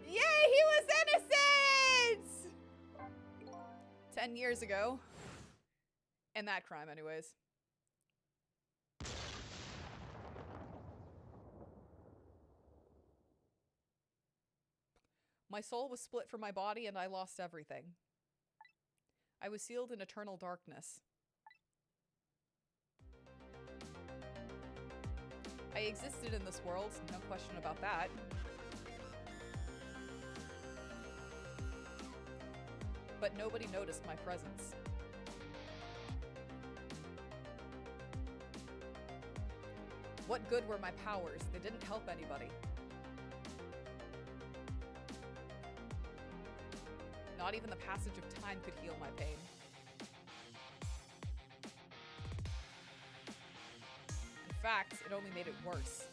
Yay, he was innocent! 10 years ago. And that crime, anyways. My soul was split from my body and I lost everything. I was sealed in eternal darkness. I existed in this world, no question about that. But nobody noticed my presence. What good were my powers? They didn't help anybody. Not even the passage of time could heal my pain. In fact, it only made it worse.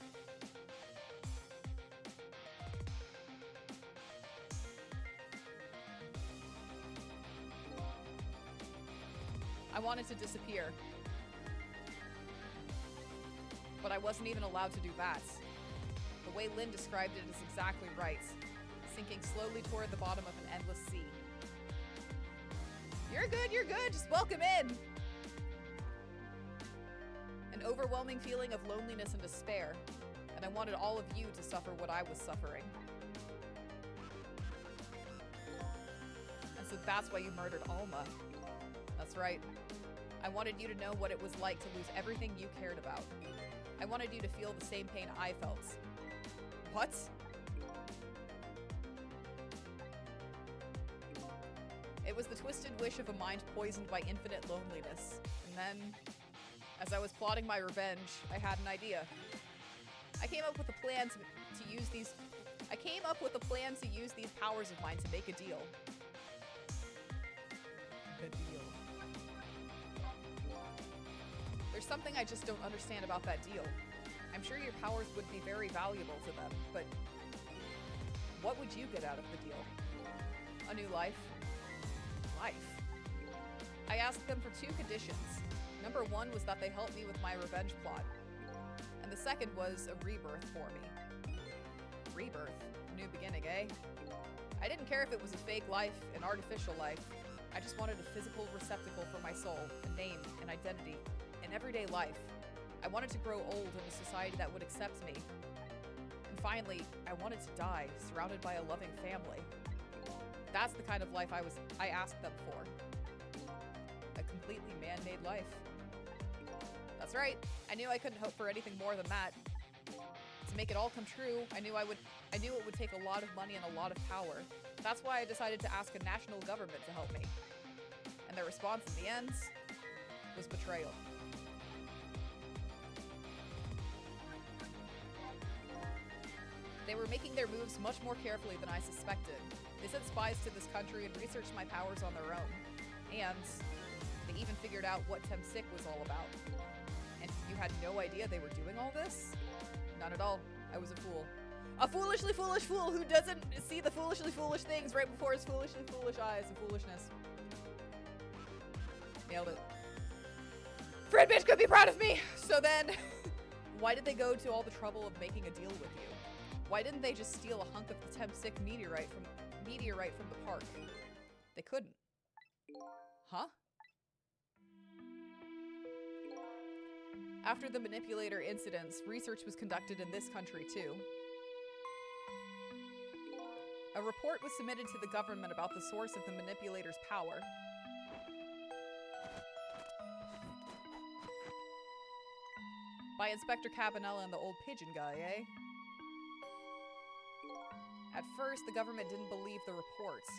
I wanted to disappear. But I wasn't even allowed to do that. The way Lynn described it is exactly right. Sinking slowly toward the bottom of an endless sea. You're good, just welcome in! An overwhelming feeling of loneliness and despair, and I wanted all of you to suffer what I was suffering. And so that's why you murdered Alma. That's right. I wanted you to know what it was like to lose everything you cared about. I wanted you to feel the same pain I felt. What? It was the twisted wish of a mind poisoned by infinite loneliness. And then, as I was plotting my revenge, I had an idea. I came up with a plan to use these powers of mine to make a deal. The deal. There's something I just don't understand about that deal. I'm sure your powers would be very valuable to them, but what would you get out of the deal? A new life? I asked them for 2 conditions. Number 1 was that they help me with my revenge plot. And the second was a rebirth for me. Rebirth? New beginning, eh? I didn't care if it was a fake life, an artificial life. I just wanted a physical receptacle for my soul, a name, an identity, an everyday life. I wanted to grow old in a society that would accept me. And finally, I wanted to die, surrounded by a loving family. That's the kind of life I asked them for. A completely man-made life. That's right. I knew I couldn't hope for anything more than that. To make it all come true, I knew it would take a lot of money and a lot of power. That's why I decided to ask a national government to help me. And their response in the end was betrayal. They were making their moves much more carefully than I suspected. They sent spies to this country and researched my powers on their own. And they even figured out what Temsic was all about. And you had no idea they were doing all this? Not at all. I was a fool. A foolishly foolish fool who doesn't see the foolishly foolish things right before his foolishly foolish eyes of foolishness. Nailed it. Fred bitch could be proud of me! So then, why did they go to all the trouble of making a deal with you? Why didn't they just steal a hunk of the Temsic meteorite from the park? They couldn't. Huh? After the manipulator incidents, research was conducted in this country too. A report was submitted to the government about the source of the manipulator's power. By Inspector Cabanella and the old pigeon guy, eh? At first, the government didn't believe the reports.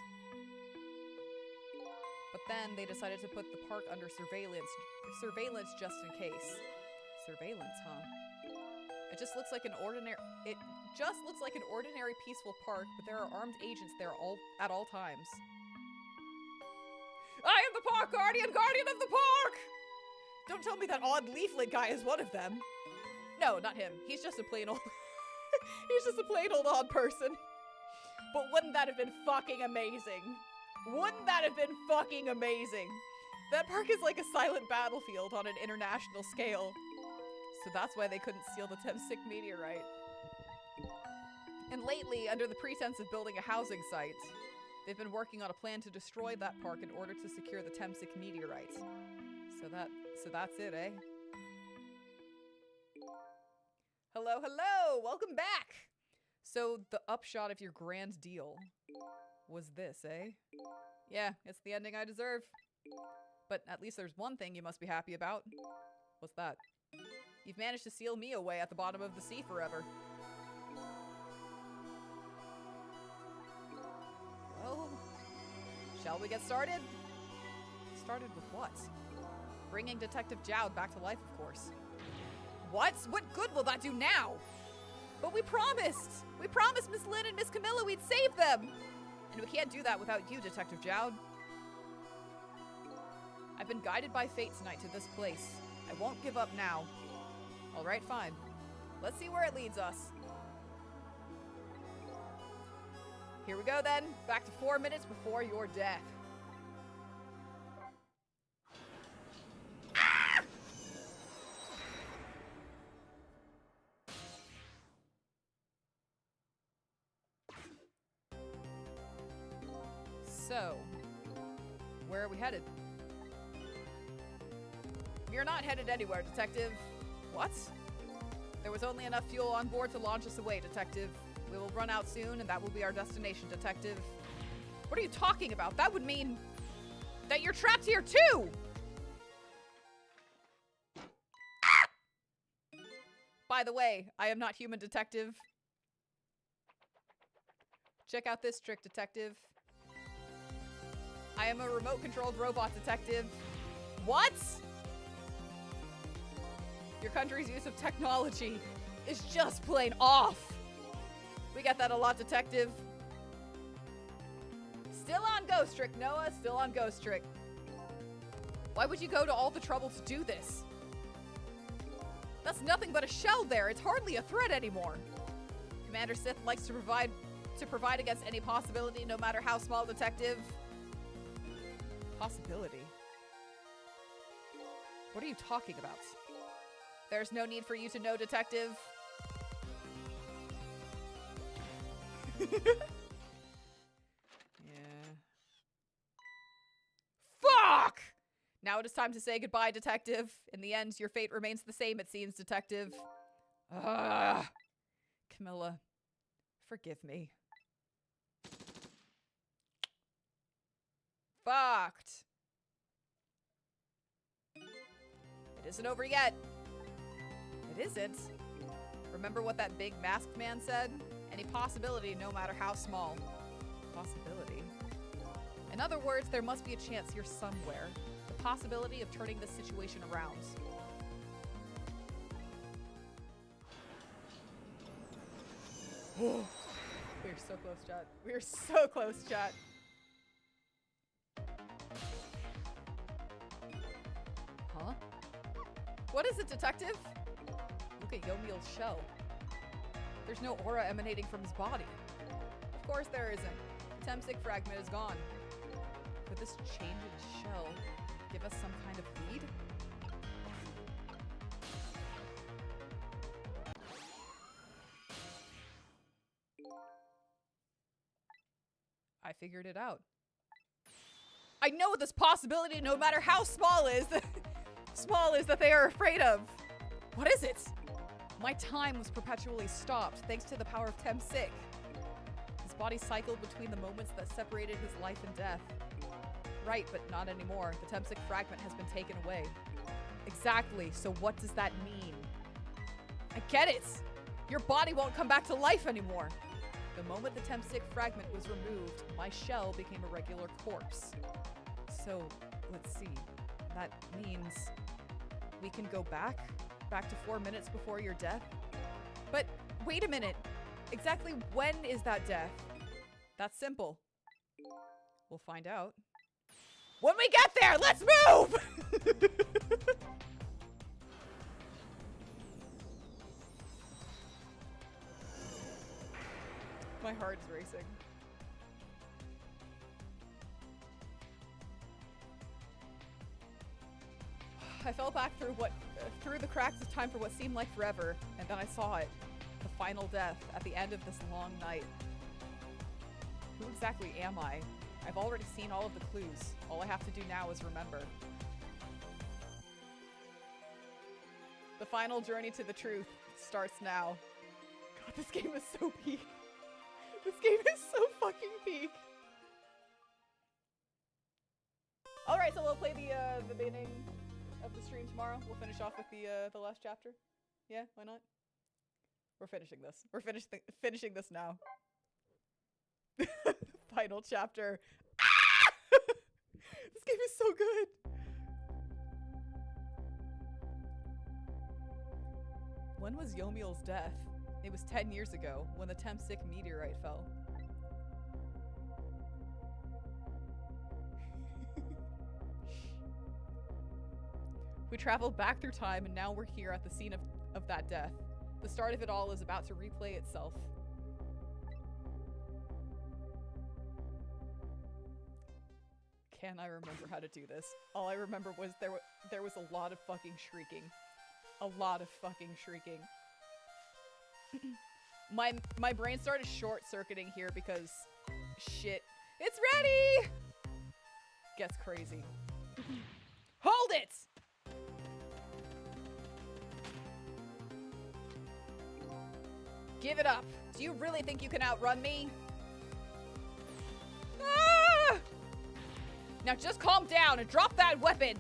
But then they decided to put the park under surveillance just in case. Surveillance, huh? It just looks like an ordinary peaceful park, but there are armed agents there at all times. I am the park guardian of the park! Don't tell me that odd leaflet guy is one of them. No, not him. He's just a plain old he's just a plain old odd person. But wouldn't that have been fucking amazing? Wouldn't that have been fucking amazing? That park is like a silent battlefield on an international scale. So that's why they couldn't steal the Temsic meteorite. And lately, under the pretense of building a housing site, they've been working on a plan to destroy that park in order to secure the Temsic meteorite. So that's it, eh? Hello, hello! Welcome back! So the upshot of your grand deal was this, eh? Yeah, it's the ending I deserve. But at least there's one thing you must be happy about. What's that? You've managed to seal me away at the bottom of the sea forever. Well, shall we get started? Started with what? Bringing Detective Jowd back to life, of course. What? What good will that do now? But we promised! We promised Miss Lynn and Miss Camilla we'd save them! And we can't do that without you, Detective Jowd. I've been guided by fate tonight to this place. I won't give up now. Alright, fine. Let's see where it leads us. Here we go then. Back to 4 minutes before your death. Ah! So, where are we headed? We're not headed anywhere, Detective. What? There was only enough fuel on board to launch us away, Detective. We will run out soon, and that will be our destination, Detective. What are you talking about? That would mean that you're trapped here, too! Ah! By the way, I am not human, Detective. Check out this trick, Detective. I am a remote-controlled robot, Detective. What? Your country's use of technology is just plain off. We get that a lot, Detective. Still on Ghost Trick, Noah. Still on Ghost Trick. Why would you go to all the trouble to do this? That's nothing but a shell there. It's hardly a threat anymore. Commander Sith likes to provide against any possibility, no matter how small, Detective. Possibility? What are you talking about? There's no need for you to know, Detective. Yeah. Fuck! Now it is time to say goodbye, Detective. In the end, your fate remains the same, it seems, Detective. Ugh. Camilla, forgive me. fucked. It isn't over yet. It isn't. Remember what that big masked man said? Any possibility, no matter how small. Possibility? In other words, there must be a chance here somewhere. The possibility of turning this situation around. We're so close, chat. We're so close, chat. Huh? What is it, detective? Look at Yomiel's shell. There's no aura emanating from his body. Of course there isn't. The Temsic fragment is gone. Could this change in his shell give us some kind of lead? I figured it out. I know this possibility, no matter how small is, that they are afraid of. What is it? My time was perpetually stopped thanks to the power of Temsic. His body cycled between the moments that separated his life and death. Right, but not anymore. The Temsic fragment has been taken away. Exactly, so what does that mean? I get it! Your body won't come back to life anymore. The moment the Temsic fragment was removed, my shell became a regular corpse. So, let's see. That means we can go back? Back to 4 minutes before your death? But wait a minute. Exactly when is that death? That's simple. We'll find out. When we get there, let's move! My heart is racing. I fell back through the cracks of time for what seemed like forever, and then I saw it. The final death at the end of this long night. Who exactly am I? I've already seen all of the clues. All I have to do now is remember. The final journey to the truth starts now. God, this game is so peak. This game is so fucking peak. Alright, so we'll play the beginning of the stream tomorrow. We'll finish off with the last chapter. Yeah, why not? We're finishing this. We're finishing this now. Final chapter. Ah! This game is so good. When was Yomiel's death? It was 10 years ago, when the Temsic meteorite fell. We traveled back through time, and now we're here at the scene of that death. The start of it all is about to replay itself. Can I remember how to do this? All I remember was there was a lot of fucking shrieking. A lot of fucking shrieking. My brain started short-circuiting here because shit. It's ready! Gets crazy. Hold it! Give it up. Do you really think you can outrun me? Ah! Now just calm down and drop that weapon.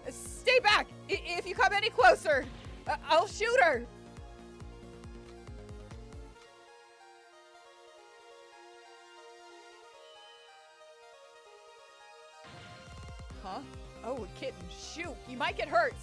Stay back. If you come any closer, I'll shoot her. Huh? Oh, kitten, shoot. You might get hurt.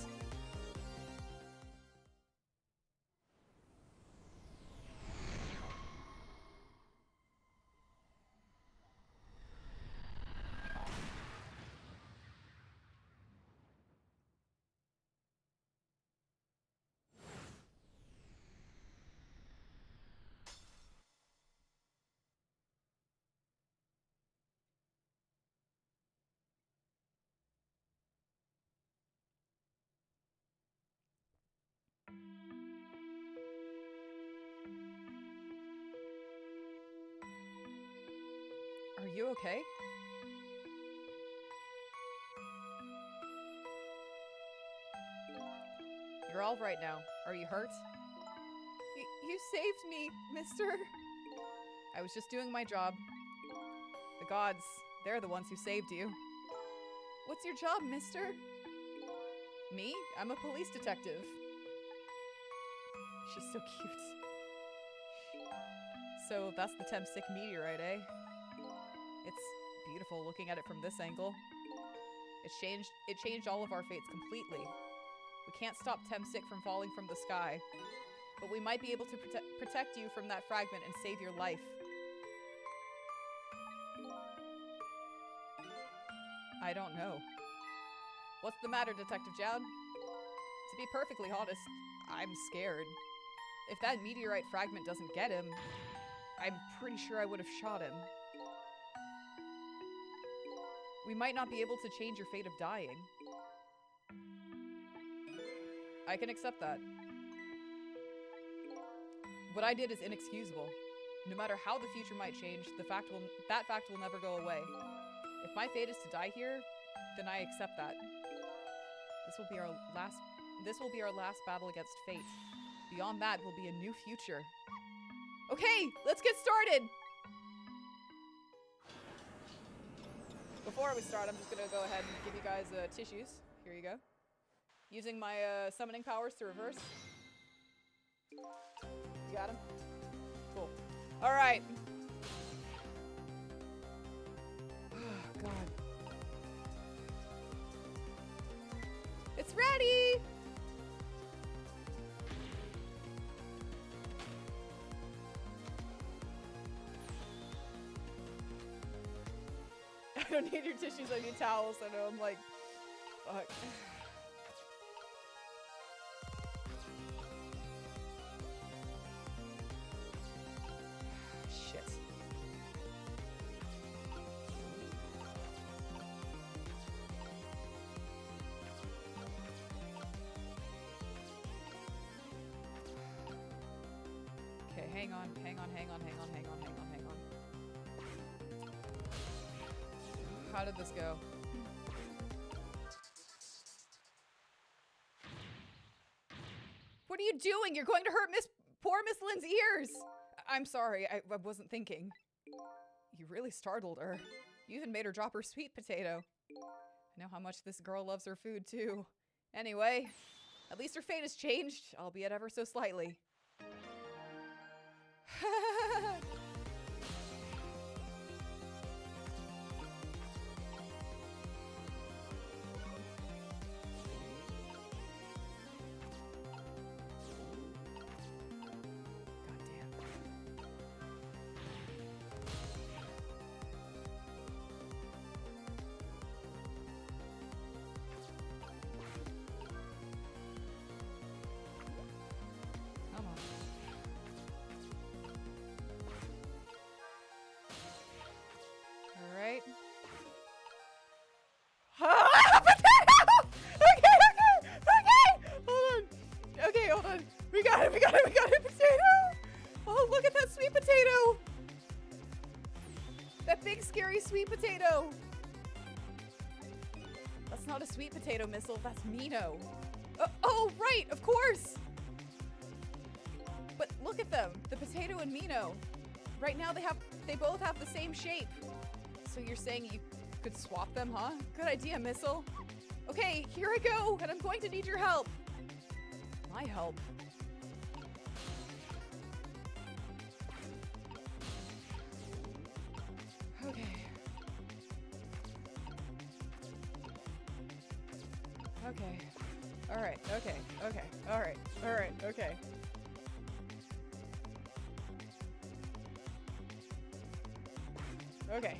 Are you okay? You're all right now. Are you hurt? You saved me, mister. I was just doing my job. The gods, They're the ones who saved you. What's your job, mister? Me? I'm a police detective. She's so cute. So that's the Temsic meteorite, eh? It's beautiful looking at it from this angle. It changed all of our fates completely. We can't stop Temsic from falling from the sky, but we might be able to protect you from that fragment and save your life. I don't know. What's the matter, Detective Jowd? To be perfectly honest, I'm scared. If that meteorite fragment doesn't get him, I'm pretty sure I would have shot him. We might not be able to change your fate of dying. I can accept that. What I did is inexcusable. No matter how the future might change, that fact will never go away. If my fate is to die here, then I accept that. This will be our last battle against fate. Beyond that will be a new future. Okay, let's get started! Before we start, I'm just gonna go ahead and give you guys tissues. Here you go. Using my summoning powers to reverse. You got him? Cool. Alright. Oh, God. It's ready! I don't need your tissues, I need towels. I know, I'm like, fuck. Shit. Okay, hang on. How did this go? What are you doing? You're going to hurt poor Miss Lynn's ears! I'm sorry, I wasn't thinking. You really startled her. You even made her drop her sweet potato. I know how much this girl loves her food, too. Anyway, at least her fate has changed, albeit ever so slightly. Sweet potato! That's not a sweet potato missile, that's Mino. Oh, right, of course! But look at them, the potato and Mino. Right now they both have the same shape. So you're saying you could swap them, huh? Good idea, Missile. Okay, here I go, and I'm going to need your help. My help? Okay. Okay. Alright, okay, alright, okay. Okay.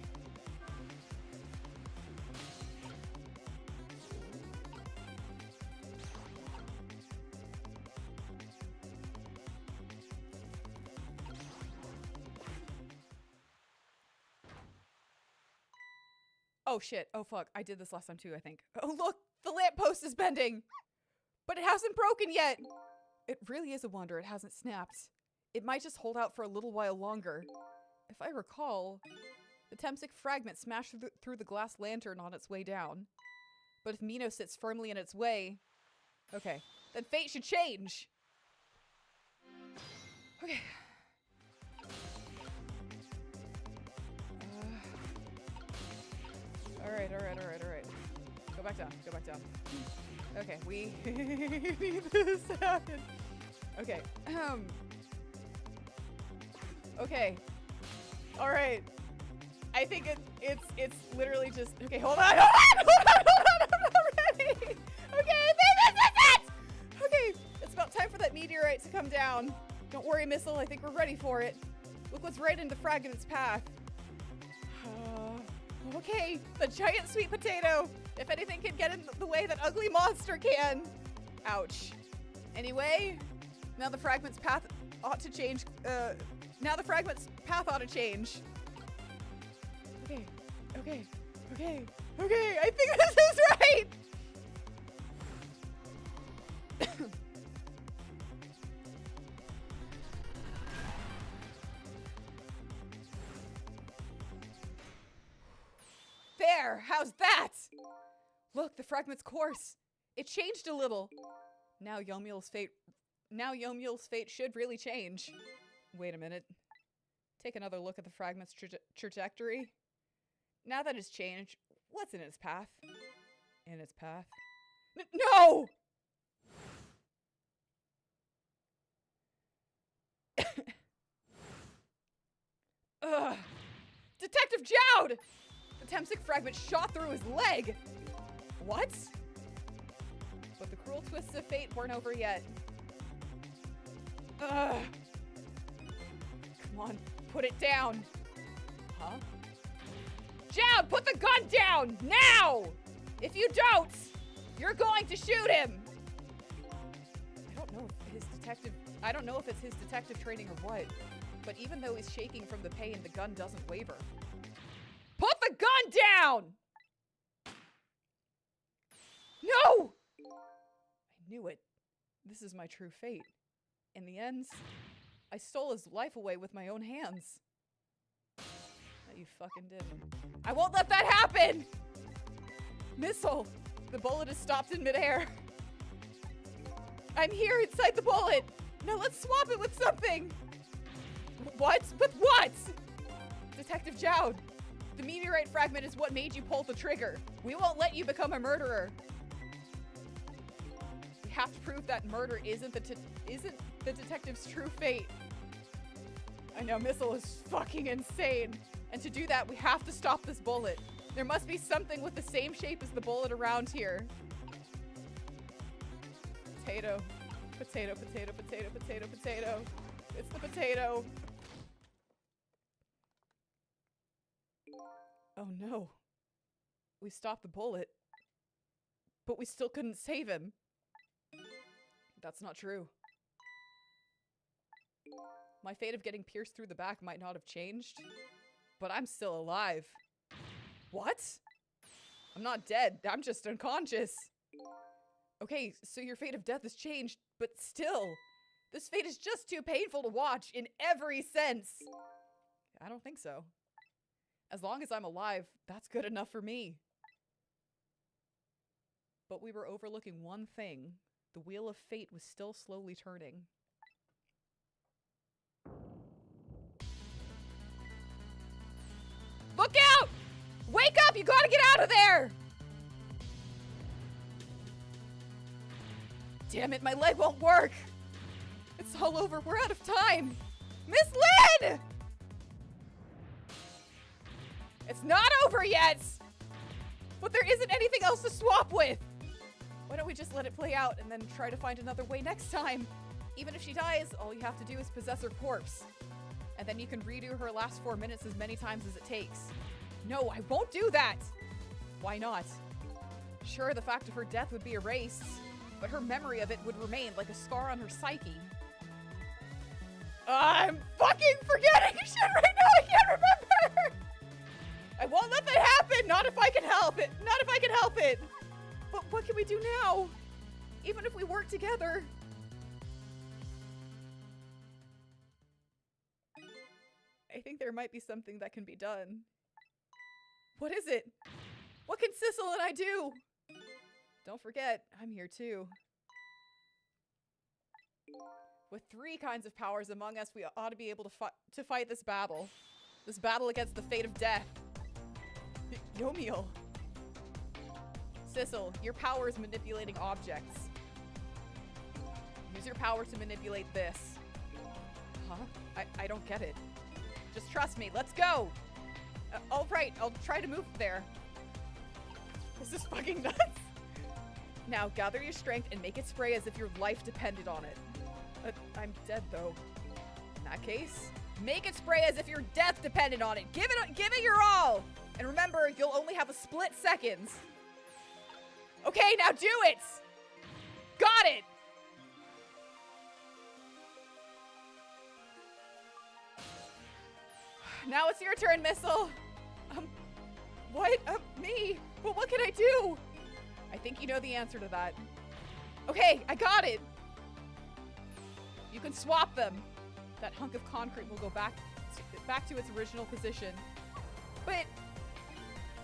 Oh shit, oh fuck, I did this last time too, I think. Oh look, the lamppost is bending! But it hasn't broken yet! It really is a wonder it hasn't snapped. It might just hold out for a little while longer. If I recall, the Temsic fragment smashed through the glass lantern on its way down. But if Mino sits firmly in its way, okay, then fate should change! Okay. Alright. Go back down. Okay, we need this to happen. Okay. Okay. Alright. I think it's literally just okay, hold on. I'm not ready. Okay, this is it! Okay, it's about time for that meteorite to come down. Don't worry, Missile, I think we're ready for it. Look what's right in the fragment's path. Okay, the giant sweet potato. If anything can get in the way, that ugly monster can. Ouch. Anyway, now the fragment's path ought to change. Now the fragment's path ought to change. Okay. I think this is right. There, how's that? Look, the fragment's course. It changed a little. Now Yomiel's fate should really change. Wait a minute. Take another look at the fragment's trajectory. Now that it's changed, what's in its path? In its path? No! Ugh. Detective Jowd! The Temsic fragment shot through his leg! What? But the cruel twists of fate weren't over yet. Ugh. Come on, put it down. Huh? Jowd, put the gun down! Now! If you don't, you're going to shoot him! I don't know if it's his detective training or what, but even though he's shaking from the pain, the gun doesn't waver. Put the gun down! No! I knew it. This is my true fate. In the end, I stole his life away with my own hands. That you fucking did. I won't let that happen! Missile, the bullet is stopped in midair. I'm here inside the bullet. Now let's swap it with something. What? With what? Detective Jowd, the meteorite fragment is what made you pull the trigger. We won't let you become a murderer. We have to prove that murder isn't the detective's true fate. I know, Missile is fucking insane. And to do that, we have to stop this bullet. There must be something with the same shape as the bullet around here. Potato. Potato, potato, potato, potato, potato. It's the potato. Oh no. We stopped the bullet. But we still couldn't save him. That's not true. My fate of getting pierced through the back might not have changed, but I'm still alive. What? I'm not dead. I'm just unconscious. Okay, so your fate of death has changed, but still, this fate is just too painful to watch in every sense. I don't think so. As long as I'm alive, that's good enough for me. But we were overlooking one thing. The wheel of fate was still slowly turning. Look out! Wake up! You gotta get out of there! Damn it, my leg won't work! It's all over. We're out of time! Miss Lynn! It's not over yet! But there isn't anything else to swap with! Why don't we just let it play out and then try to find another way next time? Even if she dies, all you have to do is possess her corpse. And then you can redo her last 4 minutes as many times as it takes. No, I won't do that! Why not? Sure, the fact of her death would be erased, but her memory of it would remain like a scar on her psyche. I'm fucking forgetting shit right now! I can't remember! I won't let that happen! Not if I can help it! Not if I can help it! But what can we do now? Even if we work together. I think there might be something that can be done. What is it? What can Sissel and I do? Don't forget, I'm here too. With 3 kinds of powers among us, we ought to be able to fight this battle. This battle against the fate of death. Yomiel. Sissel, your power is manipulating objects. Use your power to manipulate this. Huh? I don't get it. Just trust me. Let's go. All right, I'll try to move there. This is fucking nuts. Now, gather your strength and make it spray as if your life depended on it. I'm dead, though. In that case, make it spray as if your death depended on it. Give it your all. And remember, you'll only have a split seconds. Okay, now do it. Got it. Now it's your turn, Missile. What? Me? Well, what can I do? I think you know the answer to that. Okay, I got it. You can swap them. That hunk of concrete will go back to its original position. But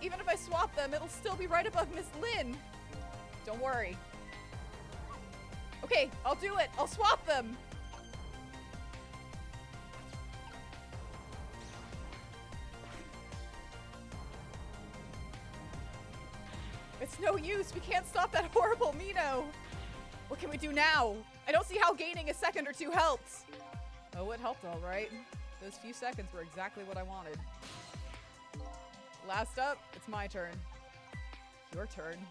even if I swap them, it'll still be right above Miss Lynn. Don't worry. Okay, I'll do it. I'll swap them. It's no use. We can't stop that horrible Mino. What can we do now? I don't see how gaining a second or two helped. Oh, it helped all right. Those few seconds were exactly what I wanted. Last up, it's my turn. Your turn.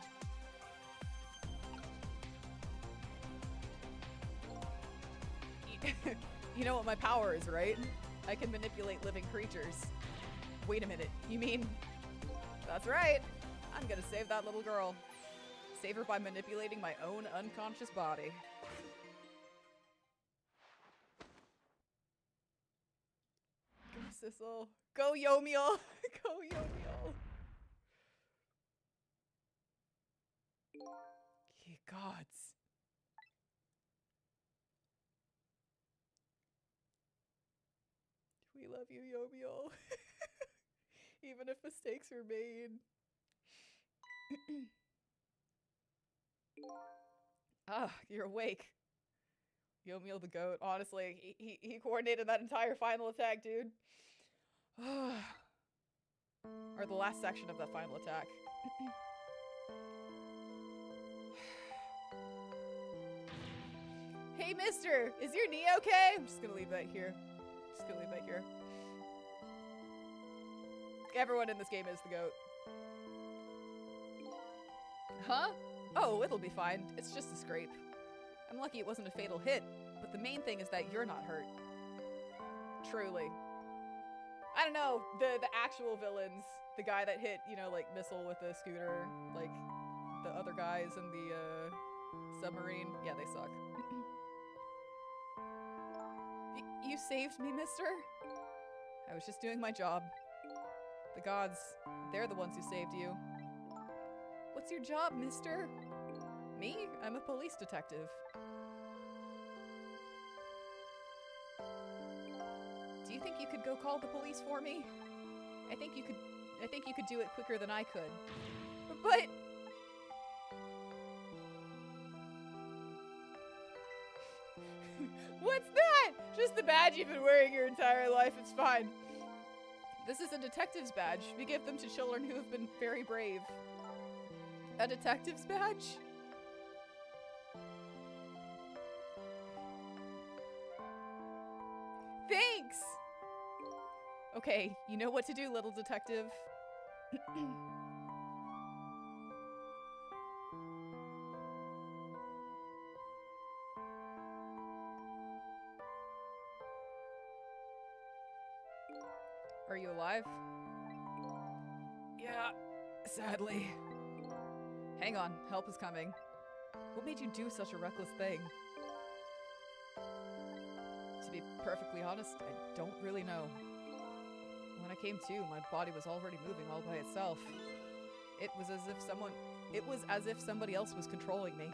You know what my power is, right? I can manipulate living creatures. Wait a minute. You mean... That's right. I'm gonna save that little girl. Save her by manipulating my own unconscious body. Go, Sissel. Go, Yomiel. Go, Yomiel. Ye gods. We love you, Yomiel. Even if mistakes were made. Ah, you're awake. Yomiel the goat. Honestly, he coordinated that entire final attack, dude. Or the last section of that final attack. Hey, mister! Is your knee okay? I'm just gonna leave that here. Everyone in this game is the goat. Huh? Oh, it'll be fine. It's just a scrape. I'm lucky it wasn't a fatal hit, but the main thing is that you're not hurt. Truly. I don't know, the actual villains, the guy that hit, you know, like, Missile with the scooter, like, the other guys in the, submarine, yeah, they suck. You saved me, mister? I was just doing my job. The gods, they're the ones who saved you. What's your job, mister? Me? I'm a police detective. Do you think you could go call the police for me? I think you could do it quicker than I could. But what's that? Just the badge you've been wearing your entire life. It's fine. This is a detective's badge. We give them to children who have been very brave. A detective's badge? Thanks! Okay, you know what to do, little detective. Are you alive? Yeah, sadly. Hang on, help is coming. What made you do such a reckless thing? To be perfectly honest, I don't really know. When I came to, my body was already moving all by itself. It was as if somebody else was controlling me.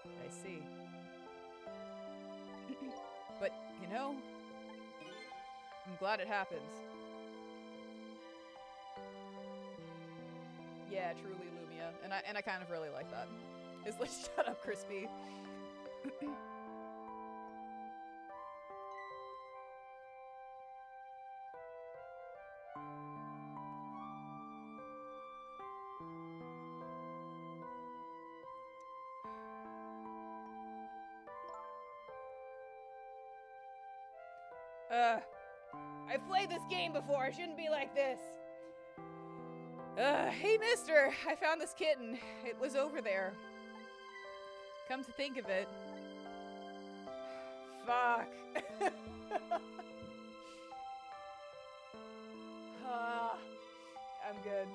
I see. But, you know, I'm glad it happened. Yeah, truly, Lumia. And I kind of really like that. Is let's shut up, Crispy. I've played this game before. I shouldn't be like this. Hey, mister. I found this kitten. It was over there. Come to think of it. Fuck. I'm good.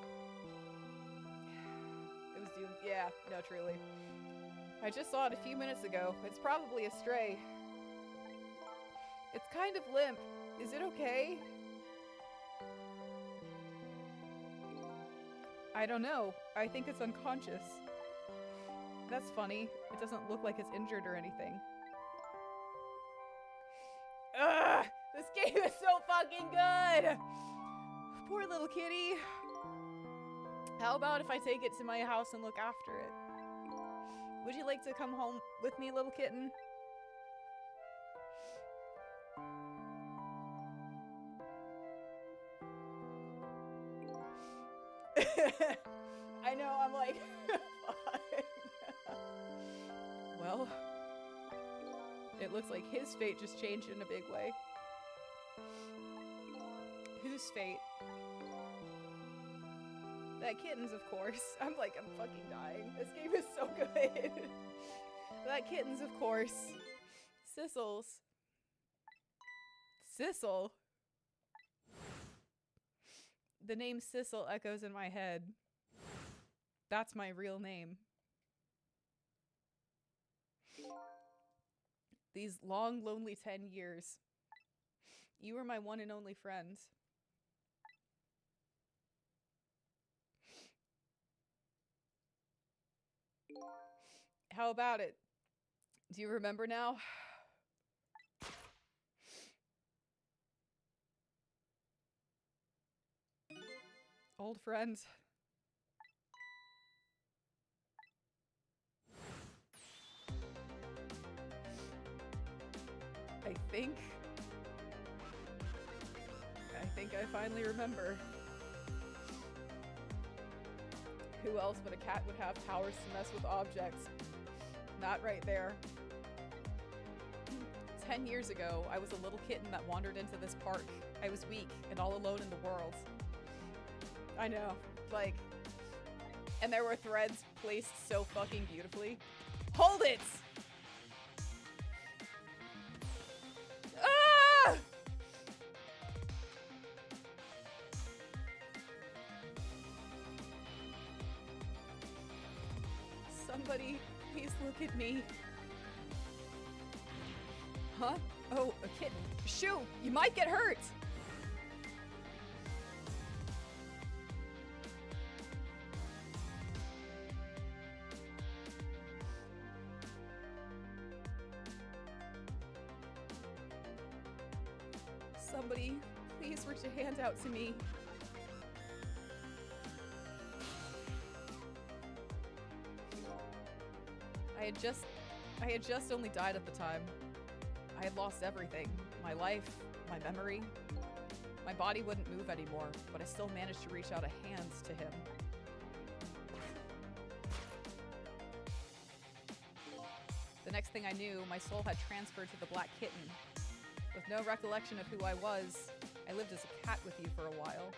It was doomed. Yeah, no, truly. I just saw it a few minutes ago. It's probably a stray. It's kind of limp. Is it okay? I don't know. I think it's unconscious. That's funny. It doesn't look like it's injured or anything. Ugh! This game is so fucking good! Poor little kitty. How about if I take it to my house and look after it? Would you like to come home with me, little kitten? I know, I'm like, well, it looks like his fate just changed in a big way. Whose fate? That kitten's, of course. I'm fucking dying. This game is so good. That kitten's, of course. Sissels. Sissel? The name Sissel echoes in my head. That's my real name. These long, lonely 10 years. You were my one and only friend. How about it? Do you remember now? Old friend. I think I finally remember. Who else but a cat would have powers to mess with objects? Not right there. 10 years ago, I was a little kitten that wandered into this park. I was weak and all alone in the world. I know, like, and there were threads placed so fucking beautifully. Hold it! Ah! Somebody, please look at me. Huh? Oh, a kitten. Shoo! You might get hurt! Somebody, please reach a hand out to me. I had just only died at the time. I had lost everything. My life, my memory. My body wouldn't move anymore, but I still managed to reach out a hand to him. The next thing I knew, my soul had transferred to the black kitten. With no recollection of who I was, I lived as a cat with you for a while.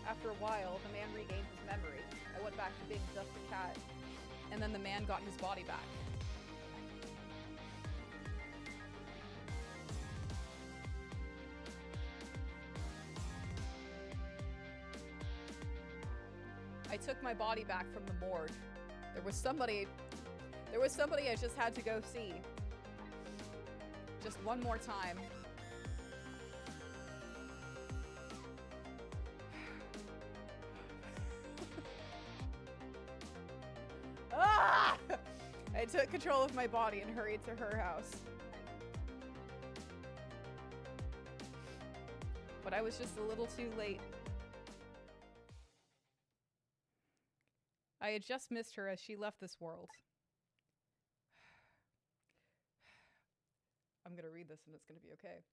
After a while, the man regained his memory. I went back to being just a cat, and then the man got his body back. I took my body back from the morgue. There was somebody I just had to go see. Just one more time. Ah! I took control of my body and hurried to her house. But I was just a little too late. I had just missed her as she left this world. I'm gonna read this and it's gonna be okay.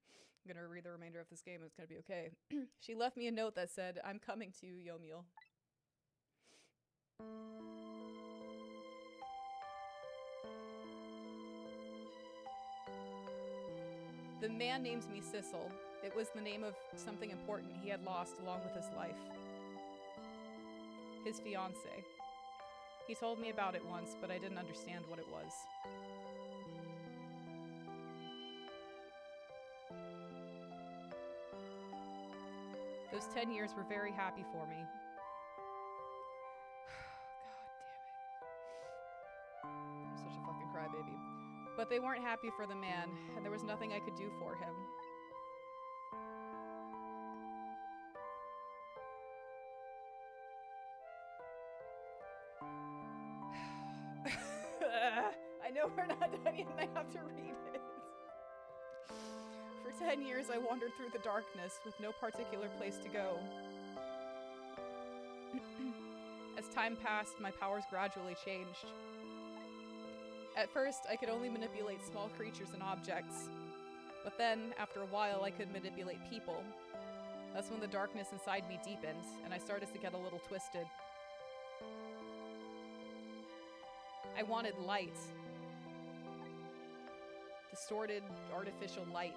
I'm gonna read the remainder of this game and it's gonna be okay. She left me a note that said, "I'm coming to you, Yomiel." The man names me Sissel. It was the name of something important he had lost along with his life. His fiancée. He told me about it once, but I didn't understand what it was. Those 10 years were very happy for me. God damn it. I'm such a fucking crybaby. But they weren't happy for the man, and there was nothing I could do for him. I know we're not done yet and I have to read it. For 10 years I wandered through the darkness with no particular place to go. As time passed, my powers gradually changed. At first, I could only manipulate small creatures and objects. But then, after a while, I could manipulate people. That's when the darkness inside me deepened, and I started to get a little twisted. I wanted light. Distorted, artificial light.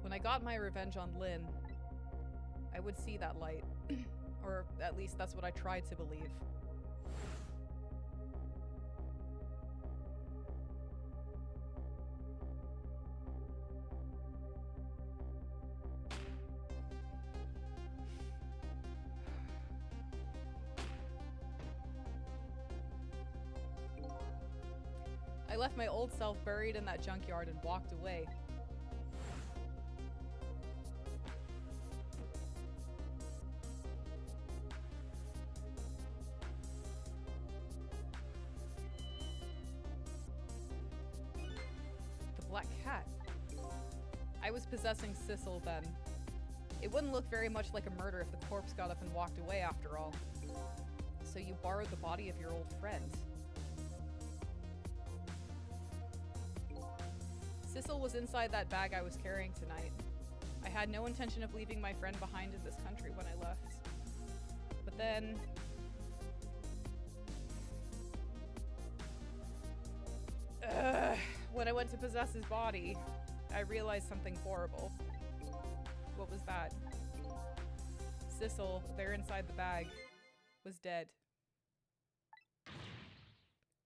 When I got my revenge on Lynn, I would see that light. Or at least that's what I tried to believe. I left my old self buried in that junkyard and walked away. The black cat. I was possessing Sissel then. It wouldn't look very much like a murder if the corpse got up and walked away after all. So you borrowed the body of your old friend. Sissel was inside that bag I was carrying tonight. I had no intention of leaving my friend behind in this country when I left. But then... when I went to possess his body, I realized something horrible. What was that? Sissel, there inside the bag, was dead.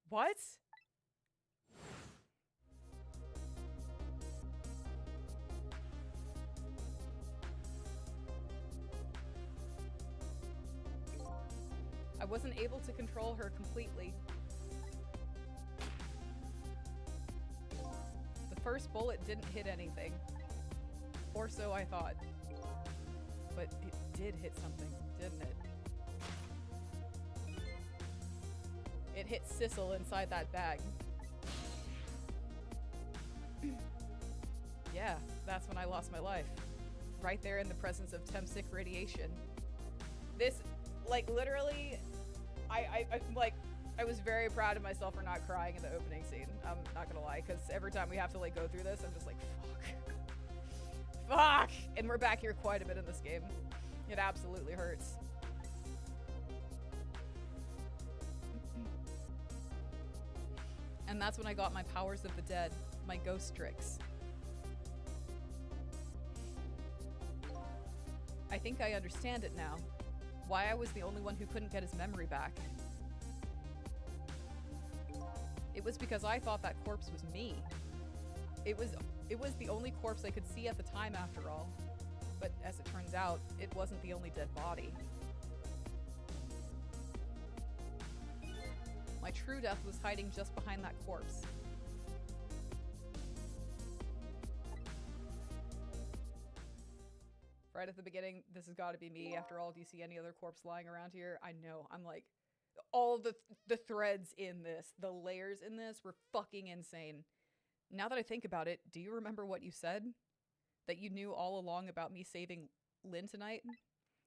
What? I wasn't able to control her completely. The first bullet didn't hit anything. Or so I thought. But it did hit something, didn't it? It hit Sissel inside that bag. Yeah, that's when I lost my life. Right there in the presence of Temsic radiation. This, like, literally... I was very proud of myself for not crying in the opening scene. I'm not gonna lie, because every time we have to, like, go through this, I'm just like, fuck. Fuck! And we're back here quite a bit in this game. It absolutely hurts. And that's when I got my powers of the dead, my ghost tricks. I think I understand it now. Why I was the only one who couldn't get his memory back. It was because I thought that corpse was me. It was the only corpse I could see at the time after all. But as it turns out, it wasn't the only dead body. My true death was hiding just behind that corpse. Right at the beginning, this has got to be me. After all, do you see any other corpse lying around here? I know. I'm like, all the threads in this, the layers in this were fucking insane. Now that I think about it, do you remember what you said? That you knew all along about me saving Lynn tonight?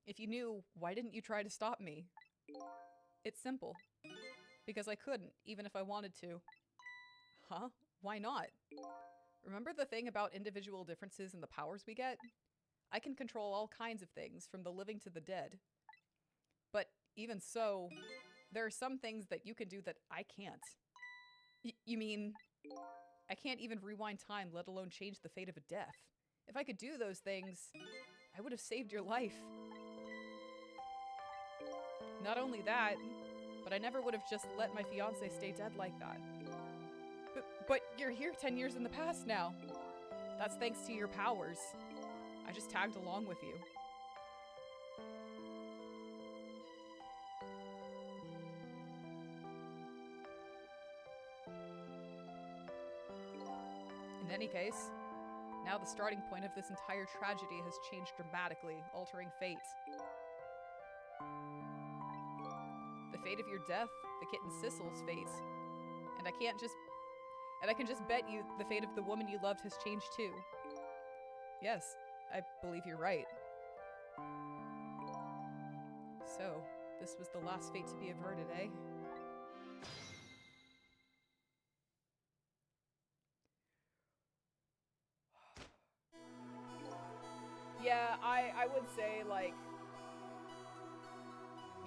If you knew, why didn't you try to stop me? It's simple. Because I couldn't, even if I wanted to. Huh? Why not? Remember the thing about individual differences in the powers we get? I can control all kinds of things, from the living to the dead. But even so, there are some things that you can do that I can't. You mean, I can't even rewind time, let alone change the fate of a death. If I could do those things, I would have saved your life. Not only that, but I never would have just let my fiancé stay dead like that. But you're here 10 years in the past now. That's thanks to your powers. I just tagged along with you. In any case, now the starting point of this entire tragedy has changed dramatically, altering fate. The fate of your death, the kitten Sissel's fate. And I can just bet you the fate of the woman you loved has changed too. Yes, I believe you're right. So, this was the last fate to be averted, eh? Yeah, I would say, like,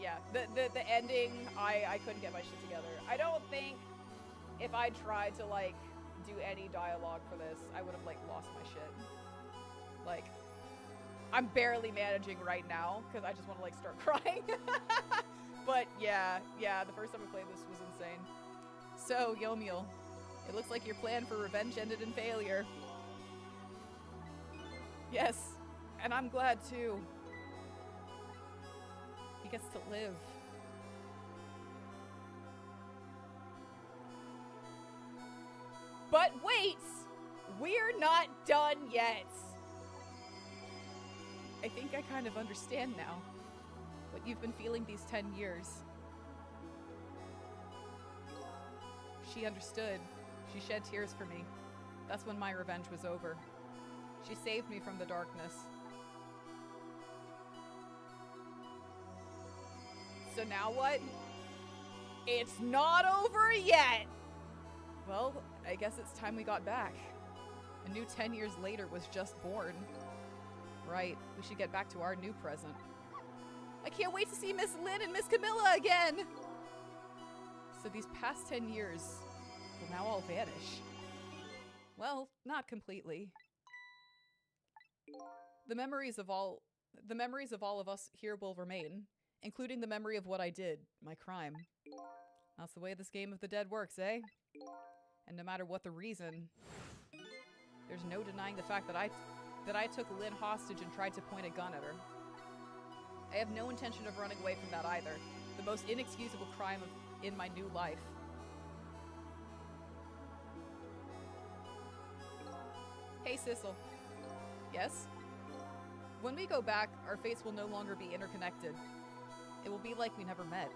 yeah, the ending, I couldn't get my shit together. I don't think if I tried to, like, do any dialogue for this, I would have, like, lost my shit. Like, I'm barely managing right now, because I just want to, like, start crying. But, yeah, the first time I played this was insane. So, Yomiel, it looks like your plan for revenge ended in failure. Yes, and I'm glad, too. He gets to live. But wait! We're not done yet! I think I kind of understand now what you've been feeling these 10 years. She understood. She shed tears for me. That's when my revenge was over. She saved me from the darkness. So now what? It's not over yet! Well, I guess it's time we got back. A new 10 years later was just born. Right, we should get back to our new present. I can't wait to see Miss Lynn and Miss Camilla again! So these past 10 years will now all vanish. Well, not completely. The memories of all of us here will remain, including the memory of what I did, my crime. That's the way this game of the dead works, eh? And no matter what the reason, there's no denying the fact that I took Lynn hostage and tried to point a gun at her. I have no intention of running away from that either. The most inexcusable crime in my new life. Hey, Sissel. Yes? When we go back, our fates will no longer be interconnected. It will be like we never met.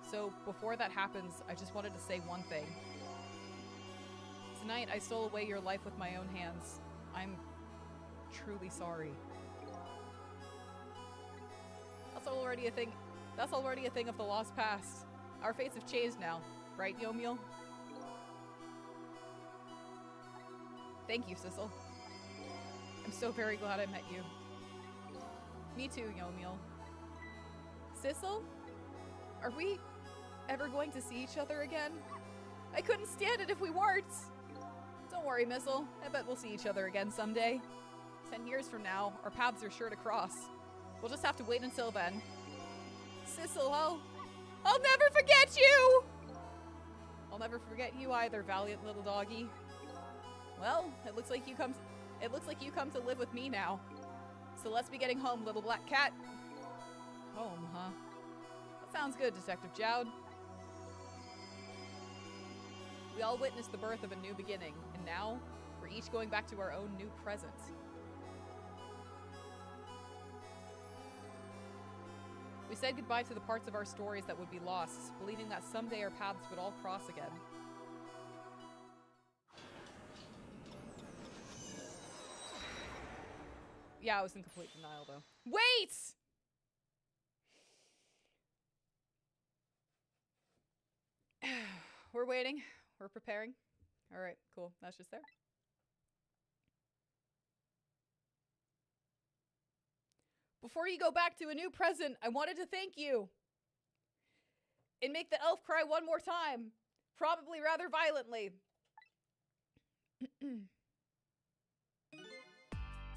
So, before that happens, I just wanted to say one thing. Tonight, I stole away your life with my own hands. I'm truly sorry. That's already a thing. That's already a thing of the lost past. Our fates have changed now, right, Yomiel? Thank you, Sissel. I'm so very glad I met you. Me too, Yomiel. Sissel? Are we ever going to see each other again? I couldn't stand it if we weren't! Don't worry, Missile. I bet we'll see each other again someday. 10 years from now, our paths are sure to cross. We'll just have to wait until then. Sissel, I'll never forget you! I'll never forget you either, valiant little doggy. Well, it looks like you come to live with me now. So let's be getting home, little black cat. Home, huh? That sounds good, Detective Jowd. We all witnessed the birth of a new beginning, and now we're each going back to our own new present. We said goodbye to the parts of our stories that would be lost, believing that someday our paths would all cross again. Yeah, I was in complete denial, though. Wait! We're waiting. We're preparing. Alright, cool. That's just there. Before you go back to a new present, I wanted to thank you. And make the elf cry one more time. Probably rather violently.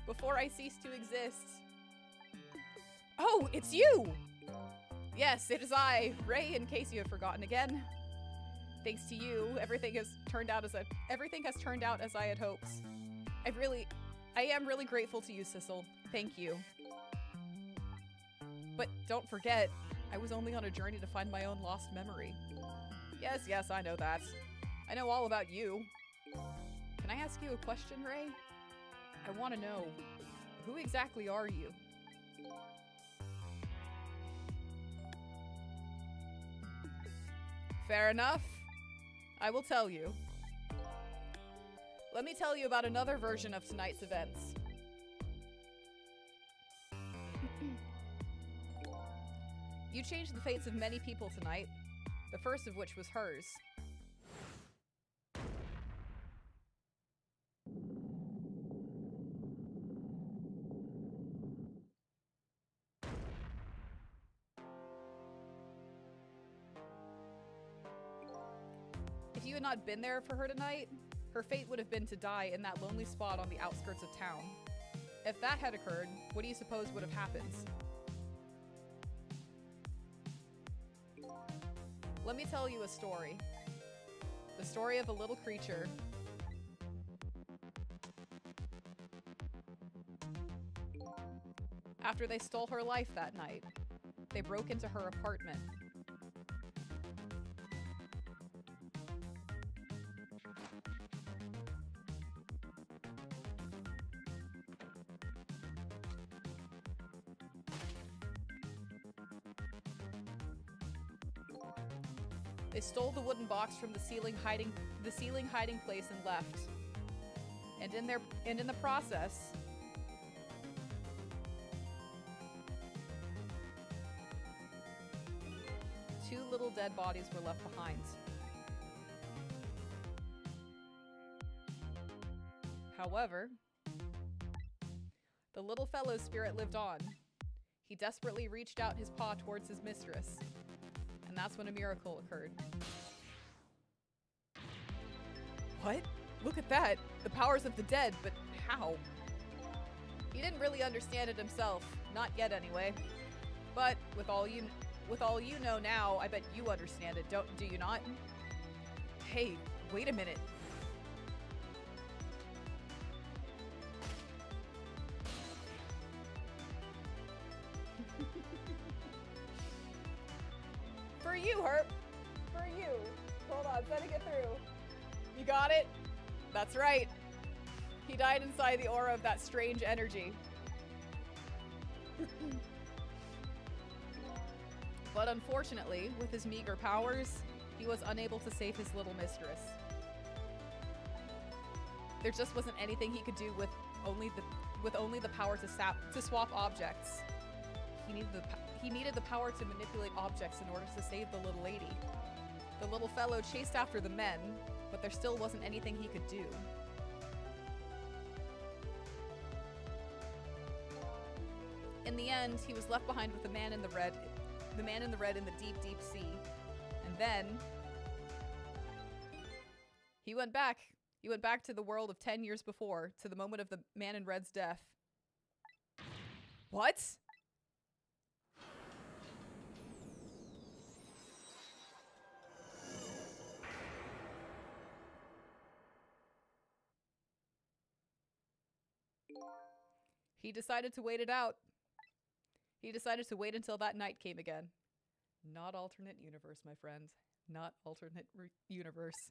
Before I cease to exist. Oh, it's you! Yes, it is I, Ray, in case you have forgotten again. Thanks to you, everything has turned out as I had hoped. I am really grateful to you, Sissel. Thank you. But don't forget, I was only on a journey to find my own lost memory. Yes, I know that. I know all about you. Can I ask you a question, Ray? I want to know, who exactly are you? Fair enough. I will tell you. Let me tell you about another version of tonight's events. You changed the fates of many people tonight, the first of which was hers. If you had not been there for her tonight, her fate would have been to die in that lonely spot on the outskirts of town. If that had occurred, what do you suppose would have happened? Let me tell you a story. The story of a little creature. After they stole her life that night, they broke into her apartment. They stole the wooden box from the ceiling hiding place and left. And in the process, two little dead bodies were left behind. However, the little fellow's spirit lived on. He desperately reached out his paw towards his mistress. And that's when a miracle occurred. What? Look at that! The powers of the dead, but how? He didn't really understand it himself. Not yet, anyway. But with all you know now, I bet you understand it, do you not? Hey, wait a minute. For you, Herp. For you. Hold on, sending it through. You got it? That's right. He died inside the aura of that strange energy. But unfortunately, with his meager powers, he was unable to save his little mistress. There just wasn't anything he could do with only the power to swap objects. He needed the power to manipulate objects in order to save the little lady. The little fellow chased after the men, but there still wasn't anything he could do. In the end, he was left behind with the man in the red in the deep, deep sea. And then he went back. He went back to the world of 10 years before, to the moment of the man in red's death. What? He decided to wait it out. He decided to wait until that night came again. Not alternate universe, my friend. Not alternate universe.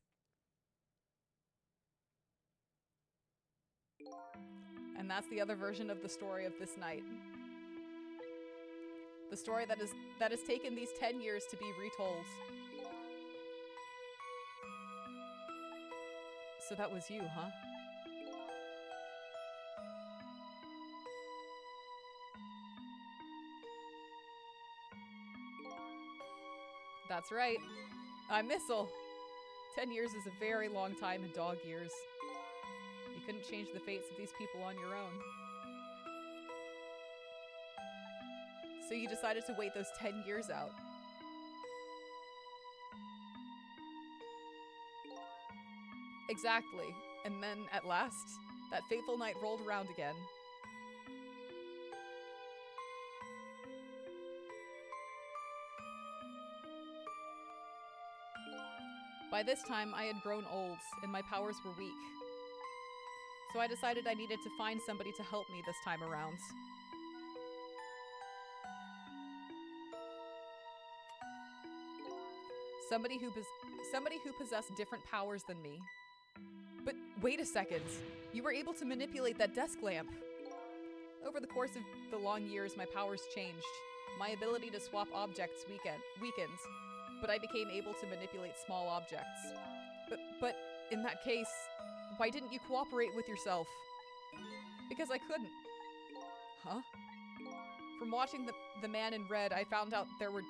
And that's the other version of the story of this night. The story that has taken these 10 years to be retold. So that was you, huh? That's right. I'm Missile. 10 years is a very long time in dog years. You couldn't change the fates of these people on your own. So you decided to wait those 10 years out. Exactly. And then, at last, that fateful night rolled around again. By this time, I had grown old, and my powers were weak. So I decided I needed to find somebody to help me this time around. Somebody who possessed different powers than me. But wait a second. You were able to manipulate that desk lamp. Over the course of the long years, my powers changed. My ability to swap objects weakened, but I became able to manipulate small objects. But in that case, why didn't you cooperate with yourself? Because I couldn't. Huh? From watching the man in red, I found out there were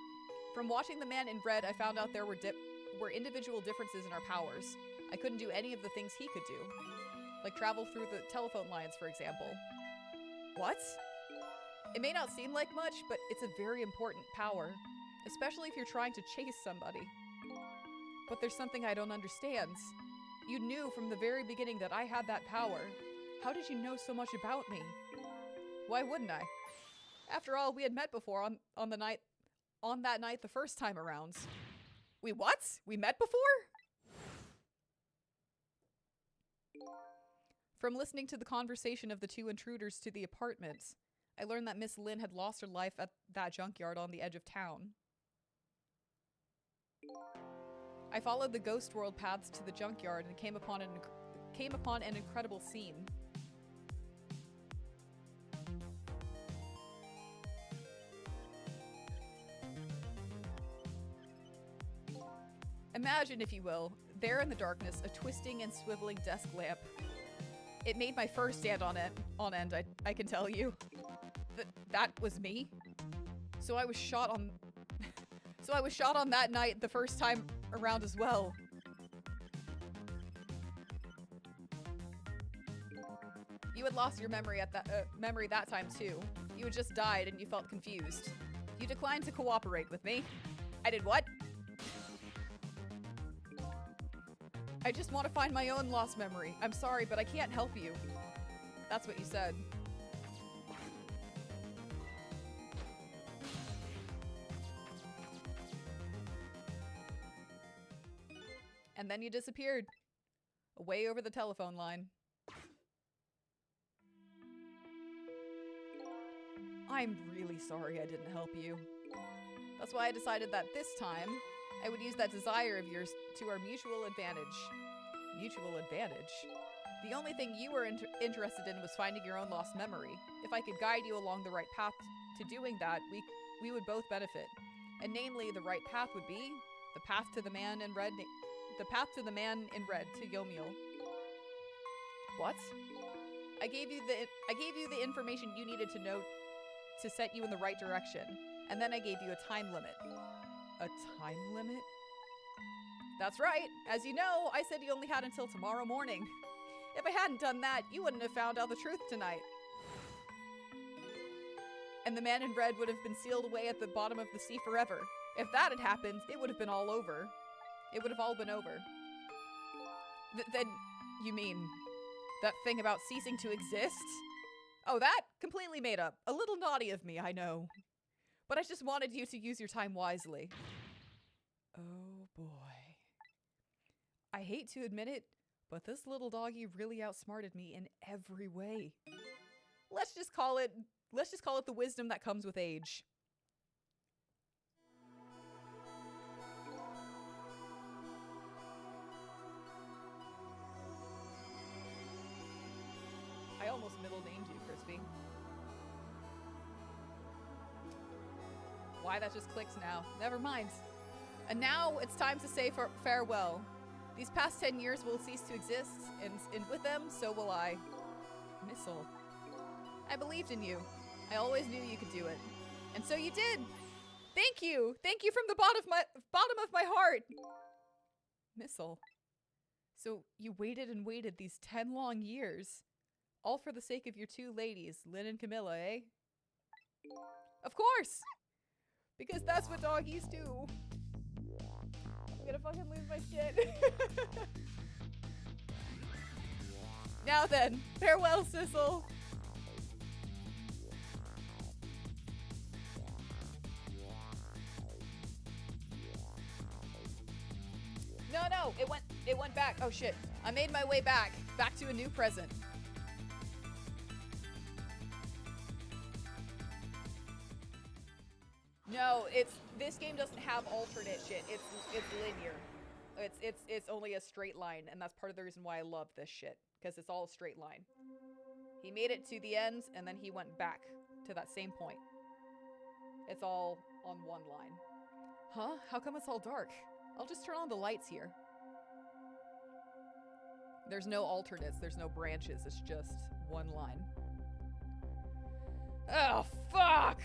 individual differences in our powers. I couldn't do any of the things he could do. Like travel through the telephone lines, for example. What? It may not seem like much, but it's a very important power. Especially if you're trying to chase somebody. But there's something I don't understand. You knew from the very beginning that I had that power. How did you know so much about me? Why wouldn't I? After all, we had met before on that night the first time around. We what? We met before? From listening to the conversation of the two intruders to the apartment, I learned that Miss Lynn had lost her life at that junkyard on the edge of town. I followed the ghost world paths to the junkyard and came upon an incredible scene. Imagine, if you will, there in the darkness, a twisting and swiveling desk lamp. It made my fur stand on end, I can tell you. That was me. So I was shot on that night the first time around as well. You had lost your memory at that time too. You had just died and you felt confused. You declined to cooperate with me. I did what? I just want to find my own lost memory. I'm sorry, but I can't help you. That's what you said. And then you disappeared. Away over the telephone line. I'm really sorry I didn't help you. That's why I decided that this time, I would use that desire of yours to our mutual advantage. Mutual advantage? The only thing you were interested in was finding your own lost memory. If I could guide you along the right path to doing that, we would both benefit. And namely, the right path would be the path to the man in red. The path to the man in red, to Yomiel. What? I gave you the information you needed to know to set you in the right direction, and then I gave you a time limit. A time limit? That's right. As you know, I said you only had until tomorrow morning. If I hadn't done that, you wouldn't have found out the truth tonight. And the man in red would have been sealed away at the bottom of the sea forever. If that had happened, it would have been all over. It would have all been over. Then, you mean, that thing about ceasing to exist? Oh, that? Completely made up. A little naughty of me, I know. But I just wanted you to use your time wisely. Oh boy. I hate to admit it, but this little doggy really outsmarted me in every way. Let's just call it the wisdom that comes with age. I almost middle named you, Crispy. Why that just clicks now. Never mind. And now it's time to say farewell. These past 10 years will cease to exist, and with them, so will I. Missile. I believed in you. I always knew you could do it. And so you did! Thank you! Thank you from the bottom of my heart! Missile. So you waited and waited these 10 long years. All for the sake of your two ladies, Lynn and Camilla, eh? Of course! Because that's what doggies do. I'm gonna fucking lose my shit. Now then, farewell, Sissel. No, it went back. Oh shit. I made my way back to a new present. No, this game doesn't have alternate shit. It's linear. It's only a straight line, and that's part of the reason why I love this shit, because it's all a straight line. He made it to the end, and then he went back to that same point. It's all on one line. Huh? How come it's all dark? I'll just turn on the lights here. There's no alternates, there's no branches, it's just one line. Oh, fuck!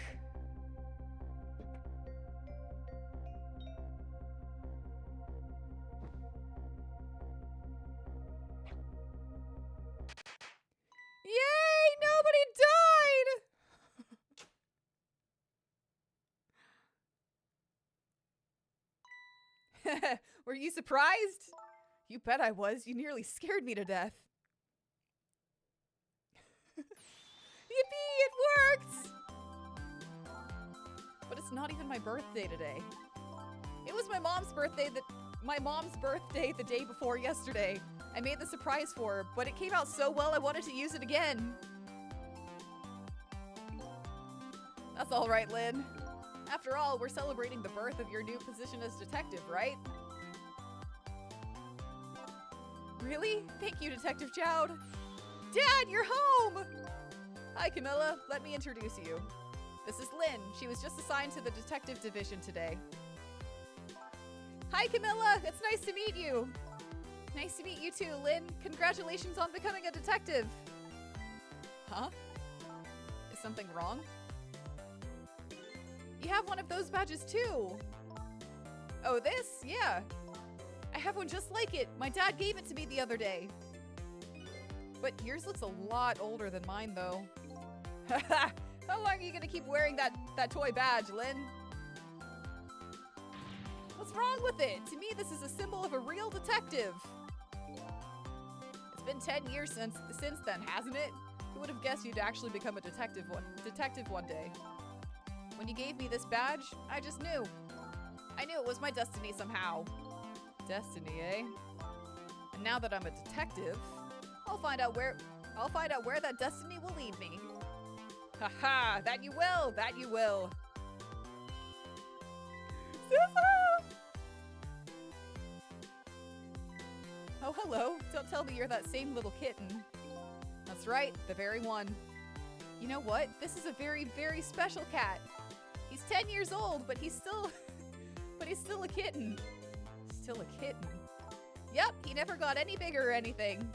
Yay! Nobody died! Were you surprised? You bet I was. You nearly scared me to death. Yippee! It worked! But it's not even my birthday today. It was my mom's birthday the day before yesterday. I made the surprise for her, but it came out so well I wanted to use it again. That's all right, Lynn. After all, we're celebrating the birth of your new position as detective, right? Really? Thank you, Detective Chowd. Dad, you're home! Hi, Camilla. Let me introduce you. This is Lynn. She was just assigned to the detective division today. Hi, Camilla. It's nice to meet you. Nice to meet you too, Lynn. Congratulations on becoming a detective. Huh? Is something wrong? You have one of those badges too. Oh, this? Yeah. I have one just like it. My dad gave it to me the other day. But yours looks a lot older than mine, though. How long are you gonna keep wearing that toy badge, Lynn? What's wrong with it? To me, this is a symbol of a real detective. It's been 10 years since then, hasn't it? Who would have guessed you'd actually become a detective one day? When you gave me this badge, I just knew. I knew it was my destiny somehow. Destiny, eh? And now that I'm a detective, I'll find out where that destiny will lead me. Haha, that you will, that you will. Oh, hello. Don't tell me you're that same little kitten. That's right, the very one. You know what? This is a very, very special cat. He's 10 years old, but he's still a kitten. Still a kitten. Yep, he never got any bigger or anything.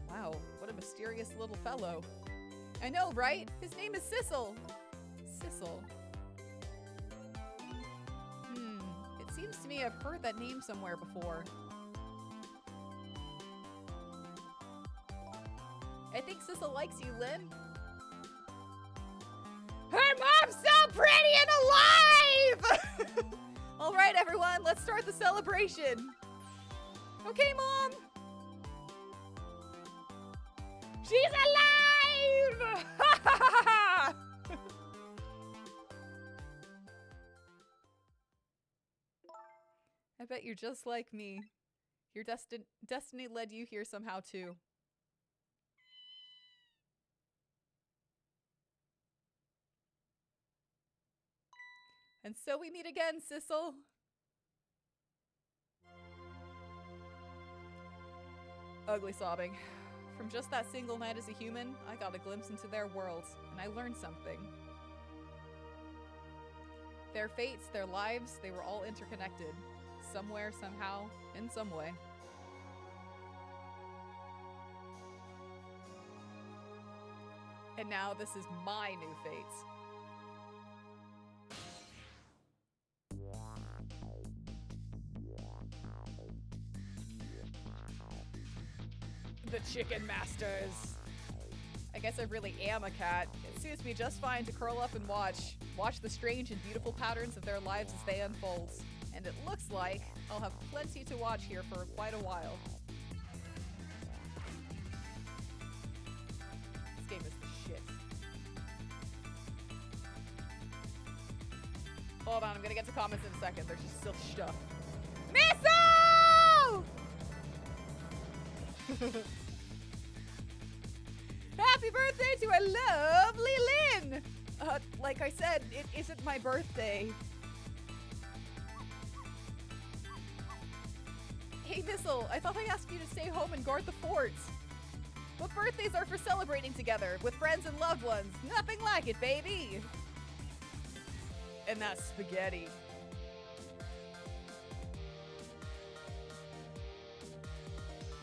Wow, what a mysterious little fellow. I know, right? His name is Sissel. Sissel. It seems to me I've heard that name somewhere before. I think Sissel likes you, Lynn. Her mom's so pretty and alive! All right, everyone, let's start the celebration. Okay, Mom. She's alive! I bet you're just like me. Your destiny led you here somehow, too. And so we meet again, Sissel. Ugly sobbing. From just that single night as a human, I got a glimpse into their worlds, and I learned something. Their fates, their lives, they were all interconnected. Somewhere, somehow, in some way. And now this is my new fate. The Chicken Masters. I guess I really am a cat. It suits me just fine to curl up and watch. Watch the strange and beautiful patterns of their lives as they unfold. And it looks like I'll have plenty to watch here for quite a while. This game is the shit. Hold on, I'm gonna get to comments in a second. There's just still stuff. Missile! Happy birthday to our lovely Lynn! Like I said, it isn't my birthday. Hey, Missile, I thought I asked you to stay home and guard the fort. But birthdays are for celebrating together with friends and loved ones. Nothing like it, baby! And that's spaghetti.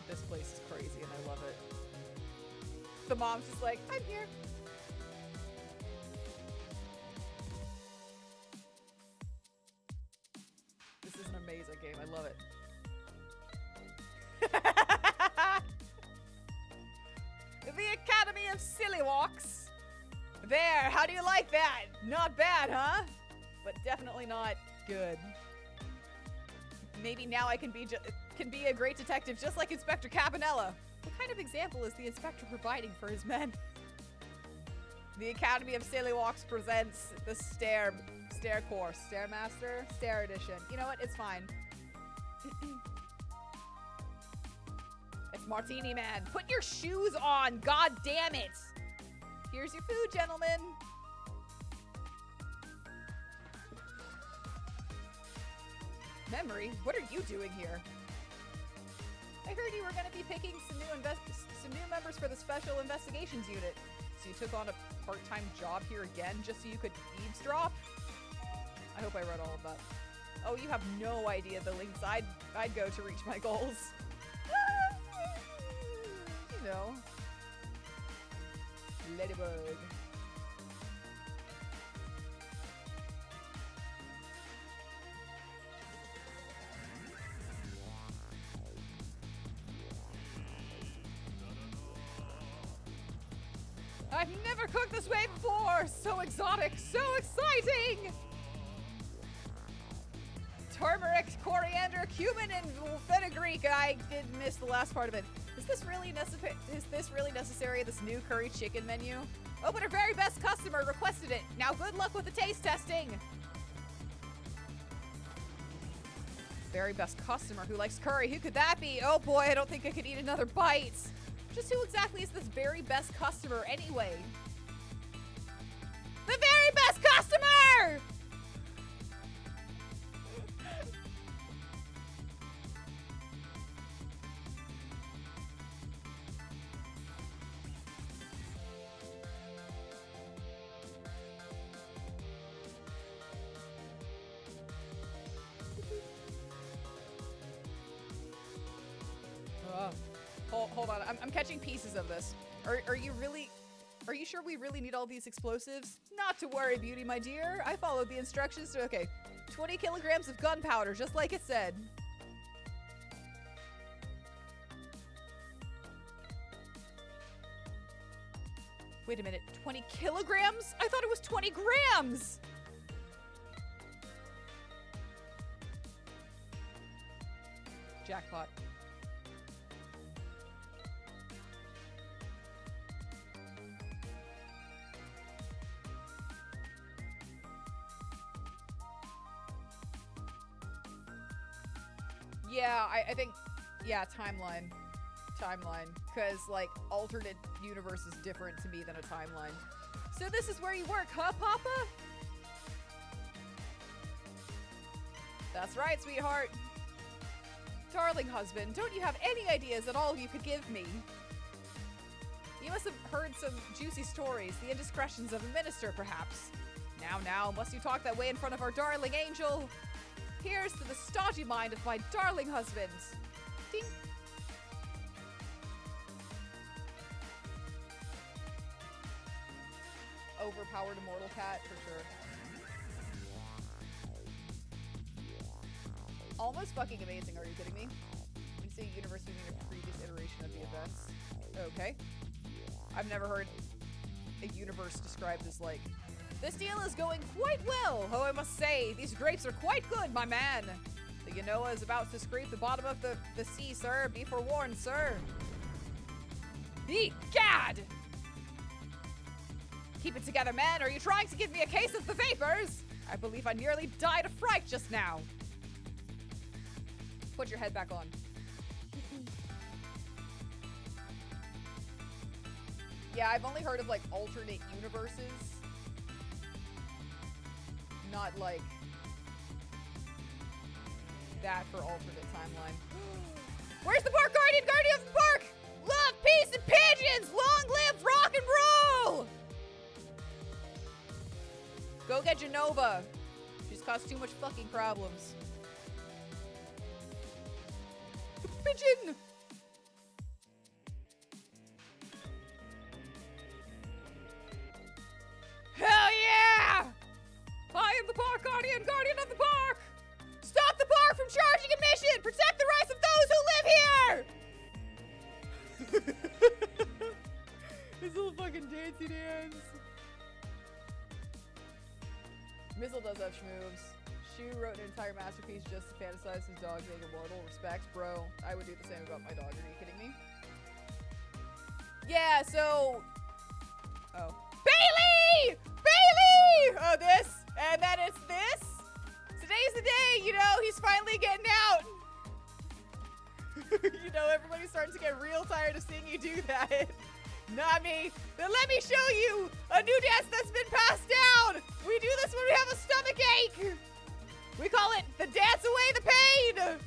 This place is crazy and I love it. The mom's just like, I'm here. This is an amazing game. I love it. The Academy of Silly Walks. There, how do you like that? Not bad, huh? But definitely not good. Maybe now I can be a great detective just like Inspector Cabanella. What kind of example is the inspector providing for his men? The Academy of Silly Walks presents the Stair course. Stairmaster? Stair edition. You know what? It's fine. It's Martini Man. Put your shoes on! God damn it! Here's your food, gentlemen. Memory? What are you doing here? I heard you were going to be picking some new members for the Special Investigations Unit. So you took on a part-time job here again just so you could eavesdrop? I hope I read all of that. Oh, you have no idea the lengths I'd go to reach my goals. You know. Ladybug. I've never cooked this way before! So exotic, so exciting! Turmeric, coriander, cumin, and fenugreek. I did miss the last part of it. Is this really necessary, this new curry chicken menu? Oh, but our very best customer requested it. Now good luck with the taste testing. Very best customer who likes curry. Who could that be? Oh boy, I don't think I could eat another bite. Just who exactly is this very best customer anyway? The very best customer! Hold on, I'm catching pieces of this. Are you sure we really need all these explosives? Not to worry, Beauty, my dear. I followed the instructions to, okay, 20 kilograms of gunpowder, just like it said. Wait a minute, 20 kilograms? I thought it was 20 grams! Jackpot. Yeah, I think, yeah, timeline. Because, like, alternate universe is different to me than a timeline. So this is where you work, huh, Papa? That's right, sweetheart. Darling husband, don't you have any ideas at all you could give me? You must have heard some juicy stories, the indiscretions of a minister, perhaps. Now, must you talk that way in front of our darling angel? Here's to the stodgy mind of my darling husband. Ding. Overpowered immortal cat, for sure. Almost fucking amazing, are you kidding me? When you say universe, you mean a previous iteration of the events. Okay. I've never heard a universe described as, like, This deal is going quite well. Oh, I must say, these grapes are quite good, my man. The Genoa is about to scrape the bottom of the sea, sir. Be forewarned, sir. Egad! Keep it together, man. Are you trying to give me a case of the vapors? I believe I nearly died of fright just now. Put your head back on. Yeah, I've only heard of, like, alternate universes. Not, like, that for alternate timeline. Where's the Park Guardian? Guardian of the Park! Love, peace, and pigeons! Long live rock and roll! Go get Genova. She's caused too much fucking problems. Pigeon! Hell yeah! I am the Park Guardian, Guardian of the Park! Stop the park from charging admission! Protect the rights of those who live here! This little fucking dancey dance. Mizzle does have schmoves. She wrote an entire masterpiece just to fantasize his dog being immortal. Respects, bro. I would do the same about my dog. Are you kidding me? Yeah, so... Oh. Bailey! Bailey! Oh, this. And then it's this. Today's the day, you know, he's finally getting out. You know, everybody's starting to get real tired of seeing you do that. Not me. Then let me show you a new dance that's been passed down. We do this when we have a stomach ache. We call it the dance away the pain.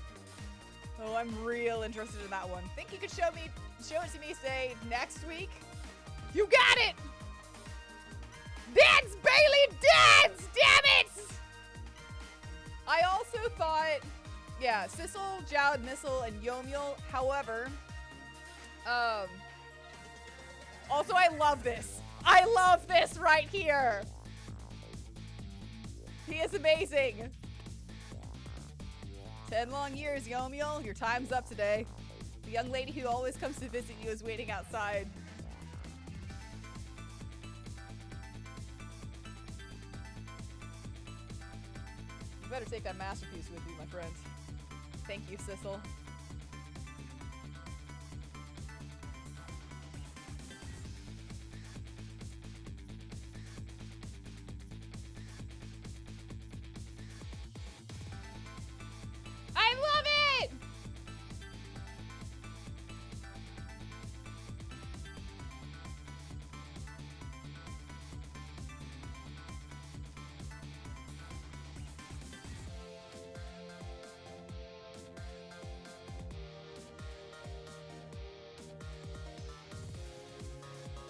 Oh, I'm real interested in that one. Think you could show it to me, say, next week? You got it. Dance, Bailey, dance! Damn it! I also thought, yeah, Sissel, Jowd, Missile, and Yomiel. However, also I love this. I love this right here. He is amazing. 10 long years, Yomiel. Your time's up today. The young lady who always comes to visit you is waiting outside. You better take that masterpiece with you, my friend. Thank you, Sissel. I love it!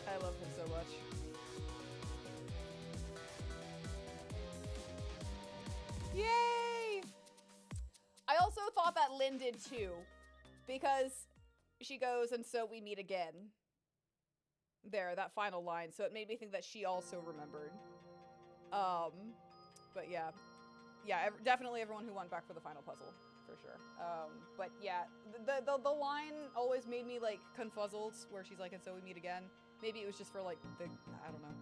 I love him so much. Yay! I also thought that Lynn did too, because she goes, and so we meet again. There, that final line. So it made me think that she also remembered. But yeah. Yeah, definitely everyone who went back for the final puzzle, for sure. But yeah, the line always made me, like, confuzzled, where she's like, and so we meet again. Maybe it was just for, like, I don't know.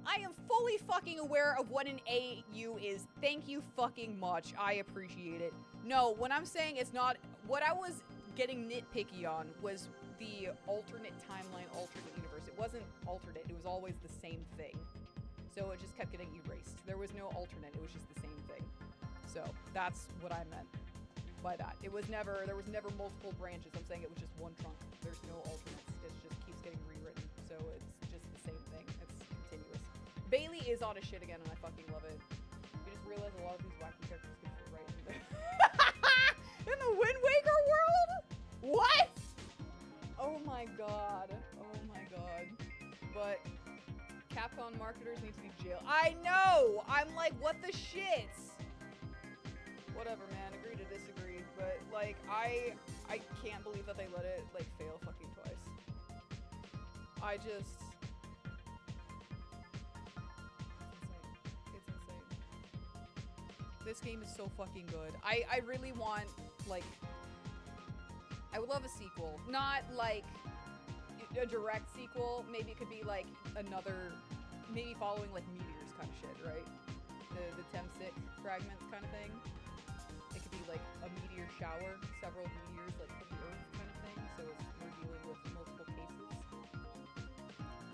I am fully fucking aware of what an AU is. Thank you fucking much. I appreciate it. No, when I'm saying it's not, what I was getting nitpicky on was the alternate timeline, alternate universe. It wasn't alternate, it was always the same thing. So it just kept getting erased. There was no alternate, it was just the same thing. So that's what I meant by that. There was never multiple branches. I'm saying it was just one trunk. There's no alternates. It just keeps getting rewritten. So it's just the same thing. It's continuous. Bailey is on his shit again, and I fucking love it. We just realized a lot of these wacky characters could fit right in there. In the Wind Waker world? What? Oh my god. Oh my god. But Capcom marketers need to be jailed. I know! I'm like, what the shit? Whatever, man. Agree to disagree. But, like, I can't believe that they let it, like, fail fucking twice. I just... It's insane. This game is so fucking good. I really want, like... I would love a sequel. Not, like, a direct sequel. Maybe it could be, like, another... Maybe following, like, Meteor's kind of shit, right? The Temsic fragments kind of thing. It could be like a meteor shower, several meteors like hit the Earth kind of thing. So we're dealing with multiple cases.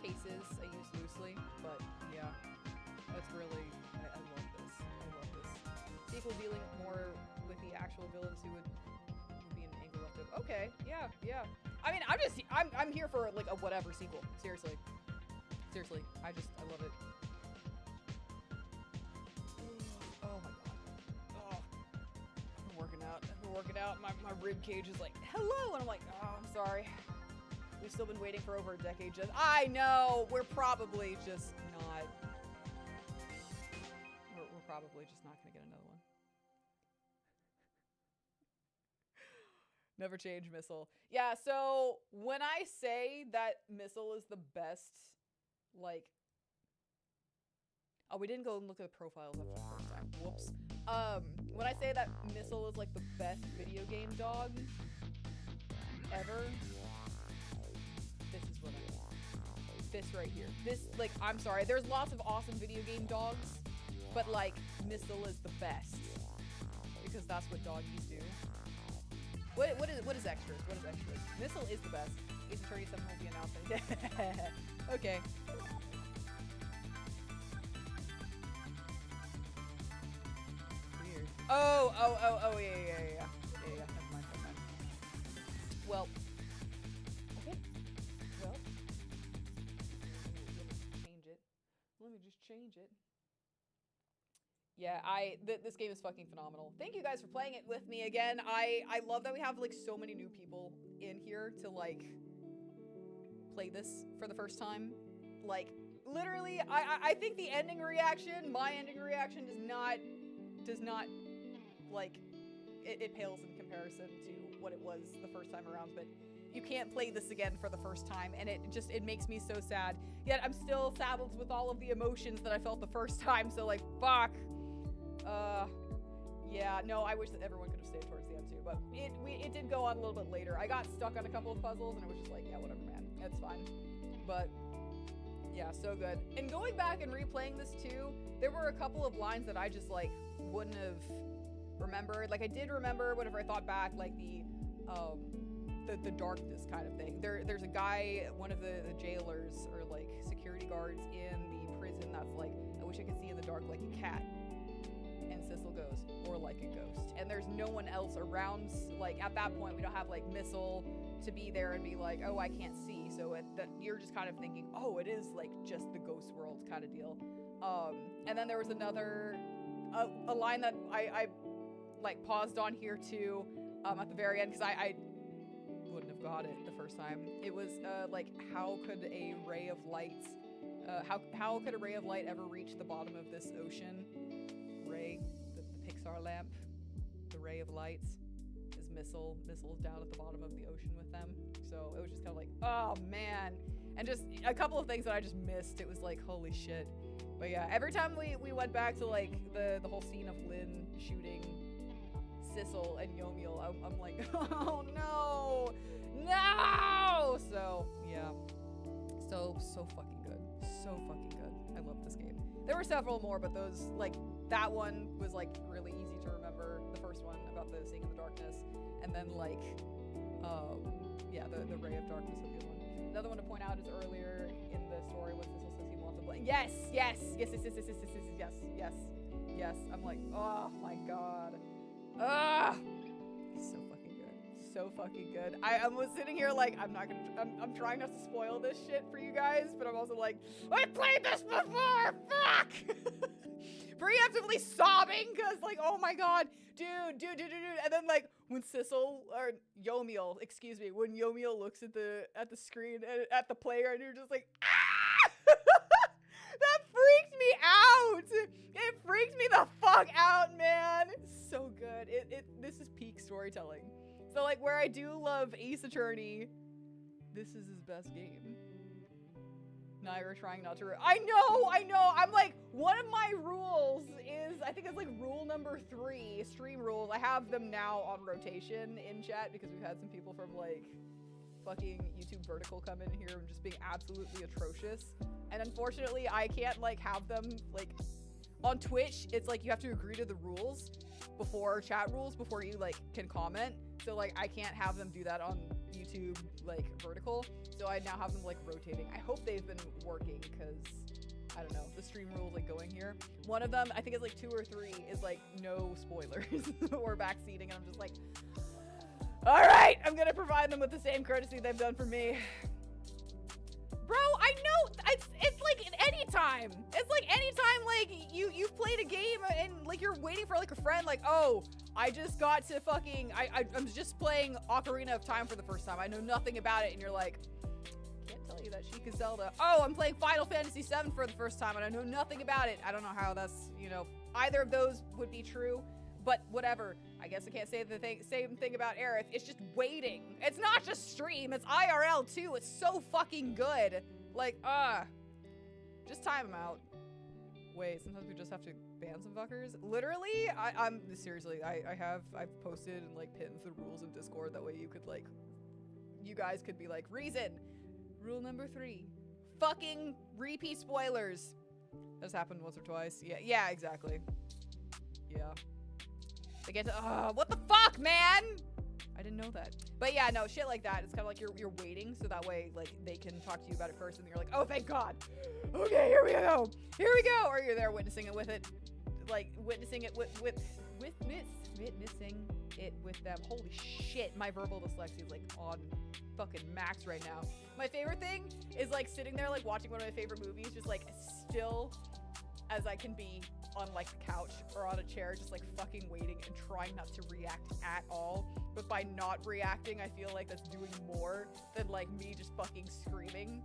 Cases I use loosely, but yeah, that's really I love this. I love this. Sequel dealing more with the actual villains who would be an angle left of. Okay, yeah. I mean, I'm here for like a whatever sequel. Seriously, I love it. Oh my god. Oh, I'm working out. My rib cage is like, hello, and I'm like, oh, I'm sorry. We've still been waiting for over a decade. I know we're probably just not. We're probably just not gonna get another one. Never change Missile. Yeah, so when I say that Missile is the best, like... Oh, we didn't go and look at the profiles after the first time. Whoops. When I say that Missile is like the best video game dog ever, this is what I want. This right here. This, like, I'm sorry. There's lots of awesome video game dogs, but, like, Missile is the best. Because that's what doggies do. What is extras? What is extras? Missile is the best. Ace Attorney 7 will be announcing. Okay. Weird. Oh, yeah. Never mind. Well. Okay. Well. Let me just change it. Yeah, this game is fucking phenomenal. Thank you guys for playing it with me again. I love that we have like so many new people in here to like play this for the first time. Like literally, I think the ending reaction, my ending reaction does not like it pales in comparison to what it was the first time around, but you can't play this again for the first time, and it makes me so sad. Yet I'm still saddled with all of the emotions that I felt the first time, so like fuck. Yeah, no, I wish that everyone could have stayed towards the end too, but it did go on a little bit later. I got stuck on a couple of puzzles, and it was just like, yeah, whatever, man, that's fine. But yeah, so good. And going back and replaying this too, there were a couple of lines that I just like wouldn't have remembered. Like I did remember whenever I thought back, like the darkness kind of thing. There's a guy, one of the jailers or like security guards in the prison that's like, I wish I could see in the dark like a cat. And Sissel goes, or like a ghost. And there's no one else around. Like at that point, we don't have like Missile to be there and be like, oh, I can't see. So you're just kind of thinking, oh, it is like just the ghost world kind of deal. And then there was another a line that I like paused on here too at the very end because I wouldn't have got it the first time. It was like, how could a ray of light how could a ray of light ever reach the bottom of this ocean? Ray, the Pixar lamp, the ray of light is Missile. Missile's down at the bottom of the ocean with them. So it was just kind of like, oh man. And just a couple of things that I just missed. It was like, holy shit. But yeah, every time we went back to like the whole scene of Lynn shooting Sissel and Yomiel, I'm like, oh no, no. So yeah, so fucking good, so fucking good. I love this game. There were several more, but those like that one was like really easy to remember. The first one about the seeing in the darkness, and then like yeah, the ray of darkness of the other one. Another one to point out is earlier in the story was Sissel says he wants to blame. Yes. I'm like, oh my god. So fucking good. So fucking good. I was sitting here like, I'm trying not to spoil this shit for you guys, but I'm also like, I played this before! Fuck! Preemptively sobbing, cause like, oh my god, dude. And then like, when Sissel, or Yomiel, excuse me, when Yomiel looks at the screen, at the player, and you're just like, ah! That freaked me out! It freaked me the fuck out, man! So good. This is peak storytelling. So like, where I do love Ace Attorney, this is his best game. Nayra trying not to I know! I'm like, one of my rules is, I think it's like rule number 3, stream rules. I have them now on rotation in chat because we've had some people from like fucking YouTube vertical come in here and just being absolutely atrocious. And unfortunately, I can't like have them like on Twitch. It's like you have to agree to the rules before chat rules before you like can comment. So like I can't have them do that on YouTube like vertical. So I now have them like rotating. I hope they've been working because I don't know, the stream rules like going here. One of them, I think it's like 2 or 3, is like no spoilers or backseating, and I'm just like, all right, I'm gonna provide them with the same courtesy they've done for me. Bro, I know, it's like any time. It's like anytime like you've played a game and like you're waiting for like a friend, like, oh, I just got to fucking, I'm just playing Ocarina of Time for the first time. I know nothing about it, and you're like, can't tell you that Sheik is Zelda. Oh, I'm playing Final Fantasy VII for the first time, and I know nothing about it. I don't know how that's, you know, either of those would be true, but whatever. I guess I can't say the same thing about Aerith. It's just waiting. It's not just stream, it's IRL too. It's so fucking good. Like, just time them out. Wait, sometimes we just have to ban some fuckers? Literally, I'm seriously, I've posted and like pinned the rules in Discord. That way you could like, you guys could be like, reason. Rule number 3, fucking repeat spoilers. That's happened once or twice. Yeah, exactly. Yeah. They get to, what the fuck, man? I didn't know that. But yeah, no, shit like that. It's kind of like you're waiting, so that way, like, they can talk to you about it first, and you're like, oh, thank God. Okay, here we go. Here we go. Or you're there witnessing it with it, like, witnessing it witnessing it with them. Holy shit, my verbal dyslexia is, like, on fucking max right now. My favorite thing is, like, sitting there, like, watching one of my favorite movies, just, like, still as I can be on like the couch or on a chair, just like fucking waiting and trying not to react at all. But by not reacting, I feel like that's doing more than like me just fucking screaming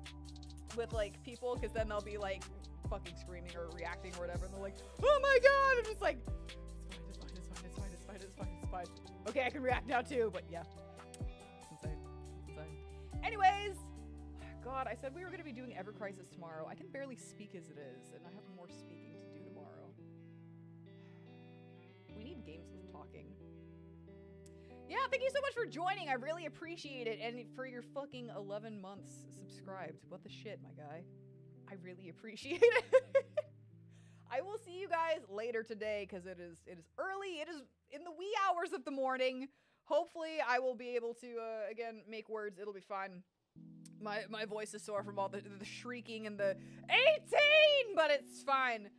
with like people, because then they'll be like fucking screaming or reacting or whatever, and they're like, oh my God, I'm just like, it's fine. Okay, I can react now too, but yeah. It's insane. Anyways, God, I said we were gonna be doing Ever Crisis tomorrow. I can barely speak as it is, and I have more speaking to do tomorrow. We need games with talking. Yeah, thank you so much for joining. I really appreciate it. And for your fucking 11 months subscribed. What the shit, my guy? I really appreciate it. I will see you guys later today, because it is early. It is in the wee hours of the morning. Hopefully I will be able to, again, make words. It'll be fine. My voice is sore from all the shrieking and the 18, but it's fine.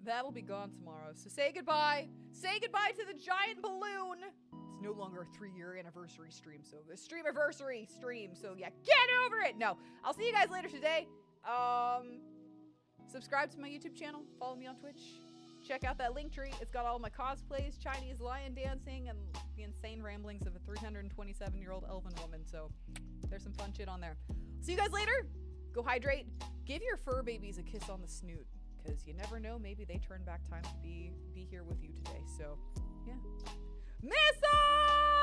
That'll be gone tomorrow. So say goodbye. Say goodbye to the giant balloon. It's no longer a 3-year anniversary stream, so the Streamaversary stream. So yeah, get over it. No, I'll see you guys later today. Subscribe to my YouTube channel. Follow me on Twitch. Check out that link tree. It's got all my cosplays, Chinese lion dancing, and the insane ramblings of a 327-year-old elven woman. So there's some fun shit on there. See you guys later. Go hydrate. Give your fur babies a kiss on the snoot, because you never know, maybe they turn back time to be here with you today. So yeah. Missa!